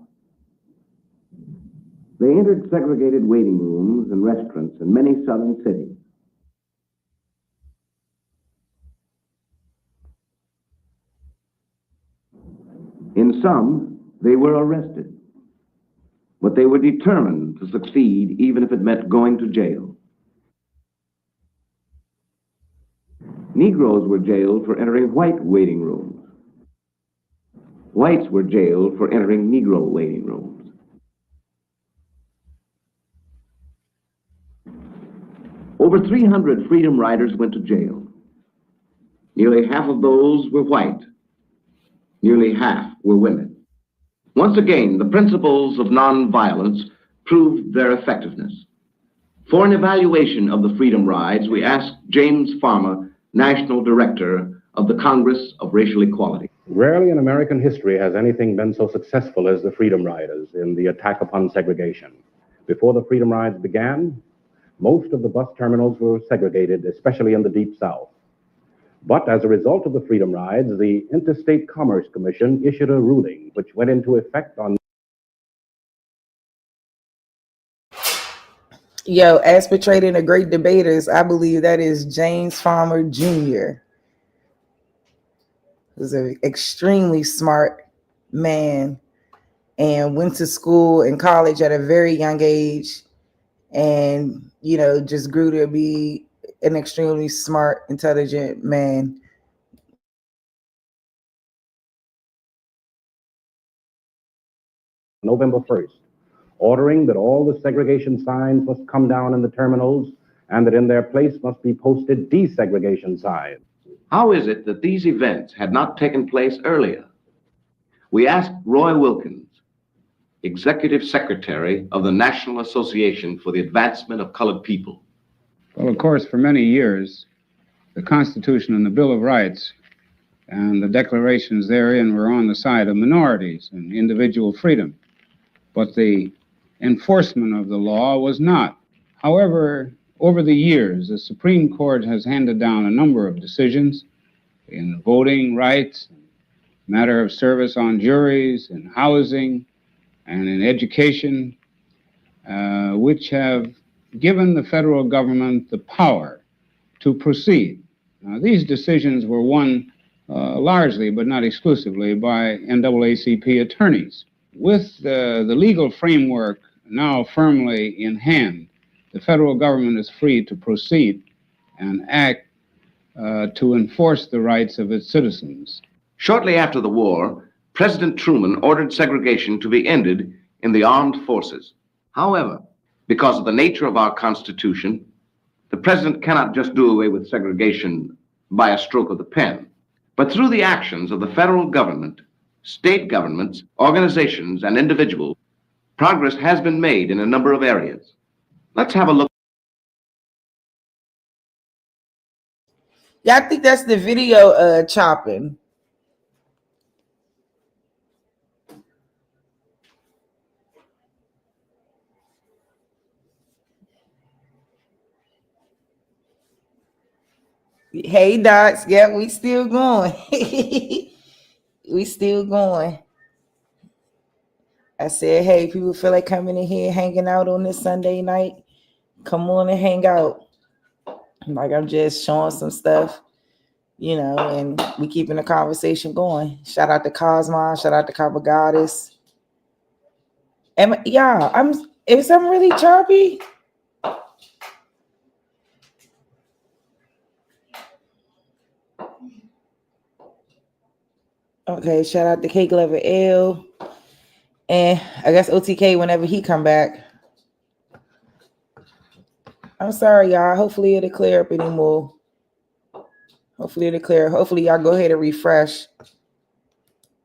Z: They entered segregated waiting rooms and restaurants in many southern cities. In some, they were arrested, but they were determined to succeed even if it meant going to jail. Negroes were jailed for entering white waiting rooms. Whites were jailed for entering Negro waiting rooms. Over 300 Freedom Riders went to jail. Nearly half of those were white. Nearly half were women. Once again, the principles of nonviolence proved their effectiveness. For an evaluation of the Freedom Rides, we asked James Farmer, National Director of the Congress of Racial Equality. Rarely in American history has anything been so successful as the Freedom Riders in the attack upon segregation. Before the Freedom Rides began, most of the bus terminals were segregated, especially in the Deep South. But as a result of the Freedom Rides, the Interstate Commerce Commission issued a ruling which went into effect on.
A: Yo, as portrayed in The Great Debaters, I believe that is James Farmer Jr., was an extremely smart man and went to school and college at a very young age, and just grew to be an extremely smart, intelligent man.
H: November 1st, ordering that all the segregation signs must come down in the terminals and that in their place must be posted desegregation signs.
J: How is it that these events had not taken place earlier? We asked Roy Wilkins, Executive Secretary of the National Association for the Advancement of Colored People.
E: Well, of course, for many years, the Constitution and the Bill of Rights and the declarations therein were on the side of minorities and individual freedom. But the enforcement of the law was not. However, over the years, the Supreme Court has handed down a number of decisions in voting rights, matter of service on juries, in housing, and in education, which have given the federal government the power to proceed. Now, these decisions were won largely, but not exclusively, by NAACP attorneys. With the legal framework now firmly in hand, the federal government is free to proceed and act to enforce the rights of its citizens.
J: Shortly after the war, President Truman ordered segregation to be ended in the armed forces. However, because of the nature of our Constitution, the president cannot just do away with segregation by a stroke of the pen, but through the actions of the federal government, state governments, organizations, and individuals, progress has been made in a number of areas. Let's have a look.
A: Yeah, I think that's the video chopping. Hey, Docs. Yeah, we still going. We still going. I said, hey, people feel like coming in here hanging out on this Sunday night. Come on and hang out. Like, I'm just showing some stuff, and we keeping the conversation going. Shout out to Cosmo. Shout out to Copper Goddess. Is I'm really choppy? Okay, shout out to Cake Lover L. And I guess OTK whenever he come back. I'm sorry, y'all. Hopefully it'll clear up anymore. Hopefully it'll clear. Hopefully y'all go ahead and refresh.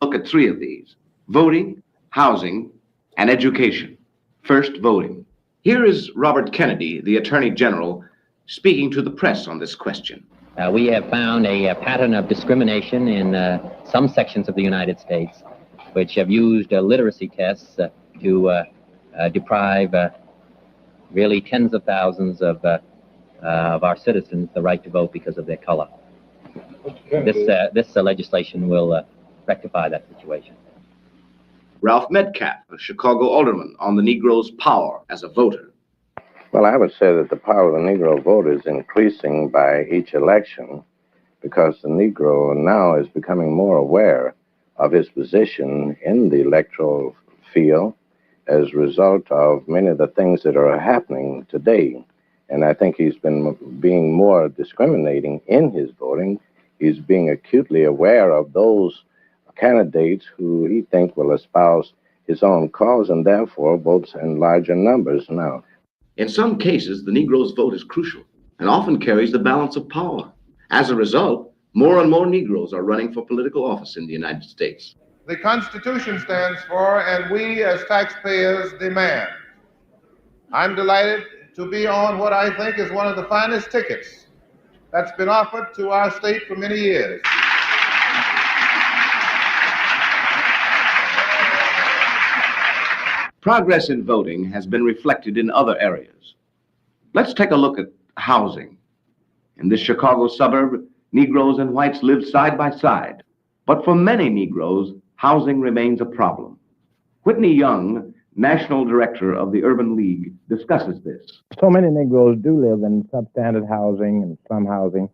J: Look at three of these: voting, housing, and education. First, voting. Here is Robert Kennedy, the Attorney General, speaking to the press on this question.
Q: We have found a pattern of discrimination in some sections of the United States, which have used literacy tests to deprive really tens of thousands of our citizens the right to vote because of their color. This legislation will rectify that situation.
J: Ralph Metcalf, a Chicago alderman, on the Negro's power as a voter.
R: Well, I would say that the power of the Negro vote is increasing by each election because the Negro now is becoming more aware of his position in the electoral field as a result of many of the things that are happening today. And I think he's been being more discriminating in his voting. He's being acutely aware of those candidates who he thinks will espouse his own cause and therefore votes in larger numbers now.
J: In some cases, the Negro's vote is crucial and often carries the balance of power. As a result, more and more Negroes are running for political office in the United States.
S: The Constitution stands for, and we as taxpayers demand. I'm delighted to be on what I think is one of the finest tickets that's been offered to our state for many years.
J: Progress in voting has been reflected in other areas. Let's take a look at housing. In this Chicago suburb, Negroes and whites live side by side. But for many Negroes, housing remains a problem. Whitney Young, National Director of the Urban League, discusses this.
T: So many Negroes do live in substandard housing and slum housing.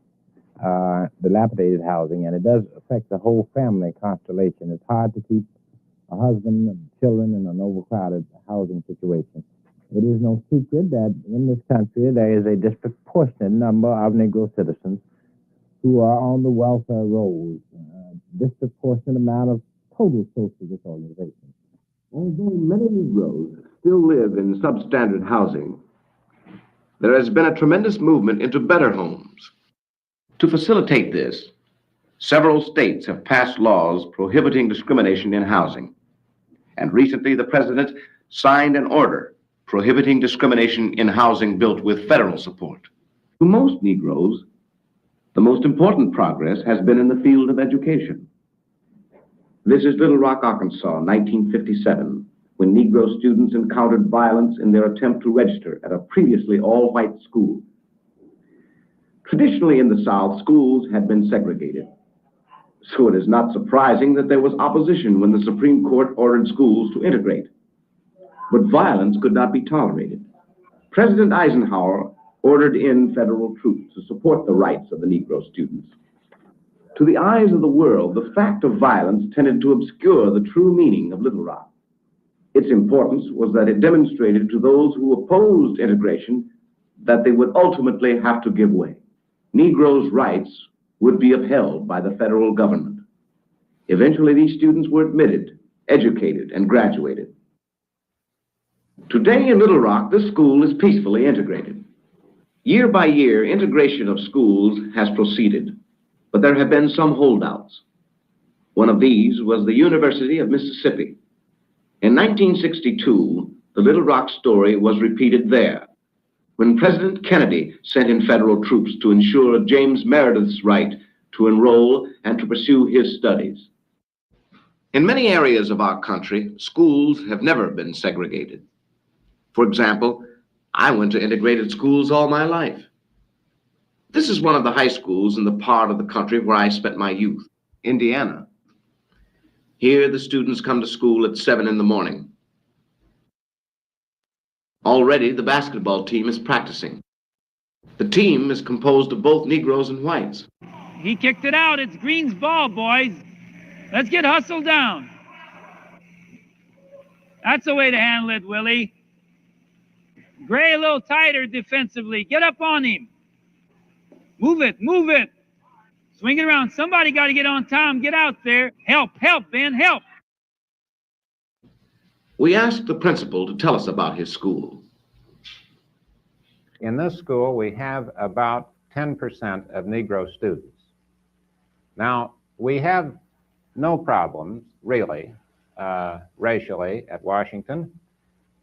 N: dilapidated housing, and it does affect the whole family constellation. It's hard to keep a husband and children in an overcrowded housing situation. It is no secret that in this country there is a disproportionate number of Negro citizens who are on the welfare rolls, disproportionate amount of total social disorganization.
Z: Although many Negroes still live in substandard housing, there has been a tremendous movement into better homes. To facilitate this, several states have passed laws prohibiting discrimination in housing. And recently, the President signed an order prohibiting discrimination in housing built with federal support. To most Negroes, the most important progress has been in the field of education. This is Little Rock, Arkansas, 1957, when Negro students encountered violence in their attempt to register at a previously all-white school. Traditionally in the South, schools had been segregated. So it is not surprising that there was opposition when the Supreme Court ordered schools to integrate. But violence could not be tolerated. President Eisenhower ordered in federal troops to support the rights of the Negro students. To the eyes of the world, the fact of violence tended to obscure the true meaning of Little Rock. Its importance was that it demonstrated to those who opposed integration that they would ultimately have to give way. Negroes' rights would be upheld by the federal government. Eventually, these students were admitted, educated, and graduated. Today in Little Rock, this school is peacefully integrated. Year by year, integration of schools has proceeded, but there have been some holdouts. One of these was the University of Mississippi. In 1962, the Little Rock story was repeated there, when President Kennedy sent in federal troops to ensure James Meredith's right to enroll and to pursue his studies. In many areas of our country, schools have never been segregated. For example, I went to integrated schools all my life. This is one of the high schools in the part of the country where I spent my youth, Indiana. Here, the students come to school at 7 in the morning. Already, the basketball team is practicing. The team is composed of both Negroes and whites.
T: He kicked it out. It's Green's ball, boys. Let's get hustled down. That's the way to handle it, Willie. Gray a little tighter defensively. Get up on him. Move it, move it. Swing it around. Somebody got to get on Tom. Get out there. Help, help, Ben, help.
Z: We asked the principal to tell us about his school.
N: In this school, we have about 10% of Negro students. Now, we have no problems, really, racially at Washington,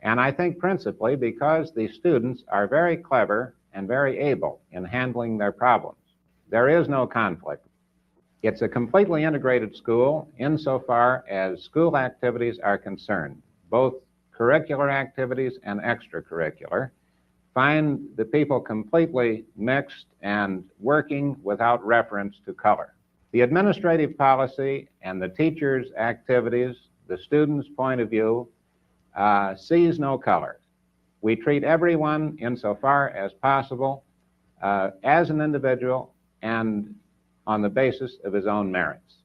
N: and I think principally because the students are very clever and very able in handling their problems. There is no conflict. It's a completely integrated school insofar as school activities are concerned, both curricular activities and extracurricular. Find the people completely mixed and working without reference to color. The administrative policy and the teachers' activities, the students' point of view, sees no color. We treat everyone insofar as possible as an individual and on the basis of his own merits.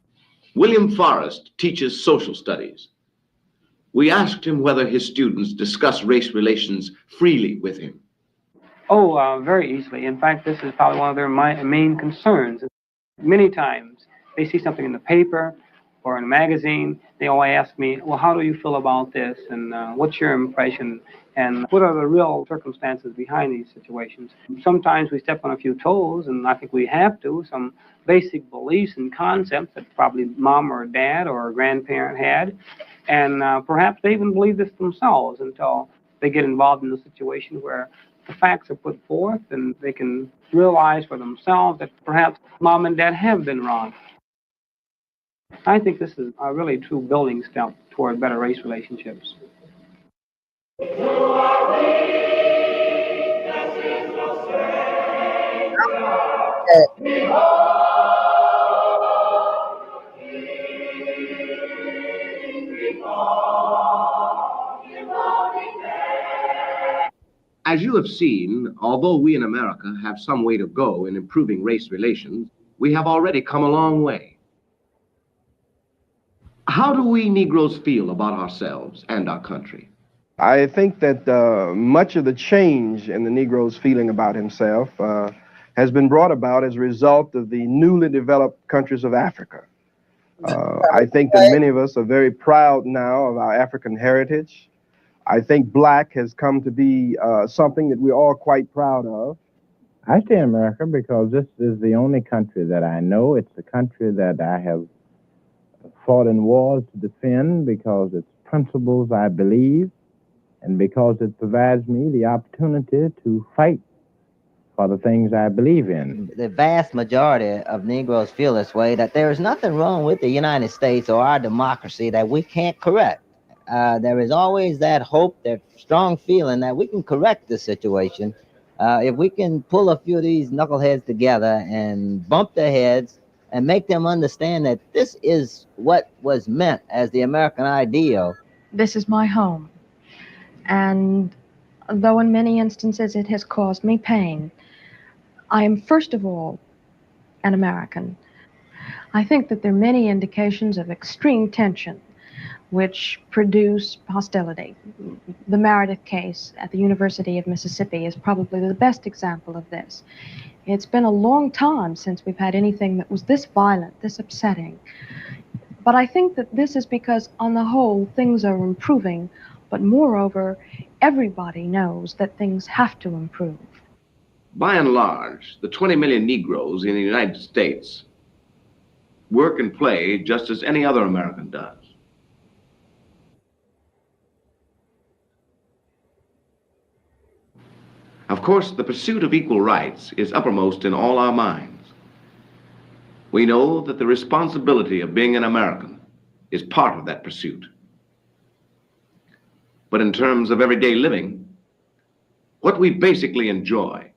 Z: William Forrest teaches social studies. We asked him whether his students discuss race relations freely with him.
U: Oh, very easily. In fact, this is probably one of their main concerns. Many times they see something in the paper or in a magazine, they always ask me, well, how do you feel about this? And what's your impression? And what are the real circumstances behind these situations? Sometimes we step on a few toes, and I think we have to. Some basic beliefs and concepts that probably mom or dad or a grandparent had. And perhaps they even believe this themselves until they get involved in a situation where the facts are put forth and they can realize for themselves that perhaps mom and dad have been wrong. I think this is a really true building step toward better race relationships.
Z: As you have seen, although we in America have some way to go in improving race relations,
J: we have already come a long way. How do we Negroes feel about ourselves and our country?
C: I think that much of the change in the Negro's feeling about himself has been brought about as a result of the newly developed countries of Africa. I think that many of us are very proud now of our African heritage. I think black has come to be something that we're all quite proud of.
D: I stay in America because this is the only country that I know. It's the country that I have fought in wars to defend because its principles I believe, and because it provides me the opportunity to fight for the things I believe in.
K: The vast majority of Negroes feel this way, that there is nothing wrong with the United States or our democracy that we can't correct. There is always that hope, that strong feeling that we can correct the situation if we can pull a few of these knuckleheads together and bump their heads and make them understand that this is what was meant as the American ideal.
O: This is my home. And though in many instances it has caused me pain, I am first of all an American. I think that there are many indications of extreme tension which produce hostility. The Meredith case at the University of Mississippi is probably the best example of this. It's been a long time since we've had anything that was this violent, this upsetting. But I think that this is because, on the whole, things are improving. But moreover, everybody knows that things have to improve.
J: By and large, the 20 million Negroes in the United States work and play just as any other American does. Of course, the pursuit of equal rights is uppermost in all our minds. We know that the responsibility of being an American is part of that pursuit. But in terms of everyday living, what we basically enjoy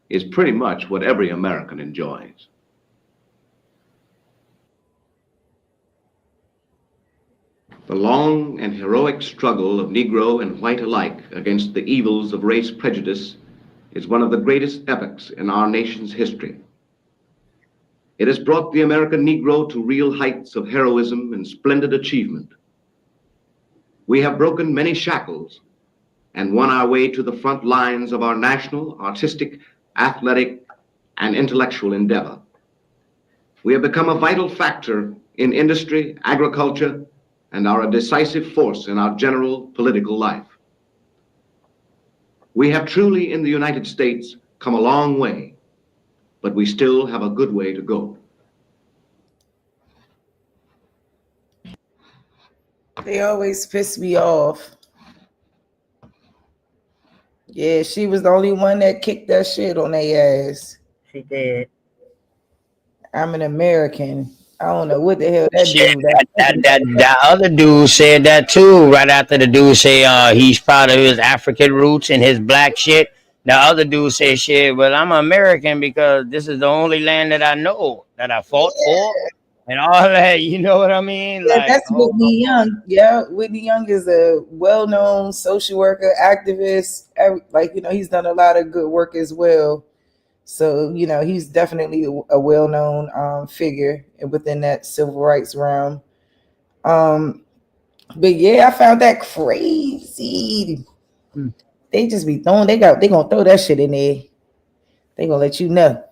J: is pretty much what every American enjoys. The long and heroic struggle of Negro and white alike against the evils of race prejudice is one of the greatest epochs in our nation's history. It has brought the American Negro to real heights of heroism and splendid achievement. We have broken many shackles and won our way to the front lines of our national, artistic, athletic, and intellectual endeavor. We have become a vital factor in industry, agriculture, and are a decisive force in our general political life. We have truly, in the United States, come a long way, but we still have a good way to go.
A: They always piss me off. Yeah, she was the only one that kicked that shit on their ass.
G: She did.
A: I'm an American. I don't know what the hell that
V: Shit,
A: dude.
V: that other dude said that too. Right after the dude said he's proud of his African roots and his black shit. The other dude said, "Shit, well, I'm American because this is the only land that I know that I fought for, and all that." You know what I mean?
A: Yeah,
V: Like,
A: that's Whitney Young. Yeah, Whitney Young is a well-known social worker, activist. He's done a lot of good work as well. So, he's definitely a well-known figure within that civil rights realm. But yeah, I found that crazy. They just be throwing, they gonna throw that shit in there. They gonna let you know.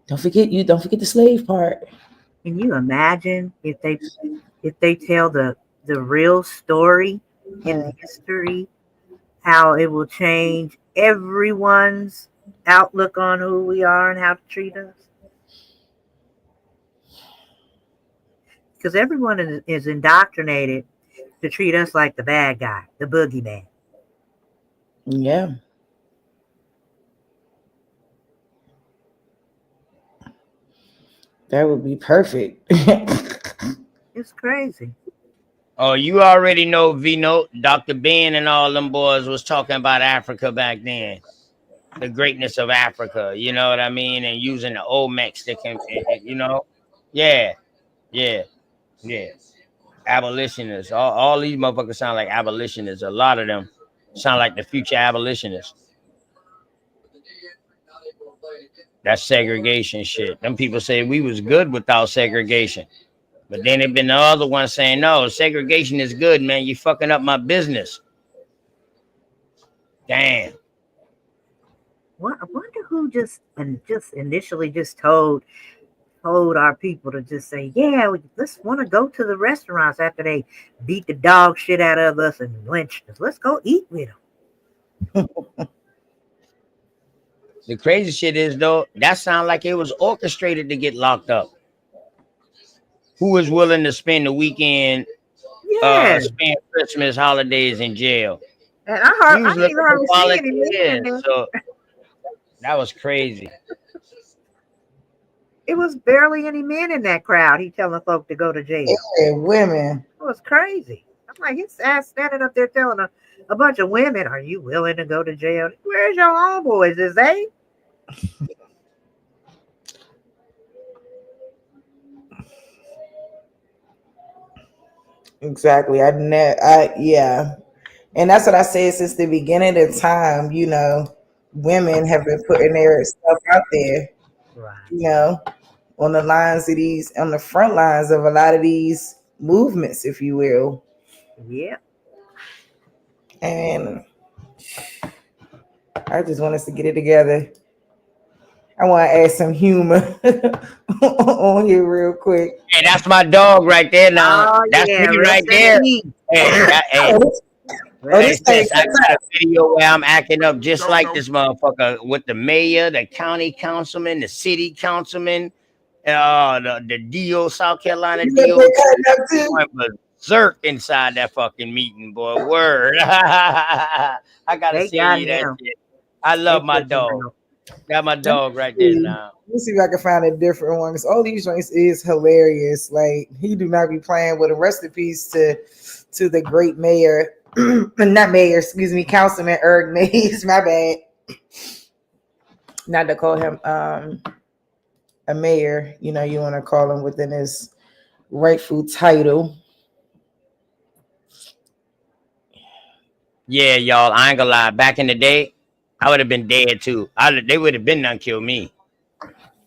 A: Don't forget the slave part.
G: Can you imagine if they tell the real story in history, how it will change everyone's outlook on who we are and how to treat us? Because everyone is indoctrinated to treat us like the bad guy, the boogeyman.
A: Yeah. That would be perfect.
G: It's crazy.
V: oh, you already know Vino, Dr. Ben, and all them boys was talking about Africa back then, the greatness of Africa. You know what I mean? And using the old Mexican, yeah. Abolitionists. All these motherfuckers sound like abolitionists. A lot of them sound like the future abolitionists. That segregation shit. Them people say we was good without segregation. But then there been the other one saying, no, segregation is good, man. You fucking up my business. Damn.
G: Well, I wonder who just initially just told our people to just say, yeah, let's want to go to the restaurants after they beat the dog shit out of us and lynched us. Let's go eat with them.
V: The crazy shit is, though, that sound like it was orchestrated to get locked up. Who was willing to spend the weekend, spend Christmas holidays in jail?
G: And I
V: He was
G: didn't even
V: looking for
G: hardly see any men in
V: volunteers,
G: there.
V: so that was crazy.
G: It was barely any men in that crowd. He telling folk to go to jail.
A: Yeah, women.
G: It was crazy. I'm like, his ass standing up there telling a bunch of women, are you willing to go to jail? Where's your homeboys? Is they?
A: Exactly. Yeah. And that's what I said since the beginning of time, you know, women have been putting their stuff out there, you know, on the front lines of a lot of these movements, if you will.
G: Yeah.
A: And I just want us to get it together. I want to add some humor on here real quick.
V: Hey, that's my dog right there now.
G: Oh,
V: That's
G: yeah,
V: me right there. Hey, sis, I got a video where I'm acting up just like this motherfucker with the mayor, the county councilman, the city councilman, the DO, South Carolina DO. Went berserk inside that fucking meeting, boy. Word. I gotta
G: They
V: say
G: got
V: you that
G: him.
V: shit. I love my dog. Got my dog right there now.
A: Let me see if I can find a different one because all these joints is hilarious. Like he do not be playing with a rest in peace to the great mayor, not mayor, excuse me, Councilman Eric Mays. My bad. Not to call him a mayor. You know, you want to call him within his rightful title.
V: Yeah, y'all. I ain't gonna lie. Back in the day, I would have been dead too. They would have been done kill me.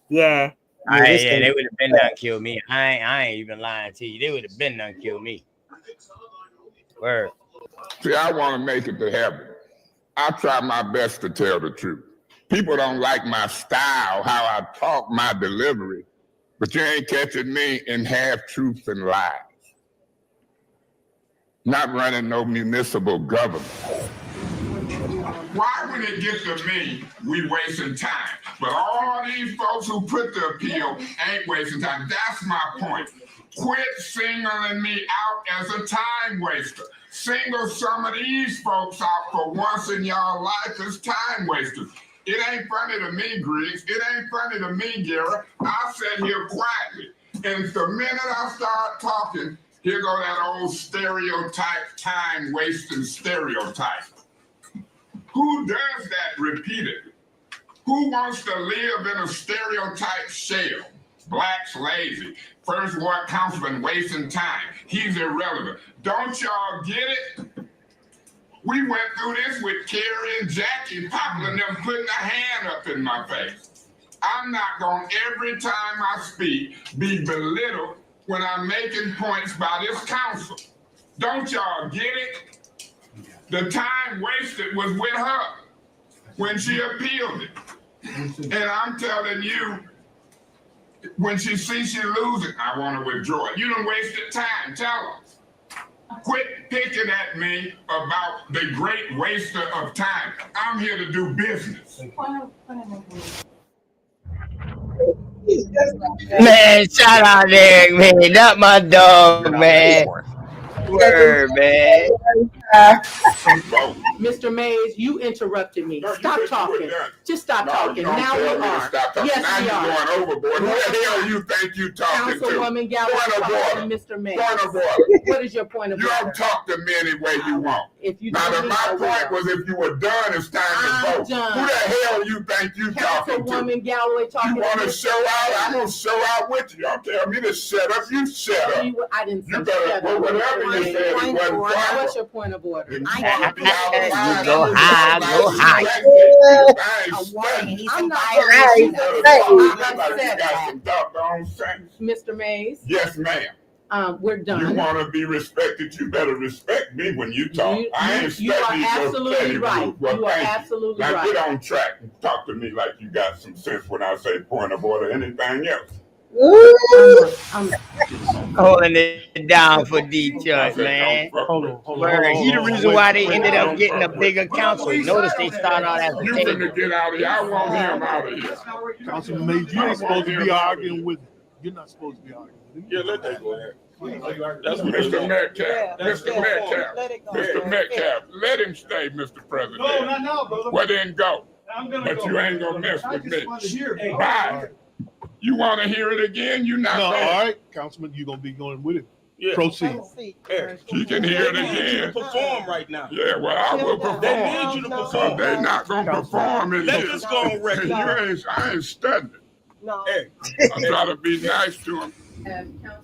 G: Yeah.
V: They would have been done kill me. I ain't even lying to you. They would have been done kill me. Word.
B: See, I want to make it to heaven. I try my best to tell the truth. People don't like my style, how I talk, my delivery, but you ain't catching me in half truth and lies. Not running no municipal government. Why, when it gets to me, we wasting time? But all these folks who put the appeal ain't wasting time. That's my point. Quit singling me out as a time waster. Single some of these folks out for once in y'all life as time wasters. It ain't funny to me, Griggs. It ain't funny to me, Gary. I sat here quietly. And the minute I start talking, here go that old stereotype, time-wasting stereotype. Who does that repeatedly? Who wants to live in a stereotype shell? Blacks lazy. First ward councilman wasting time. He's irrelevant. Don't y'all get it? We went through this with Kerry and Jackie Poplar and them putting a hand up in my face. I'm not going to, every time I speak, be belittled when I'm making points by this council. Don't y'all get it? The time wasted was with her when she appealed it. And I'm telling you, when she sees she losing, I want to withdraw it. You done wasted time. Tell her. Quit picking at me about the great waster of time. I'm here to do business.
V: Man, shout out there, man. Not my dog, man. Word, man.
F: Mr. Mays, you interrupted me. Stop talking. Just stop talking. Now we are. Yes,
B: now
F: we are.
B: You're going overboard. Who the hell you think you talking to?
F: Councilwoman Gallo talking to Mr. Mays.
B: Point of order.
F: What is your point of
B: You
F: order?
B: don't talk to me any way you want.
F: If you
B: now,
F: don't
B: my point was if you were done, it's time to vote.
F: Done.
B: Who the hell you think you talking to?
F: Councilwoman Galloway talking
B: you want
F: to
B: to show out? I'm going to show out with you. Y'all tell me to shut up. You shut up.
F: I didn't say
B: you better,
F: shut
B: well,
F: up.
B: whatever you said, it wasn't funny.
F: What's your point of of order.
V: You go high, go high.
F: I'm not Mr. Mays.
B: Yes, ma'am.
F: We're done.
B: You want to be respected, you better respect me when you talk. I ain't
F: You are
B: studying your
F: absolutely
B: petty
F: right.
B: rules. Well,
F: You are
B: thank
F: absolutely
B: Now
F: right.
B: get on track and talk to me like you got some sense when I say point of order, anything else.
V: Holding it down for Detroit, man. Word. He the reason why they ended up getting a bigger council. Notice they start out as a
B: You
V: table.
B: finna get out of here. I want him out of here.
I: Councilman Mays, you ain't supposed to be arguing with him. You're not supposed to be arguing with him.
B: Yeah, let that go ahead. That's Mr. Metcalf. Mr. Metcalf. Mr. Metcalf. Let him stay, Mr. President.
I: No, not now, brother.
B: Well, then go. But you ain't gonna mess with me. Bye. You want to hear it again? You not
I: No,
B: gonna.
I: all right, Councilman, you're gonna be going with him. Yeah. Proceed.
B: You can hear it
I: They need you
B: again.
I: to perform right now.
B: Yeah, well, I will perform.
I: They need you to perform.
B: They not gonna perform in
I: Let
B: here.
I: this go on record.
B: I ain't studying.
F: No.
B: I try to be nice to him.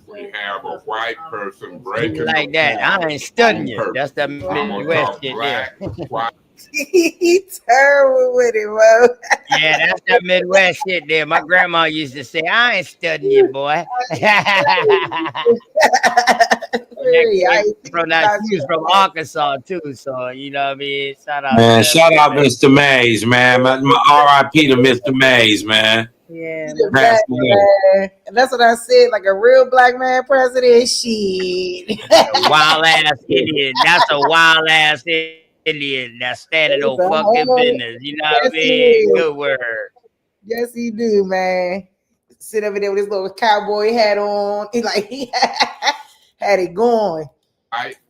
B: We have a white person breaking
V: Like that. I ain't studying you. That's the Midwest shit there.
A: He terrible with it, bro.
V: Yeah, that's that Midwest shit there. My grandma used to say, I ain't studying you, boy. She was from Arkansas, too. So, you know what I mean? Shout out
L: Man,
V: to
L: shout out Mr. Mays, man. My RIP to Mr. Mays, man.
A: Yeah,
L: Passed away.
A: that's what I said. Like a real black man president, shit.
V: wild ass Indian. That's a wild ass Indian that's standing on fucking business. You know what I mean? Good word.
A: Yes, he do, man. Sit over there with his little cowboy hat on. He like he had it going.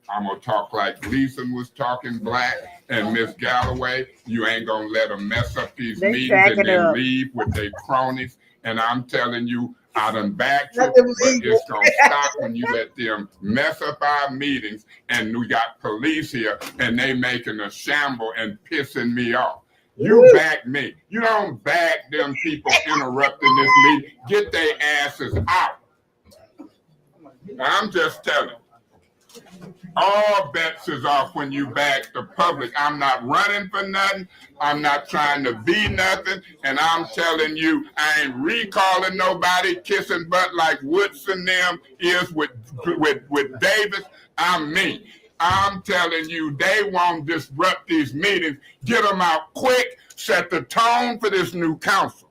B: I'm gonna talk like Gleason was talking black and Miss Galloway. You ain't gonna let them mess up these meetings and then leave with their cronies. And I'm telling you, I done backed you, but it's gonna stop when you let them mess up our meetings. And we got police here and they making a shamble and pissing me off. You back me. You don't back them people interrupting this meeting. Get their asses out. I'm just telling you. All bets is off when you back the public. I'm not running for nothing. I'm not trying to be nothing. And I'm telling you, I ain't recalling nobody kissing butt like Woodson them is with Davis. I'm me. I'm telling you, they won't disrupt these meetings. Get them out quick. Set the tone for this new council.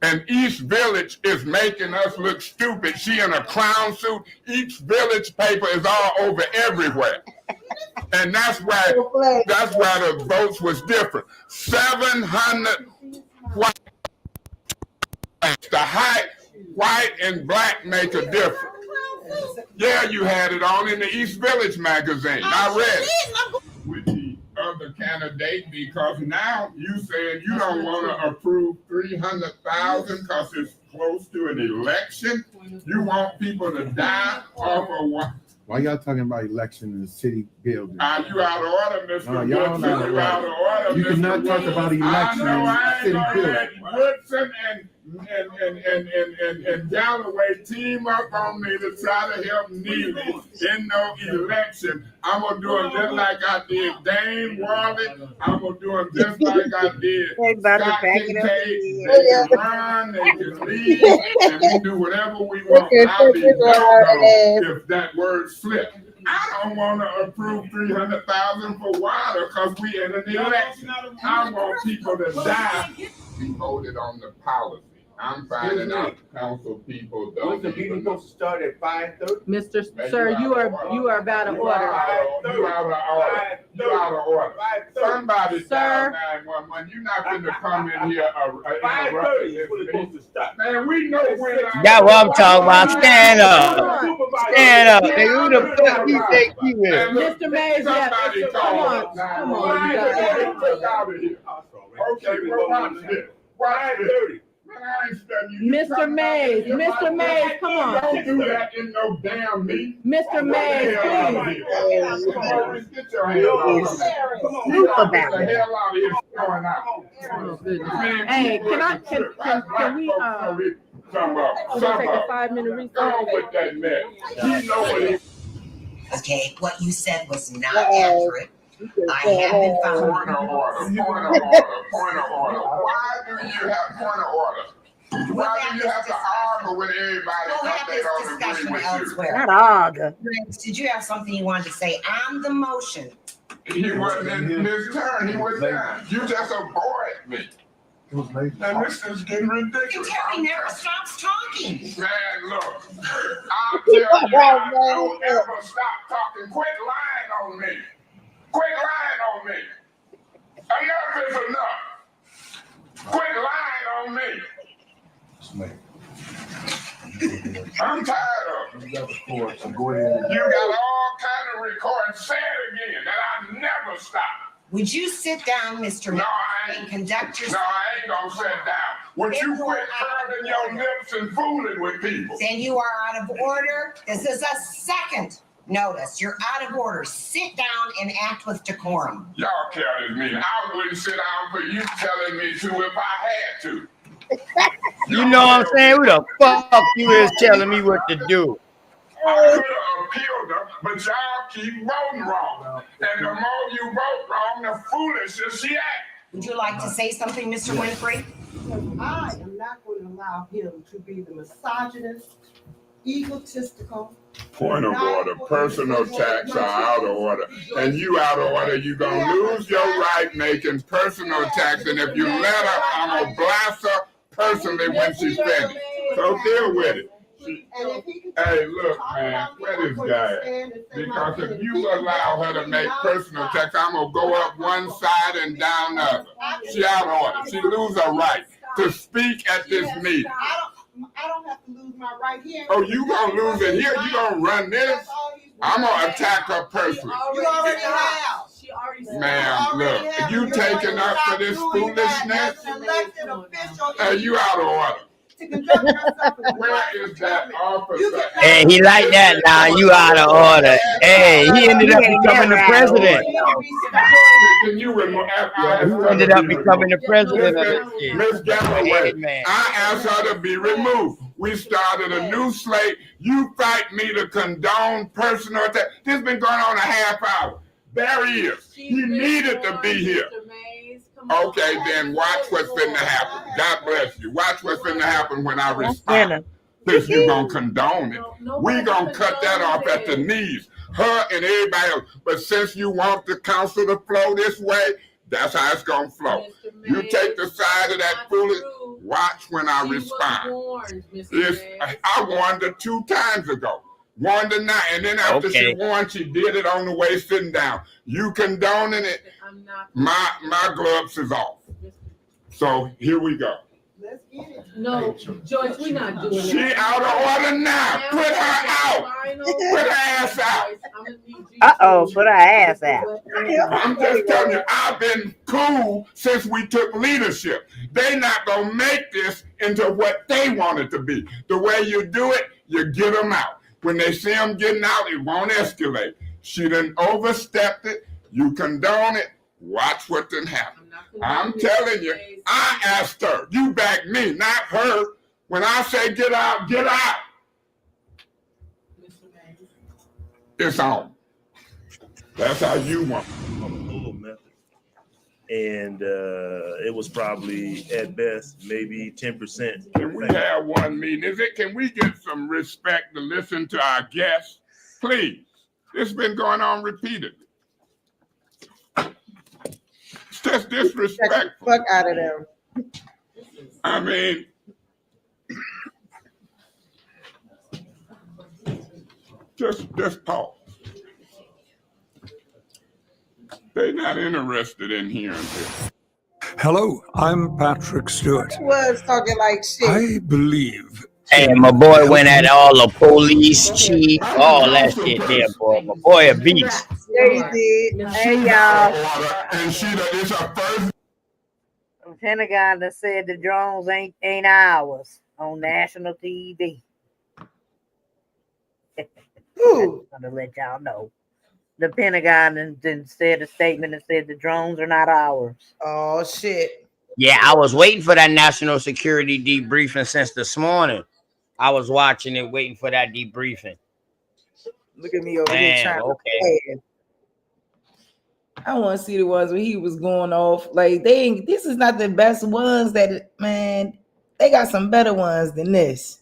B: And East Village is making us look stupid. She in a clown suit. Each Village paper is all over everywhere. And that's why the votes was different. 700 white. The white and black make a difference. Yeah, you had it on in the East Village magazine. I read it. With the other candidate, because now you said you don't want to approve 300,000 because it's close to an election. You want people to die off of what?
I: Why y'all talking about election in the city building?
B: You out of order, Mr.
I: Y'all
B: Woodson.
I: not
B: You out of order,
I: You
B: Mr.
I: cannot talk
B: Woodson.
I: about election
B: I know
I: in
B: I
I: the
B: ain't
I: city
B: gonna
I: building.
B: let Woodson and Galloway team up on me to try to help Neely in no election. I'm gonna do them just like I did Dane Worley. I'm gonna do them just like I did Scott Kincaid. They can run, they can leave, and we do whatever we want. I'll be no if that word slips. I don't want to approve 300,000 for water because we in an election. I want people to die. We voted on the policy. I'm finding out council people don't. The meeting supposed to start at 5:30.
F: Mr. Sir, you are about to order.
B: You out of order. You out of order. Somebody dial 911. You're not going to come in here interrupting this meeting. Man, we know when.
V: That's what I'm talking about. Stand up. Stand up. Nigga, who the fuck you think you is?
F: Mr. Mays,
B: somebody call us. Come on, okay, well, watch this. Watch this.
F: Mr. Mays, Mr. Mays, come on.
B: Don't do that in no damn meeting.
F: Mr. Mays, please.
B: Get your hands off.
F: Snoop about
B: Get the hell out of here. Going out.
F: Hey, can we
B: Some
F: take a 5-minute recess?
B: Go with that mess. You know what he
H: Okay, what you said was not accurate. I have been found.
B: Point of order. Point of order. Point of order. Why do you have point of order? Why do you have to argue with everybody because they don't agree with you?
G: Not argue.
H: Did you have something you wanted to say on the motion?
B: He wasn't in his turn. He was done. You just avoid me. Now this is getting ridiculous.
H: Terry never stops talking.
B: Man, look. I'll tell you, I don't ever stop talking. Quit lying on me. Quit lying on me. Enough is enough. Quit lying on me. I'm tired of it. You got all kind of recordings. Say it again, that I never stop.
H: Would you sit down, Mr.
B: No,
H: and conduct yourself?
B: No, I ain't gonna sit down. Would you quit curving your lips and fooling with people?
H: Then you are out of order. This is a second notice. You're out of order. Sit down and act with decorum.
B: Y'all carry me. I wouldn't sit down for you telling me to if I had to.
V: You know what I'm saying? Who the fuck you is telling me what to do?
B: I could have appealed them, but y'all keep voting wrong. And the more you vote wrong, the foolisher she act.
H: Would you like to say something, Mr. Winfrey?
F: I am not going to allow him to be the misogynist, egotistical.
B: Point of order. Personal attacks are out of order. And you out of order, you're going to lose your right making personal attacks. And if you let her, I'm going to blast her personally when she's finished. So deal with it. Hey, look, man, where this guy at? Because if you allow her to make personal attacks, I'm going to go up one side and down the other. She out of order. She lose her right to speak at this meeting.
F: I don't have to lose my right here.
B: Oh, you gonna lose it here? You gonna run this? I'm gonna attack her personally.
F: You already have.
B: Ma'am, look, you taking up for this foolishness? Hey, you out of order. Where is that officer?
V: Hey, he like that now. You out of order. Hey, he ended up becoming the president. He ended up becoming the president of this shit.
B: Miss Galloway, I asked her to be removed. We started a new slate. You fight me to condone personal attack. This has been going on a half hour. There he is. He needed to be here. Okay, then watch what's finna happen. God bless you. Watch what's finna happen when I respond. Since you gonna condone it, we gonna cut that off at the knees. Her and everybody else. But since you want the council to flow this way, that's how it's gonna flow. You take the side of that foolish. Watch when I respond. I warned her 2 times ago. Warned her now, and then after she warned, she did it on the way sitting down. You condoning it? My gloves is off. So here we go.
F: No, Joyce, we're not doing that.
B: She out of order now. Put her out. Put her ass out.
G: Put her ass out.
B: I'm just telling you, I've been cool since we took leadership. They not gonna make this into what they want it to be. The way you do it, you get them out. When they see them getting out, it won't escalate. She done overstepped it. You condone it. Watch what done happen. I'm telling you, I asked her. You back me, not her. When I say get out, get out. It's on. That's how you want.
M: On the Lulu method. And it was probably at best maybe 10%.
B: Can we have one meeting? Can we get some respect to listen to our guests? Please. It's been going on repeatedly. It's just disrespectful.
A: Fuck out of there.
B: I mean, just talk. They're not interested in hearing this.
P: Hello, I'm Patrick Stewart.
A: Was talking like shit.
P: I believe.
V: Hey, my boy went at all the police chief, all that shit there, boy. My boy a beast.
A: There you did. Hey, y'all.
B: And she is her first.
G: The Pentagon that said the drones ain't ours on national TV.
A: Who?
G: I'm gonna let y'all know. The Pentagon then said a statement that said the drones are not ours.
A: Oh shit.
V: Yeah, I was waiting for that national security debriefing since this morning. I was watching it, waiting for that debriefing.
A: Look at me over here
V: Man,
A: trying
V: okay.
A: to. I want to see the ones where he was going off. Like they ain't. This is not the best ones. That man, they got some better ones than this.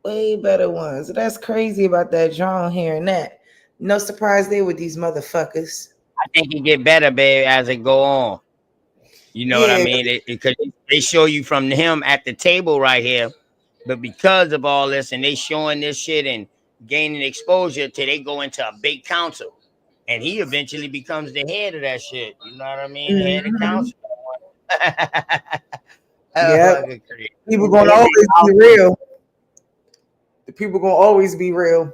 A: Way better ones. That's crazy about that John hearing that. No surprise they with these motherfuckers.
V: I think it get better, babe, as it go on. You know what I mean? Because they show you from him at the table right here, but because of all this, and they showing this shit and gaining exposure till they go into a big council, and he eventually becomes the head of that shit. You know what I mean? Head of council.
A: Yeah, people gonna always be real. The people gonna always be real.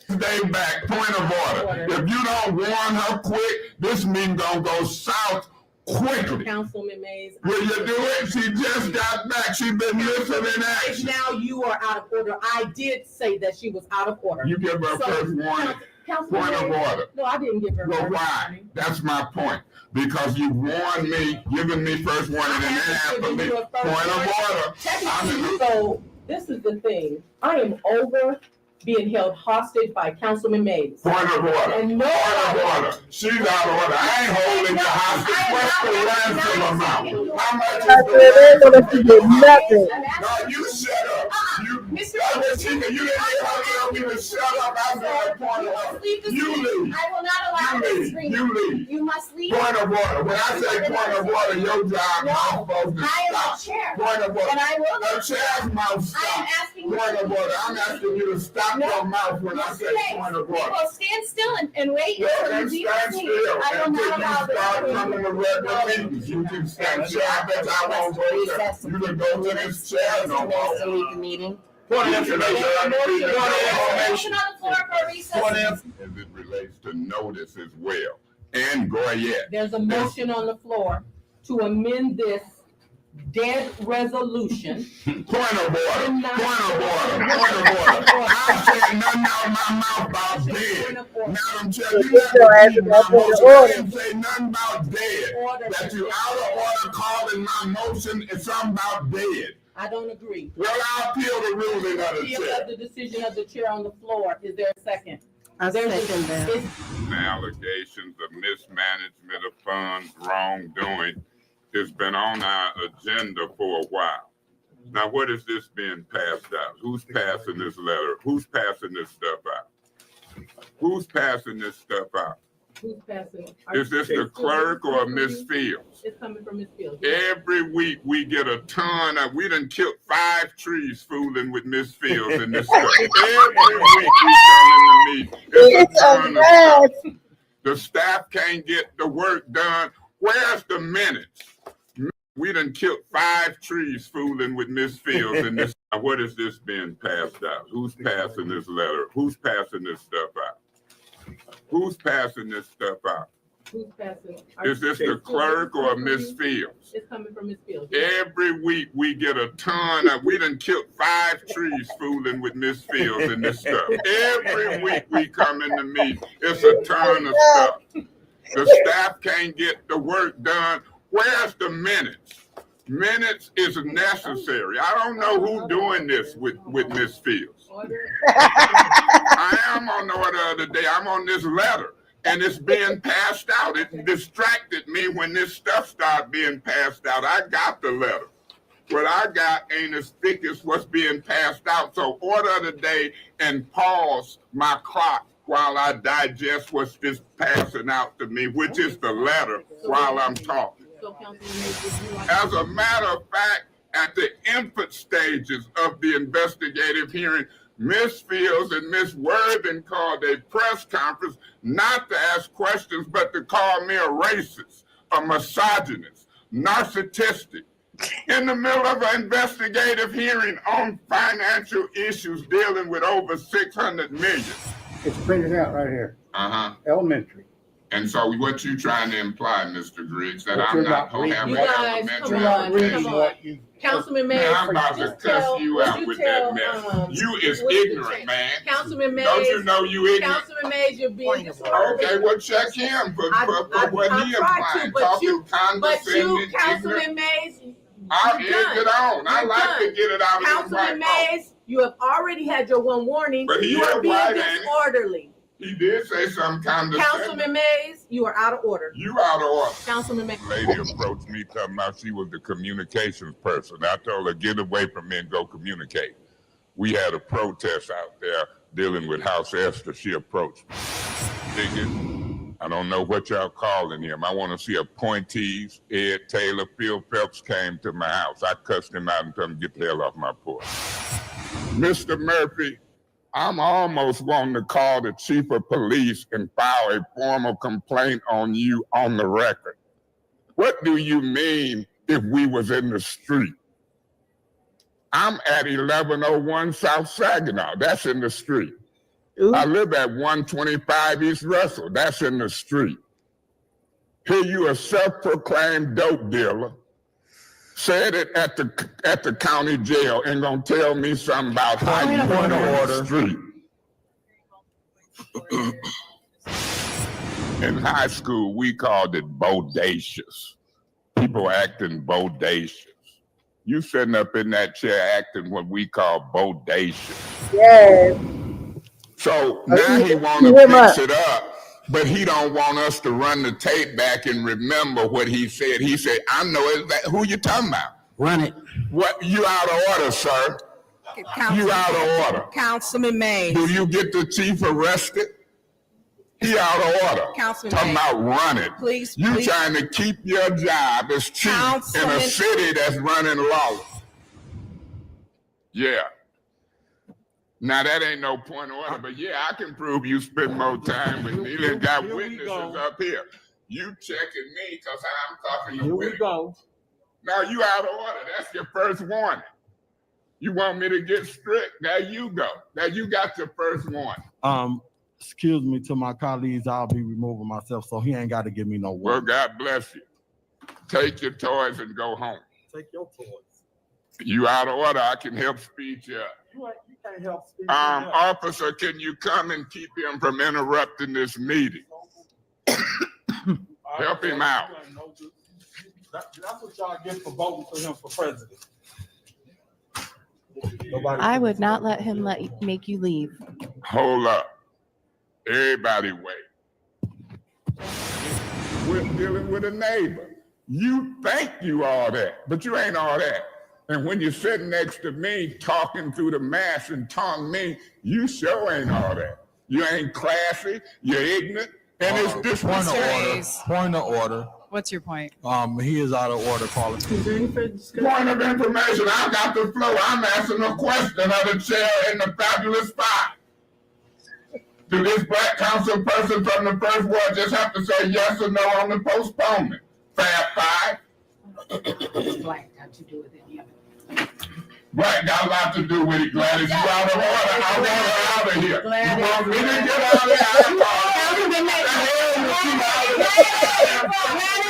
B: Stay back. Point of order. If you don't warn her quick, this meeting gonna go south quickly.
F: Councilman Mays.
B: Will you do it? She just got back. She's been missing in action.
F: Now you are out of order. I did say that she was out of order.
B: You give her first warning. Point of order.
F: No, I didn't give her.
B: Well, why? That's my point. Because you warned me, giving me first warning, and then after me. Point of order.
F: So this is the thing. I am over being held hostage by Councilman Mays.
B: Point of order.
F: And no
B: point of order. She's out of order. I ain't holding you hostage. What's the ransom amount? How much is the ransom? No, you shut up. You didn't tell me to shut up. I'm going to point of order. You leave.
E: I will not allow this screen.
B: You leave.
E: You must leave.
B: Point of order. When I say point of order, your job mouth supposed to stop. Point of order.
E: And I will.
B: The chair's mouth stop. Point of order. I'm asking you to stop your mouth when I say point of order.
E: Well, stand still and wait.
B: Stand still.
E: I will not allow this.
B: Start coming to regular meetings. You can stand still. I bet I won't go there. You can go to this chair no more.
A: Delete the meeting.
B: Point of information.
E: Motion on the floor for recess.
B: As it relates to notice as well. And Goyette.
F: There's a motion on the floor to amend this dead resolution.
B: Point of order. Point of order. Point of order. I said nothing out of my mouth about dead. Madam Chair, you didn't say nothing about dead. That you out of order calling my motion is something about dead.
F: I don't agree.
B: Well, I'll appeal the ruling of the chair.
F: The decision of the chair on the floor. Is there a second?
A: I second that.
B: Allegations of mismanagement of funds, wrongdoing. It's been on our agenda for a while. Now, what is this being passed out? Who's passing this letter? Who's passing this stuff out? Who's passing this stuff out?
F: Who's passing?
B: Is this the clerk or Miss Fields?
F: It's coming from Miss Fields.
B: Every week we get a ton of, we done killed 5 trees fooling with Miss Fields and this stuff. Every week we come in the meeting. It's a ton of stuff. The staff can't get the work done. Where's the minutes? We done killed 5 trees fooling with Miss Fields and this. What is this being passed out? Who's passing this letter? Who's passing this stuff out? Who's passing this stuff out?
F: Who's passing?
B: Is this the clerk or Miss Fields?
F: It's coming from Miss Fields.
B: Every week we get a ton of, we done killed 5 trees fooling with Miss Fields and this stuff. Every week we come in the meeting, it's a ton of stuff. The staff can't get the work done. Where's the minutes? Minutes is necessary. I don't know who's doing this with Miss Fields. I am on the order of the day. I'm on this letter, and it's being passed out. It distracted me when this stuff started being passed out. I got the letter. What I got ain't as thick as what's being passed out. So order of the day and pause my clock while I digest what's just passing out to me, which is the letter, while I'm talking. As a matter of fact, at the infant stages of the investigative hearing, Miss Fields and Miss Worthing called a press conference not to ask questions, but to call me a racist, a misogynist, narcissistic, in the middle of an investigative hearing on financial issues dealing with over 600 million.
Q: It's printed out right here. Elementary.
B: And so what you trying to imply, Mr. Griggs, that I'm not going to have an elementary education?
F: Councilman Mays,
B: I'm about to cuss you out with that mess. You is ignorant, man.
F: Councilman Mays.
B: Don't you know you ignorant?
F: Councilman Mays, you're being disorderly.
B: Okay, well, check him for what he implied. Talking condescending,
F: Councilman Mays,
B: I'll end it on. I like to get it out of the
F: Councilman
B: white
F: Mays, you have already had your one warning.
B: But he
F: You are
B: is
F: being
B: white, ain't he?
F: disorderly.
B: He did say some condescending.
F: Councilman Mays, you are out of order.
B: You out of order.
F: Councilman Mays.
B: Lady approached me talking about she was the communications person. I told her, get away from me and go communicate. We had a protest out there dealing with House Esther. She approached me. Thinking, I don't know what y'all calling him. I want to see appointees. Ed Taylor, Phil Phelps came to my house. I cussed him out and told him, get the hell off my porch. Mr. Murphy, I'm almost wanting to call the chief of police and file a formal complaint on you on the record. What do you mean if we was in the street? I'm at 1101 South Saginaw. That's in the street. Ooh. I live at 125 East Russell. That's in the street. Here you a self-proclaimed dope dealer. Said it at the county jail and gonna tell me something about how you want to street. In high school, we called it bodacious. People acting bodacious. You sitting up in that chair acting what we call bodacious.
A: Yes.
B: So now he want to fix it up, but he don't want us to run the tape back and remember what he said. He said, I know it. Who you talking about?
R: Run it.
B: What? You out of order, sir. You out of order.
F: Councilman Mays.
B: Do you get the chief arrested? He out of order.
F: Councilman
B: Talking
F: Mays.
B: about run it.
F: Please.
B: Trying to keep your job as chief in a city that's running lawless. Yeah. Now that ain't no point of order, but yeah, I can prove you spend more time with me. You got witnesses up here. You checking me because I'm talking to
R: Here
B: witnesses.
R: we go.
B: Now you out of order. That's your first warning. You want me to get strict? There you go. Now you got your first warning.
I: Excuse me to my colleagues, I'll be removing myself, so he ain't got to give me no
B: Well,
I: word.
B: God bless you. Take your toys and go home.
I: Take your toys.
B: You out of order. I can help speed you up.
I: You can't help speak.
B: Officer, can you come and keep him from interrupting this meeting? Help him out.
I: That's what y'all get for voting for him for president.
S: I would not let him make you leave.
B: Hold up. Everybody wait. We're dealing with a neighbor. You think you all that, but you ain't all that. And when you're sitting next to me talking through the mask and tongue me, you sure ain't all that. You ain't classy, you're ignorant, and it's disrespectful.
I: Point of order.
S: What's your point?
I: He is out of order calling.
F: Is there any further discussion?
B: Point of information, I got the floor. I'm asking a question of the chair in the fabulous spot. Do this black council person from the first ward just have to say yes or no on the postponement? Fab Five?
F: Black got to do with it. Yeah.
B: Black got a lot to do with it, Gladys. You out of order. I want her out of here.
F: Gladys.
B: You want me to get out of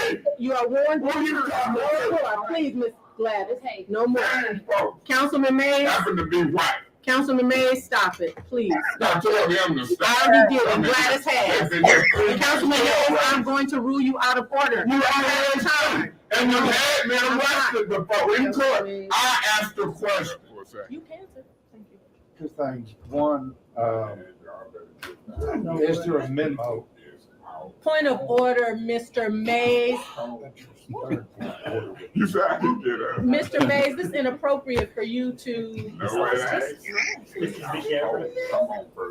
B: here?
F: You are warned.
B: Who you talking to?
F: Please, Miss Gladys. Hey, no more. Councilman Mays.
B: Happen to be white.
F: Councilman Mays, stop it, please.
B: I told him to stop.
F: I already did, and Gladys has. Councilman Mays, I'm going to rule you out of order.
B: You out of time. And you had me arrested before in court. I asked a question.
F: You can, sir. Thank you.
Q: Two things. One, is there a memo?
F: Point of order, Mr. Mays.
B: You said I can get up.
F: Mr. Mays, this is inappropriate for you to.
B: No, it ain't.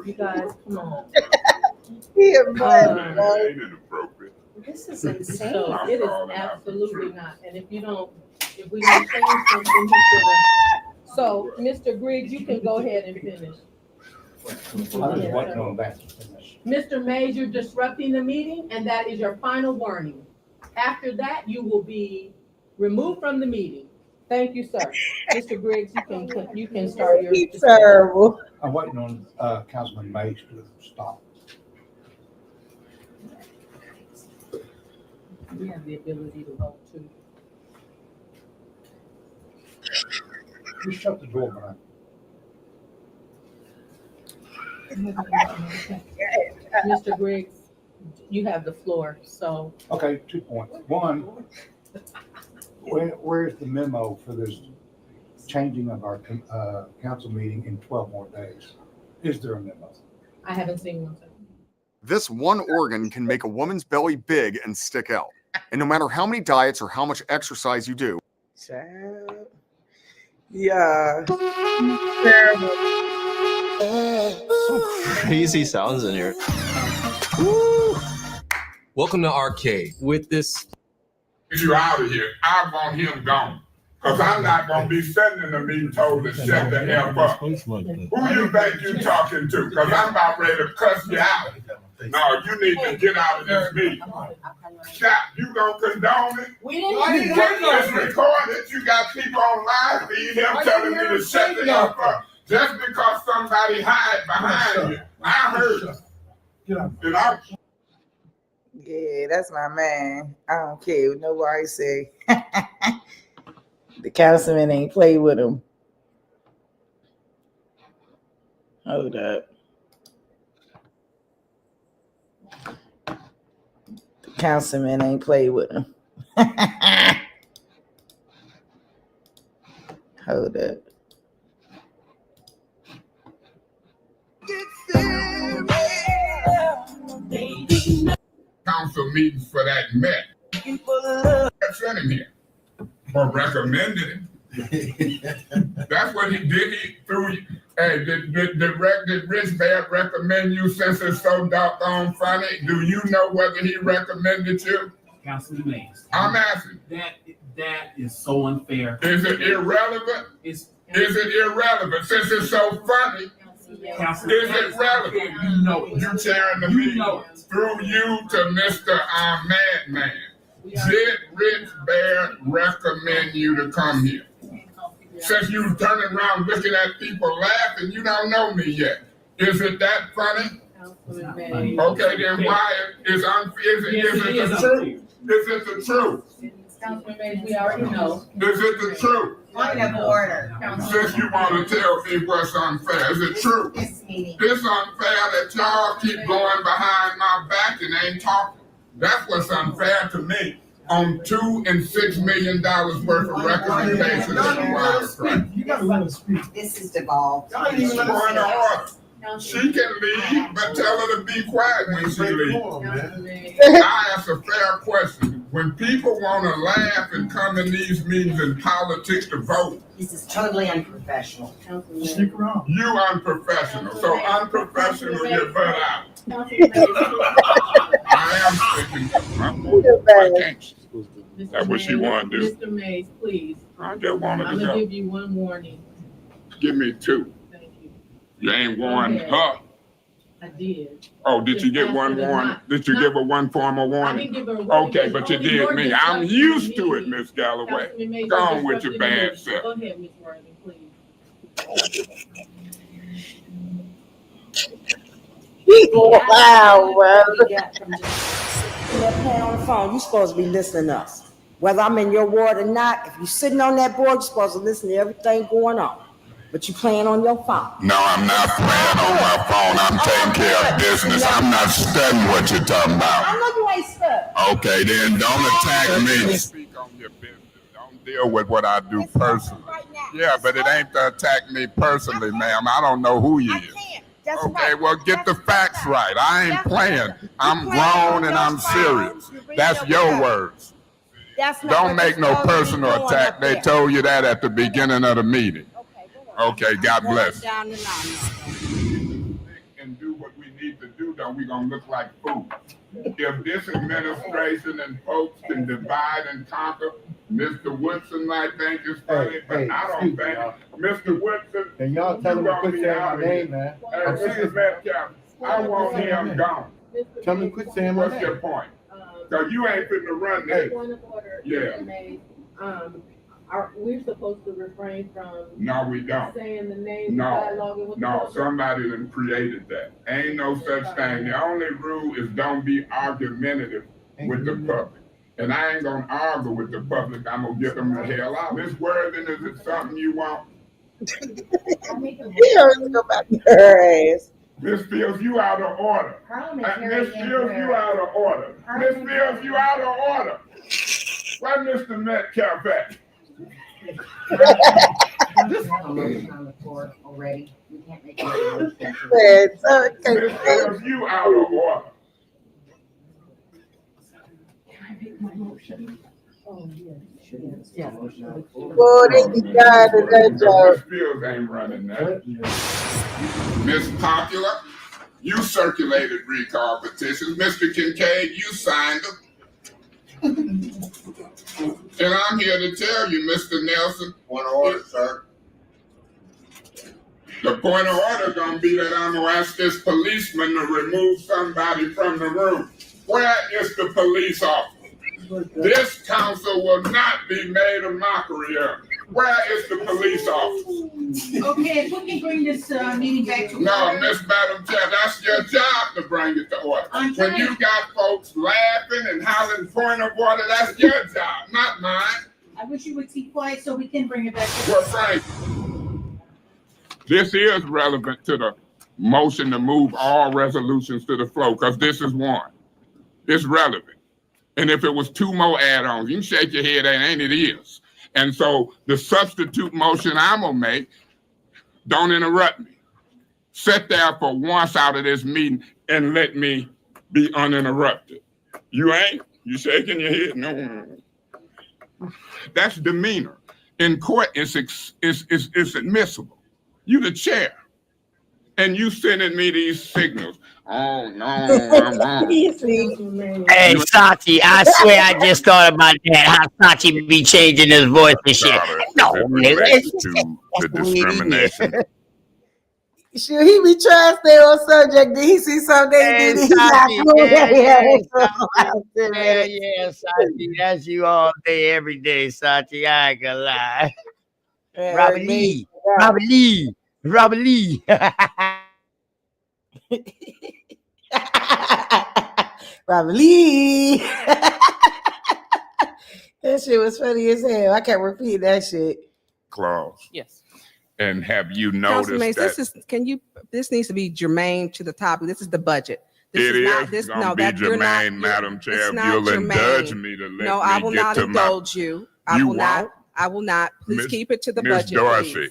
F: You guys, come on.
B: Ain't inappropriate.
F: This is insane. So it is absolutely not. And if we don't change something, he's gonna. So, Mr. Griggs, you can go ahead and finish. Mr. Mays, you're disrupting the meeting, and that is your final warning. After that, you will be removed from the meeting. Thank you, sir. Mr. Griggs, you can start your.
A: Terrible.
Q: I'm waiting on Councilman Mays to stop.
F: We have the ability to vote too.
Q: You shut the door behind.
F: Mr. Griggs, you have the floor, so.
Q: Okay, 2 points. One, Where's the memo for this changing of our council meeting in 12 more days? Is there a memo?
F: I haven't seen one.
N: This one organ can make a woman's belly big and stick out. And no matter how many diets or how much exercise you do.
A: Child. Yeah.
R: Some crazy sounds in here. Woo. Welcome to Arcade. With this.
B: You out of here. I want him gone. Because I'm not going to be sitting in the meeting told to shut the F up. Who you think you talking to? Because I'm about ready to cuss you out. No, you need to get out of this meeting. Stop. You going to condone it?
F: We didn't hear
B: It's recorded. You got people on live feed him telling me to shut the F up. Just because somebody hide behind you. I heard it.
A: Yeah, that's my man. I don't care what nobody say. The councilman ain't play with him. Hold up. The councilman ain't play with him. Hold up.
B: Council meetings for that met. Sent him here. Or recommended him. That's what he did. He threw. Hey, did Rich Bear recommend you since it's so doggone funny? Do you know whether he recommended you?
T: Councilman Mays.
B: I'm asking.
T: That is so unfair.
B: Is it irrelevant? Is it irrelevant since it's so funny? Is it relevant?
T: You know it.
B: You chairing the meeting through you to Mr. Madman. Did Rich Bear recommend you to come here? Since you turning around looking at people laughing, you don't know me yet. Is it that funny? Okay, then why is it the truth? Is it the truth?
F: Councilman Mays, we already know.
B: Is it the truth?
H: Point of order.
B: Since you want to tell me what's unfair, is it true? It's unfair that y'all keep going behind my back and ain't talking. That's what's unfair to me. On $2 and $6 million worth of recommendations.
H: You gotta let us speak. This is devolved.
B: She can leave, but tell her to be quiet when she leaves. I ask a fair question. When people want to laugh and come in these meetings in politics to vote.
H: This is totally unprofessional.
B: Stick around. You unprofessional. So unprofessional, your butt out. I am sticking. That's what she want to do.
F: Mr. Mays, please.
B: I just wanted to
F: I'm
B: go.
F: going to give you one warning.
B: Give me 2.
F: Thank you.
B: You ain't warned her.
F: I did.
B: Oh, did you get one warning? Did you give her one formal warning?
F: I didn't give her a warning.
B: Okay, but you did me. I'm used to it, Miss Galloway. Go on with your bad self.
F: Go ahead, Ms. Worthing, please.
A: Wow, bro.
W: That plan on the phone, you're supposed to be listening to us. Whether I'm in your ward or not, if you're sitting on that board, you're supposed to listen to everything going on. But you're playing on your phone.
B: No, I'm not playing on my phone. I'm taking care of business. I'm not studying what you're talking about.
W: I know you ain't stuck.
B: Okay, then don't attack me. Speak on your business. Don't deal with what I do personally. Yeah, but it ain't to attack me personally, ma'am. I don't know who you is. Okay, well, get the facts right. I ain't playing. I'm grown and I'm serious. That's your words. Don't make no personal attack. They told you that at the beginning of the meeting. Okay, God bless. And do what we need to do, though, we're going to look like fools. If this administration and folks can divide and conquer, Mr. Woodson might think it's funny, but I don't think. Mr. Woodson,
Q: and y'all tell him to quit saying my name, man.
B: Hey, Mr. Metcalf, I want him gone.
Q: Tell him to quit saying my name.
B: What's your point? Because you ain't fitting to run this.
F: Point of order.
B: Yeah.
F: We're supposed to refrain from
B: No, we don't.
F: saying the names,
B: No,
F: dialoguing with the public.
B: somebody done created that. Ain't no such thing. The only rule is don't be argumentative with the public. And I ain't gonna argue with the public. I'm gonna get them the hell out. Miss Worthing, is it something you want?
A: He heard me go back to her ass.
B: Miss Fields, you out of order. Miss Fields, you out of order. Miss Fields, you out of order. Why Mr. Metcalf at?
H: Already. We can't make
B: Mr. You out of order.
A: Boy, they be dying to that joke.
B: Miss Fields ain't running that. Miss Popular, you circulated recall petitions. Mr. Kincaid, you signed them. And I'm here to tell you, Mr. Nelson. Point of order, sir. The point of order gonna be that I'm gonna ask this policeman to remove somebody from the room. Where is the police officer? This council will not be made a mockery of. Where is the police officer?
C: Okay, if we can bring this meeting back to
B: No,
C: order.
B: Miss Madam Chair, that's your job to bring it to order. When you got folks laughing and hollering point of order, that's your job, not mine.
C: I wish you would keep quiet so we can bring it back to
B: Well,
C: order.
B: Frank, this is relevant to the motion to move all resolutions to the floor, because this is one. It's relevant. And if it was two more add-ons, you can shake your head, ain't it is. And so the substitute motion I'm gonna make, don't interrupt me. Sit there for once out of this meeting and let me be uninterrupted. You ain't? You shaking your head? No. That's demeanor. In court, it's admissible. You the chair. And you sending me these signals. Oh, no, I'm wrong.
V: Hey, Sachi, I swear I just thought about that. How Sachi be changing his voice and shit. No, nigga.
B: To the discrimination.
A: Should he be trying to stay on subject? Did he see something they did?
V: Yeah, Sachi, that's you all day, every day, Sachi. I ain't gonna lie. Robert Lee.
A: Robert Lee. That shit was funny as hell. I can't repeat that shit.
B: Clause.
D: Yes.
B: And have you
D: Councilman
B: noticed
D: Mays,
B: that
D: this needs to be germane to the topic. This is the budget. This
B: it is
D: not,
B: going to be germane, Madam Chair, if you'll indulge me to let
D: I
B: me
D: will
B: get
D: not
B: to
D: indulge you. I will not. Please
B: Miss-
D: keep it to the
B: Miss
D: budget,
B: Dorsey,
D: please.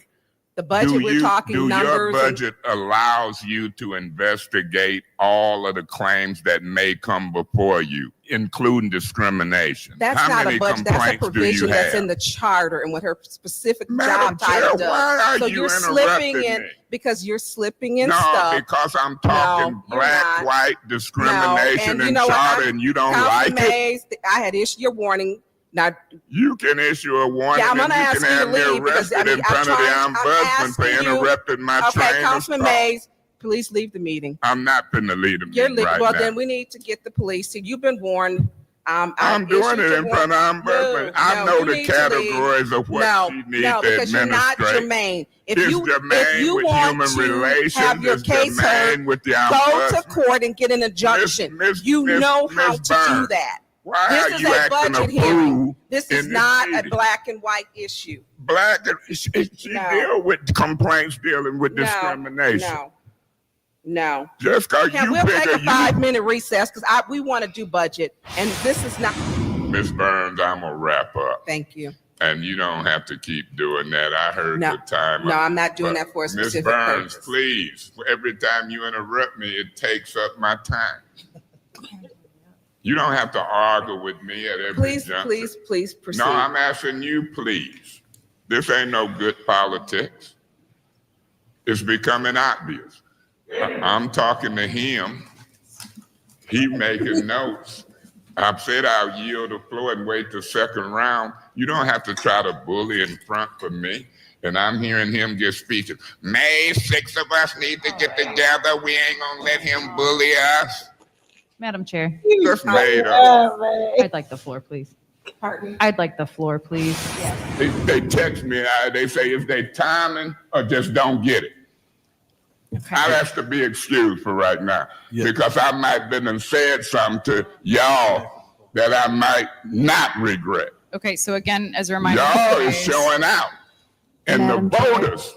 D: The budget, we're talking numbers.
B: Your budget allows you to investigate all of the claims that may come before you, including discrimination.
D: That's
B: How
D: not
B: many
D: a budget. That's a
B: complaints do
D: provision
B: you
D: that's
B: have?
D: in the charter and what her specific
B: Madam
D: job title
B: Chair, why
D: does.
B: are
D: So
B: you
D: you're slipping
B: interrupting
D: in
B: me?
D: because you're slipping in
B: No,
D: stuff.
B: because I'm talking
D: No, you're
B: black,
D: not.
B: white discrimination
D: and you
B: and
D: know what?
B: charter, and you don't like
D: Councilman
B: it.
D: Mays, I had issued your warning. Now,
B: You can issue a warning,
D: yeah, I'm
B: and
D: gonna
B: you
D: ask
B: can
D: you
B: have
D: to
B: me
D: leave because
B: arrested in front of the ombudsman for interrupting my
D: Okay,
B: train of
D: Councilman
B: thought.
D: Mays, please leave the meeting.
B: I'm not finna lead the
D: You're
B: meeting
D: leaving.
B: right
D: Well,
B: now.
D: then we need to get the police. See, you've been warned.
B: I'm doing it in front of ombudsman. I know
D: you
B: the
D: need to
B: categories of what she needs to
D: because you're not
B: administrate.
D: germane.
B: It's germane with human relations.
D: have your
B: It's
D: case
B: germane
D: heard,
B: with the
D: go
B: ombudsman.
D: to court and get an injunction. You know how
B: Miss
D: to do
B: Burns,
D: that.
B: Why
D: This
B: are
D: is
B: you
D: a
B: acting
D: budget
B: a
D: hearing.
B: fool
D: This
B: in
D: is
B: this
D: not a
B: meeting?
D: black and white issue.
B: Black, she deal with complaints dealing with
D: No,
B: discrimination.
D: No.
B: Just because you
D: We'll take
B: figure
D: a 5-minute recess because we want to do budget, and this is not.
B: Miss Burns, I'm gonna wrap up.
D: Thank you.
B: And you don't have to keep doing that. I heard
D: No.
B: the time.
D: No, I'm not doing
B: But
D: that for a
B: Miss
D: specific
B: Burns,
D: purpose.
B: please. Every time you interrupt me, it takes up my time. You don't have to argue with me at every juncture.
D: Please proceed.
B: No, I'm asking you, please. This ain't no good politics. It's becoming obvious. I'm talking to him. He making notes. I've said I'll yield the floor and wait the second round. You don't have to try to bully in front for me. And I'm hearing him give speeches. May 6 of us need to get together. We ain't gonna let him bully us.
S: Madam Chair.
B: Just made up.
S: I'd like the floor, please. Pardon? I'd like the floor, please.
B: They text me. They say, is they timing or just don't get it? I'd ask to be excused for right now because I might have been and said something to y'all that I might not regret.
U: Okay, so again, as a reminder,
B: Y'all is showing out. And
U: Madam
B: the voters,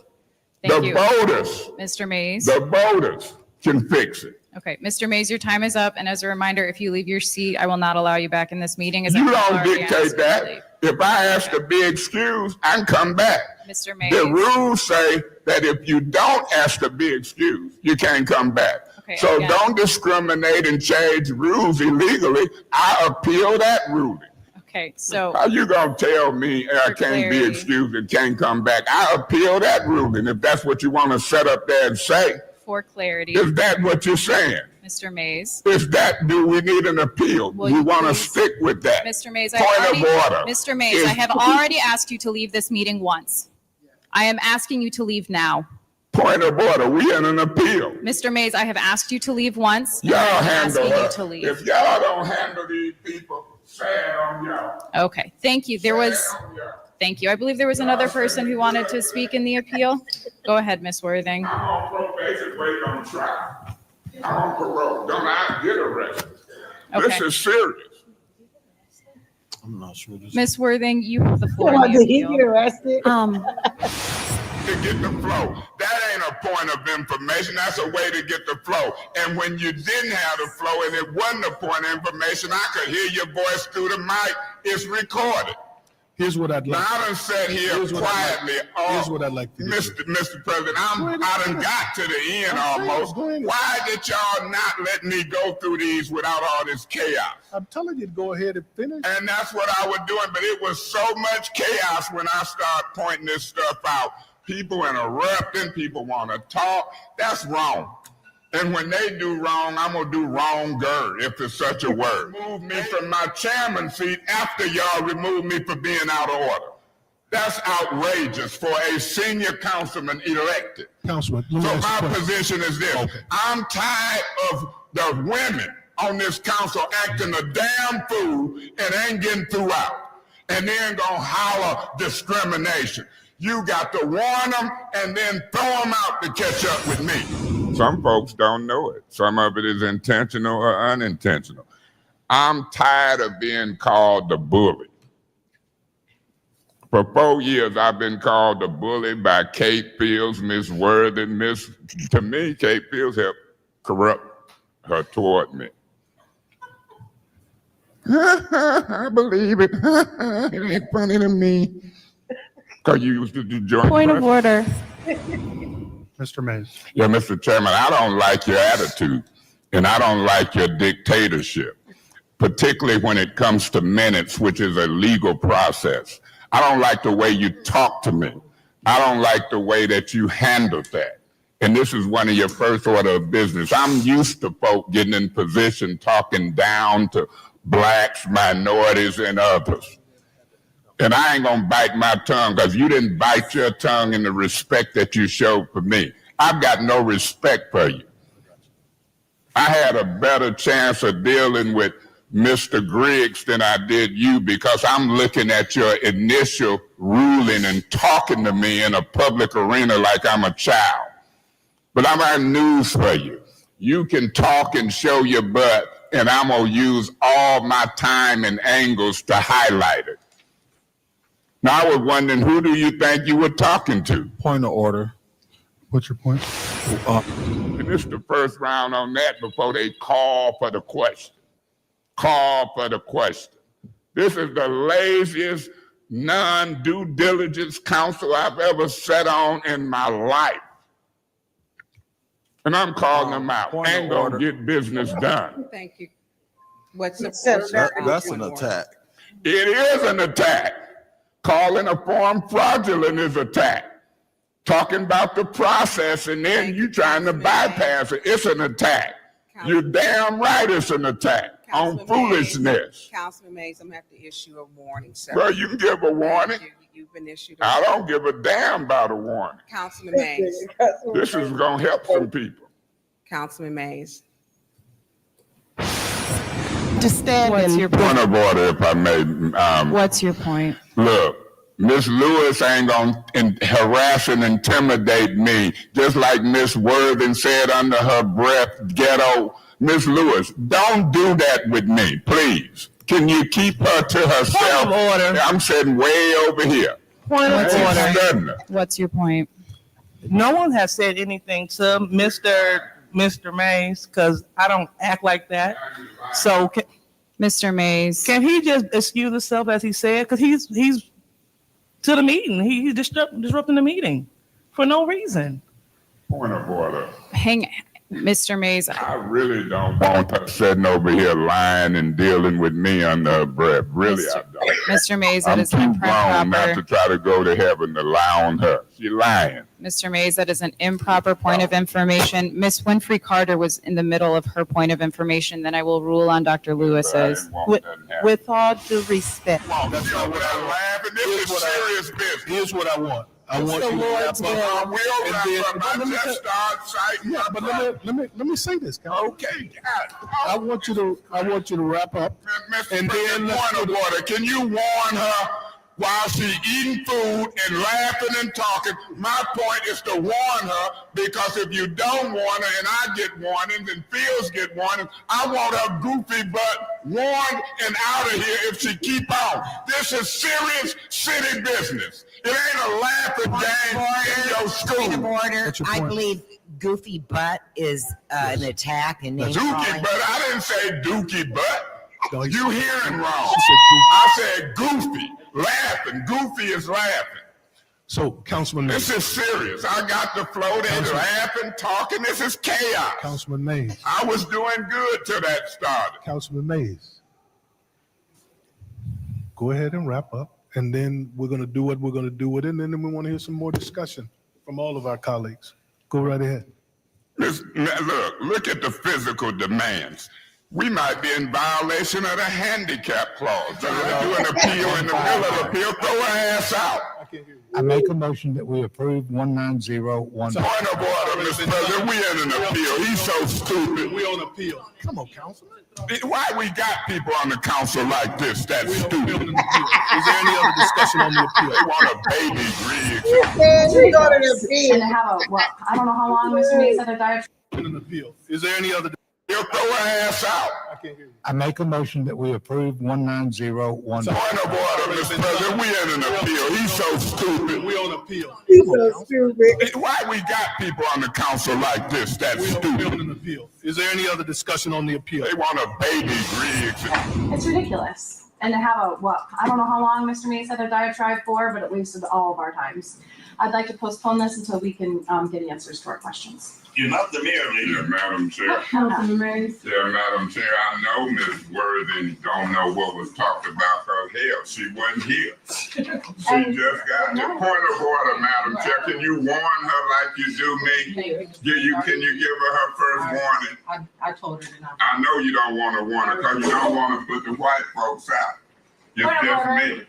U: Thank
B: the
U: you.
B: voters,
U: Mr. Mays.
B: the voters can fix it.
U: Okay, Mr. Mays, your time is up. And as a reminder, if you leave your seat, I will not allow you back in this meeting. As I
B: You
U: have
B: don't
U: already
B: dictate
U: asked you to
B: that.
U: leave.
B: If I ask to be excused, I can come back.
U: Mr. Mays.
B: The rules say that if you don't ask to be excused, you can't come back.
U: Okay,
B: So
U: again.
B: don't discriminate and change rules illegally. I appeal that ruling.
U: Okay, so
B: How you gonna tell me I can't be excused and can't come back? I appeal that ruling if that's what you want to set up there and say.
U: for clarity,
B: Is that what you're saying?
U: Mr. Mays.
B: Is that, do we need an appeal?
U: Will
B: You
U: you
B: want to
U: please-
B: stick with that?
U: Mr. Mays,
B: Point of order.
U: Mr. Mays,
B: Is-
U: I have already asked you to leave this meeting once. I am asking you to leave now.
B: Point of order, we in an appeal.
U: Mr. Mays, I have asked you to leave once. and
B: Y'all
U: I am
B: handle
U: asking you
B: her.
U: to leave.
B: If y'all don't handle these people, say it on y'all.
U: Okay, thank you. Thank you. I believe there was another person who wanted to speak in the appeal. Go ahead, Ms. Worthing.
B: I'm on probation, waiting on trial. I'm on parole. Don't I get arrested? This
U: Okay.
B: is serious.
I: I'm not sure.
U: Ms. Worthing, you have the floor. in the
A: Did he
U: appeal.
A: get arrested?
B: To get the flow. That ain't a point of information. That's a way to get the flow. And when you didn't have the flow and it wasn't a point of information, I could hear your voice through the mic. It's recorded.
I: Here's what I'd like.
B: Now I done sat here
I: Here's what I'd
B: quietly.
I: Here's what I'd like to do.
B: Mr. President, I done got to the end almost. Why did y'all not let me go through these without all this chaos?
I: I'm telling you to go ahead and finish.
B: And that's what I was doing, but it was so much chaos when I started pointing this stuff out. People interrupting, people want to talk. That's wrong. And when they do wrong, I'm going to do wronger, if it's such a word. Move me from my chairman seat after y'all remove me for being out of order. That's outrageous for a senior councilman elected.
I: Councilman, let me
B: So
I: ask you
B: my
I: a question.
B: position is this.
I: Okay.
B: I'm tired of the women on this council acting a damn fool and ain't getting through out. And then gonna holler discrimination. You got to warn them and then throw them out to catch up with me. Some folks don't know it. Some of it is intentional or unintentional. I'm tired of being called the bully. For 4 years, I've been called the bully by Kate Fields, Miss Worthing, to me, Kate Fields helped corrupt her toward me. I believe it. It ain't funny to me. Because you used to do joint
U: Point of order.
I: Mr. Mays.
B: Yeah, Mr. Chairman, I don't like your attitude, and I don't like your dictatorship, particularly when it comes to minutes, which is a legal process. I don't like the way you talk to me. I don't like the way that you handled that. And this is one of your first order of business. I'm used to folk getting in position, talking down to blacks, minorities, and others. And I ain't gonna bite my tongue because you didn't bite your tongue in the respect that you showed for me. I've got no respect for you. I had a better chance of dealing with Mr. Griggs than I did you because I'm looking at your initial ruling and talking to me in a public arena like I'm a child. But I'm got news for you. You can talk and show your butt, and I'm gonna use all my time and angles to highlight it. Now, I was wondering, who do you think you were talking to?
I: Point of order. What's your point?
B: And this is the first round on that before they call for the question. Call for the question. This is the laziest non-due diligence council I've ever sat on in my life. And I'm calling them out. Ain't gonna get business done.
D: Thank you. What's the
I: That's an attack.
B: It is an attack. Calling a form fraudulent is attack. Talking about the process and then you trying to bypass it. It's an attack. You're damn right it's an attack on foolishness.
D: Councilman Mays, I'm gonna have to issue a warning, sir.
B: Well, you can give a warning.
D: You've been issued.
B: I don't give a damn about a warning.
D: Councilman Mays.
B: This is gonna help some people.
D: Councilman Mays.
U: Just stand. What's your
B: Point of order, if I may.
U: What's your point?
B: Look, Miss Lewis ain't gonna harass and intimidate me, just like Miss Worthing said under her breath, ghetto. Miss Lewis, don't do that with me, please. Can you keep her to herself?
U: Point of order.
B: I'm sitting way over here.
U: Point of
B: I ain't
U: order.
B: studying her.
U: What's your point?
J: No one has said anything to Mr.
E: Mr. Mays, because I don't act like that. So
U: Mr. Mays.
E: can he just excuse himself as he said? Because he's to the meeting. He's disrupting the meeting for no reason.
B: Point of order.
U: Mr. Mays.
B: I really don't want her sitting over here lying and dealing with me under her breath. Really, I don't.
U: Mr. Mays, that
B: I'm
U: is
B: too grown not
U: improper.
B: to try to go to heaven to lie on her. She lying.
U: Mr. Mays, that is an improper point of information. Miss Winfrey Carter was in the middle of her point of information. Then I will rule on Dr. Lewis's.
E: With all due respect.
B: Here's
I: what I want. I want you to wrap up.
B: I will wrap up. I just start citing.
I: Yeah, but let me say this, Council.
B: Okay,
I: I want you to wrap up.
B: And then point of order. Can you warn her while she eating food and laughing and talking? My point is to warn her, because if you don't warn her and I get warnings and Fields get warnings, I want her goofy butt warned and out of here if she keep on. This is serious city business. It ain't a laughing game in your school.
H: Point of order. I believe goofy butt is an attack and name
B: Dookie
H: calling.
B: butt. I didn't say dookie butt.
I: No,
B: You hearing wrong. I said goofy. Laughing. Goofy is laughing.
I: So, Councilman Mays.
B: This is serious. I got the flow. They laughing, talking. This is chaos.
I: Councilman Mays.
B: I was doing good till that started.
I: Councilman Mays. Go ahead and wrap up, and then we're going to do what we're going to do with it, and then we want to hear some more discussion from all of our colleagues. Go right ahead.
B: Look at the physical demands. We might be in violation of the handicap clause. Trying to do an appeal in the middle of the appeal, throw her ass out.
Q: I make a motion that we approve 1901.
B: Point of order, Mr. President. We in an appeal. He's so stupid.
I: We on appeal. Come on, Councilman.
B: Why we got people on the council like this? That's stupid.
I: Is there any other discussion on the appeal?
B: They want a baby Griggs.
A: You go to the appeal.
J: And to have a, well, I don't know how long Mr. Mays had a diatribe.
I: An appeal. Is there any other?
B: He'll throw her ass out.
I: I can't hear you.
Q: I make a motion that we approve 1901.
B: Point of order, Mr. President. We in an appeal. He's so stupid.
I: We on appeal.
A: He's so stupid.
B: Why we got people on the council like this? That's stupid.
I: An appeal. Is there any other discussion on the appeal?
B: They want a baby Griggs.
J: It's ridiculous. And to have a, well, I don't know how long Mr. Mays had a diatribe for, but it wasted all of our times. I'd like to postpone this until we can get answers to our questions.
B: You're not the mayor, lady. Madam Chair.
J: Councilman Mays.
B: Yeah, Madam Chair, I know Ms. Worthing don't know what was talked about her hell. She wasn't here. She just got the point of order, Madam Chair. Can you warn her like you do me? Can you give her first warning?
C: I told her to not.
B: I know you don't want to warn her because you don't want to put the white folks out. It's
J: Point of
B: just
J: order.
B: me.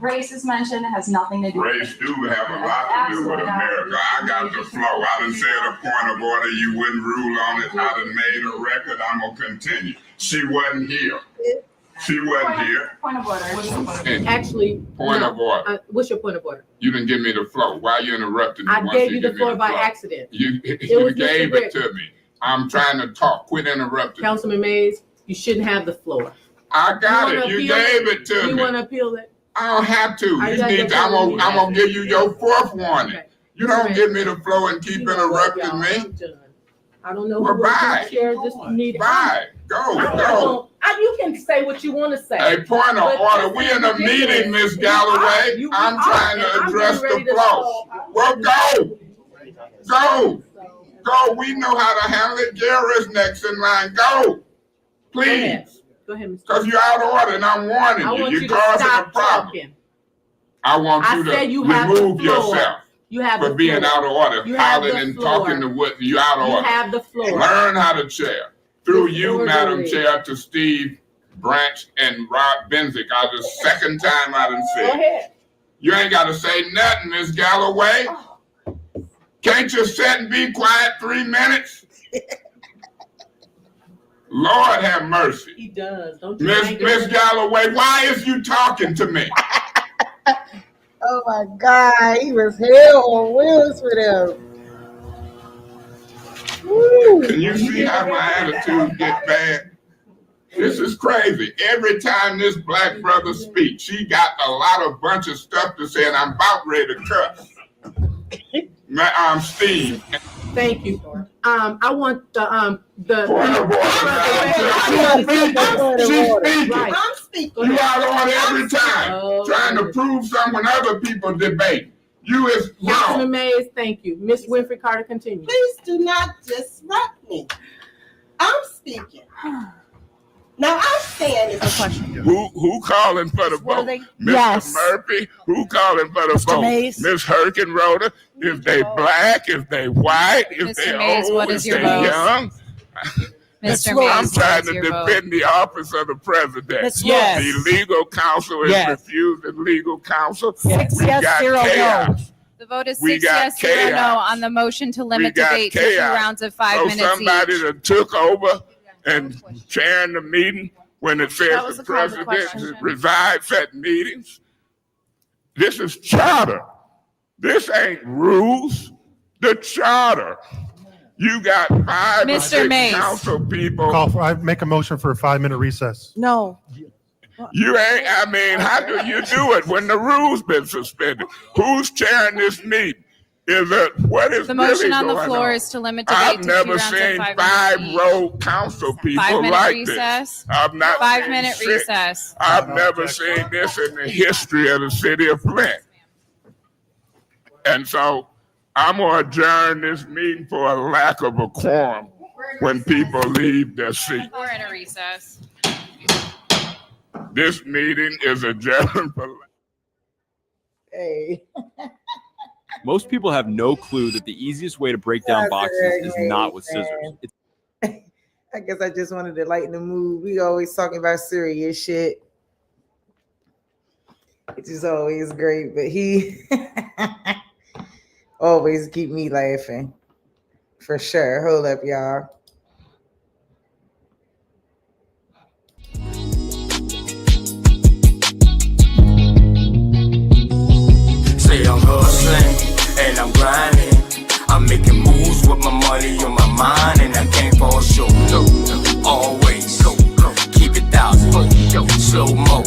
J: Race is mentioned, it has nothing to do with it.
B: Race do have a lot to do with America. I got the flow. I done said a point of order. You wouldn't rule on it. I done made a record. I'm going to continue. She wasn't here. She wasn't here.
J: Point of order. What's your point of order?
B: And
F: Actually,
B: point
F: no.
B: of order.
F: What's your point of order?
B: You didn't give me the flow. Why are you interrupting me?
F: I
B: once
F: gave you the
B: give me
F: floor by
B: flow?
F: accident.
B: You
F: was
B: gave
F: Mr.
B: it to me. I'm trying to talk. Quit interrupting.
F: Councilman Mays, you shouldn't have the floor.
B: I got it. You gave it to me.
F: You want to appeal it?
B: I don't have to.
F: I
B: You
F: got
B: need.
F: the
B: I'm
F: floor.
B: gonna give you your fourth warning.
F: Okay.
B: You don't give me the flow and keep
F: You know what,
B: interrupting
F: y'all,
B: me.
F: I'm done. I don't know
B: Well,
F: who was
B: bye.
F: chair this meeting.
B: Bye. Go.
F: You can say what you want to say.
B: A point of
F: But
B: order.
F: this
B: We
F: is
B: in a
F: ridiculous.
B: meeting, Miss Galloway.
F: You
B: I'm
F: are,
B: trying
F: and
B: to
F: I'm
B: address
F: getting ready
B: the
F: to
B: flow.
F: call.
B: Well, go. Go. Go. We know how to handle it. Gara's next in line. Go. Please.
F: Go ahead, Mr.
B: Because you're out of order and I'm warning
F: I
B: you.
F: want
B: You're
F: you to
B: causing a
F: stop
B: problem.
F: talking.
B: I want you to
F: said you have the
B: remove
F: floor.
B: yourself
F: You have
B: for
F: the
B: being
F: floor.
B: out of order,
F: You have
B: hollering
F: the
B: and
F: floor.
B: talking to what you out of
F: You
B: order.
F: have the floor.
B: Learn how to chair. Through you,
F: Orderly.
B: Madam Chair, to Steve Branch and Rob Benzick. The second time I done
F: Go
B: said.
F: ahead.
B: You ain't got to say nothing, Miss Galloway. Can't you sit and be quiet 3 minutes? Lord have mercy.
F: He does. Don't you?
B: Miss Galloway, why is you talking to me?
A: Oh my God, he was hell on wheels for them. Woo.
B: Can you see how my attitude get bad? This is crazy. Every time this black brother speaks, she got a bunch of stuff to say, and I'm about ready to cuss. I'm Steve.
F: Thank you. I want the
B: Right.
H: I'm speaking.
B: You out on every time, trying to prove something when other people debate. You is wrong.
F: Councilman Mays, thank you. Miss Winfrey Carter, continue.
H: Please do not disrupt me. I'm speaking. Now I'm saying is a question.
B: Who calling for the vote? Mr.
H: Yes.
B: Murphy, who calling for the vote?
H: Mays.
B: Miss Herkenroder, if they black, if they white, if they
U: Mr. Mays,
B: old,
U: what
B: if
U: is your
B: they
U: vote?
B: young.
U: Mr.
B: I'm
U: Mays, what
B: trying
U: is
B: to
U: your
B: defend
U: vote?
B: the office of the president.
U: Yes.
B: The legal counsel is
U: Yes.
B: refusing legal counsel.
U: Yes.
B: We
U: Yes,
B: got
U: 0 no.
B: chaos.
U: The vote is
B: We
U: 6
B: got
U: yes, 0 no
B: chaos.
U: on the motion to
B: We
U: limit
B: got
U: debate to 2
B: chaos.
U: rounds of 5
B: So
U: minutes
B: somebody
U: each.
B: that took over and chairing the meeting when it
U: That
B: says
U: was
B: the
U: a call to
B: president
U: question.
B: resides at meetings. This is charter. This ain't rules. The charter. You got 5 or
U: Mr.
B: 6
U: Mays.
B: council people.
I: I make a motion for a 5-minute recess.
U: No.
B: You ain't, I mean, how do you do it when the rules been suspended? Who's chairing this meeting? Is it, what is
U: The motion
B: really
U: on the
B: going
U: floor
B: on?
U: is to limit debate
B: I've
U: to 2
B: never
U: rounds of
B: seen
U: 5 minutes each.
B: 5-row council people
U: 5-minute
B: like
U: recess.
B: this. I've not
U: 5-minute
B: seen 6.
U: recess.
B: I've never seen this in the history of the city of Flint. And so I'm going to adjourn this meeting for a lack of a quorum when people leave their seat.
U: We're in a recess.
B: This meeting is adjourned for.
A: Hey.
K: Most people have no clue that the easiest way to break down
A: That's
K: boxes
A: very
K: is
A: great,
K: not with
A: man.
K: scissors.
A: I guess I just wanted to lighten the mood. We always talking about serious shit. Which is always great, but he always keep me laughing. For sure. Hold up, y'all.
L: Say I'm hustling and I'm grinding. I'm making moves with my money on my mind, and I can't fall short. No, always keep it 1,000. Slow mo.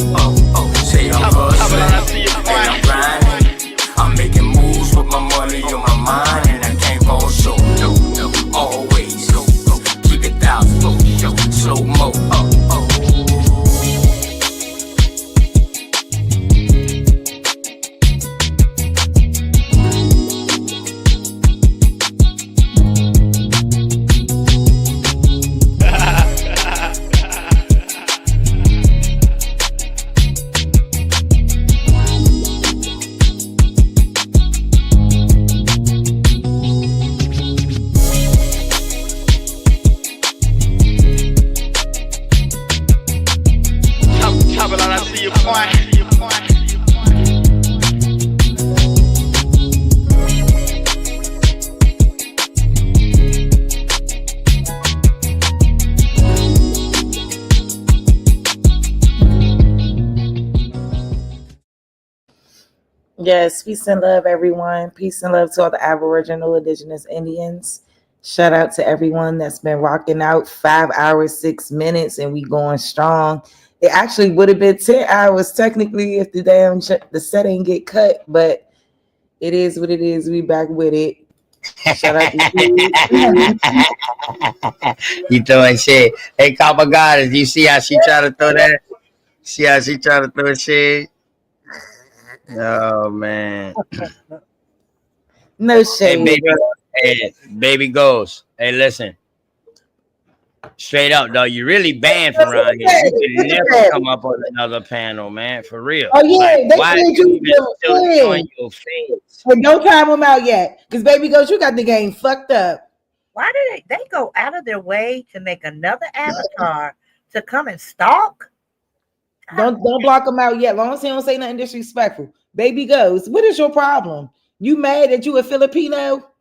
L: Say I'm hustling and I'm grinding. I'm making moves with my money on my mind, and I can't fall short. Always keep it 1,000. Slow mo.
A: Yes, peace and love, everyone. Peace and love to all the Aboriginal, Indigenous, Indians. Shout out to everyone that's been rocking out 5 hours, 6 minutes, and we going strong. It actually would have been 10 hours technically if the set ain't get cut, but it is what it is. We back with it. Shout out to you.
V: You throwing shit. Hey, Copper Goddess, you see how she try to throw that? See how she try to throw shit? Oh, man.
A: No shade.
V: Hey, baby Ghost. Hey, listen. Straight up, though, you really banned from around here. You can never come up on another panel, man. For real.
A: Oh yeah,
V: Like,
A: they
V: why
A: said
V: you
A: you
V: even still showing your face?
A: But don't time them out yet, because Baby Ghost, you got the game fucked up.
G: Why did they go out of their way to make another avatar to come and stalk?
A: Don't block them out yet. Long as he don't say nothing disrespectful. Baby Ghost, what is your problem? You mad that you a Filipino?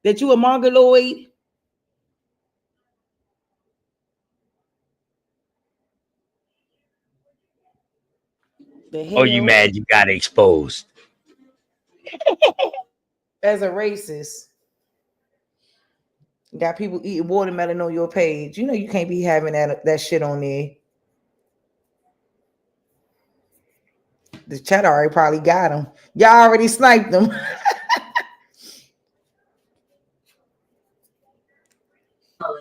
A: That you a Mongoloid?
V: Oh, you mad you got exposed?
A: As a racist. Got people eating watermelon on your page. You know you can't be having that shit on there. The chat already probably got him. Y'all already sniped them.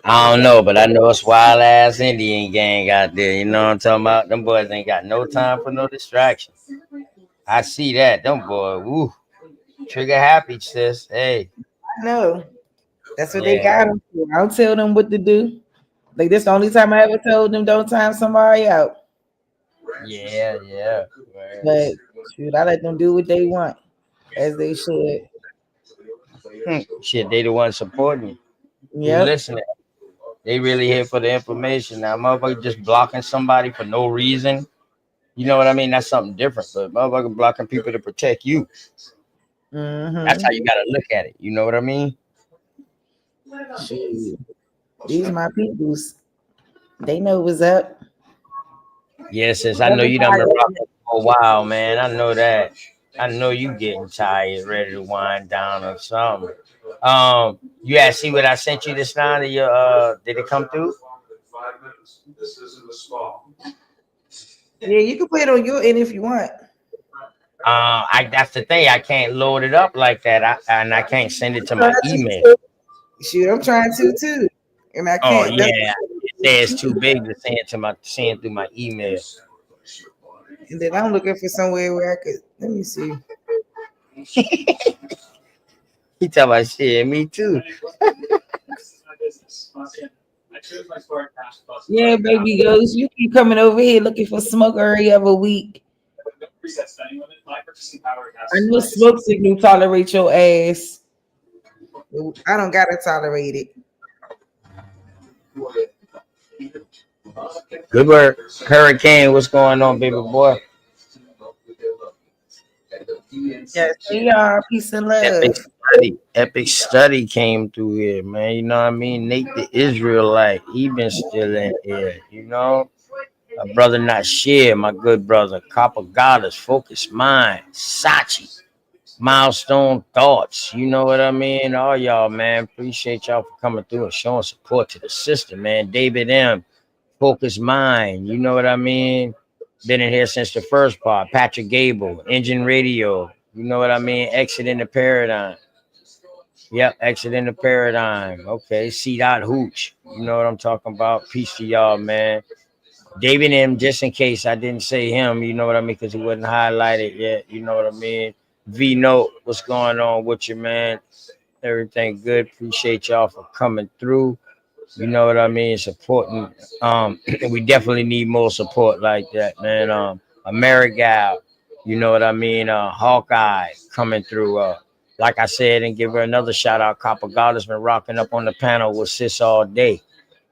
V: I don't know, but I know it's wild ass Indian gang out there. You know what I'm talking about? Them boys ain't got no time for no distraction. I see that. Them boys, woo, trigger happy, sis. Hey,
A: I know. That's what they
V: yeah,
A: got them for. I don't tell them what to do. Like this the only time I ever told them don't time somebody out.
V: yeah.
A: But shoot, I let them do what they want, as they should.
V: Shit, they the ones supporting you. Who
A: Yep.
V: listening? They really here for the information. Now, motherfucker just blocking somebody for no reason. You know what I mean? That's something different. But motherfucker blocking people to protect you. That's
A: Mm-hmm.
V: how you gotta look at it. You know what I mean?
A: Shoot. These my peoples. They know what's up.
V: Yes, sis. I know you done been
A: Everybody.
V: rocking for a while, man. I know that. I know you getting tired, ready to wind down or something. You guys see what I sent you this now? Did it come through?
A: Yeah, you can put it on your end if you want.
V: I that's the thing. I can't load it up like that. And I can't send it to my email.
A: Shoot, I'm trying to too. And I
V: Oh
A: can't.
V: yeah. It says too big to send through my email.
A: And then I'm looking for somewhere where I could let me see.
V: He talking about shit, me too.
A: Yeah, baby goes. You keep coming over here looking for smoke every other week. I know smoke signal tolerate your ass. I don't gotta tolerate it.
V: Good work. Hurricane, what's going on, baby boy?
A: Yes, they are. Peace and love.
V: Epic study came through here, man. You know what I mean? Nate the Israelite, he been still in here, you know. My brother not share, my good brother. Copper Goddess, Focus Mind, Sachi, Milestone Thoughts. You know what I mean? All y'all, man. Appreciate y'all for coming through and showing support to the sister, man. David M. Focus Mind. You know what I mean? Been in here since the first part. Patrick Gable, Engine Radio. You know what I mean? Exit in the Paradigm. Yep, Exit in the Paradigm. Okay, C. Dot Hooch. You know what I'm talking about? Peace to y'all, man. David M. Just in case I didn't say him, you know what I mean? Because he wasn't highlighted yet. You know what I mean? V Note, what's going on with you, man? Everything good. Appreciate y'all for coming through. You know what I mean? Supporting. We definitely need more support like that, man. Amerigal, you know what I mean? Hawkeye coming through. Like I said, and give her another shout out. Copper God has been rocking up on the panel with sis all day.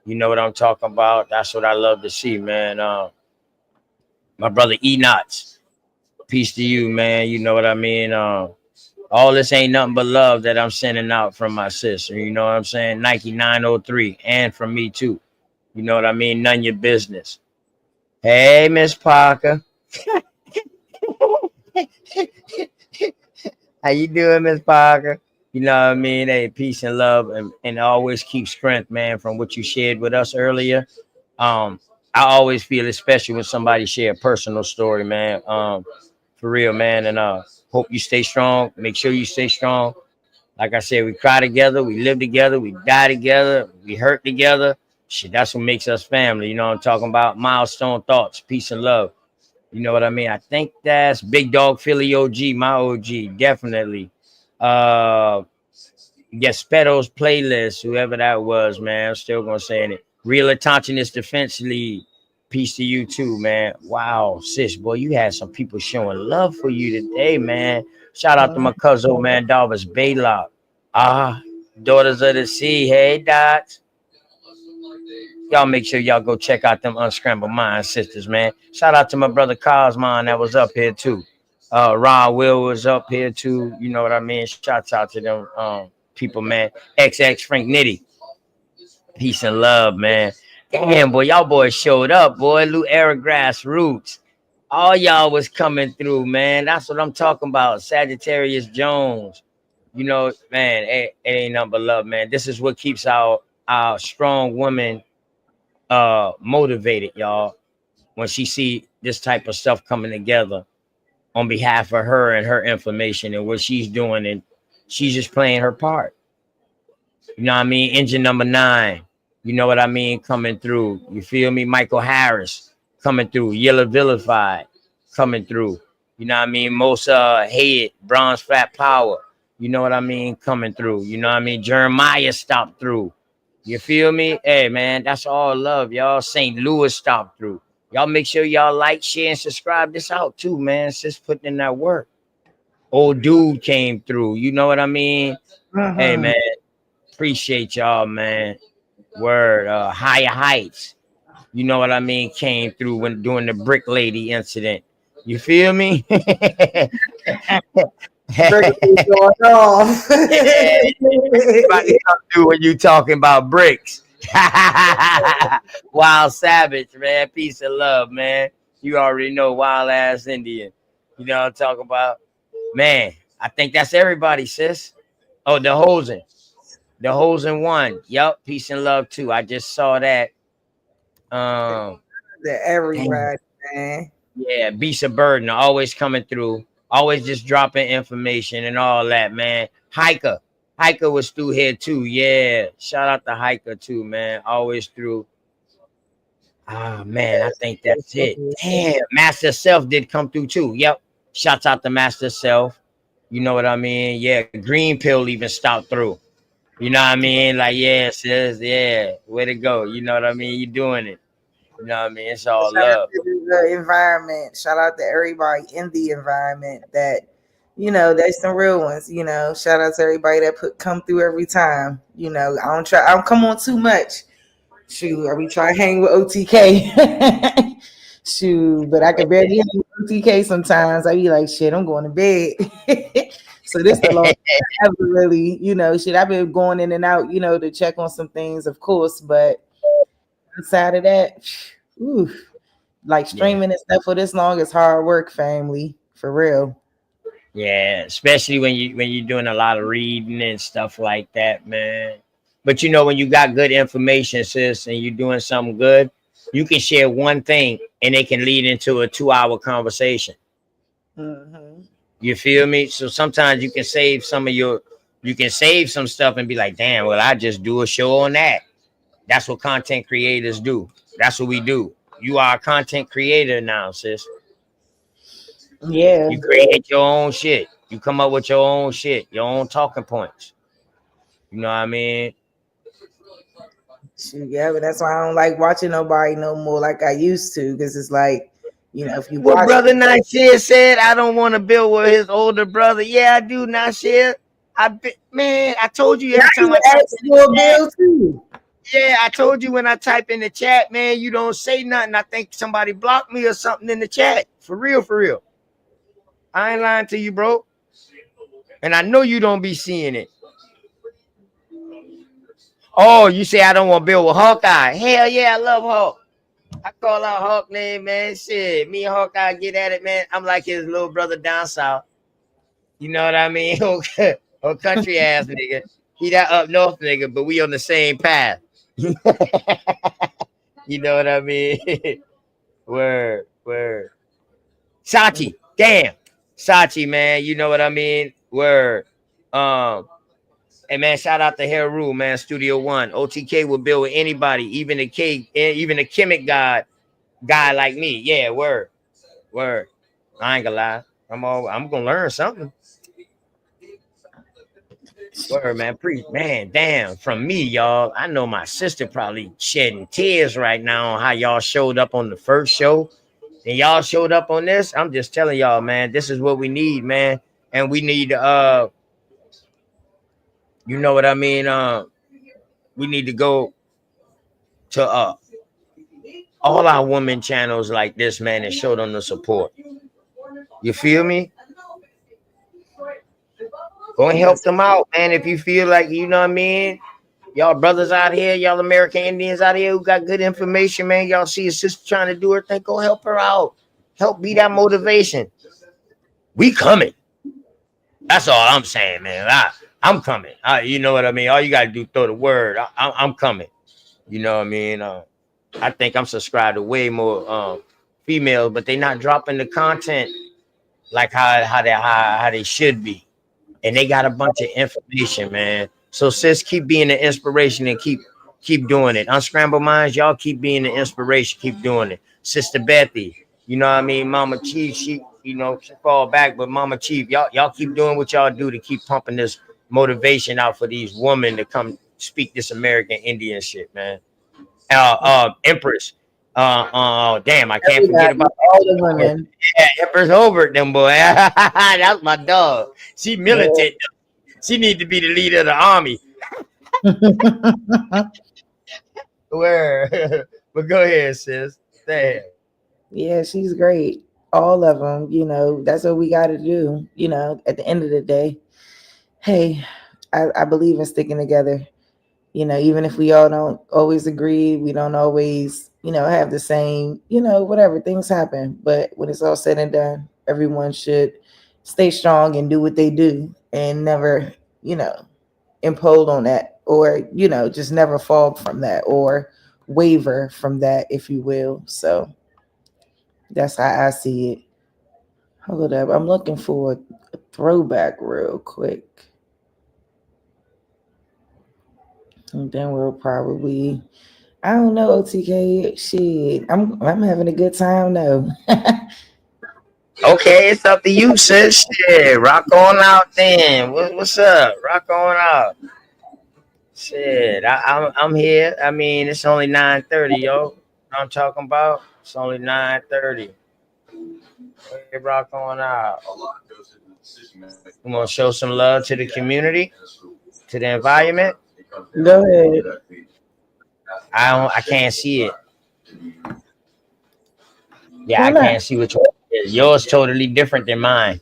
V: You know what I'm talking about? That's what I love to see, man. My brother Enots, peace to you, man. You know what I mean? All this ain't nothing but love that I'm sending out from my sister. You know what I'm saying? Nike 903, and from me too. You know what I mean? None your business. Hey, Miss Parker. How you doing, Miss Parker? You know what I mean? Hey, peace and love, and always keep strength, man, from what you shared with us earlier. I always feel it's special when somebody share a personal story, man. For real, man. And hope you stay strong. Make sure you stay strong. Like I said, we cry together, we live together, we die together, we hurt together. Shit, that's what makes us family. You know what I'm talking about? Milestone Thoughts, peace and love. You know what I mean? I think that's Big Dog Philly OG, my OG, definitely. Gespeto's playlist, whoever that was, man. I'm still gonna say it. Real Attentionist Defense League. Peace to you too, man. Wow, sis, boy, you had some people showing love for you today, man. Shout out to my cousin, man, Darvis Baylock. Daughters of the Sea. Hey, Dots. Y'all make sure y'all go check out them Unscrambled Mind sisters, man. Shout out to my brother Cosmon that was up here too. Ron Will was up here too. You know what I mean? Shouts out to them people, man. XX Frank Nitty. Peace and love, man. Damn, boy, y'all boys showed up, boy. Lou Era Grassroots. All y'all was coming through, man. That's what I'm talking about. Sagittarius Jones. You know, man, it ain't nothing but love, man. This is what keeps our strong women motivated, y'all, when she see this type of stuff coming together on behalf of her and her information and what she's doing, and she's just playing her part. You know what I mean? Engine number 9. You know what I mean? Coming through. You feel me? Michael Harris coming through. Yellow Vilified coming through. You know what I mean? Most Head, Bronze Fat Power. You know what I mean? Coming through. You know what I mean? Jeremiah stopped through. You feel me? Hey man, that's all love, y'all. St. Louis stopped through. Y'all make sure y'all like, share, and subscribe this out too, man. Just putting in that work. Old dude came through. You know what I mean? Hey man, appreciate y'all, man. Word, Higher Heights. You know what I mean? Came through when doing the Brick Lady incident. You feel me?
W: Going on.
V: Everybody come through when you talking about bricks. Wild Savage, man. Peace and love, man. You already know, wild ass Indian. You know what I'm talking about? Man, I think that's everybody, sis. Oh, the Hosen. The Hosen one. Yup. Peace and love too. I just saw that.
A: Everybody, man.
V: Yeah, Beast of Burden always coming through, always just dropping information and all that, man. Hiker was through here too. Yeah, shout out to Hiker too, man. Always through. Ah, man, I think that's it. Damn, Master Self did come through too. Yep. Shouts out to Master Self. You know what I mean? Yeah, Green Pill even stopped through. You know what I mean? Like, yeah, sis, yeah, way to go. You know what I mean? You doing it. You know what I mean? It's all
A: Shout out
V: love.
A: to the environment. Shout out to everybody in the environment that, you know, there's some real ones, you know. Shout out to everybody that come through every time. You know, I don't come on too much. Shoot, I be trying to hang with OTK. Shoot, but I can barely hang with OTK sometimes. I be like, shit, I'm going to bed. So this the long I haven't really, you know, shit. I've been going in and out, you know, to check on some things, of course, but outside of that, ooh, like streaming and stuff for this long is hard work, family, for real.
V: Yeah, especially when you're doing a lot of reading and stuff like that, man. But you know, when you got good information, sis, and you're doing something good, you can share one thing and it can lead into a 2-hour conversation. You feel me? So sometimes you can save some stuff and be like, damn, well, I just do a show on that. That's what content creators do. That's what we do. You are a content creator now, sis.
A: Yeah.
V: You create your own shit. You come up with your own shit, your own talking points. You know what I mean?
A: Yeah, but that's why I don't like watching nobody no more like I used to, because it's like, you know, if you
V: Well,
A: watch
V: brother Nasir said, I don't want to build with his older brother. Yeah, I do, Nasir. Man, I told you every time I type in the chat. Yeah, I told you when I type in the chat, man, you don't say nothing. I think somebody blocked me or something in the chat. For real, for real. I ain't lying to you, bro. And I know you don't be seeing it. Oh, you say I don't want to build with Hawkeye. Hell yeah, I love Hawk. I call out Hawk name, man. Shit, me and Hawkeye get at it, man. I'm like his little brother down south. You know what I mean? Oh, country ass nigga. He that up north nigga, but we on the same path. You know what I mean? Word. Sachi, damn. Sachi, man. You know what I mean? Word. Hey man, shout out to Heru, man. Studio One. OTK will build with anybody, even a chemic guy like me. Yeah, word. I ain't gonna lie. I'm gonna learn something. Word, man. Man, damn. From me, y'all. I know my sister probably shedding tears right now on how y'all showed up on the first show. And y'all showed up on this. I'm just telling y'all, man, this is what we need, man. And we need you know what I mean? We need to go to all our women channels like this, man, and show them the support. You feel me? Go and help them out, man. If you feel like, you know what I mean, y'all brothers out here, y'all American Indians out here who got good information, man. Y'all see a sister trying to do her thing, go help her out. Help be that motivation. We coming. That's all I'm saying, man. I'm coming. You know what I mean? All you gotta do, throw the word. I'm coming. You know what I mean? I think I'm subscribed to way more females, but they not dropping the content like how they should be. And they got a bunch of information, man. So sis, keep being an inspiration and keep Keep doing it. Unscrambled Minds, y'all keep being the inspiration. Keep doing it. Sister Bethy, you know what I mean? Mama Chief, she fall back, but Mama Chief, y'all keep doing what y'all do to keep pumping this motivation out for these women to come speak this American Indian shit, man. Empress. Damn, I can't forget
A: Everybody,
V: about
A: all the women.
V: yeah, Empress Hobart, them boy. That's my dog. She militant. She need to be the leader of the army. Where? But go ahead, sis. Damn.
A: Yeah, she's great. All of them, that's what we got to do. At the end of the day, hey, I believe in sticking together. Even if we all don't always agree, we don't always, have the same, whatever, things happen. But when it's all said and done, everyone should stay strong and do what they do and never, implode on that, or, just never fall from that or waver from that, if you will. So that's how I see it. Hold up. I'm looking for a throwback real quick. And then we'll probably, I don't know, OTK. Shit. I'm having a good time though.
V: Okay, it's up to you, sis. Shit, rock on out then. What's up? Rock on out. Shit, I'm here. I mean, it's only 9:30, yo. You know what I'm talking about? It's only 9:30. Hey, rock on out. I'm gonna show some love to the community, to the environment.
A: Go ahead.
V: I can't see it. Yeah,
A: Why
V: I
A: not?
V: can't see which one it is. Yours totally different than mine.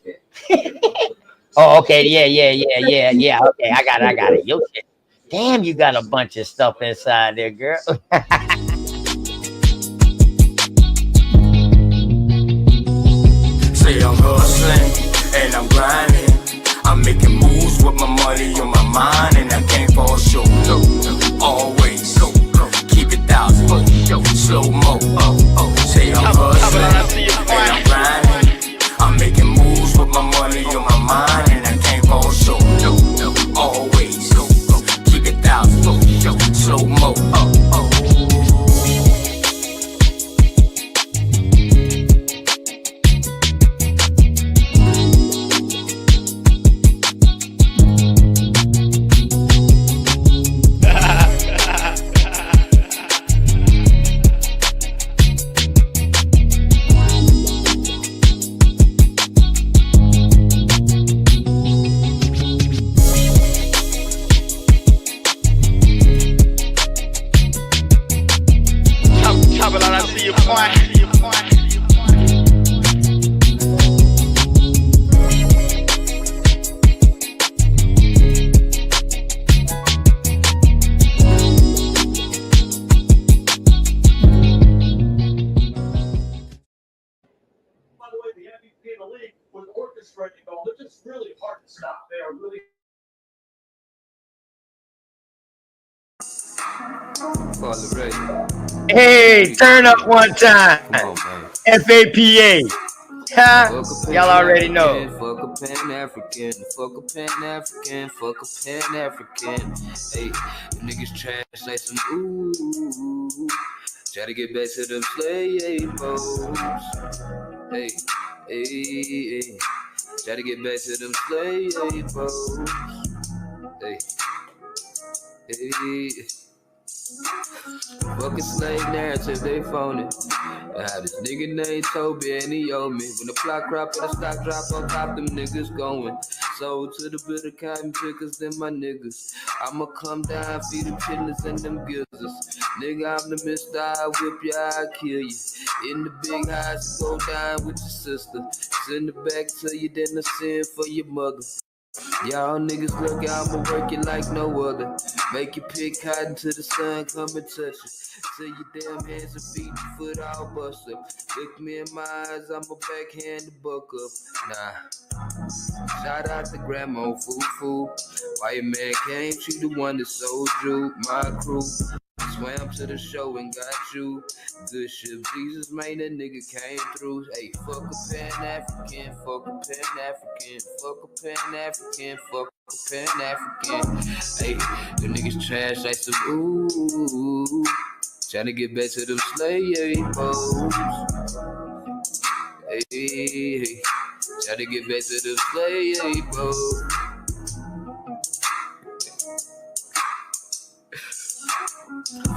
V: Oh, okay. Yeah. Okay, I got it. Yo, shit. Damn, you got a bunch of stuff inside there, girl.
L: Say I'm hustling and I'm grinding. I'm making moves with my money on my mind, and I can't fall short. Always keep it thousand. Slow mo. Say I'm hustling and I'm grinding. I'm making moves with my money on my mind, and I can't fall short. Always keep it thousand. Slow mo.
V: Hey, turn up one time. FAPA. Huh? Y'all already know.
M: Fuck a Pan-African, fuck a Pan-African, fuck a Pan-African. Hey, niggas trash like some ooh. Try to get back to them slaves. Hey. Try to get back to them slaves. Hey. Fucking slave narrative, they phony. I had this nigga named Toby and he owe me. When the plot crop and the stock drop on top, them niggas going. Sold to the bitter cotton pickers, them my niggas. I'ma come down, feed them chitlins and them gizzards. Nigga, I'm the mister, I whip you, I kill you. In the big house, go down with your sister. Send it back to you, then I send for your mother. Y'all niggas look out, I'ma work you like no other. Make you pick cotton till the sun come and touch you. Till your damn hands and feet, your foot all busted. Look me in my eyes, I'm a backhand the buck up. Nah. Shout out to Grandma Foo. Why your man came, she the one that sold you. My crew swam to the show and got you. Good shit, Jesus, man, that nigga came through. Hey, fuck a Pan-African, fuck a Pan-African, fuck a Pan-African, fuck a Pan-African. Hey, the niggas trash like some ooh. Tryna get back to them slave hoes. Hey, tryna get back to them slave hoes.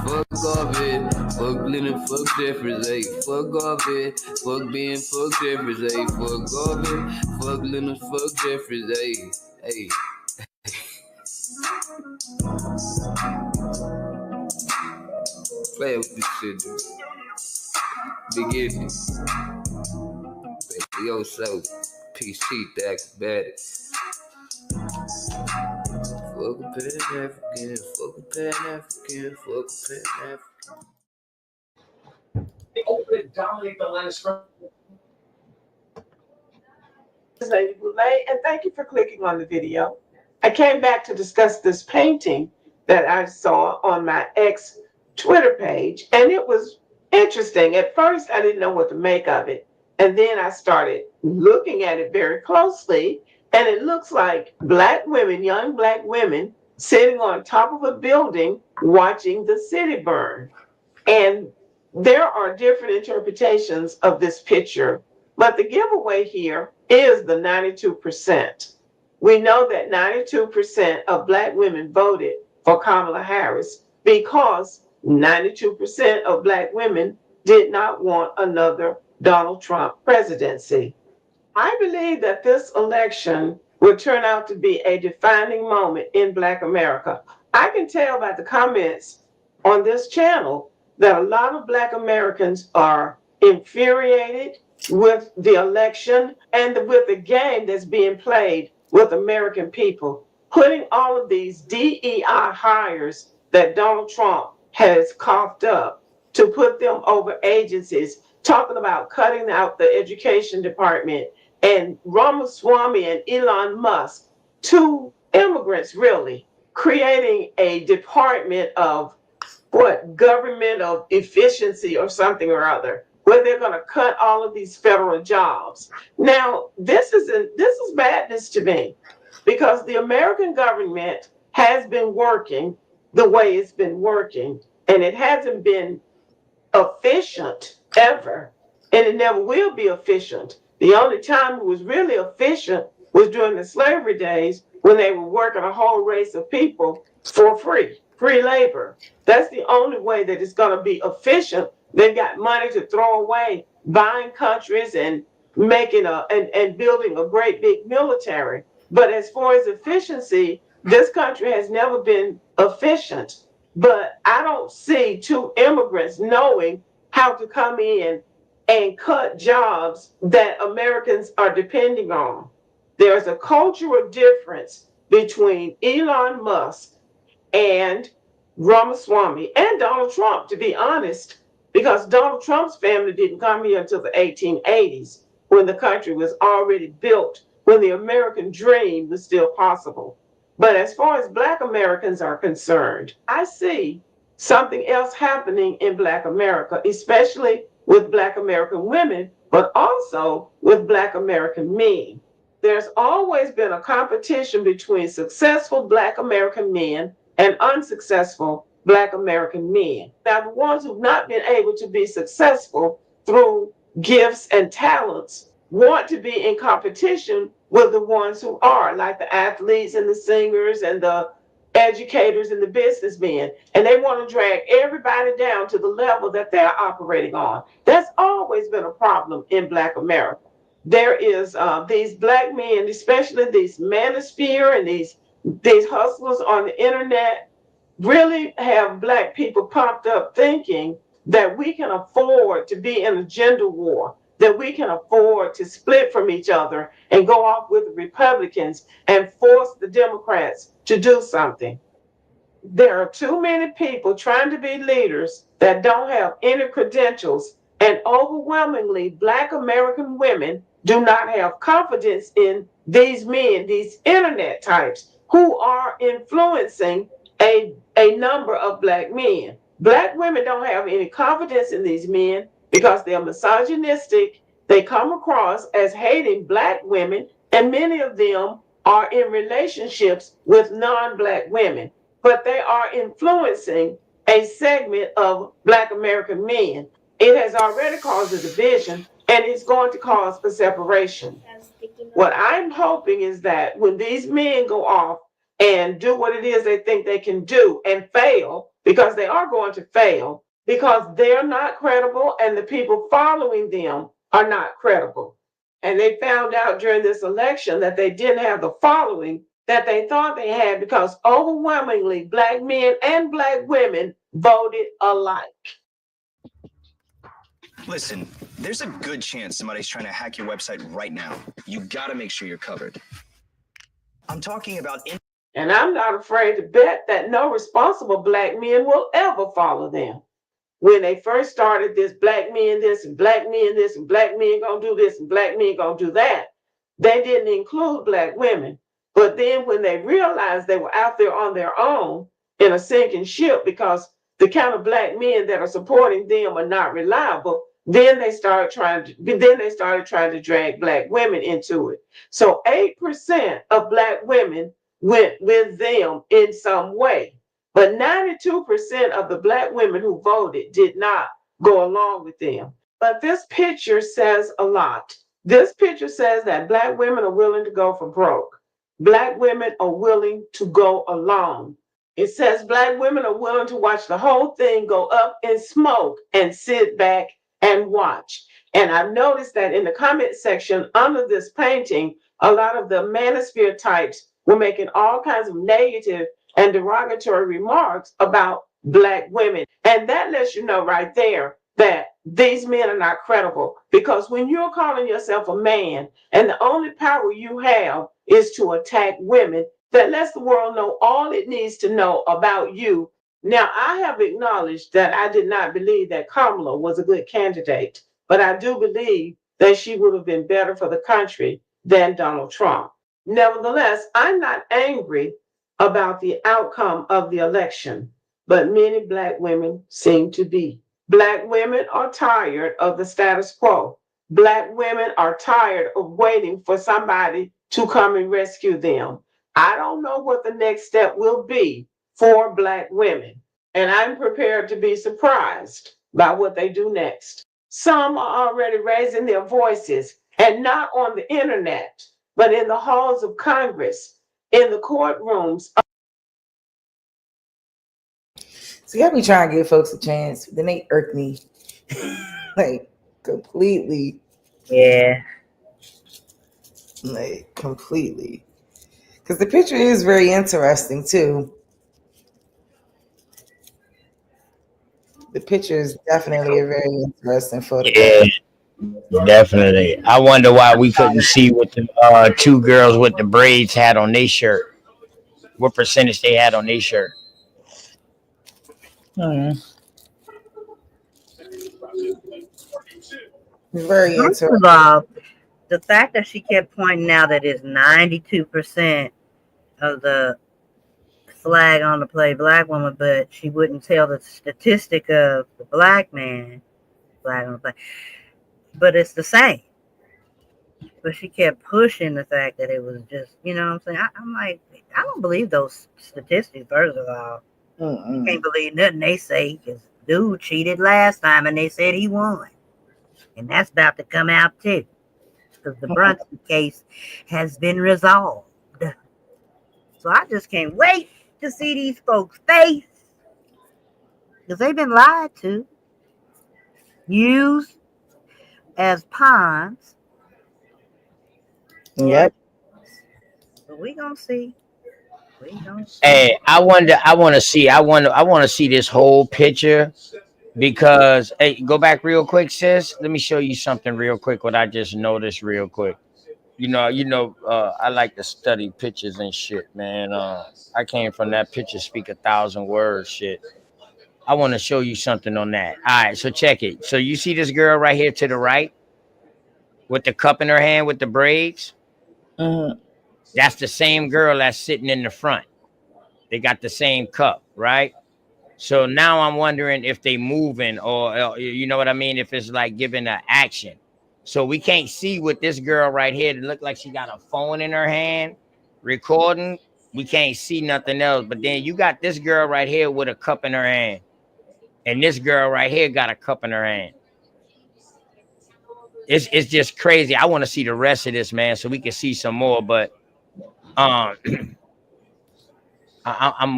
M: Fuck off it, fuck Lennon, fuck Jeffries, ayy. Fuck off it, fuck Ben, fuck Jeffries, ayy. Fuck off it, fuck Lennon, fuck Jeffries, ayy. Ayy. Play with this shit, dude. Big Andy. Baby, yo, so PC, the acrobatic. Fuck a Pan-African, fuck a Pan-African, fuck a Pan-African.
N: They open and dominate the last round.
O: This is Lady Boulay, and thank you for clicking on the video. I came back to discuss this painting that I saw on my ex Twitter page, and it was interesting. At first, I didn't know what to make of it, and then I started looking at it very closely, and it looks like Black women, young Black women, sitting on top of a building watching the city burn. And there are different interpretations of this picture, but the giveaway here is the 92%. We know that 92% of Black women voted for Kamala Harris because 92% of Black women did not want another Donald Trump presidency. I believe that this election will turn out to be a defining moment in Black America. I can tell by the comments on this channel that a lot of Black Americans are infuriated with the election and with the game that's being played with American people, putting all of these DEI hires that Donald Trump has coughed up to put them over agencies, talking about cutting out the education department, and Ramaswamy and Elon Musk, two immigrants really, creating a department of government of efficiency or something or other, where they're going to cut all of these federal jobs. Now, this is madness to me, because the American government has been working the way it's been working, and it hasn't been efficient ever, and it never will be efficient. The only time it was really efficient was during the slavery days, when they were working a whole race of people for free labor. That's the only way that it's going to be efficient. They've got money to throw away, buying countries and making and building a great big military. But as far as efficiency, this country has never been efficient. But I don't see two immigrants knowing how to come in and cut jobs that Americans are depending on. There's a cultural difference between Elon Musk and Ramaswamy and Donald Trump, to be honest, because Donald Trump's family didn't come here until the 1880s, when the country was already built, when the American dream was still possible. But as far as Black Americans are concerned, I see something else happening in Black America, especially with Black American women, but also with Black American men. There's always been a competition between successful Black American men and unsuccessful Black American men. Now, the ones who've not been able to be successful through gifts and talents want to be in competition with the ones who are, like the athletes and the singers and the educators and the businessmen. And they want to drag everybody down to the level that they're operating on. That's always been a problem in Black America. There is these Black men, especially these manosphere and these hustlers on the internet, really have Black people pumped up thinking that we can afford to be in a gender war, that we can afford to split from each other and go off with the Republicans and force the Democrats to do something. There are too many people trying to be leaders that don't have any credentials And overwhelmingly, Black American women do not have confidence in these men, these internet types, who are influencing a number of Black men. Black women don't have any confidence in these men because they're misogynistic. They come across as hating Black women, and many of them are in relationships with non-Black women, but they are influencing a segment of Black American men. It has already caused a division, and it's going to cause a separation. What I'm hoping is that when these men go off and do what it is they think they can do and fail, because they are going to fail, because they're not credible and the people following them are not credible. And they found out during this election that they didn't have the following that they thought they had because overwhelmingly Black men and Black women voted alike.
P: Listen, there's a good chance somebody's trying to hack your website right now. You gotta make sure you're covered. I'm talking about
O: And I'm not afraid to bet that no responsible Black men will ever follow them. When they first started this Black men this and Black men this and Black men gonna do this and Black men gonna do that, they didn't include Black women. But then when they realized they were out there on their own in a sinking ship because the kind of Black men that are supporting them are not reliable, then they started trying to drag Black women into it. So 8% of Black women went with them in some way. But 92% of the Black women who voted did not go along with them. But this picture says a lot. This picture says that Black women are willing to go for broke. Black women are willing to go alone. It says Black women are willing to watch the whole thing go up in smoke and sit back and watch. And I've noticed that in the comment section under this painting, a lot of the manosphere types were making all kinds of negative and derogatory remarks about Black women. And that lets you know right there that these men are not credible. Because when you're calling yourself a man and the only power you have is to attack women, that lets the world know all it needs to know about you. Now, I have acknowledged that I did not believe that Kamala was a good candidate, but I do believe that she would have been better for the country than Donald Trump. Nevertheless, I'm not angry about the outcome of the election, but many Black women seem to be. Black women are tired of the status quo. Black women are tired of waiting for somebody to come and rescue them. I don't know what the next step will be for Black women, and I'm prepared to be surprised by what they do next. Some are already raising their voices, and not on the internet, but in the halls of Congress, in the courtrooms.
A: See, I be trying to give folks a chance, then they irk me like completely.
G: Yeah.
A: Like completely. Because the picture is very interesting too. The picture is definitely a very interesting photograph.
V: Yeah, definitely. I wonder why we couldn't see what the two girls with the braids had on their shirt. What percentage they had on their shirt.
A: Very
G: First
A: interesting.
G: of all, the fact that she kept pointing out that it's 92% of the flag on the play Black woman, but she wouldn't tell the statistic of the Black man flag on the play. But it's the same. But she kept pushing the fact that it was just, you know what I'm saying? I'm like, I don't believe those statistics, first of all. You can't believe nothing they say because dude cheated last time and they said he won. And that's about to come out too. Because the Brunson case has been resolved. So I just can't wait to see these folks' face. Because they've been lied to. Used as pawns.
A: Yep.
G: But we gonna see. We gonna see.
V: Hey, I want to see this whole picture because hey, go back real quick, sis. Let me show you something real quick. What I just noticed real quick. I like to study pictures and shit, man. I came from that picture speak 1,000 words shit. I want to show you something on that. All right, so check it. So you see this girl right here to the right with the cup in her hand with the braids? That's the same girl that's sitting in the front. They got the same cup, right? So now I'm wondering if they moving or you know what I mean? If it's like giving an action. So we can't see with this girl right here. It look like she got a phone in her hand recording. We can't see nothing else. But then you got this girl right here with a cup in her hand. And this girl right here got a cup in her hand. It's just crazy. I want to see the rest of this, man, so we can see some more. But I'm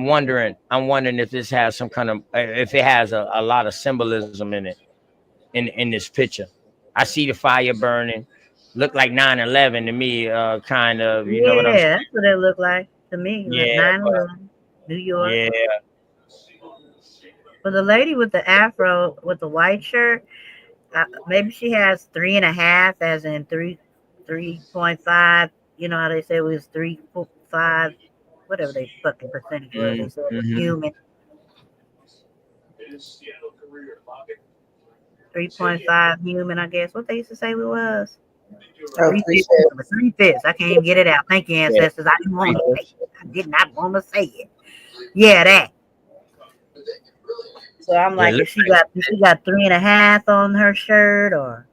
V: wondering if this has some kind of if it has a lot of symbolism in it in this picture. I see the fire burning. Look like 9/11 to me, kind of. You know what I'm saying?
G: Yeah, that's what it looked like to me.
V: Yeah,
G: 9/11, New York.
V: yeah.
G: But the lady with the afro with the white shirt, maybe she has 3.5, as in 3.5. You know how they say it was 3.5, whatever they fucking percentage was. They said it was human. 3.5 human, I guess. What they used to say we was. 3/5. I can't even get it out. Thank you, ancestors. I didn't want to say it. I did not want to say it. Yeah, that. So I'm like, if she got 3.5 on her shirt, or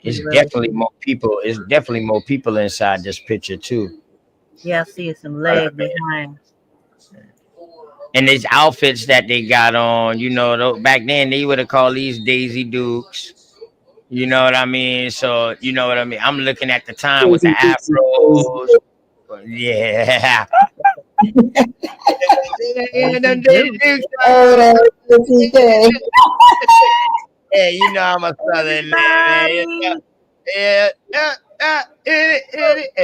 V: It's definitely more people. It's definitely more people inside this picture too.
G: Yeah, I see some leg behind.
V: And these outfits that they got on, you know, back then they would have called these Daisy Dukes. You know what I mean? So you know what I mean. I'm looking at the time with the afros. Yeah. Yeah, you know I'm a southern man. Yeah.
A: That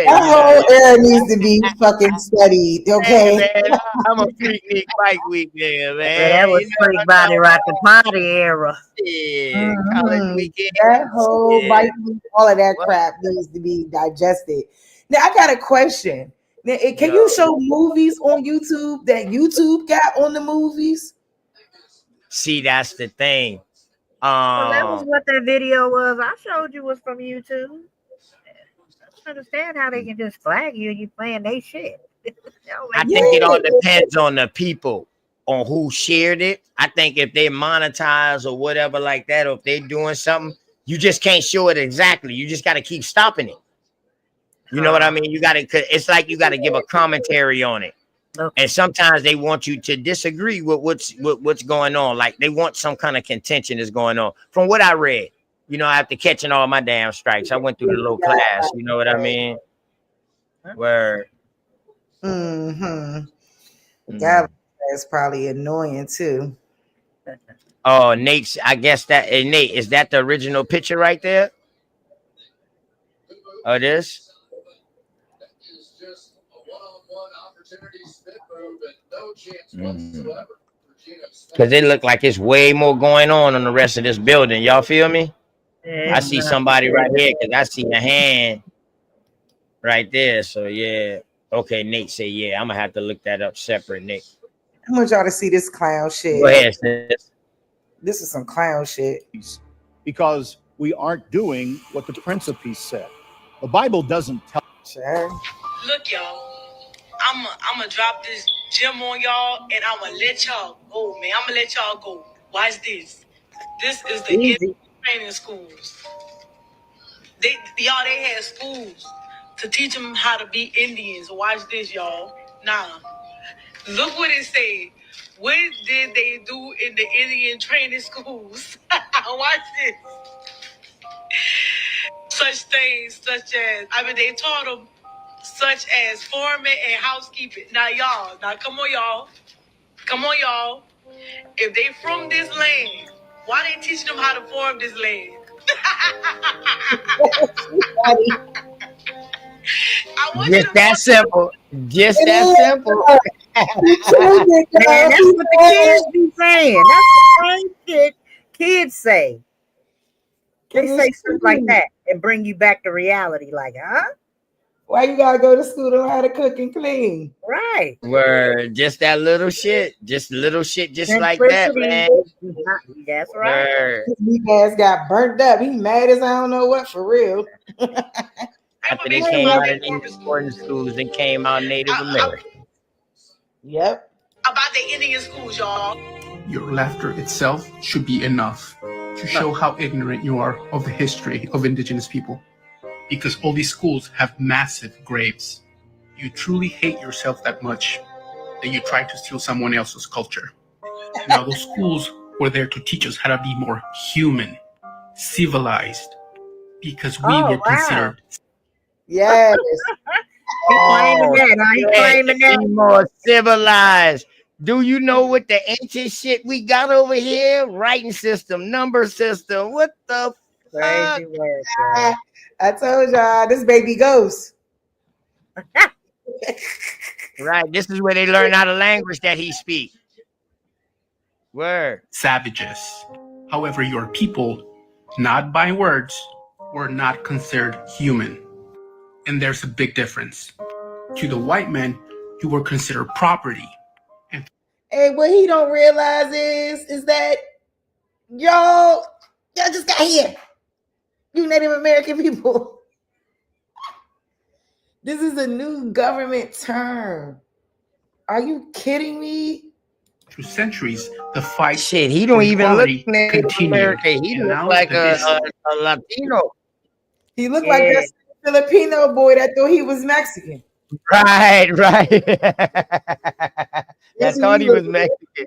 A: whole era needs to be fucking studied, okay?
V: Hey, man, I'm a freak week, bike week nigga, man.
G: Well, that was freak body rocking party era.
V: Yeah, college weekend.
A: That whole bike, all of that crap needs to be digested. Now I got a question. Now, can you show movies on YouTube that YouTube got on the movies?
V: See, that's the thing.
G: Well, that was what that video was. I showed you was from YouTube. I understand how they can just flag you and you playing they shit.
V: I think it all depends on the people, on who shared it. I think if they monetize or whatever like that, or if they're doing something, you just can't show it exactly. You just got to keep stopping it. You know what I mean? You got to. It's like you got to give a commentary on it.
G: Okay.
V: And sometimes they want you to disagree with what's going on. Like they want some kind of contention is going on. From what I read, you know, after catching all my damn strikes, I went through the little class. You know what I mean? Where.
A: That is probably annoying too.
V: Oh, Nate's. I guess that. Hey, Nate, is that the original picture right there? Oh, this. Because it look like it's way more going on the rest of this building. Y'all feel me?
G: Yeah,
V: I see somebody right here because I see a hand right there. So yeah. Okay, Nate say yeah. I'm gonna have to look that up separate, Nate.
A: I want y'all to see this clown shit.
V: Go ahead, sis.
A: This is some clown shit.
R: Because we aren't doing what the Prince of Peace said. The Bible doesn't tell.
A: Sure.
S: Look, y'all. I'm gonna drop this gem on y'all, and I'm gonna let y'all go, man. I'm gonna let y'all go. Watch this. This is the Indian training schools. They had schools to teach them how to be Indians. Watch this, y'all. Now, look what it said. What did they do in the Indian training schools? Watch this. Such things, they taught them such as farming and housekeeping. Now, come on, y'all. If they from this land, why they teaching them how to farm this land?
V: Just that simple. Just that simple.
G: Man, that's what the kids be saying. That's the same shit kids say. They say stuff like that and bring you back to reality. Like, huh?
A: Why you gotta go to school to learn how to cook and clean?
G: Right.
V: Word, just that little shit, just like that,
G: Simplicity.
V: man.
G: That's right.
V: Word.
A: His weak ass got burnt up. He mad as I don't know what for real.
V: After they came out of these boarding schools and came out Native American.
A: Yep.
S: About the Indian schools, y'all.
D: Your laughter itself should be enough to show how ignorant you are of the history of indigenous people. Because all these schools have massive graves. You truly hate yourself that much that you try to steal someone else's culture. Now, those schools were there to teach us how to be more human, civilized, because we were considered.
A: Yes.
G: He claiming that. Now he claiming
V: Be
G: that.
V: more civilized. Do you know what the ancient shit we got over here? Writing system, number system. What the
G: Crazy
V: fuck?
G: work, y'all.
A: I told y'all this baby ghost.
V: Right. This is where they learn how to language that he speaks. Word.
D: Savages. However, your people, not by words, were not considered human. And there's a big difference. To the white men, you were considered property.
A: And what he don't realize is that y'all just got here. You Native American people. This is a new government term. Are you kidding me?
D: Through centuries, the fight
V: Shit, he don't even look Native
D: continued.
V: American. He looks like a Latino.
A: He looked like that Filipino boy that thought he was Mexican.
V: Right. I
A: That's who
V: thought
A: he
V: he was
A: looked
V: Mexican.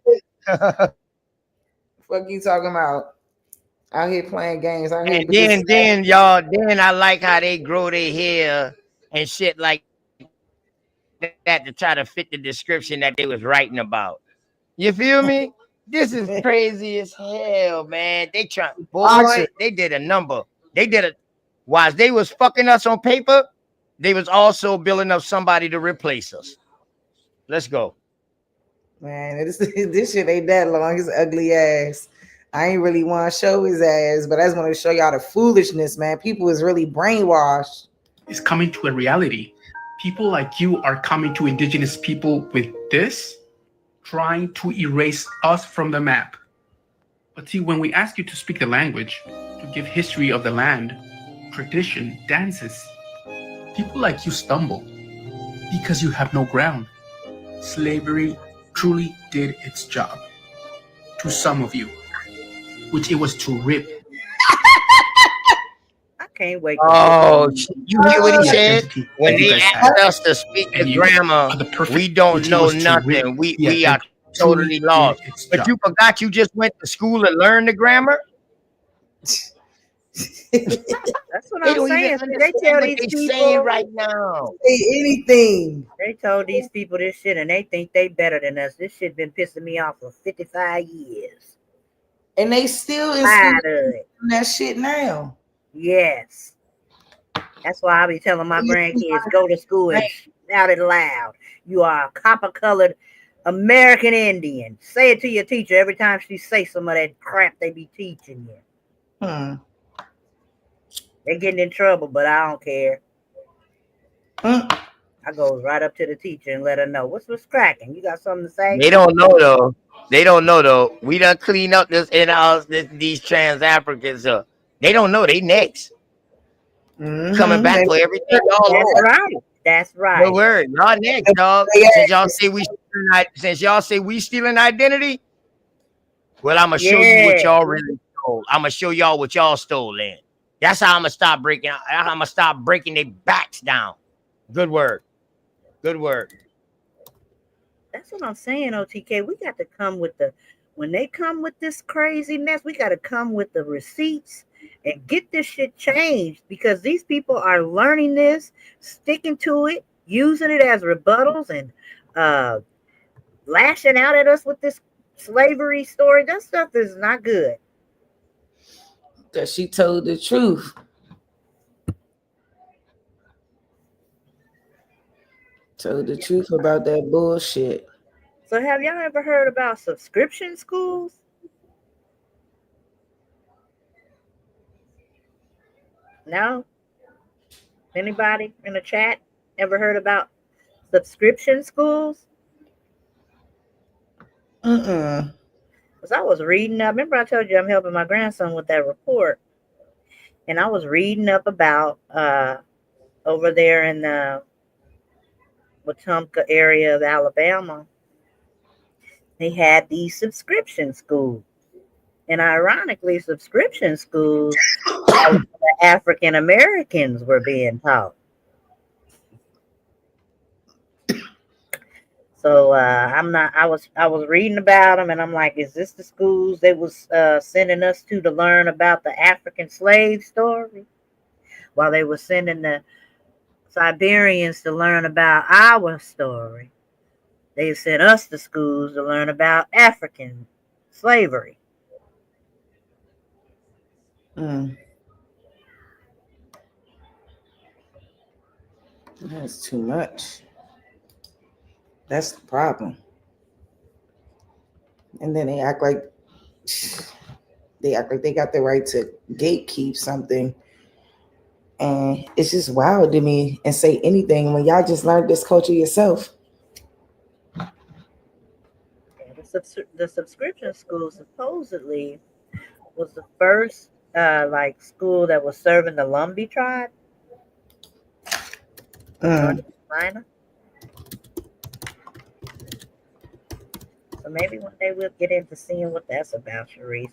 A: Fuck you talking about? Out here playing games. Out here.
V: And then y'all, I like how they grow their hair and shit like that to try to fit the description that they was writing about. You feel me? This is crazy as hell, man. They they did a number. They did it while they was fucking us on paper. They was also building up somebody to replace us. Let's go.
A: Man, this shit ain't that long. His ugly ass. I ain't really want to show his ass, but I just want to show y'all the foolishness, man. People is really brainwashed.
D: Is coming to a reality. People like you are coming to indigenous people with this, trying to erase us from the map. But see, when we ask you to speak the language, to give history of the land, tradition, dances, people like you stumble because you have no ground. Slavery truly did its job. To some of you, which it was to rip.
G: I can't wait.
V: Oh, you hear what he said? When they asked us to speak the grammar, we don't know nothing. We are totally lost. But you forgot you just went to school and learned the grammar?
G: That's what I'm saying. See, they tell these people
V: saying right now.
A: Say anything.
G: They told these people this shit and they think they better than us. This shit been pissing me off for 55 years.
A: And they still is that shit now.
G: Yes. That's why I be telling my grandkids, go to school and shout it loud. You are a copper-colored American Indian. Say it to your teacher every time she say some of that crap they be teaching you. They're getting in trouble, but I don't care. I go right up to the teacher and let her know. What's cracking? You got something to say?
V: They don't know though. We done clean up these trans Africans up. They don't know they next. Coming back for everything y'all
G: That's
V: lost.
G: right. That's right.
V: No word. Y'all next, dog. Since y'all say we stealing identity, well, I'm gonna show you what y'all really stole. I'm gonna show y'all what y'all stole in. That's how I'm gonna stop breaking. I'm gonna stop breaking their backs down. Good word. Good word.
G: That's what I'm saying, OTK. We got to come with when they come with this crazy mess, we got to come with the receipts and get this shit changed, because these people are learning this, sticking to it, using it as rebuttals, and lashing out at us with this slavery story. That stuff is not good.
A: Because she told the truth. Told the truth about that bullshit.
G: So have y'all ever heard about subscription schools? No? Anybody in the chat? Ever heard about subscription schools?
A: Mm-mm.
G: Because I was reading up. Remember I told you I'm helping my grandson with that report. And I was reading up about over there in the Wetumpka area of Alabama. They had these subscription schools. And ironically, subscription schools, the African Americans were being taught. So I was reading about them, and I'm like, is this the schools they was sending us to learn about the African slave story, while they were sending the Siberians to learn about our story? They sent us to schools to learn about African slavery.
A: That's too much. That's the problem. And then they act like they got the right to gatekeep something. And it's just wild to me and say anything when y'all just learned this culture yourself.
G: The subscription school supposedly was the first like school that was serving the Lumbee tribe. North Carolina. So maybe one day we'll get into seeing what that's about, Sharice.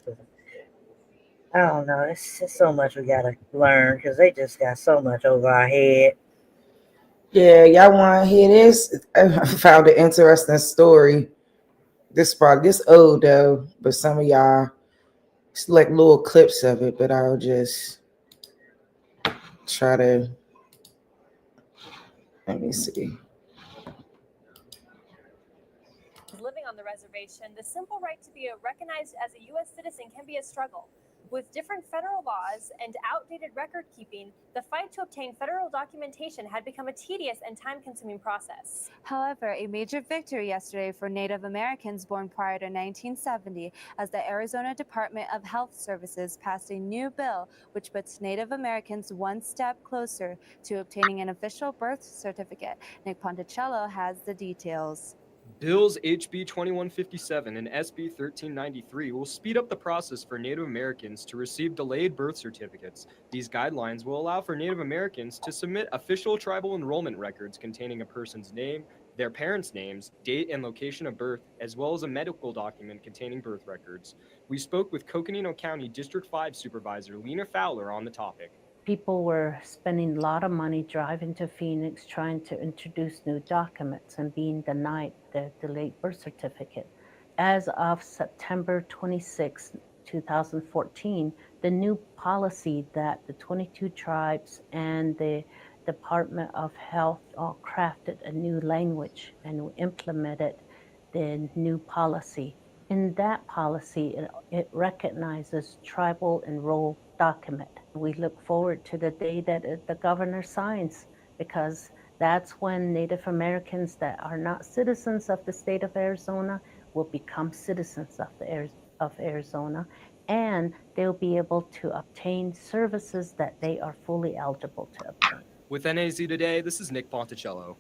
G: I don't know. It's just so much we gotta learn because they just got so much over our head.
A: Yeah, y'all want to hear this? I found an interesting story. This old though, but some of y'all select little clips of it. But I'll just try to. Let me see.
E: Living on the reservation, the simple right to be recognized as a U.S. citizen can be a struggle. With different federal laws and outdated record keeping, the fight to obtain federal documentation had become a tedious and time-consuming process.
Q: However, a major victory yesterday for Native Americans born prior to 1970, as the Arizona Department of Health Services passed a new bill which puts Native Americans one step closer to obtaining an official birth certificate. Nick Ponticello has the details.
K: Bills HB 2157 and SB 1393 will speed up the process for Native Americans to receive delayed birth certificates. These guidelines will allow for Native Americans to submit official tribal enrollment records containing a person's name, their parents' names, date and location of birth, as well as a medical document containing birth records. We spoke with Coconino County District 5 Supervisor Lena Fowler on the topic.
T: People were spending a lot of money driving to Phoenix trying to introduce new documents and being denied the delayed birth certificate. As of September 26, 2014, the new policy that the 22 tribes and the Department of Health all crafted a new language and implemented the new policy. In that policy, it recognizes tribal enrolled document. We look forward to the day that the governor signs, because that's when Native Americans that are not citizens of the state of Arizona will become citizens of Arizona, and they'll be able to obtain services that they are fully eligible to obtain.
K: With NAZ Today, this is Nick Ponticello.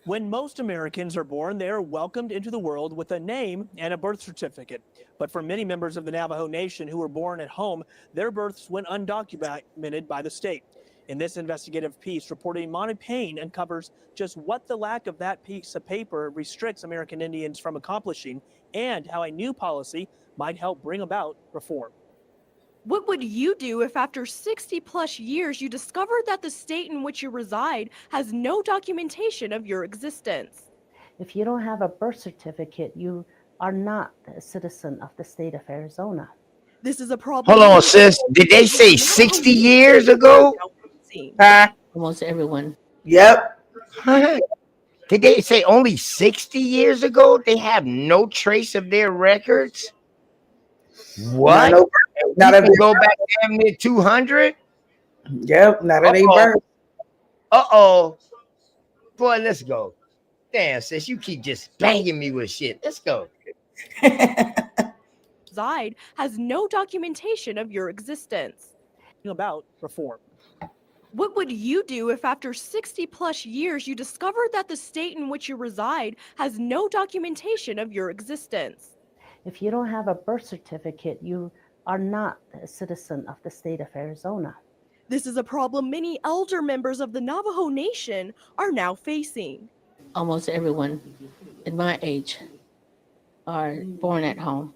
X: When most Americans are born, they are welcomed into the world with a name and a birth certificate. But for many members of the Navajo Nation who were born at home, their births went undocumented by the state. In this investigative piece, reporting Monty Payne uncovers just what the lack of that piece of paper restricts American Indians from accomplishing, and how a new policy might help bring about reform.
Y: What would you do if after 60 plus years you discovered that the state in which you reside has no documentation of your existence?
T: If you don't have a birth certificate, you are not a citizen of the state of Arizona.
Y: This is a problem.
V: Hold on, sis. Did they say 60 years ago? Huh?
T: Almost everyone.
A: Yep.
V: Did they say only 60 years ago they have no trace of their records? What?
A: Not
V: you can go back damn near 200?
A: Yep, not at a birth.
V: Uh-oh. Boy, let's go. Damn, sis, you keep just banging me with shit. Let's go.
Y: reside has no documentation of your existence.
X: About reform.
Y: What would you do if after 60 plus years you discovered that the state in which you reside has no documentation of your existence?
T: If you don't have a birth certificate, you are not a citizen of the state of Arizona.
Y: This is a problem many elder members of the Navajo Nation are now facing.
C: Almost everyone at my age are born at home.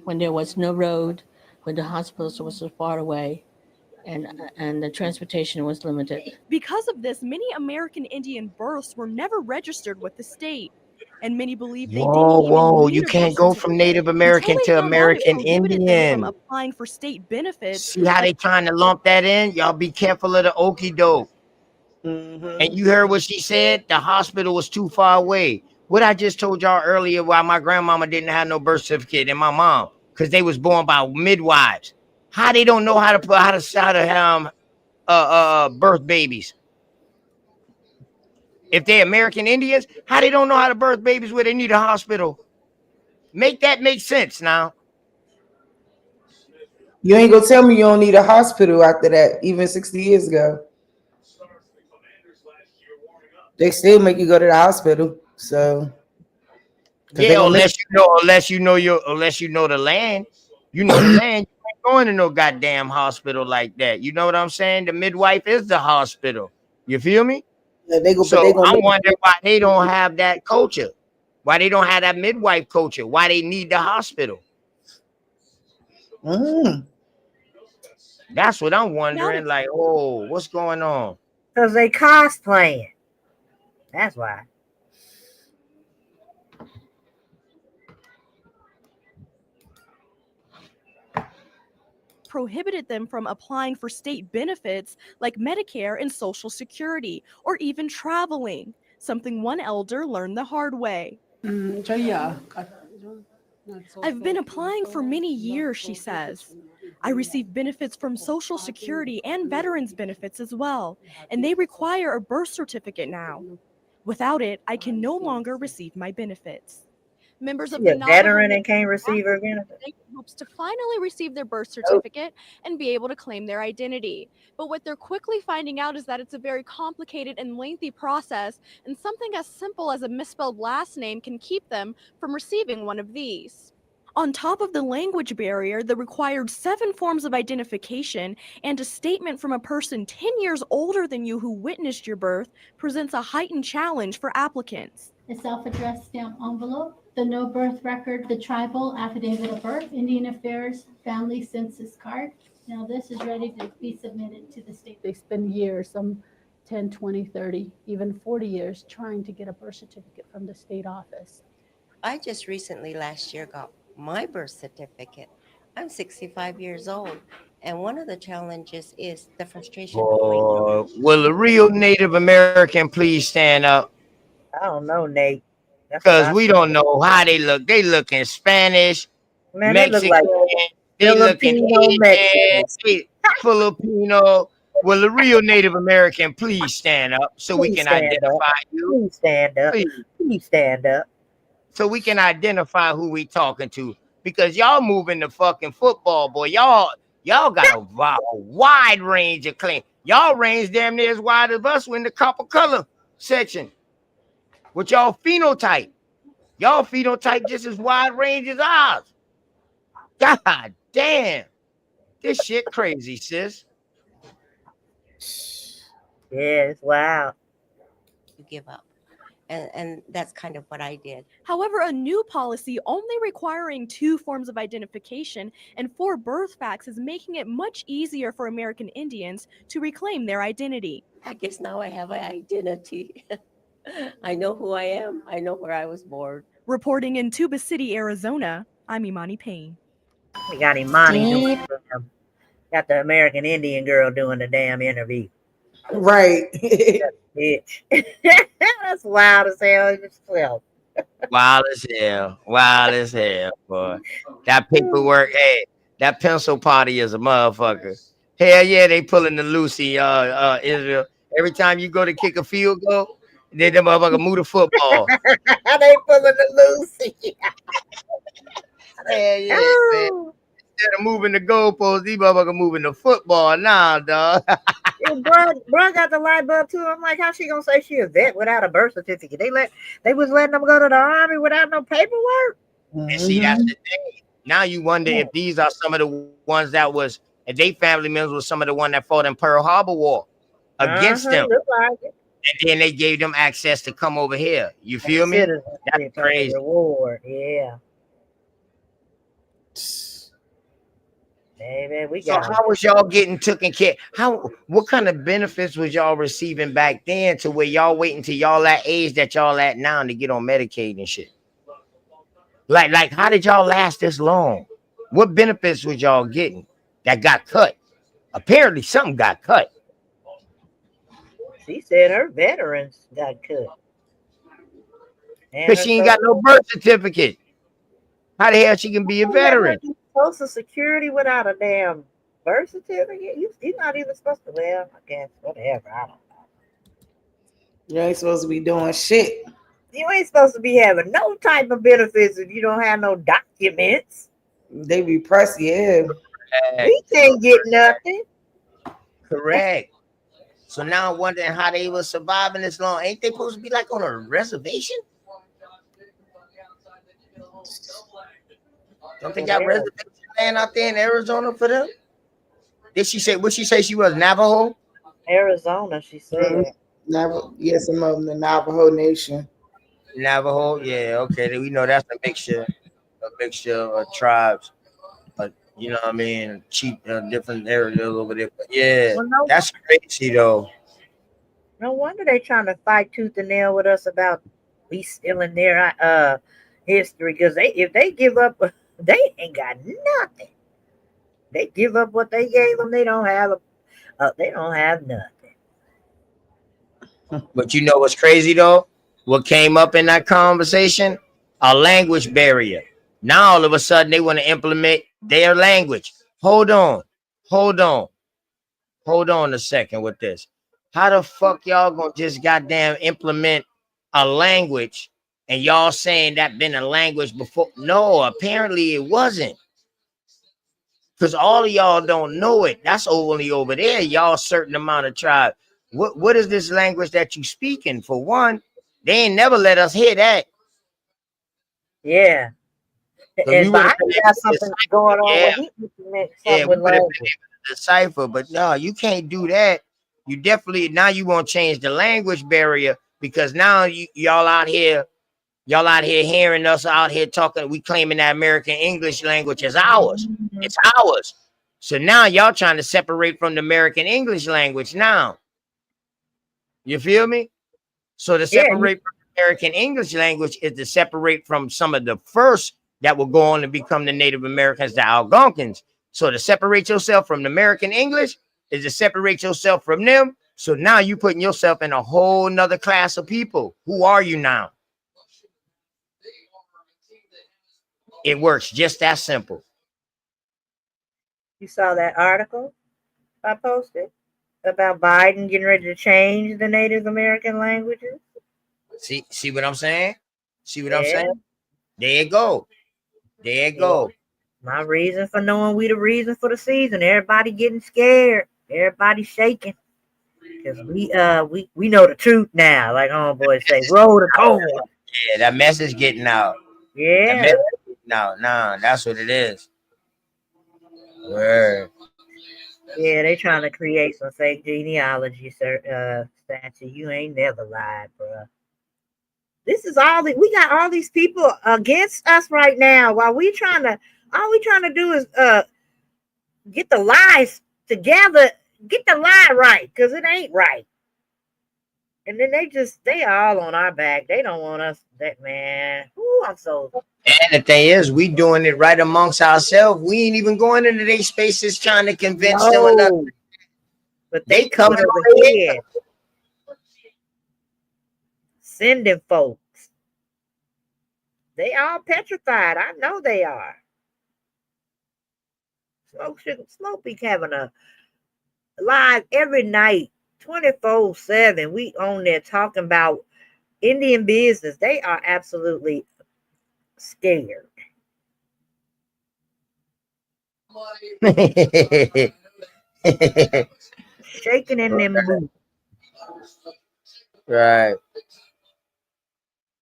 C: When there was no road, when the hospitals were so far away, and the transportation was limited.
Y: Because of this, many American Indian births were never registered with the state, and many believe they didn't
V: Whoa,
Y: even
V: you
Y: need a
V: can't
Y: birth
V: go from Native
Y: certificate until
V: American
Y: they
V: to
Y: found out it
V: American
Y: prohibited them from
V: Indian.
Y: applying for state benefits.
V: See how they trying to lump that in? Y'all be careful of the okie doke. And you heard what she said? The hospital was too far away. What I just told y'all earlier, why my grandmama didn't have no birth certificate and my mom, because they was born by midwives. How they don't know how to birth babies? If they're American Indians, how they don't know how to birth babies where they need a hospital? Make that make sense now.
A: You ain't gonna tell me you don't need a hospital after that, even 60 years ago. They still make you go to the hospital. So
V: yeah, unless you know the land. You know the land, you ain't going to no goddamn hospital like that. You know what I'm saying? The midwife is the hospital. You feel me?
A: Yeah,
V: I'm wondering why they don't have that culture. Why they don't have that midwife culture? Why they need the hospital? That's what I'm wondering. Like, oh, what's going on?
G: Because they cosplaying. That's why.
Y: Prohibited them from applying for state benefits like Medicare and Social Security, or even traveling, something one elder learned the hard way. I've been applying for many years, she says. I receive benefits from Social Security and veterans benefits as well, and they require a birth certificate now. Without it, I can no longer receive my benefits. Members of
G: She
Y: the
G: a
Y: Navajo
G: veteran and can't receive her benefits.
Y: hopes to finally receive their birth certificate and be able to claim their identity. But what they're quickly finding out is that it's a very complicated and lengthy process, and something as simple as a misspelled last name can keep them from receiving one of these. On top of the language barrier, the required 7 forms of identification and a statement from a person 10 years older than you who witnessed your birth presents a heightened challenge for applicants.
F: A self-addressed stamp envelope, the no birth record, the tribal affidavit of birth, Indian Affairs family census card. Now this is ready to be submitted to the state.
H: They spend years, some 10, 20, 30, even 40 years trying to get a birth certificate from the state office.
I: I just recently last year got my birth certificate. I'm 65 years old, and one of the challenges is the frustration.
V: Will a real Native American please stand up?
G: I don't know, Nate.
V: Because we don't know how they look. They look in Spanish,
G: Man,
V: Mexican,
G: they look like
V: they look in
G: Filipino,
V: Filipino. Will a real Native American please stand up so we can identify you?
G: Please stand up. Please stand up.
V: So we can identify who we talking to. Because y'all moving the fucking football, boy. Y'all got a wide range of claim. Y'all range damn near as wide as us in the copper color section. With y'all phenotype. Y'all phenotype just as wide range as ours. God damn. This shit crazy, sis.
G: Yes, wow.
I: You give up. And that's kind of what I did.
Y: However, a new policy only requiring 2 forms of identification and 4 birth facts is making it much easier for American Indians to reclaim their identity.
I: I guess now I have an identity. I know who I am. I know where I was born.
Y: Reporting in Tuba City, Arizona, I'm Imani Payne.
G: We got Imani doing got the American Indian girl doing the damn interview.
A: Right.
G: Bitch. That's wild as hell itself.
V: Wild as hell, boy. That paperwork, hey, that pencil party is a motherfucker. Hell yeah, they pulling the Lucy, Israel. Every time you go to kick a field goal, they the motherfucker move the football.
G: They pulling the Lucy.
V: Yeah, yeah, man.
G: Oh,
V: Instead of moving the goalposts, these motherfuckers moving the football now, dog.
G: yeah, bro got the light bulb too. I'm like, how she gonna say she a vet without a birth certificate? They was letting them go to the army without no paperwork.
V: And see, that's the thing. Now you wonder if these are some of the ones that was, if they family members was some of the one that fought in Pearl Harbor War against them.
G: Look like it.
V: And then they gave them access to come over here. You
G: And
V: feel me? That's
G: citizenship as a
V: crazy.
G: reward. Yeah. Baby, we
V: So
G: got
V: how was y'all getting taken care? What kind of benefits was y'all receiving back then to where y'all waiting till y'all that age that y'all at now to get on Medicaid and shit? Like how did y'all last this long? What benefits was y'all getting that got cut? Apparently something got cut.
G: She said her veterans got cut. And
V: Because
G: her
V: she ain't got no birth certificate. How the hell she can be a veteran?
G: Social Security without a damn birth certificate? You're not even supposed to. Well, I guess whatever. I don't know.
A: You ain't supposed to be doing shit.
G: You ain't supposed to be having no type of benefits if you don't have no documents.
A: They be pressed, yeah.
G: We can't get nothing.
V: Correct. So now I'm wondering how they was surviving this long. Ain't they supposed to be like on a reservation? Don't they got reservation land out there in Arizona for them? Did she say what she say she was? Navajo?
G: Arizona, she said.
A: Yeah, some of them, the Navajo Nation.
V: Navajo, yeah, okay. We know that's a mixture of tribes. But you know what I mean, cheap different areas over there. But yeah,
G: Well,
V: that's crazy though.
G: No wonder they trying to fight tooth and nail with us about we stealing their history. Because if they give up, they ain't got nothing. They give up what they gave them. They don't have nothing.
V: But you know what's crazy though? What came up in that conversation? A language barrier. Now all of a sudden they want to implement their language. Hold on a second with this. How the fuck y'all gonna just goddamn implement a language and y'all saying that been a language before? No, apparently it wasn't. Because all of y'all don't know it. That's only over there. Y'all certain amount of tribe. What is this language that you speaking? For one, they ain't never let us hear that.
G: Yeah. And Biden got something going on where he implemented something with language.
V: Decipher, but no, you can't do that. You definitely now you want to change the language barrier because now y'all out here hearing us out here talking. We claiming that American English language is ours. It's ours. So now y'all trying to separate from the American English language now. You feel me? So to separate from the American English language is to separate from some of the first that will go on to become the Native Americans, the Algonquins. So to separate yourself from the American English is to separate yourself from them. So now you putting yourself in a whole nother class of people. Who are you now? It works just that simple.
G: You saw that article I posted about Biden getting ready to change the Native American languages?
V: See what I'm saying? See what I'm saying? There you go. There you go.
G: My reason for knowing we the reason for the season. Everybody getting scared. Everybody shaking. Because we know the truth now. Like homeboys say, roll the cone.
V: Yeah, that message getting out.
G: Yeah.
V: No, that's what it is. Word.
G: Yeah, they trying to create some fake genealogy statue. You ain't never lied, bro. This is we got all these people against us right now. While all we trying to do is get the lies together, get the lie right, because it ain't right. And then they all on our back. They don't want us that, man. Ooh, I'm so.
V: And the thing is, we doing it right amongst ourselves. We ain't even going into these spaces trying to convince them or nothing.
G: But they coming over here. Sending folks. They all petrified. I know they are. Smoke be having a live every night, 24/7. We on there talking about Indian business. They are absolutely scared. Shaking in them boots.
V: Right.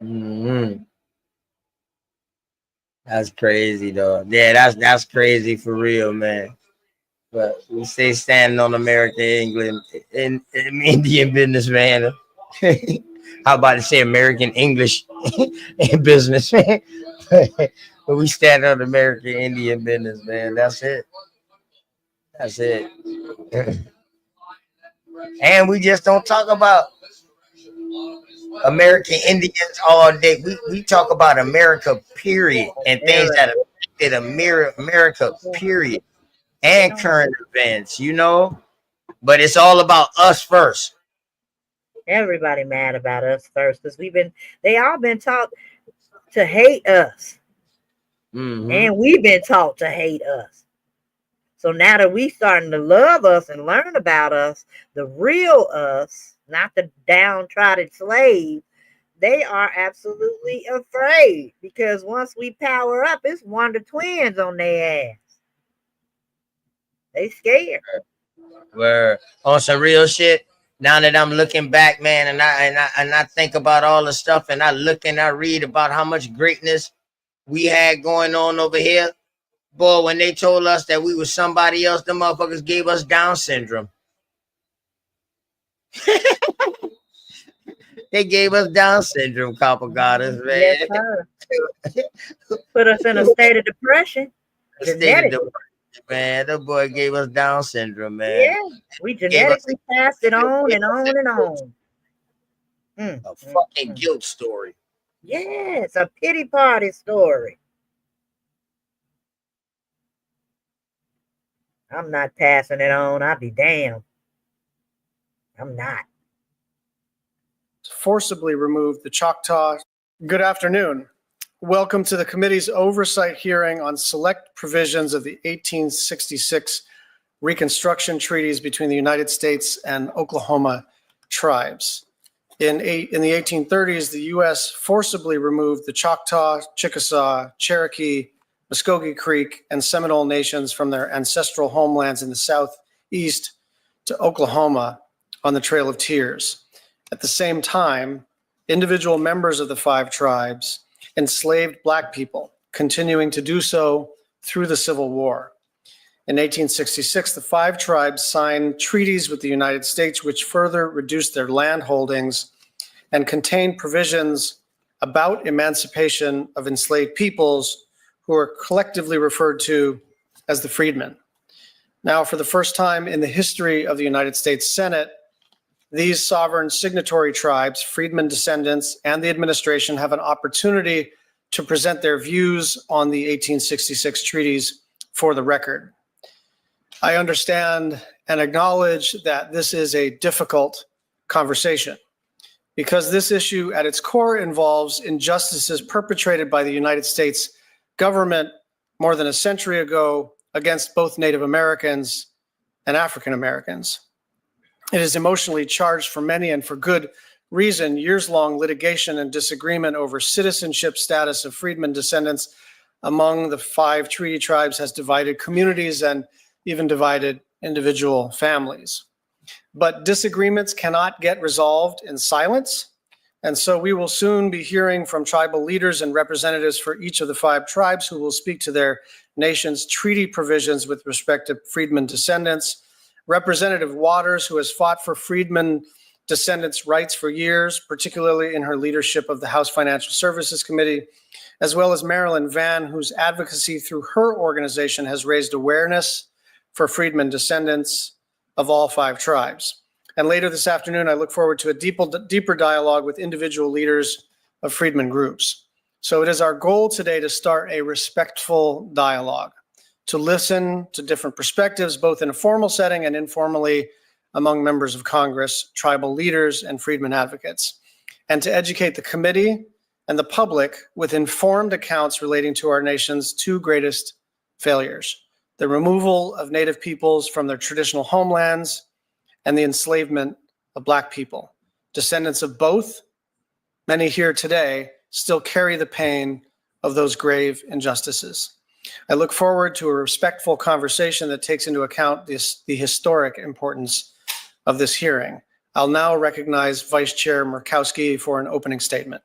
V: Hmm. That's crazy though. Yeah, that's crazy for real, man. But we stay standing on American England in Indian business, man. How about to say American English in business, man? But we stand on American Indian business, man. That's it. That's it. And we just don't talk about American Indians all day. We talk about America, period, and things that affected America, period, and current events, you know. But it's all about us first.
G: Everybody mad about us first because they all been taught to hate us.
V: Mm-hmm.
G: And we've been taught to hate us. So now that we starting to love us and learn about us, the real us, not the downtrodden slave, they are absolutely afraid because once we power up, it's Wonder Twins on their ass. They scared.
V: Where on some real shit. Now that I'm looking back, man, and I think about all the stuff, and I look and I read about how much greatness we had going on over here. Boy, when they told us that we was somebody else, the motherfuckers gave us Down syndrome. They gave us Down syndrome, copper goddess, man.
G: Yes, sir. Put us in a state of depression.
V: Man, the boy gave us Down syndrome, man.
G: Yeah, we genetically passed it on and on and on.
V: A fucking guilt story.
G: Yeah, it's a pity party story. I'm not passing it on. I'll be damned. I'm not.
B: Forcibly removed the Choctaw. Good afternoon. Welcome to the committee's oversight hearing on select provisions of the 1866 Reconstruction Treaties between the United States and Oklahoma tribes. In the 1830s, the U.S. forcibly removed the Choctaw, Chickasaw, Cherokee, Muskogee Creek, and Seminole nations from their ancestral homelands in the southeast to Oklahoma on the Trail of Tears. At the same time, individual members of the 5 tribes enslaved Black people, continuing to do so through the Civil War. In 1866, the 5 tribes signed treaties with the United States, which further reduced their land holdings and contained provisions about emancipation of enslaved peoples who are collectively referred to as the freedmen. Now, for the first time in the history of the United States Senate, these sovereign signatory tribes, freedmen descendants, and the administration have an opportunity to present their views on the 1866 treaties for the record. I understand and acknowledge that this is a difficult conversation because this issue at its core involves injustices perpetrated by the United States government more than a century ago against both Native Americans and African Americans. It is emotionally charged for many and for good reason. Years-long litigation and disagreement over citizenship status of freedmen descendants among the 5 treaty tribes has divided communities and even divided individual families. But disagreements cannot get resolved in silence. And so we will soon be hearing from tribal leaders and representatives for each of the 5 tribes who will speak to their nation's treaty provisions with respect to freedmen descendants. Representative Waters, who has fought for freedmen descendants' rights for years, particularly in her leadership of the House Financial Services Committee, as well as Marilyn Vann, whose advocacy through her organization has raised awareness for freedmen descendants of all 5 tribes. And later this afternoon, I look forward to a deeper dialogue with individual leaders of freedmen groups. So it is our goal today to start a respectful dialogue, to listen to different perspectives, both in a formal setting and informally among members of Congress, tribal leaders, and freedmen advocates, and to educate the committee and the public with informed accounts relating to our nation's 2 greatest failures: the removal of Native peoples from their traditional homelands and the enslavement of Black people. Descendants of both, many here today, still carry the pain of those grave injustices. I look forward to a respectful conversation that takes into account the historic importance of this hearing. I'll now recognize Vice Chair Murkowski for an opening statement.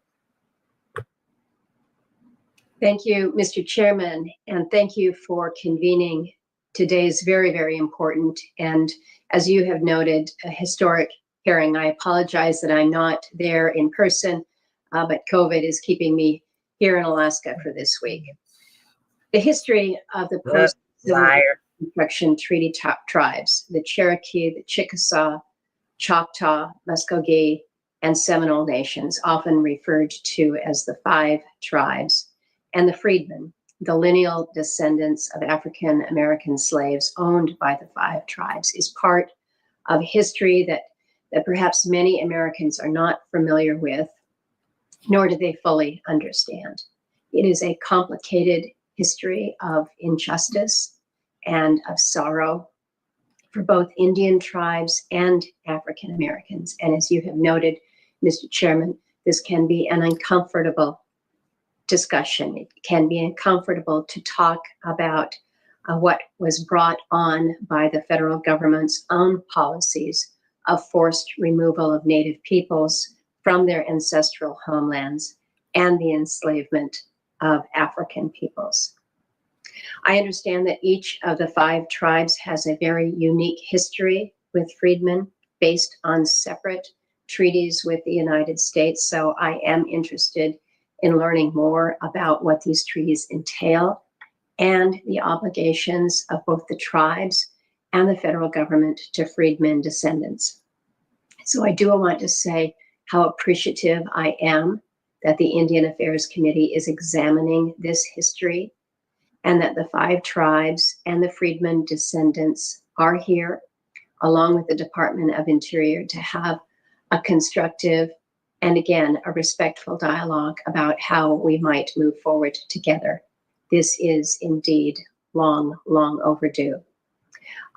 J: Thank you, Mr. Chairman, and thank you for convening today's very, very important and, as you have noted, a historic hearing. I apologize that I'm not there in person, but COVID is keeping me here in Alaska for this week. The history of the post-Civil Reconstruction Treaty tribes, the Cherokee, the Chickasaw, Choctaw, Muskogee, and Seminole nations, often referred to as the 5 tribes, and the freedmen, the lineal descendants of African American slaves owned by the 5 tribes, is part of history that perhaps many Americans are not familiar with, nor do they fully understand. It is a complicated history of injustice and of sorrow for both Indian tribes and African Americans. And as you have noted, Mr. Chairman, this can be an uncomfortable discussion. It can be uncomfortable to talk about what was brought on by the federal government's own policies of forced removal of Native peoples from their ancestral homelands and the enslavement of African peoples. I understand that each of the 5 tribes has a very unique history with freedmen based on separate treaties with the United States. So I am interested in learning more about what these treaties entail and the obligations of both the tribes and the federal government to freedmen descendants. So I do want to say how appreciative I am that the Indian Affairs Committee is examining this history, and that the 5 tribes and the freedmen descendants are here, along with the Department of Interior, to have a constructive and, again, a respectful dialogue about how we might move forward together. This is indeed long, long overdue.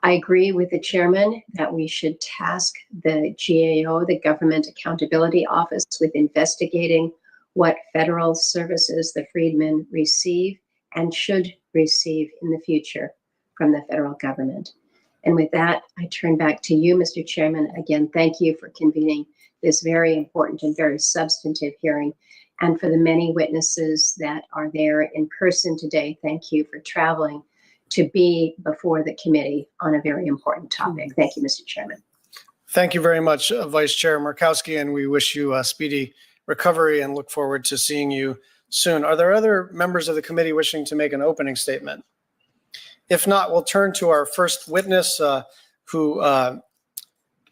J: I agree with the chairman that we should task the GAO, the Government Accountability Office, with investigating what federal services the freedmen receive and should receive in the future from the federal government. And with that, I turn back to you, Mr. Chairman. Again, thank you for convening this very important and very substantive hearing. And for the many witnesses that are there in person today, thank you for traveling to be before the committee on a very important topic. Thank you, Mr. Chairman.
B: Thank you very much, Vice Chair Murkowski, and we wish you a speedy recovery and look forward to seeing you soon. Are there other members of the committee wishing to make an opening statement? If not, we'll turn to our first witness, who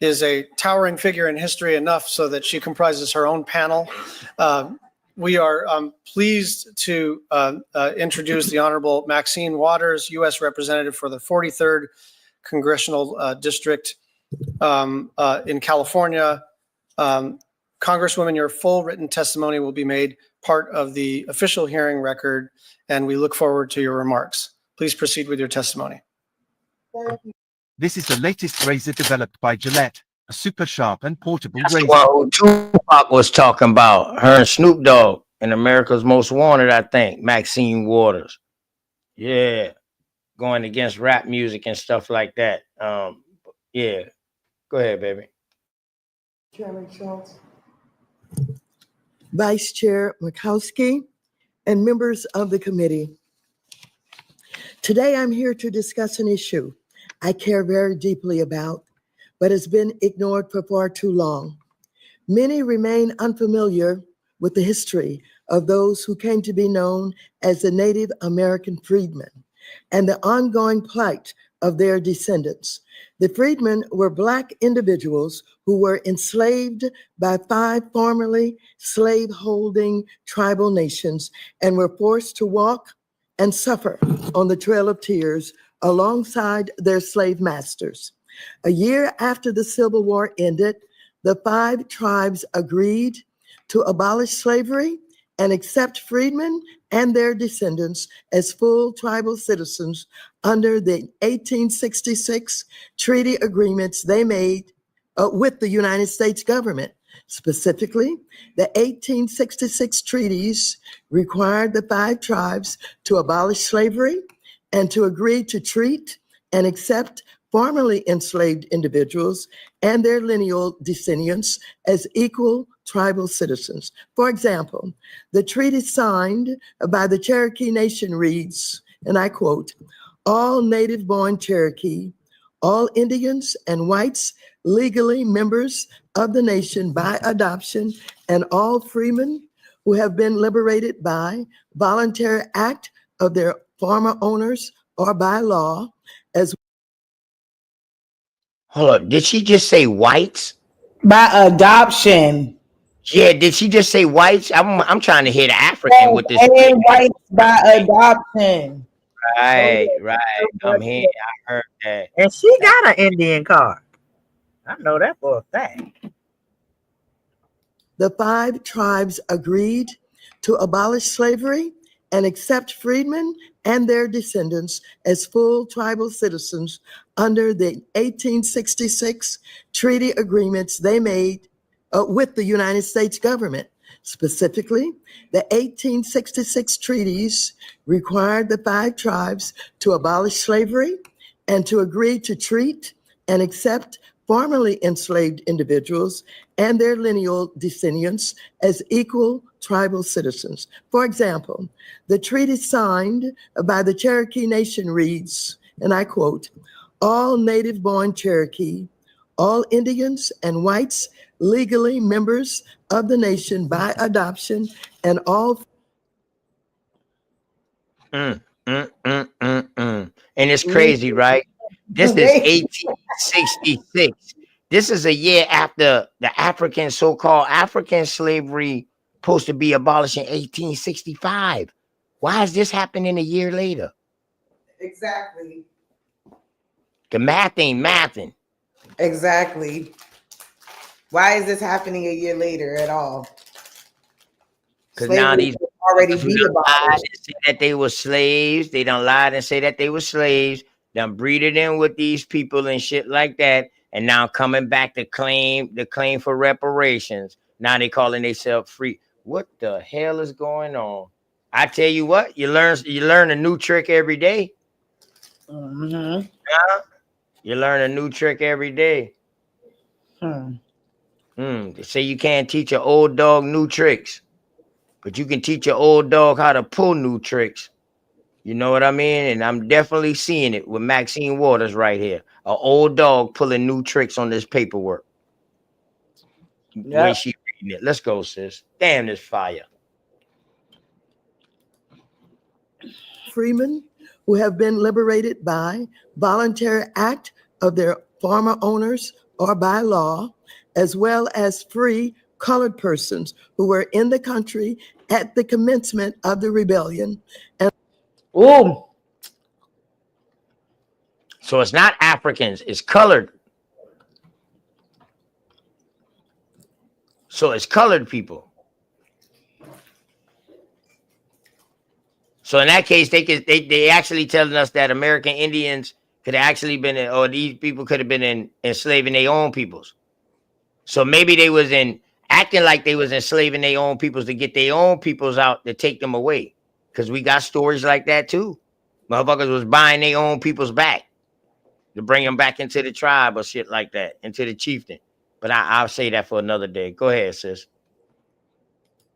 B: is a towering figure in history enough so that she comprises her own panel. We are pleased to introduce the Honorable Maxine Waters, U.S. Representative for the 43rd Congressional District in California. Congresswoman, your full written testimony will be made part of the official hearing record, and we look forward to your remarks. Please proceed with your testimony.
L: This is the latest razor developed by Gillette, a super sharp and portable
V: That's
L: razor.
V: what Tupac was talking about. Her and Snoop Dogg in America's Most Wanted, I think. Maxine Waters. Yeah. Going against rap music and stuff like that. Yeah. Go ahead, baby.
M: Chairman Schultz, Vice Chair Murkowski, and members of the committee. Today I'm here to discuss an issue I care very deeply about, but has been ignored for far too long. Many remain unfamiliar with the history of those who came to be known as the Native American freedmen and the ongoing plight of their descendants. The freedmen were Black individuals who were enslaved by 5 formerly slave-holding tribal nations and were forced to walk and suffer on the Trail of Tears alongside their slave masters. A year after the Civil War ended, the 5 tribes agreed to abolish slavery and accept freedmen and their descendants as full tribal citizens under the 1866 treaty agreements they made with the United States government. Specifically, the 1866 treaties required the 5 tribes to abolish slavery and to agree to treat and accept formerly enslaved individuals and their lineal descendants as equal tribal citizens. For example, the treaty signed by the Cherokee Nation reads, and I quote, "All native-born Cherokee, all Indians and whites legally members of the nation by adoption, and all freemen who have been liberated by voluntary act of their former owners or by law, as
V: Hold up. Did she just say whites?
A: By adoption.
V: Yeah, did she just say whites? I'm trying to hear the African with this.
A: And whites by adoption.
V: Right. I'm here. I heard that.
G: And she got an Indian card. I know that for a fact.
M: the 5 tribes agreed to abolish slavery and accept freedmen and their descendants as full tribal citizens under the 1866 treaty agreements they made with the United States government. Specifically, the 1866 treaties required the 5 tribes to abolish slavery and to agree to treat and accept formerly enslaved individuals and their lineal descendants as equal tribal citizens. For example, the treaty signed by the Cherokee Nation reads, and I quote, "All native-born Cherokee, all Indians and whites legally members of the nation by adoption, and all..."
V: And it's crazy, right? This is 1866. This is a year after the African, so-called African slavery supposed to be abolished in 1865. Why is this happening a year later?
A: Exactly.
V: The math ain't mathing.
A: Exactly. Why is this happening a year later at all?
V: Because now these
A: already
V: be lied and say that they were slaves. They done lied and say that they were slaves. Done breeded in with these people and shit like that. And now coming back to claim for reparations. Now they calling themselves free. What the hell is going on? I tell you what, you learn a new trick every day.
A: Mm-hmm.
V: You learn a new trick every day. They say you can't teach an old dog new tricks, but you can teach an old dog how to pull new tricks. You know what I mean? And I'm definitely seeing it with Maxine Waters right here. An old dog pulling new tricks on this paperwork. The way she reading it. Let's go, sis. Damn, this fire.
M: Freemen who have been liberated by voluntary act of their former owners or by law, as well as free colored persons who were in the country at the commencement of the rebellion. And
V: so it's not Africans, it's colored. So it's colored people. So in that case, they actually telling us that American Indians could have actually been, or these people could have been enslaving their own peoples. So maybe they was acting like they was enslaving their own peoples to get their own peoples out to take them away. Because we got stories like that too. Motherfuckers was buying their own peoples back to bring them back into the tribe or shit like that, into the chieftain. But I'll say that for another day. Go ahead, sis.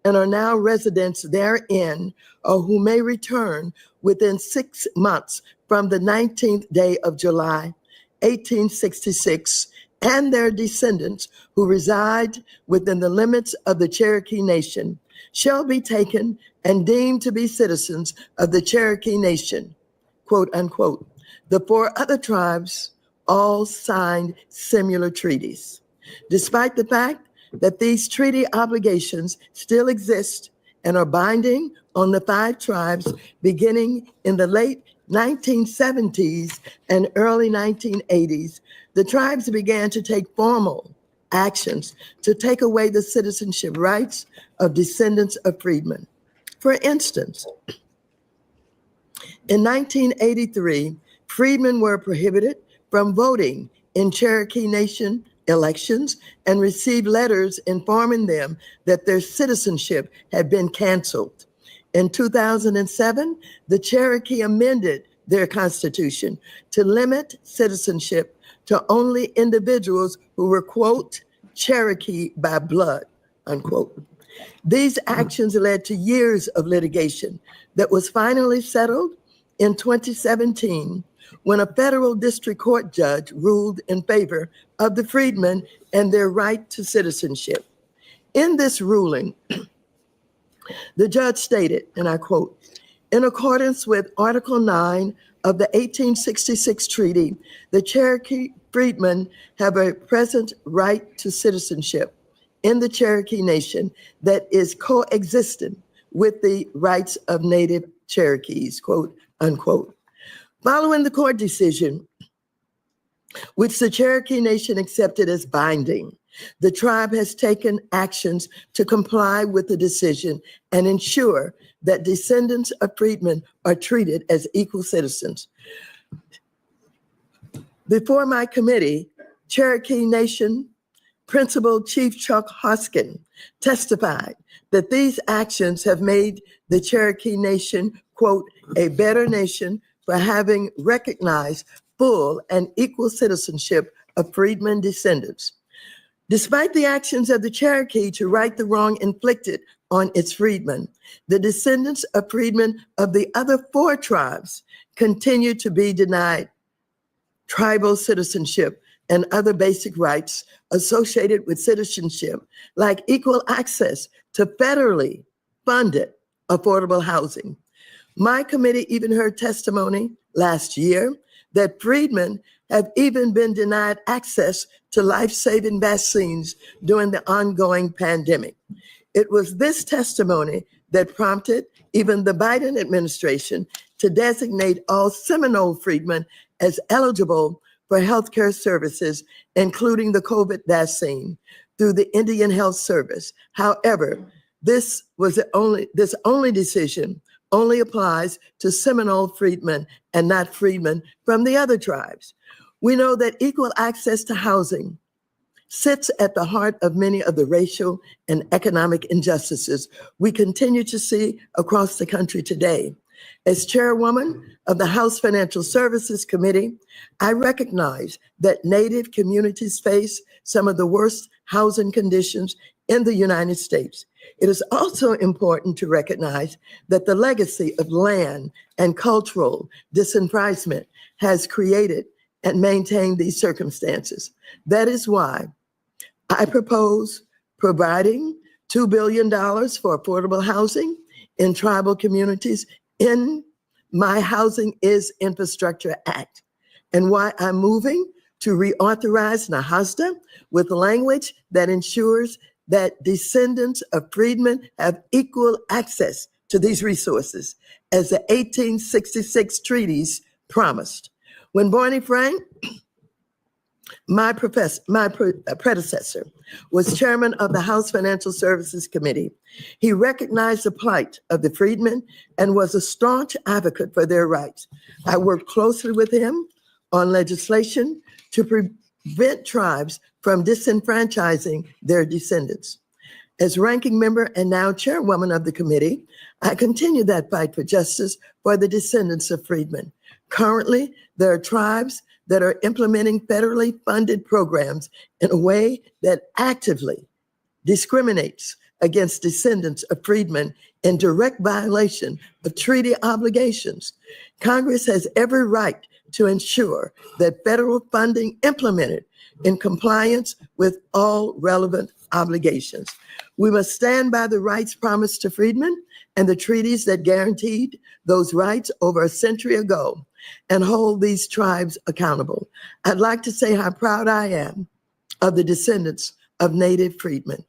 M: And are now residents therein, or who may return within 6 months from the 19th day of July, 1866, and their descendants who reside within the limits of the Cherokee Nation, shall be taken and deemed to be citizens of the Cherokee Nation, quote unquote. The 4 other tribes all signed similar treaties. Despite the fact that these treaty obligations still exist and are binding on the 5 tribes beginning in the late 1970s and early 1980s, the tribes began to take formal actions to take away the citizenship rights of descendants of freedmen. For instance, in 1983, freedmen were prohibited from voting in Cherokee Nation elections and received letters informing them that their citizenship had been canceled. In 2007, the Cherokee amended their constitution to limit citizenship to only individuals who were, quote, Cherokee by blood, unquote. These actions led to years of litigation that was finally settled in 2017 when a federal district court judge ruled in favor of the freedmen and their right to citizenship. In this ruling, the judge stated, and I quote, in accordance with Article 9 of the 1866 Treaty, the Cherokee freedmen have a present right to citizenship in the Cherokee Nation that is coexistent with the rights of Native Cherokees, quote, unquote. Following the court decision, which the Cherokee Nation accepted as binding, the tribe has taken actions to comply with the decision and ensure that descendants of freedmen are treated as equal citizens. Before my committee, Cherokee Nation Principal Chief Chuck Hoskin testified that these actions have made the Cherokee Nation, quote, a better nation for having recognized full and equal citizenship of freedmen descendants. Despite the actions of the Cherokee to right the wrong inflicted on its freedmen, the descendants of freedmen of the other 4 tribes continue to be denied tribal citizenship and other basic rights associated with citizenship, like equal access to federally funded affordable housing. My committee even heard testimony last year that freedmen have even been denied access to life-saving vaccines during the ongoing pandemic. It was this testimony that prompted even the Biden administration to designate all Seminole freedmen as eligible for healthcare services, including the COVID vaccine, through the Indian Health Service. However, this only decision only applies to Seminole freedmen and not freedmen from the other tribes. We know that equal access to housing sits at the heart of many of the racial and economic injustices we continue to see across the country today. As chairwoman of the House Financial Services Committee, I recognize that Native communities face some of the worst housing conditions in the United States. It is also important to recognize that the legacy of land and cultural disenfranchisement has created and maintained these circumstances. That is why I propose providing $2 billion for affordable housing in tribal communities in my Housing is Infrastructure Act, and why I'm moving to reauthorize NAHASDA with language that ensures that descendants of freedmen have equal access to these resources, as the 1866 treaties promised. When Barney Frank, my predecessor, was chairman of the House Financial Services Committee, he recognized the plight of the freedmen and was a staunch advocate for their rights. I worked closely with him on legislation to prevent tribes from disenfranchising their descendants. As ranking member and now chairwoman of the committee, I continue that fight for justice for the descendants of freedmen. Currently, there are tribes that are implementing federally funded programs in a way that actively discriminates against descendants of freedmen in direct violation of treaty obligations. Congress has every right to ensure that federal funding implemented in compliance with all relevant obligations. We must stand by the rights promised to freedmen and the treaties that guaranteed those rights over a century ago and hold these tribes accountable. I'd like to say how proud I am of the descendants of Native freedmen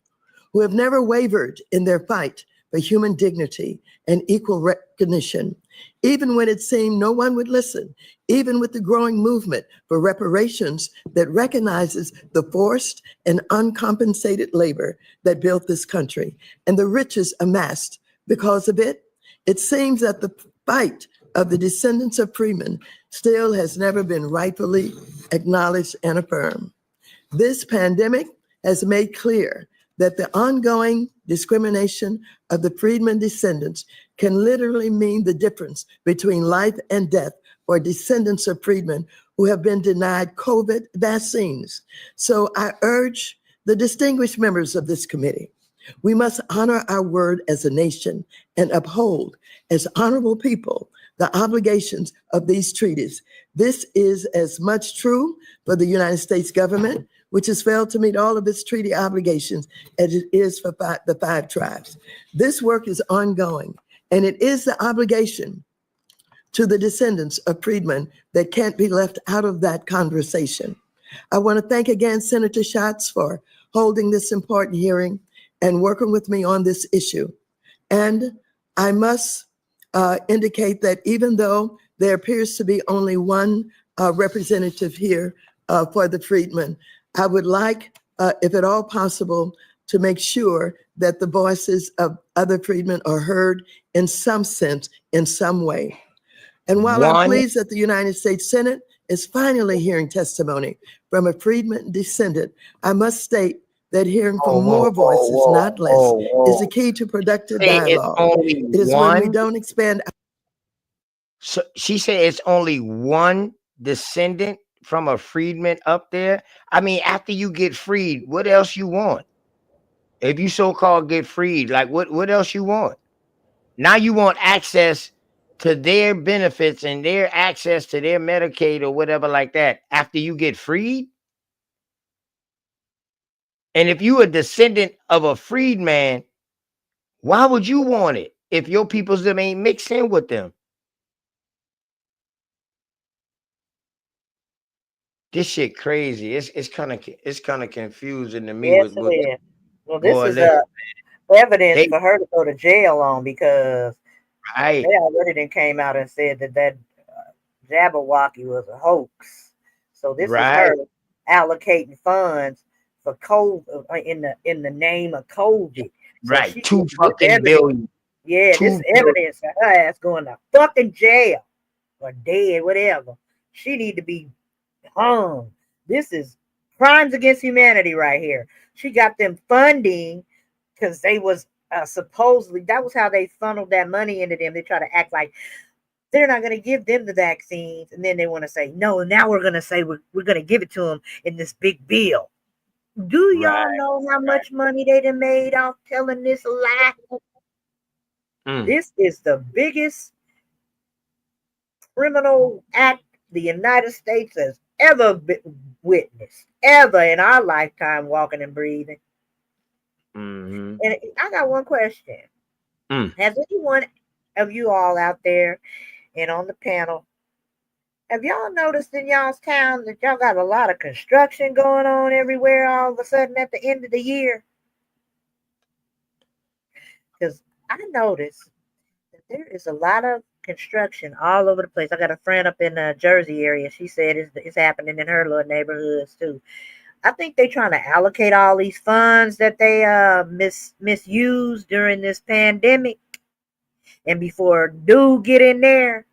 M: who have never wavered in their fight for human dignity and equal recognition, even when it seemed no one would listen, even with the growing movement for reparations that recognizes the forced and uncompensated labor that built this country and the riches amassed because of it. It seems that the fight of the descendants of freedmen still has never been rightfully acknowledged and affirmed. This pandemic has made clear that the ongoing discrimination of the freedmen descendants can literally mean the difference between life and death for descendants of freedmen who have been denied COVID vaccines. So I urge the distinguished members of this committee, we must honor our word as a nation and uphold, as honorable people, the obligations of these treaties. This is as much true for the United States government, which has failed to meet all of its treaty obligations, as it is for the 5 tribes. This work is ongoing, and it is the obligation to the descendants of freedmen that can't be left out of that conversation. I want to thank again Senator Schatz for holding this important hearing and working with me on this issue. And I must indicate that even though there appears to be only one representative here for the freedmen, I would like, if at all possible, to make sure that the voices of other freedmen are heard in some sense, in some way. And while I'm pleased that the United States Senate is finally hearing testimony from a freedman descendant, I must state that hearing from more voices, not less, is the key to productive dialogue. It is when we don't expand.
V: So she said it's only one descendant from a freedman up there. I mean, after you get freed, what else you want? If you so-called get freed, like what else you want? Now you want access to their benefits and their access to their Medicaid or whatever like that after you get freed? And if you a descendant of a freedman, why would you want it if your peoples them ain't mixed in with them? This shit crazy. It's kind of confusing to me.
G: Yes,
V: with
G: it is. Well, this
V: boy,
G: is
V: listen,
G: evidence
V: they
G: for her to go to jail on, because
V: right.
G: they already then came out and said that Jabberwocky was a hoax. So this is
V: Right.
G: her allocating funds for COVID in the name of COVID. So
V: Right.
G: she
V: 2
G: this
V: fucking
G: evidence,
V: billion.
G: yeah,
V: 2
G: this
V: billion.
G: evidence of her ass going to fucking jail or dead, whatever. She need to be hung. This is crimes against humanity right here. She got them funding because they was supposedly, that was how they funneled that money into them. They try to act like they're not going to give them the vaccines, and then they want to say no. Now we're going to say we're going to give it to them in this big bill. Do y'all know how much money they done made off telling this lie? This is the biggest criminal act the United States has ever witnessed, ever in our lifetime, walking and breathing.
V: Mm-hmm.
G: And I got one question. Has anyone of you all out there and on the panel, have y'all noticed in y'all's town that y'all got a lot of construction going on everywhere all of a sudden at the end of the year? Because I noticed that there is a lot of construction all over the place. I got a friend up in the Jersey area. She said it's happening in her little neighborhoods too. I think they're trying to allocate all these funds that they misused during this pandemic. And before dude get in there,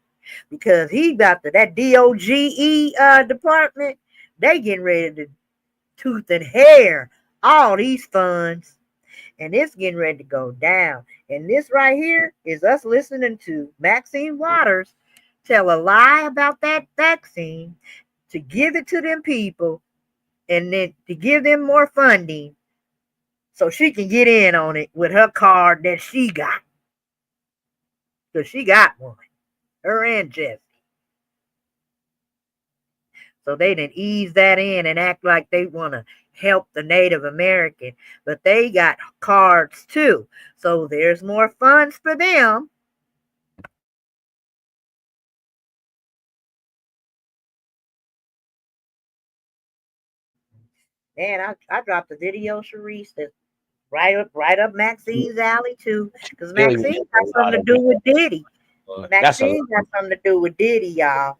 G: because he got that DOGE department, they getting ready to tooth and hair all these funds, and it's getting ready to go down. And this right here is us listening to Maxine Waters tell a lie about that vaccine to give it to them people, and then to give them more funding so she can get in on it with her card that she got. Because she got one, her and Jesse. So they didn't ease that in and act like they want to help the Native American, but they got cards too. So there's more funds for them. And I dropped a video, Sharice, that's right up Maxine's alley too, because Maxine got something to do with Diddy. Maxine got something to do with Diddy, y'all.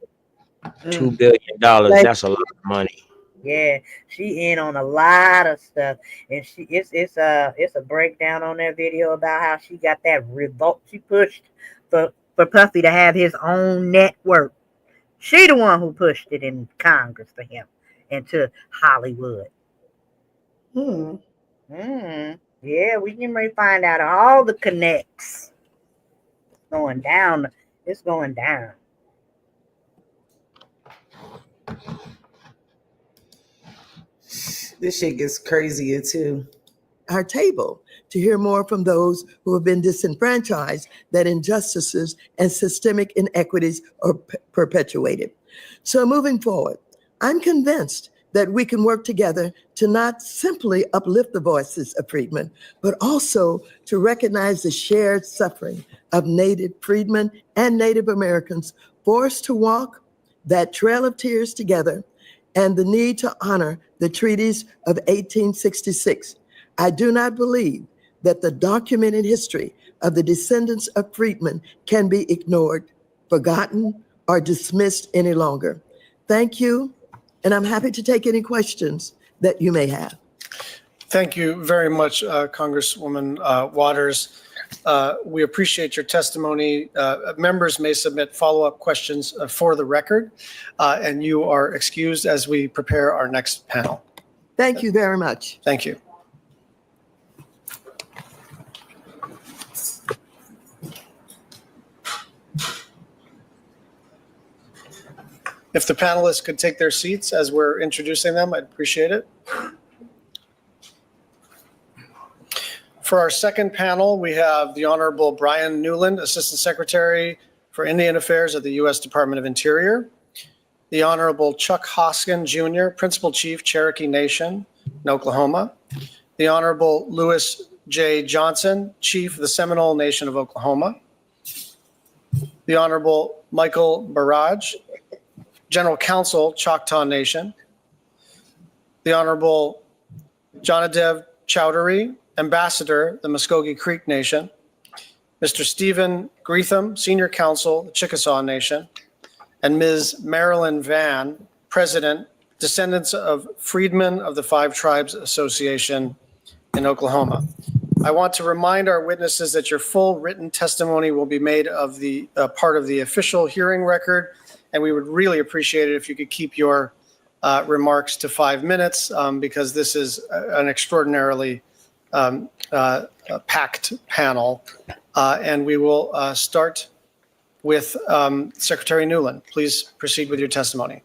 V: $2 billion. That's a lot of money.
G: Yeah, she in on a lot of stuff, and it's a breakdown on that video about how she got that revolt. She pushed for Puffy to have his own network. She the one who pushed it in Congress for him and to Hollywood. Yeah, we can find out all the connects. Going down. It's going down.
A: This shit gets crazier too.
M: Our table to hear more from those who have been disenfranchised, that injustices and systemic inequities are perpetuated. So moving forward, I'm convinced that we can work together to not simply uplift the voices of freedmen, but also to recognize the shared suffering of Native freedmen and Native Americans forced to walk that trail of tears together, and the need to honor the treaties of 1866. I do not believe that the documented history of the descendants of freedmen can be ignored, forgotten, or dismissed any longer. Thank you, and I'm happy to take any questions that you may have.
B: Thank you very much, Congresswoman Waters. We appreciate your testimony. Members may submit follow-up questions for the record, and you are excused as we prepare our next panel.
M: Thank you very much.
B: Thank you. If the panelists could take their seats as we're introducing them, I'd appreciate it. For our second panel, we have the Honorable Brian Newland, Assistant Secretary for Indian Affairs at the U.S. Department of Interior, the Honorable Chuck Hoskin, Jr., Principal Chief, Cherokee Nation in Oklahoma, the Honorable Lewis J. Johnson, Chief of the Seminole Nation of Oklahoma, the Honorable Michael Barrage, General Counsel, Choctaw Nation, the Honorable Jonadev Chowdhury, Ambassador, the Muskogee Creek Nation, Mr. Stephen Greetham, Senior Counsel, the Chickasaw Nation, and Ms. Marilyn Vann, President, Descendants of Freedmen of the Five Tribes Association in Oklahoma. I want to remind our witnesses that your full written testimony will be made of the part of the official hearing record, and we would really appreciate it if you could keep your remarks to 5 minutes, because this is an extraordinarily packed panel. And we will start with Secretary Newland. Please proceed with your testimony.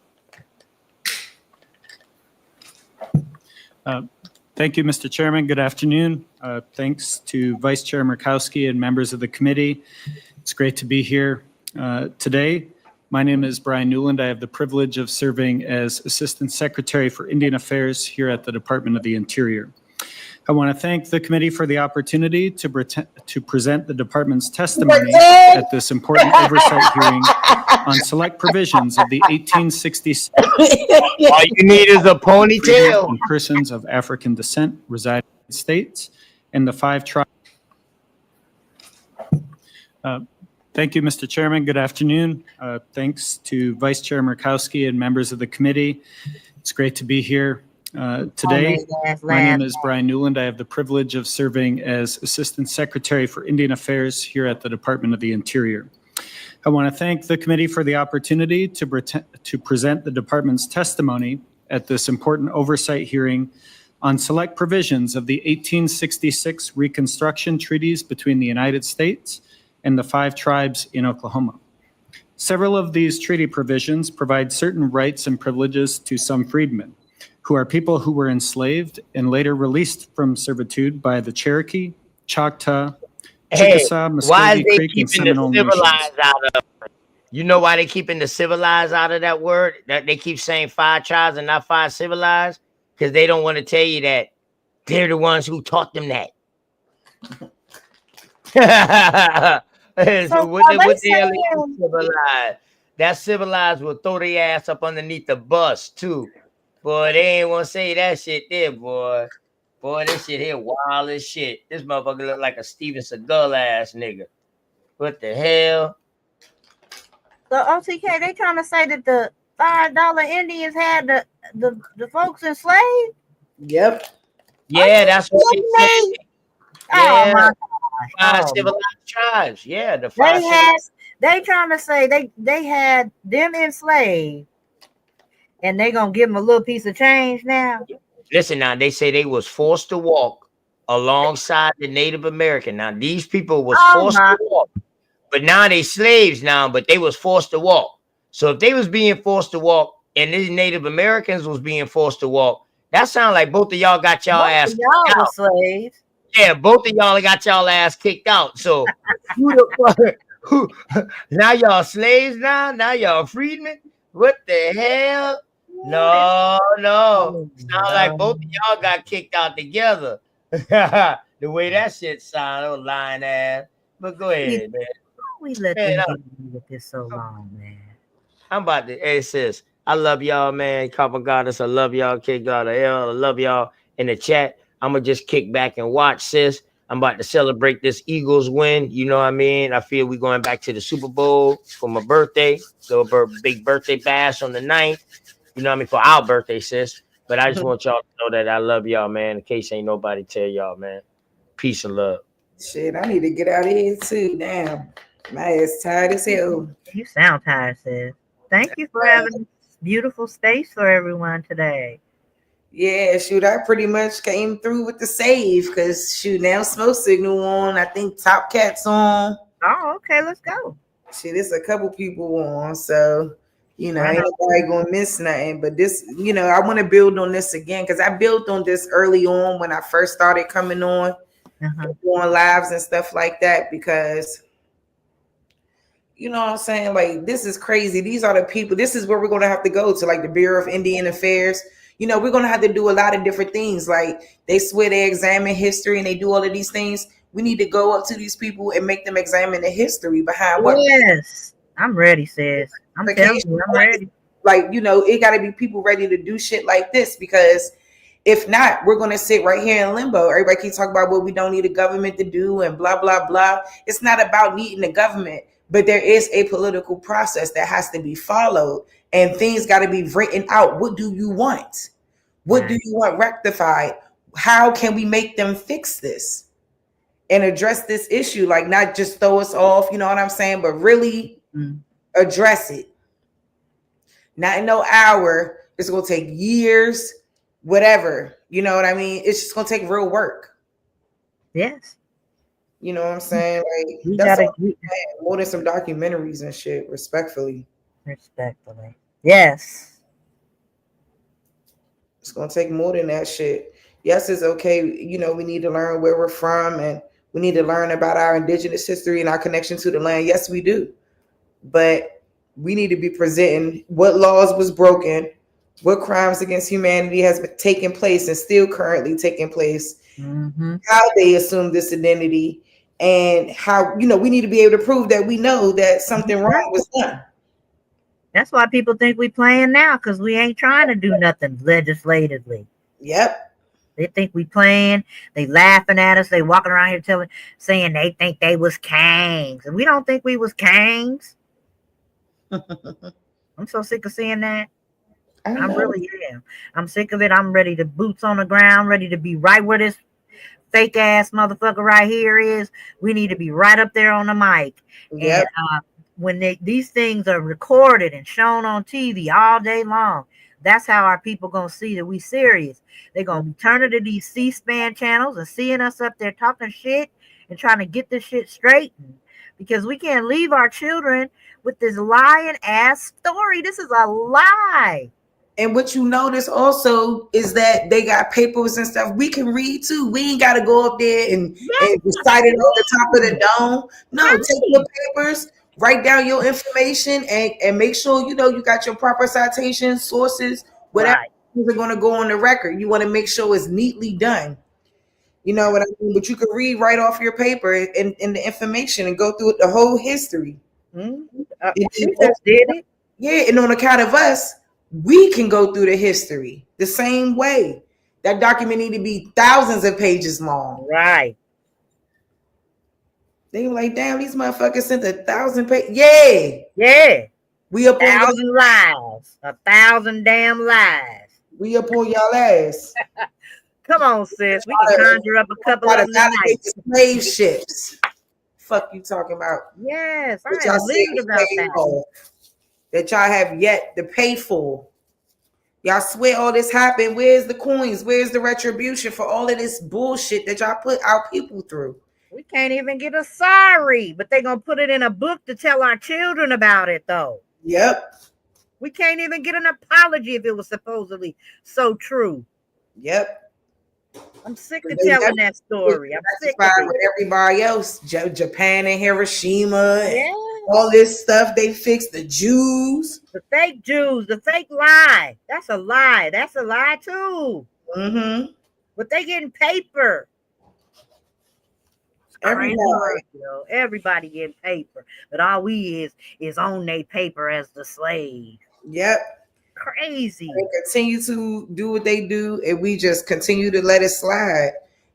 N: Thank you, Mr. Chairman. Good afternoon. Thanks to Vice Chair Murkowski and members of the committee. It's great to be here today. My name is Brian Newland. I have the privilege of serving as Assistant Secretary for Indian Affairs here at the Department of the Interior. I want to thank the committee for the opportunity to present the department's testimony at this important oversight hearing on select provisions of the 1866.
V: All you need is a ponytail.
N: On persons of African descent residing in the States and the five tribes. Thank you, Mr. Chairman. Good afternoon. Thanks to Vice Chair Murkowski and members of the committee. It's great to be here today. My name is Brian Newland. I have the privilege of serving as Assistant Secretary for Indian Affairs here at the Department of the Interior. I want to thank the committee for the opportunity to present the department's testimony at this important oversight hearing on select provisions of the 1866 Reconstruction Treaties between the United States and the five tribes in Oklahoma. Several of these treaty provisions provide certain rights and privileges to some freedmen, who are people who were enslaved and later released from servitude by the Cherokee, Choctaw, Chickasaw, Muskogee Creek, and Seminole nations.
V: Out of it? You know why they keeping the civilized out of that word? That they keep saying five tribes and not five civilized? Because they don't want to tell you that they're the ones who taught them that. So what they civilized? That civilized will throw their ass up underneath the bus too. Boy, they ain't want to say that shit there, boy. Boy, this shit here wild as shit. This motherfucker look like a Steven Seagal ass nigga. What the hell?
G: So OTK, they trying to say that the $5 Indians had the folks enslaved?
A: Yep.
V: Yeah, that's what they said.
G: Oh
V: Yeah.
G: my God.
V: Five civilized tribes. Yeah, the five.
G: They trying to say they had them enslaved, and they gonna give them a little piece of change now.
V: Listen now, they say they was forced to walk alongside the Native American. Now these people was forced to walk, but now they slaves now, but they was forced to walk. So if they was being forced to walk and these Native Americans was being forced to walk, that sound like both of y'all got y'all
G: Most
V: ass
G: of
V: kicked
G: y'all were
V: out.
G: slaves.
V: Yeah, both of y'all got y'all ass kicked out. So who the fuck? Who now y'all slaves now? Now y'all freedmen? What the hell? No, no.
G: Oh,
V: Sound like both of y'all got kicked out together. The way that shit sound, oh lying ass. But go ahead, man.
G: We let
V: Man,
G: them get away with this so long, man.
V: I'm about to, hey sis, I love y'all, man. Copper Goddess, I love y'all. Kick God of hell, I love y'all. In the chat, I'm gonna just kick back and watch, sis. I'm about to celebrate this Eagles win. You know what I mean? I feel we going back to the Super Bowl for my birthday. So big birthday bash on the 9th. You know what I mean? For our birthday, sis. But I just want y'all to know that I love y'all, man. In case ain't nobody tell y'all, man. Peace and love.
A: Shit, I need to get out of here too. Damn. My ass tired as hell.
G: You sound tired, sis. Thank you for having this beautiful space for everyone today.
A: Yeah, shoot, I pretty much came through with the save because shoot, now Smoke Signal on. I think Top Cat's on.
G: Oh, okay, let's go.
A: Shit, it's a couple people on, so ain't nobody gonna miss nothing. But this, I want to build on this again because I built on this early on when I first started coming on, doing lives and stuff like that because. You know what I'm saying? Like, this is crazy. These are the people. This is where we're going to have to go to, like, the Bureau of Indian Affairs. We're going to have to do a lot of different things. Like, they swear they examine history and they do all of these things. We need to go up to these people and make them examine the history behind what.
G: Yes, I'm ready, sis. I'm telling you, I'm ready.
A: Like, it got to be people ready to do shit like this because if not, we're going to sit right here in limbo. Everybody keeps talking about what we don't need a government to do and blah, blah, blah. It's not about needing the government, but there is a political process that has to be followed and things got to be written out. What do you want? What do you want rectified? How can we make them fix this and address this issue? Like, not just throw us off, you know what I'm saying, but really address it. Not in no hour. It's going to take years, whatever. You know what I mean? It's just going to take real work.
G: Yes.
A: You know what I'm saying? Like,
G: We
A: that's
G: gotta
A: all more than some documentaries and shit, respectfully.
G: Respectfully. Yes.
A: It's going to take more than that shit. Yes, it's okay. We need to learn where we're from and we need to learn about our indigenous history and our connection to the land. Yes, we do. But we need to be presenting what laws was broken, what crimes against humanity has been taking place and still currently taking place, how they assume this identity, and how, we need to be able to prove that we know that something wrong was done.
G: That's why people think we playing now, because we ain't trying to do nothing legislatively.
A: Yep.
G: They think we playing. They laughing at us. They walking around here saying they think they was kings. And we don't think we was kings. I'm so sick of seeing that. I really am. I'm sick of it. I'm ready to boots on the ground, ready to be right where this fake ass motherfucker right here is. We need to be right up there on the mic. Yep. And when these things are recorded and shown on TV all day long, that's how our people gonna see that we serious. They're gonna be turning to these C-SPAN channels and seeing us up there talking shit and trying to get this shit straightened, because we can't leave our children with this lying ass story. This is a lie.
A: And what you notice also is that they got papers and stuff we can read too. We ain't got to go up there and recite it on the top of the dome. No, take your papers, write down your information, and make sure you got your proper citations, sources, whatever things are going to go on the record. You want to make sure it's neatly done. You know what I mean? But you can read right off your paper and the information and go through the whole history.
G: She just did it.
A: Yeah, and on account of us, we can go through the history the same way. That document need to be thousands of pages long.
G: Right.
A: They were like, damn, these motherfuckers sent 1,000 pages. Yeah.
G: Yeah.
A: We up
G: 1,000 lies. 1,000 damn lies.
A: We up on y'all ass.
G: Come on, sis. We can conjure up a couple of them tonight.
A: Slave ships. Fuck you talking about?
G: Yes, I am relieved about that.
A: That y'all have yet to pay for. Y'all swear all this happened. Where's the coins? Where's the retribution for all of this bullshit that y'all put our people through?
G: We can't even get a sorry, but they're going to put it in a book to tell our children about it, though.
A: Yep.
G: We can't even get an apology if it was supposedly so true.
A: Yep.
G: I'm sick of telling that story. I'm sick of it.
A: With everybody else, Japan and Hiroshima, and
G: Yes.
A: all this stuff they fixed. The Jews,
G: the fake Jews, the fake lie. That's a lie. That's a lie too.
A: Mm-hmm.
G: But they getting paper. Everybody getting paper, but all we is on their paper as the slave.
A: Yep.
G: Crazy.
A: They continue to do what they do, and we just continue to let it slide.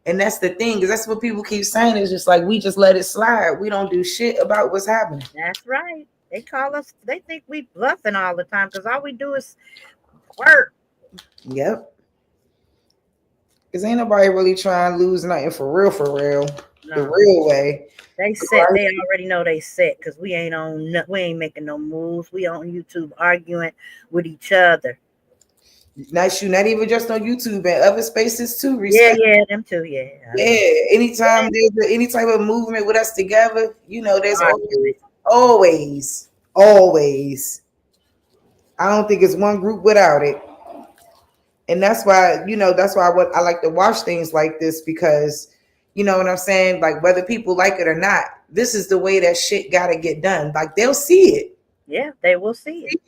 A: And that's the thing, because that's what people keep saying. Is just like we just let it slide. We don't do shit about what's happening.
G: That's right. They call us. They think we bluffing all the time because all we do is work.
A: Yep. Because ain't nobody really trying to lose nothing for real,
G: No.
A: the real way.
G: They set. They already know they set because we ain't on. We ain't making no moves. We on YouTube arguing with each other.
A: Not even just on YouTube and other spaces too. Respect.
G: Yeah, them too. Yeah.
A: Anytime there's any type of movement with us together, there's always. I don't think it's one group without it. And that's why, what I like to watch things like this, because you know what I'm saying? Like, whether people like it or not, this is the way that shit gotta get done. Like, they'll see it.
G: Yeah, they will see it.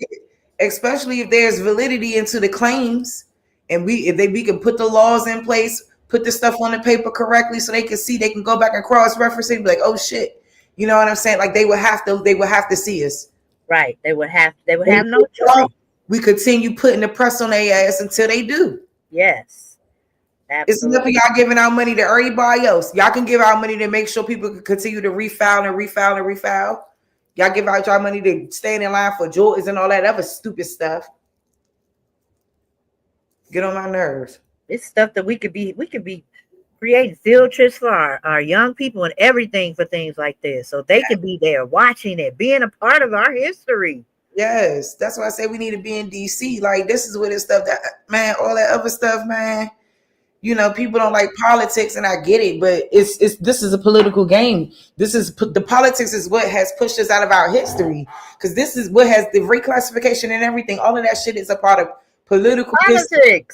A: Especially if there's validity into the claims, and we can put the laws in place, put the stuff on the paper correctly, so they can see, they can go back and cross-reference it and be like, oh shit. You know what I'm saying? Like, they would have to see us.
G: Right. They would have no choice.
A: We continue putting the press on their ass until they do.
G: Yes. Absolutely.
A: It's enough of y'all giving out money to everybody else. Y'all can give out money to make sure people can continue to refile. Y'all give out y'all money to stand in line for Jordans and all that other stupid stuff. Get on my nerves.
G: It's stuff that we could be creating field trips for our young people and everything for things like this. So they could be there watching it, being a part of our history.
A: Yes. That's why I say we need to be in DC. Like, this is where this stuff that, man, all that other stuff, man. People don't like politics, and I get it, but this is a political game. The politics is what has pushed us out of our history, because this is what has the reclassification and everything. All of that shit is a part of political
G: politics.
A: History.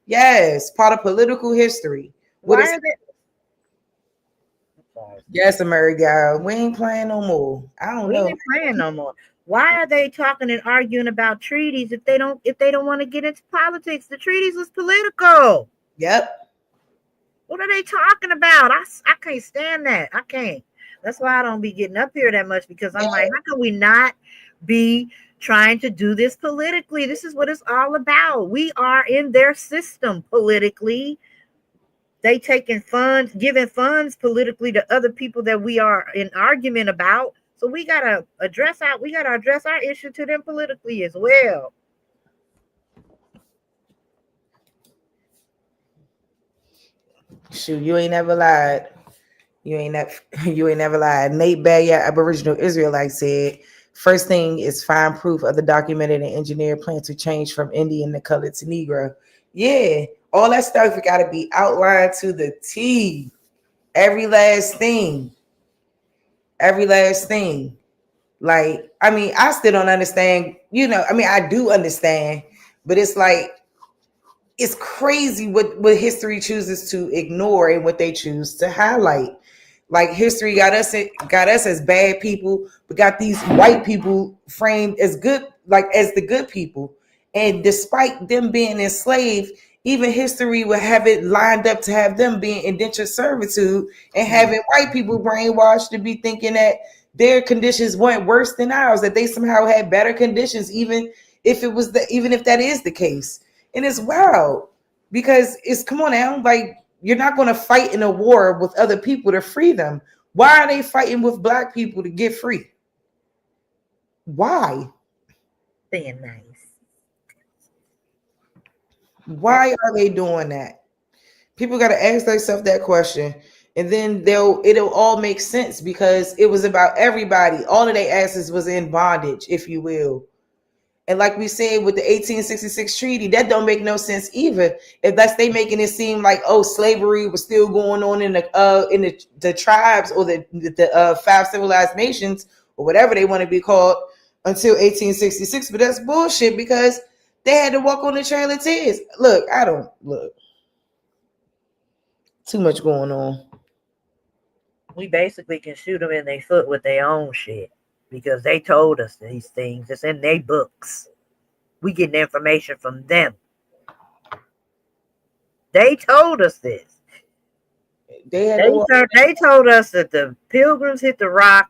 A: Yes, part of political history. Yes, America, we ain't playing no more. I don't know.
G: We ain't playing no more. Why are they talking and arguing about treaties if they don't want to get into politics? The treaties was political.
A: Yep.
G: What are they talking about? I can't stand that. I can't. That's why I don't be getting up here that much, because I'm like, how can we not be trying to do this politically? This is what it's all about. We are in their system politically. They taking funds, giving funds politically to other people that we are in argument about. So we gotta address our issue to them politically as well.
A: Shoot, you ain't never lied. You ain't never lied. Nate Bayer, Aboriginal Israelite, said, first thing is find proof of the documented and engineered plan to change from Indian to colored to Negro. Yeah, all that stuff got to be outlined to the T. Every last thing. Like, I mean, I still don't understand. I do understand, but it's like, it's crazy what history chooses to ignore and what they choose to highlight. Like, history got us as bad people, but got these white people framed as good, like as the good people. And despite them being enslaved, even history would have it lined up to have them being indentured servitude, and having white people brainwashed to be thinking that their conditions weren't worse than ours, that they somehow had better conditions, even if that is the case. And it's wild, because come on now, like, you're not going to fight in a war with other people to free them. Why are they fighting with black people to get free? Why?
G: Being nice.
A: Why are they doing that? People got to ask themselves that question, and then it'll all make sense, because it was about everybody. All of their asses was in bondage, if you will. And like we said with the 1866 treaty, that don't make no sense either. If that's they making it seem like, oh, slavery was still going on in the tribes or the 5 civilized nations or whatever they want to be called until 1866. But that's bullshit because they had to walk on the Trail of Tears. Look, too much going on.
G: We basically can shoot them in their foot with their own shit because they told us these things. It's in their books. We get the information from them. They told us this. They told us that the Pilgrims hit the rock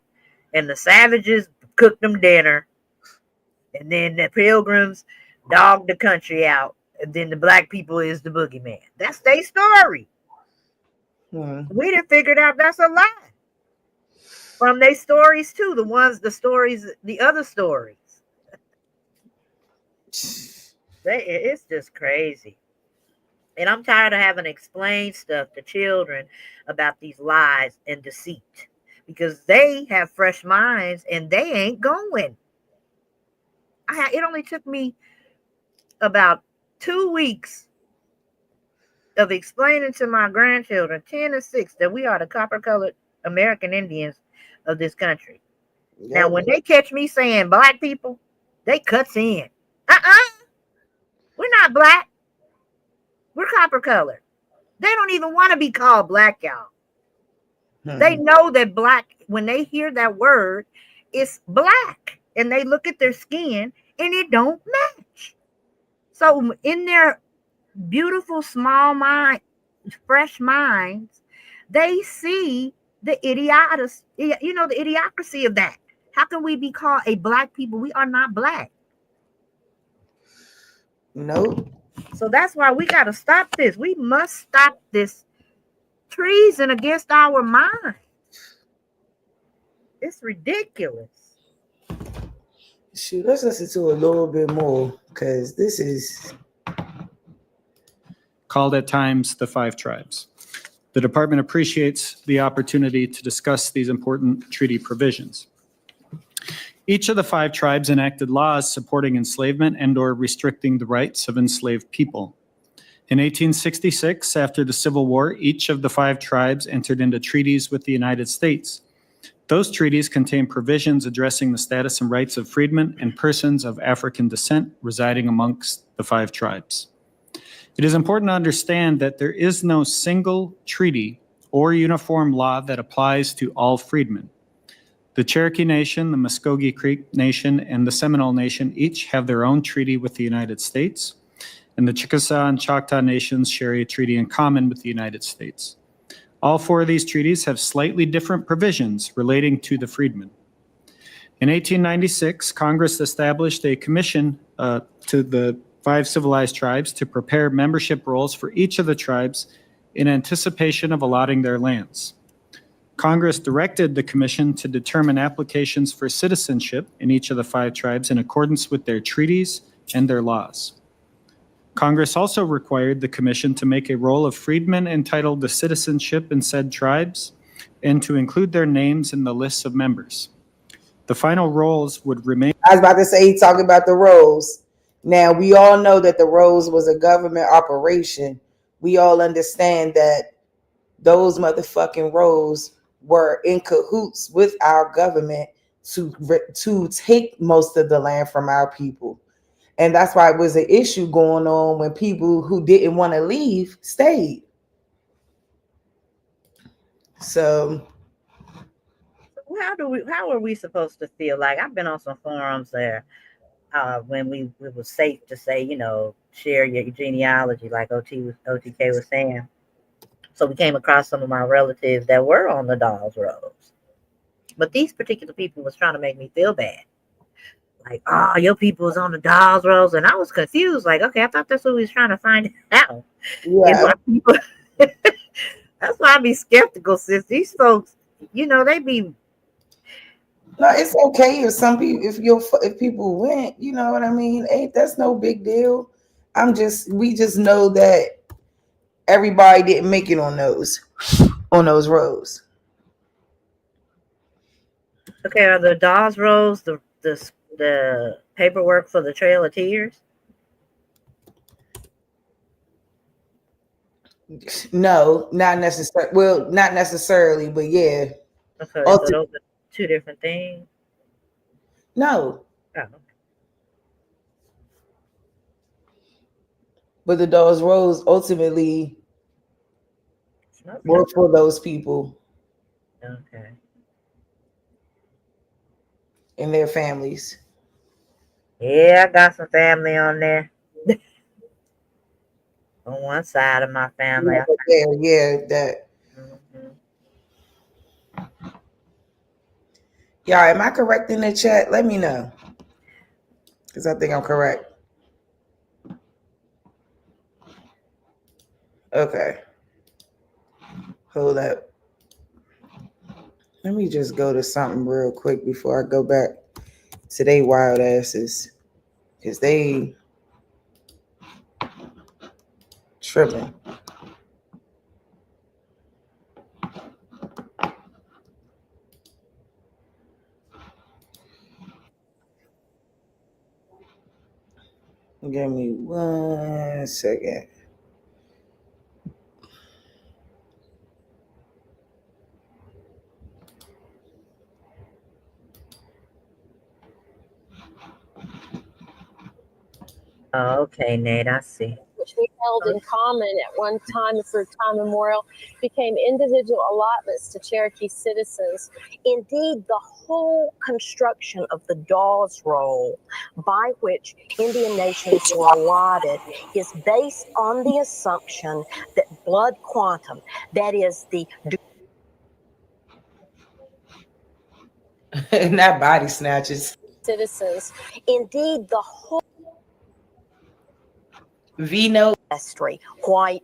G: and the savages cooked them dinner, and then the Pilgrims dogged the country out, and then the black people is the boogeyman. That's their story. We done figured out that's a lie from their stories too. The other stories. It's just crazy. And I'm tired of having to explain stuff to children about these lies and deceit because they have fresh minds and they ain't going. It only took me about 2 weeks of explaining to my grandchildren, 10 and 6, that we are the copper-colored American Indians of this country. Yep. Now, when they catch me saying black people, they cuts in. We're not black. We're copper-colored. They don't even want to be called black, y'all. They know that black, when they hear that word, it's black. And they look at their skin and it don't match. So in their beautiful, small mind, fresh minds, they see the the idiocracy of that. How can we be called a black people? We are not black.
A: Nope.
G: So that's why we got to stop this. We must stop this treason against our mind. It's ridiculous.
A: Shoot, let's listen to a little bit more because this is
N: called at times the 5 tribes. The department appreciates the opportunity to discuss these important treaty provisions. Each of the 5 tribes enacted laws supporting enslavement and/or restricting the rights of enslaved people. In 1866, after the Civil War, each of the 5 tribes entered into treaties with the United States. Those treaties contain provisions addressing the status and rights of freedmen and persons of African descent residing amongst the 5 tribes. It is important to understand that there is no single treaty or uniform law that applies to all freedmen. The Cherokee Nation, the Muskogee Creek Nation, and the Seminole Nation each have their own treaty with the United States, and the Chickasaw and Choctaw Nations share a treaty in common with the United States. All 4 of these treaties have slightly different provisions relating to the freedmen. In 1896, Congress established a commission to the 5 civilized tribes to prepare membership rolls for each of the tribes in anticipation of allotting their lands. Congress directed the commission to determine applications for citizenship in each of the 5 tribes in accordance with their treaties and their laws. Congress also required the commission to make a roll of freedmen entitled to citizenship in said tribes and to include their names in the lists of members. The final rolls would remain.
A: I was about to say, he talking about the rolls. Now, we all know that the rolls was a government operation. We all understand that those motherfucking rolls were in cahoots with our government to take most of the land from our people. And that's why it was an issue going on when people who didn't want to leave stayed. So
G: how are we supposed to feel? Like, I've been on some forums there when it was safe to say, share your genealogy, like OTK was saying. So we came across some of my relatives that were on the Dawes Rolls. But these particular people was trying to make me feel bad. Like, oh, your people was on the Dawes Rolls. And I was confused. Like, okay, I thought that's what we was trying to find out.
A: Yeah.
G: That's why I be skeptical, sis. These folks, they be.
A: No, it's okay if some people, if people went, you know what I mean? That's no big deal. We just know that everybody didn't make it on those rolls.
G: Okay, are the Dawes Rolls the the paperwork for the Trail of Tears?
A: No, not necessarily. Well, not necessarily, but yeah.
G: Okay, so those are two different things.
A: No.
G: Oh.
A: But the Dawes Roads ultimately were for those people.
G: Okay.
A: And their families.
G: Yeah, I got some family on there. On one side of my family.
A: Yeah, that. Y'all, am I correct in the chat? Let me know. Because I think I'm correct. Okay. Hold up. Let me just go to something real quick before I go back to they wild asses. Because they tripping. Give me 1 second.
G: Oh, okay, Nate, I see.
O: Which we held in common at one time for time immemorial, became individual allotments to Cherokee citizens. Indeed, the whole construction of the Dawes Roll, by which Indian nations were allotted, is based on the assumption that blood quantum, that is the
A: Not body snatches.
O: citizens, indeed, the whole
A: Vino
O: history, white.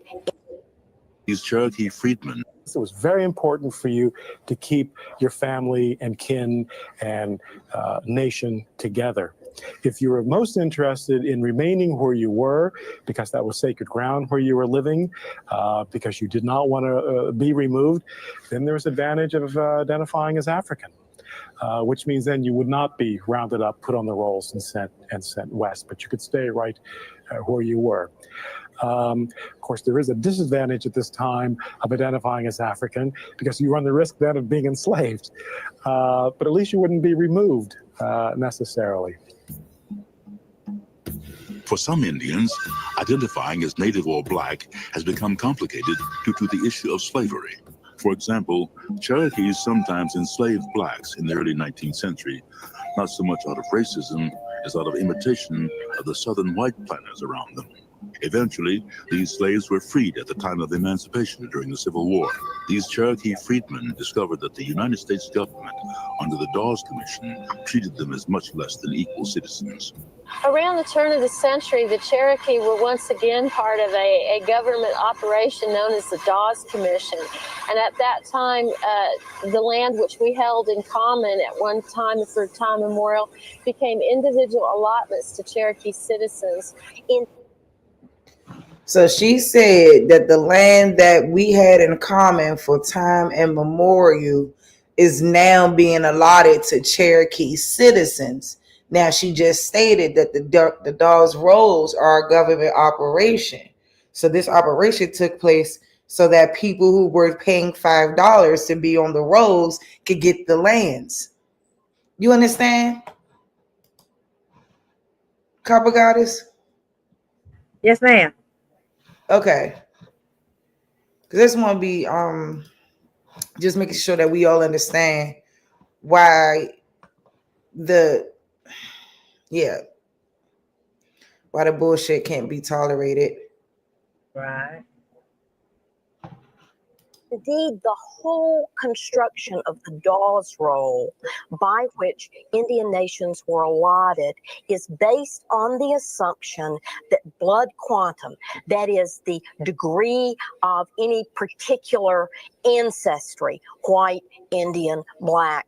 P: These Cherokee freedmen.
R: It was very important for you to keep your family and kin and nation together. If you were most interested in remaining where you were, because that was sacred ground where you were living, because you did not want to be removed, then there was advantage of identifying as African. Which means then you would not be rounded up, put on the rolls, and sent west, but you could stay right where you were. Of course, there is a disadvantage at this time of identifying as African because you run the risk then of being enslaved, but at least you wouldn't be removed necessarily.
P: For some Indians, identifying as Native or Black has become complicated due to the issue of slavery. For example, Cherokees sometimes enslaved Blacks in the early 19th century, not so much out of racism as out of imitation of the southern white planters around them. Eventually, these slaves were freed at the time of emancipation during the Civil War. These Cherokee freedmen discovered that the United States government, under the Dawes Commission, treated them as much less than equal citizens.
O: Around the turn of the century, the Cherokee were once again part of a government operation known as the Dawes Commission. And at that time, the land which we held in common at one time for time immemorial became individual allotments to Cherokee citizens.
A: So she said that the land that we had in common for time immemorial is now being allotted to Cherokee citizens. Now, she just stated that the Dawes Rolls are a government operation. So this operation took place so that people who were paying $5 to be on the rolls could get the lands. You understand? Copper Goddess?
G: Yes, ma'am.
A: Okay. Because this one be just making sure that we all understand why the bullshit can't be tolerated.
G: Right.
O: Indeed, the whole construction of the Dawes Roll, by which Indian nations were allotted, is based on the assumption that blood quantum, that is the degree of any particular ancestry, white, Indian, Black,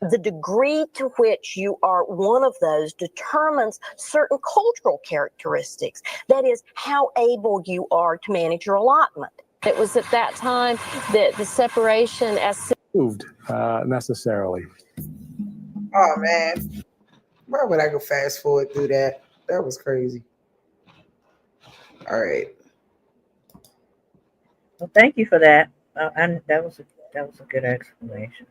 O: the degree to which you are one of those determines certain cultural characteristics. That is, how able you are to manage your allotment. It was at that time that the separation as
R: moved necessarily.
A: Oh man. Why would I go fast forward through that? That was crazy. All right.
G: Well, thank you for that. And that was a good explanation.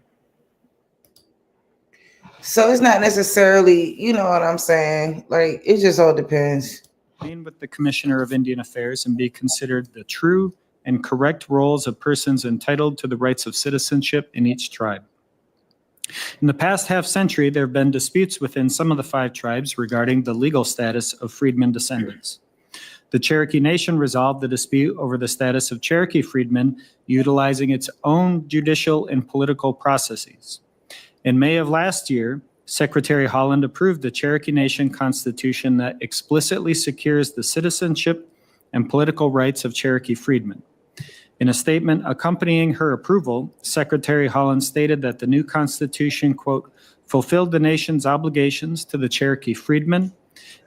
A: So it's not necessarily, you know what I'm saying? Like, it just all depends.
N: With the Commissioner of Indian Affairs and be considered the true and correct roles of persons entitled to the rights of citizenship in each tribe. In the past half century, there have been disputes within some of the 5 tribes regarding the legal status of freedmen descendants. The Cherokee Nation resolved the dispute over the status of Cherokee freedmen utilizing its own judicial and political processes. In May of last year, Secretary Holland approved the Cherokee Nation Constitution that explicitly secures the citizenship and political rights of Cherokee freedmen. In a statement accompanying her approval, Secretary Holland stated that the new Constitution, quote, fulfilled the nation's obligations to the Cherokee freedmen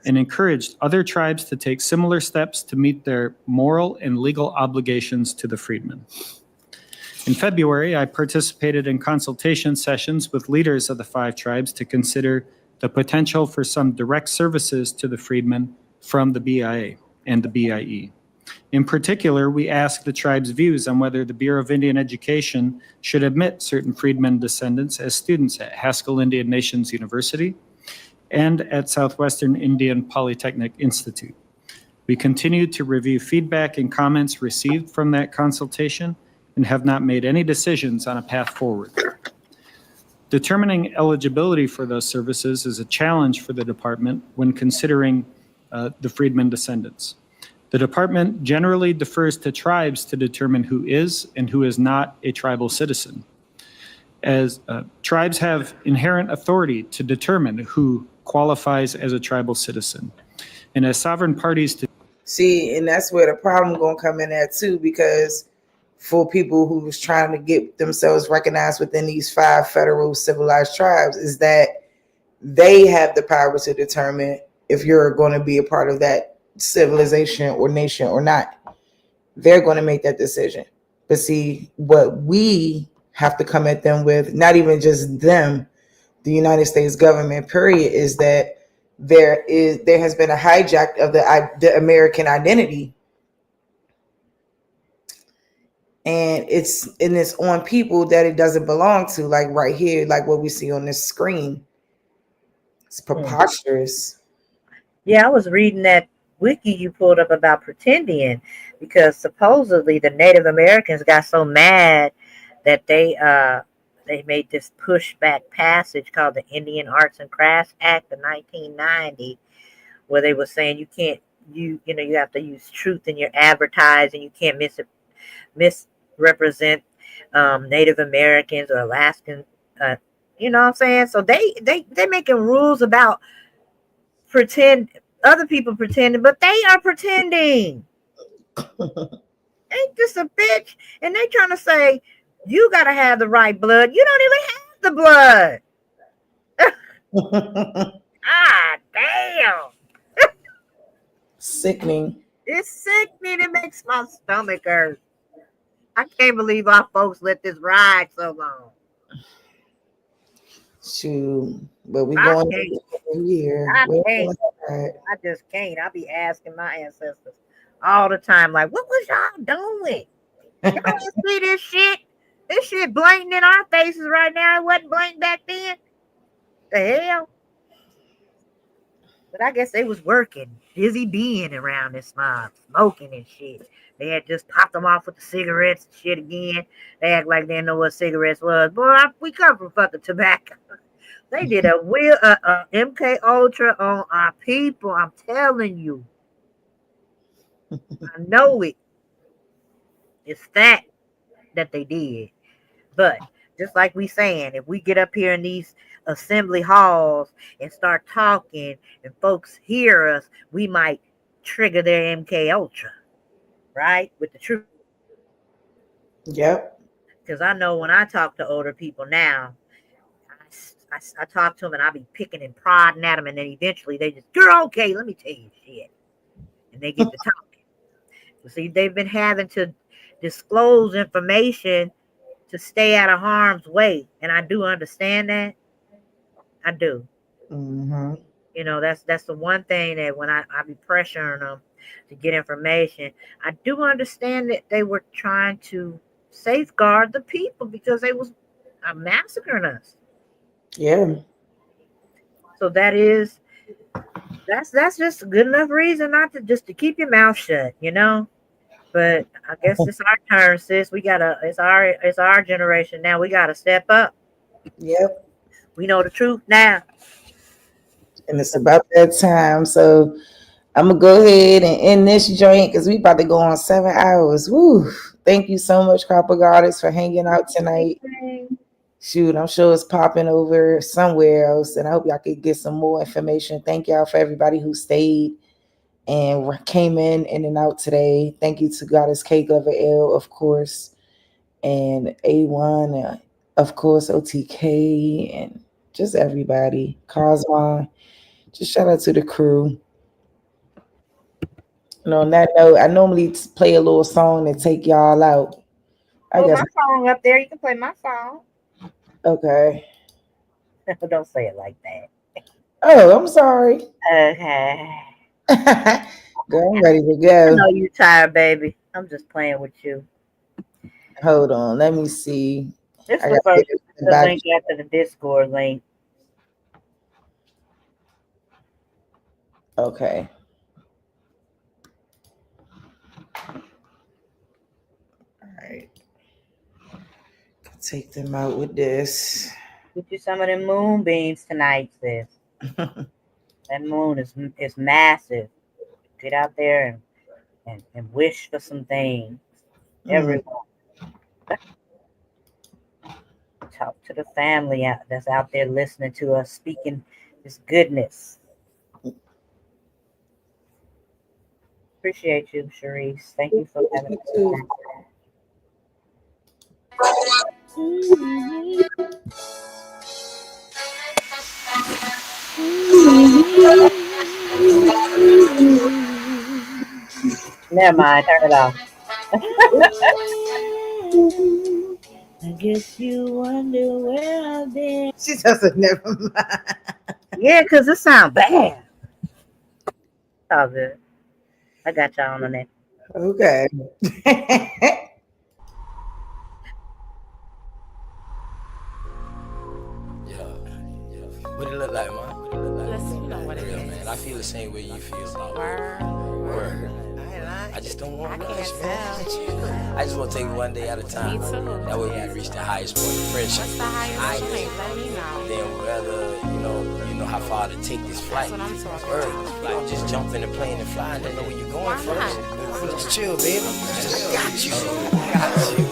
N: and encouraged other tribes to take similar steps to meet their moral and legal obligations to the freedmen. In February, I participated in consultation sessions with leaders of the 5 tribes to consider the potential for some direct services to the freedmen from the BIA and the BIE. In particular, we asked the tribe's views on whether the Bureau of Indian Education should admit certain freedmen descendants as students at Haskell Indian Nations University and at Southwestern Indian Polytechnic Institute. We continue to review feedback and comments received from that consultation and have not made any decisions on a path forward. Determining eligibility for those services is a challenge for the department when considering the freedmen descendants. The department generally defers to tribes to determine who is and who is not a tribal citizen, as tribes have inherent authority to determine who qualifies as a tribal citizen. And as sovereign parties to
A: See, and that's where the problem gonna come in at too, because for people who's trying to get themselves recognized within these 5 federal civilized tribes is that they have the power to determine if you're going to be a part of that civilization or nation or not. They're going to make that decision. But see, what we have to come at them with, not even just them, the United States government, period, is that there has been a hijack of the American identity. And it's on people that it doesn't belong to, like right here, like what we see on this screen. It's preposterous.
G: Yeah, I was reading that wiki you pulled up about pretending, because supposedly the Native Americans got so mad that they made this pushback passage called the Indian Arts and Crafts Act of 1990, where they were saying you have to use truth in your advertising, you can't misrepresent Native Americans or Alaskan, you know what I'm saying? So they making rules about other people pretending, but they are pretending. Ain't this a bitch? And they trying to say you gotta have the right blood. You don't even have the blood. Ah, damn.
A: Sickening.
G: It's sickening. It makes my stomach hurt. I can't believe our folks let this ride so long.
A: Shoot, but we going here.
G: I just can't. I be asking my ancestors all the time, like, what was y'all doing? Y'all didn't see this shit? This shit blatant in our faces right now. It wasn't blatant back then. The hell? But I guess they was working, busy being around this mob, smoking and shit. They had just popped them off with the cigarettes and shit again. They act like they didn't know what cigarettes was. Boy, we come from fucking tobacco. They did a MK Ultra on our people. I'm telling you. I know it. It's that they did. But just like we saying, if we get up here in these assembly halls and start talking and folks hear us, we might trigger their MK Ultra, right? With the truth.
A: Yep.
G: Because I know when I talk to older people now, I talk to them and I be picking and prodding at them, and then eventually they just, you're okay, let me tell you shit. And they get to talking. You see, they've been having to disclose information to stay out of harm's way. And I do understand that. I do.
A: Mm-hmm.
G: You know, that's the one thing that when I be pressuring them to get information, I do understand that they were trying to safeguard the people because they was massacring us.
A: Yeah.
G: So that's just a good enough reason not to just to keep your mouth shut, you know. But I guess it's our turn, sis. It's our generation now. We gotta step up.
A: Yep.
G: We know the truth now.
A: And it's about that time. So I'm gonna go ahead and end this joint because we about to go on 7 hours. Woo! Thank you so much, Copper Goddess, for hanging out tonight. Shoot, I'm sure it's popping over somewhere else, and I hope y'all could get some more information. Thank y'all for everybody who stayed and came in and out today. Thank you to Goddess K Glover L, of course, and A1, of course, OTK, and just everybody. Cosmo. Just shout out to the crew. And on that note, I normally play a little song to take y'all out. I guess.
G: My song up there. You can play my song.
A: Okay.
G: Don't say it like that.
A: Oh, I'm sorry.
G: Okay.
A: Girl, I'm ready to go.
G: I know you're tired, baby. I'm just playing with you.
A: Hold on. Let me see.
G: This is the link after the Discord link.
A: Okay. All right. Take them out with this.
G: Get you some of them moonbeams tonight, sis. That moon is massive. Get out there and wish for some things. Everyone. Talk to the family that's out there listening to us, speaking this goodness. Appreciate you, Sharice. Thank you for having me. Never mind, turn it off. I guess you wonder where I've been.
A: She doesn't never mind.
G: Yeah, because it sounds bad. It's all good. I got y'all on that.
A: Okay.
D: What it look like, man? Real, man. I feel the same way you feel. Word. I just don't want much, man. I just want to take it one day at a time. Me too. That way we can reach the highest point of friendship.
E: What's the highest point? Let me know.
D: Then whether, you know how far to take this flight.
E: That's what I'm talking
D: Word.
E: about.
D: You don't just jump in the plane and fly and don't know where you're going first. Just chill, baby. I got you.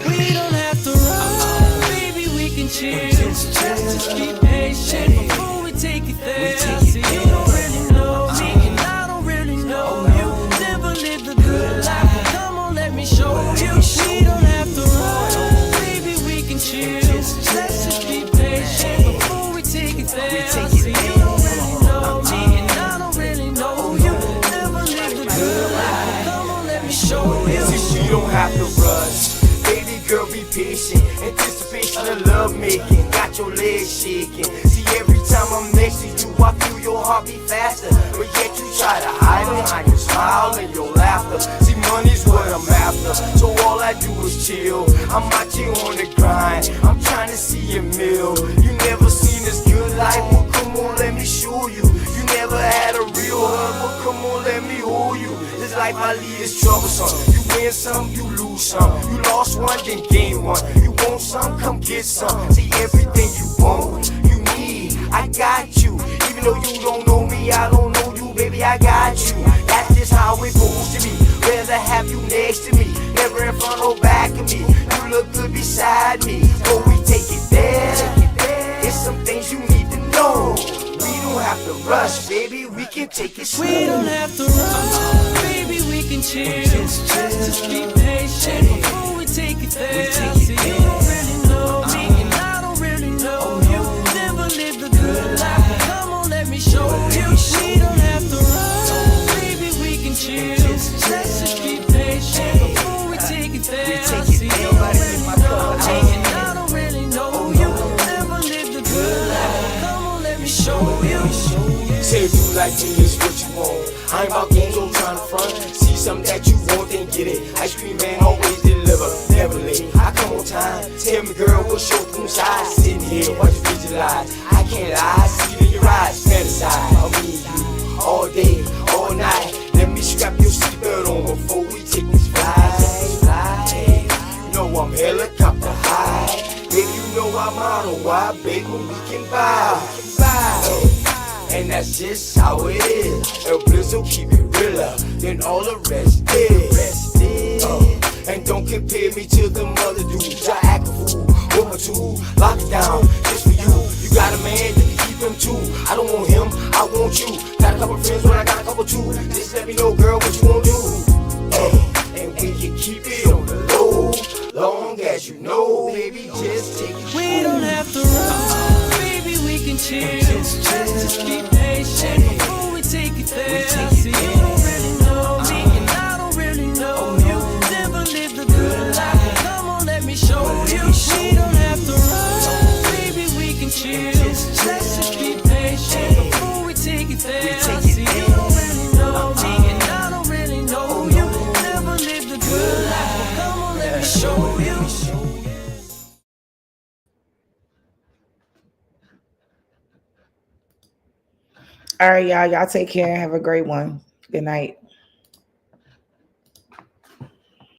S: We don't have to run, baby, we can chill. Just keep patient before we take it there. See, you don't really know me, and I don't really know you. Never lived a good life, but come on, let me show you. We don't have to run, baby, we can chill. Let's just keep patient before we take it there. See, you don't really know me, and I don't really know you. Never lived a good life, but come on, let me show you.
U: See, you don't have to rush. Baby girl, be patient. Anticipation of love making. Got your legs shaking. See, every time I'm next to you, I feel your heart beat faster. But yet you try to hide behind your smile and your laughter. See, money's what I'm after. So all I do is chill. I'm out here on the grind. I'm trying to see a meal. You never seen this good life. Well, come on, let me show you. You never had a real hug. Well, come on, let me hold you. This life I lead is troublesome. You win some, you lose some. You lost one, then gain one. You want some, come get some. See, everything you want, you need, I got you. Even though you don't know me, I don't know you, baby, I got you. That's just how it's supposed to be. Rather have you next to me, never in front or back of me. You look good beside me, so we take it there. It's some things you need to know. We don't have to rush, baby, we can take it slow.
S: We don't have to run, baby, we can chill. Just keep patient before we take it there. See, you don't really know me, and I don't really know you. Never lived a good life, but come on, let me show you. We don't have to run, baby, we can chill. Let's just keep patient before we take it there. See, you don't really know me, and I don't really know you. Never lived a good life, but come on, let me show you.
U: Say if you like me, it's what you want. I ain't about games, I'm trying to front. See something that you want, then get it. Ice cream man always deliver, never late. I come on time. Tell me, girl, what's your room size? Sitting here, watch you visualize. I can't lie, see it in your eyes. Fantasize, I'll be you all day, all night. Let me strap your seatbelt on before we take these flights. You know I'm helicopter high. Baby, you know I'm on a wide, baby, we can vibe. And that's just how it is. El Blizzo keep it realer than all the rest is. And don't compare me to them other dudes. I act a fool, with my tool, lock it down just for you. You got a man, you can keep him too. I don't want him, I want you. Got a couple friends, but I got a couple too. Just let me know, girl, what you wanna do. And we can keep it on the low, long as you know, baby, just take it.
S: We don't have to run, baby, we can chill. Just be patient before we take it there. See, you don't really know me, and I don't really know you. Never lived a good life, but come on, let me show you. We don't have to run, baby, we can chill. Let's just be patient before we take it there. See, you don't really know me, and I don't really know you. Never lived a good life, but come on, let me show you.
A: All right, y'all. Y'all take care. Have a great one. Good night.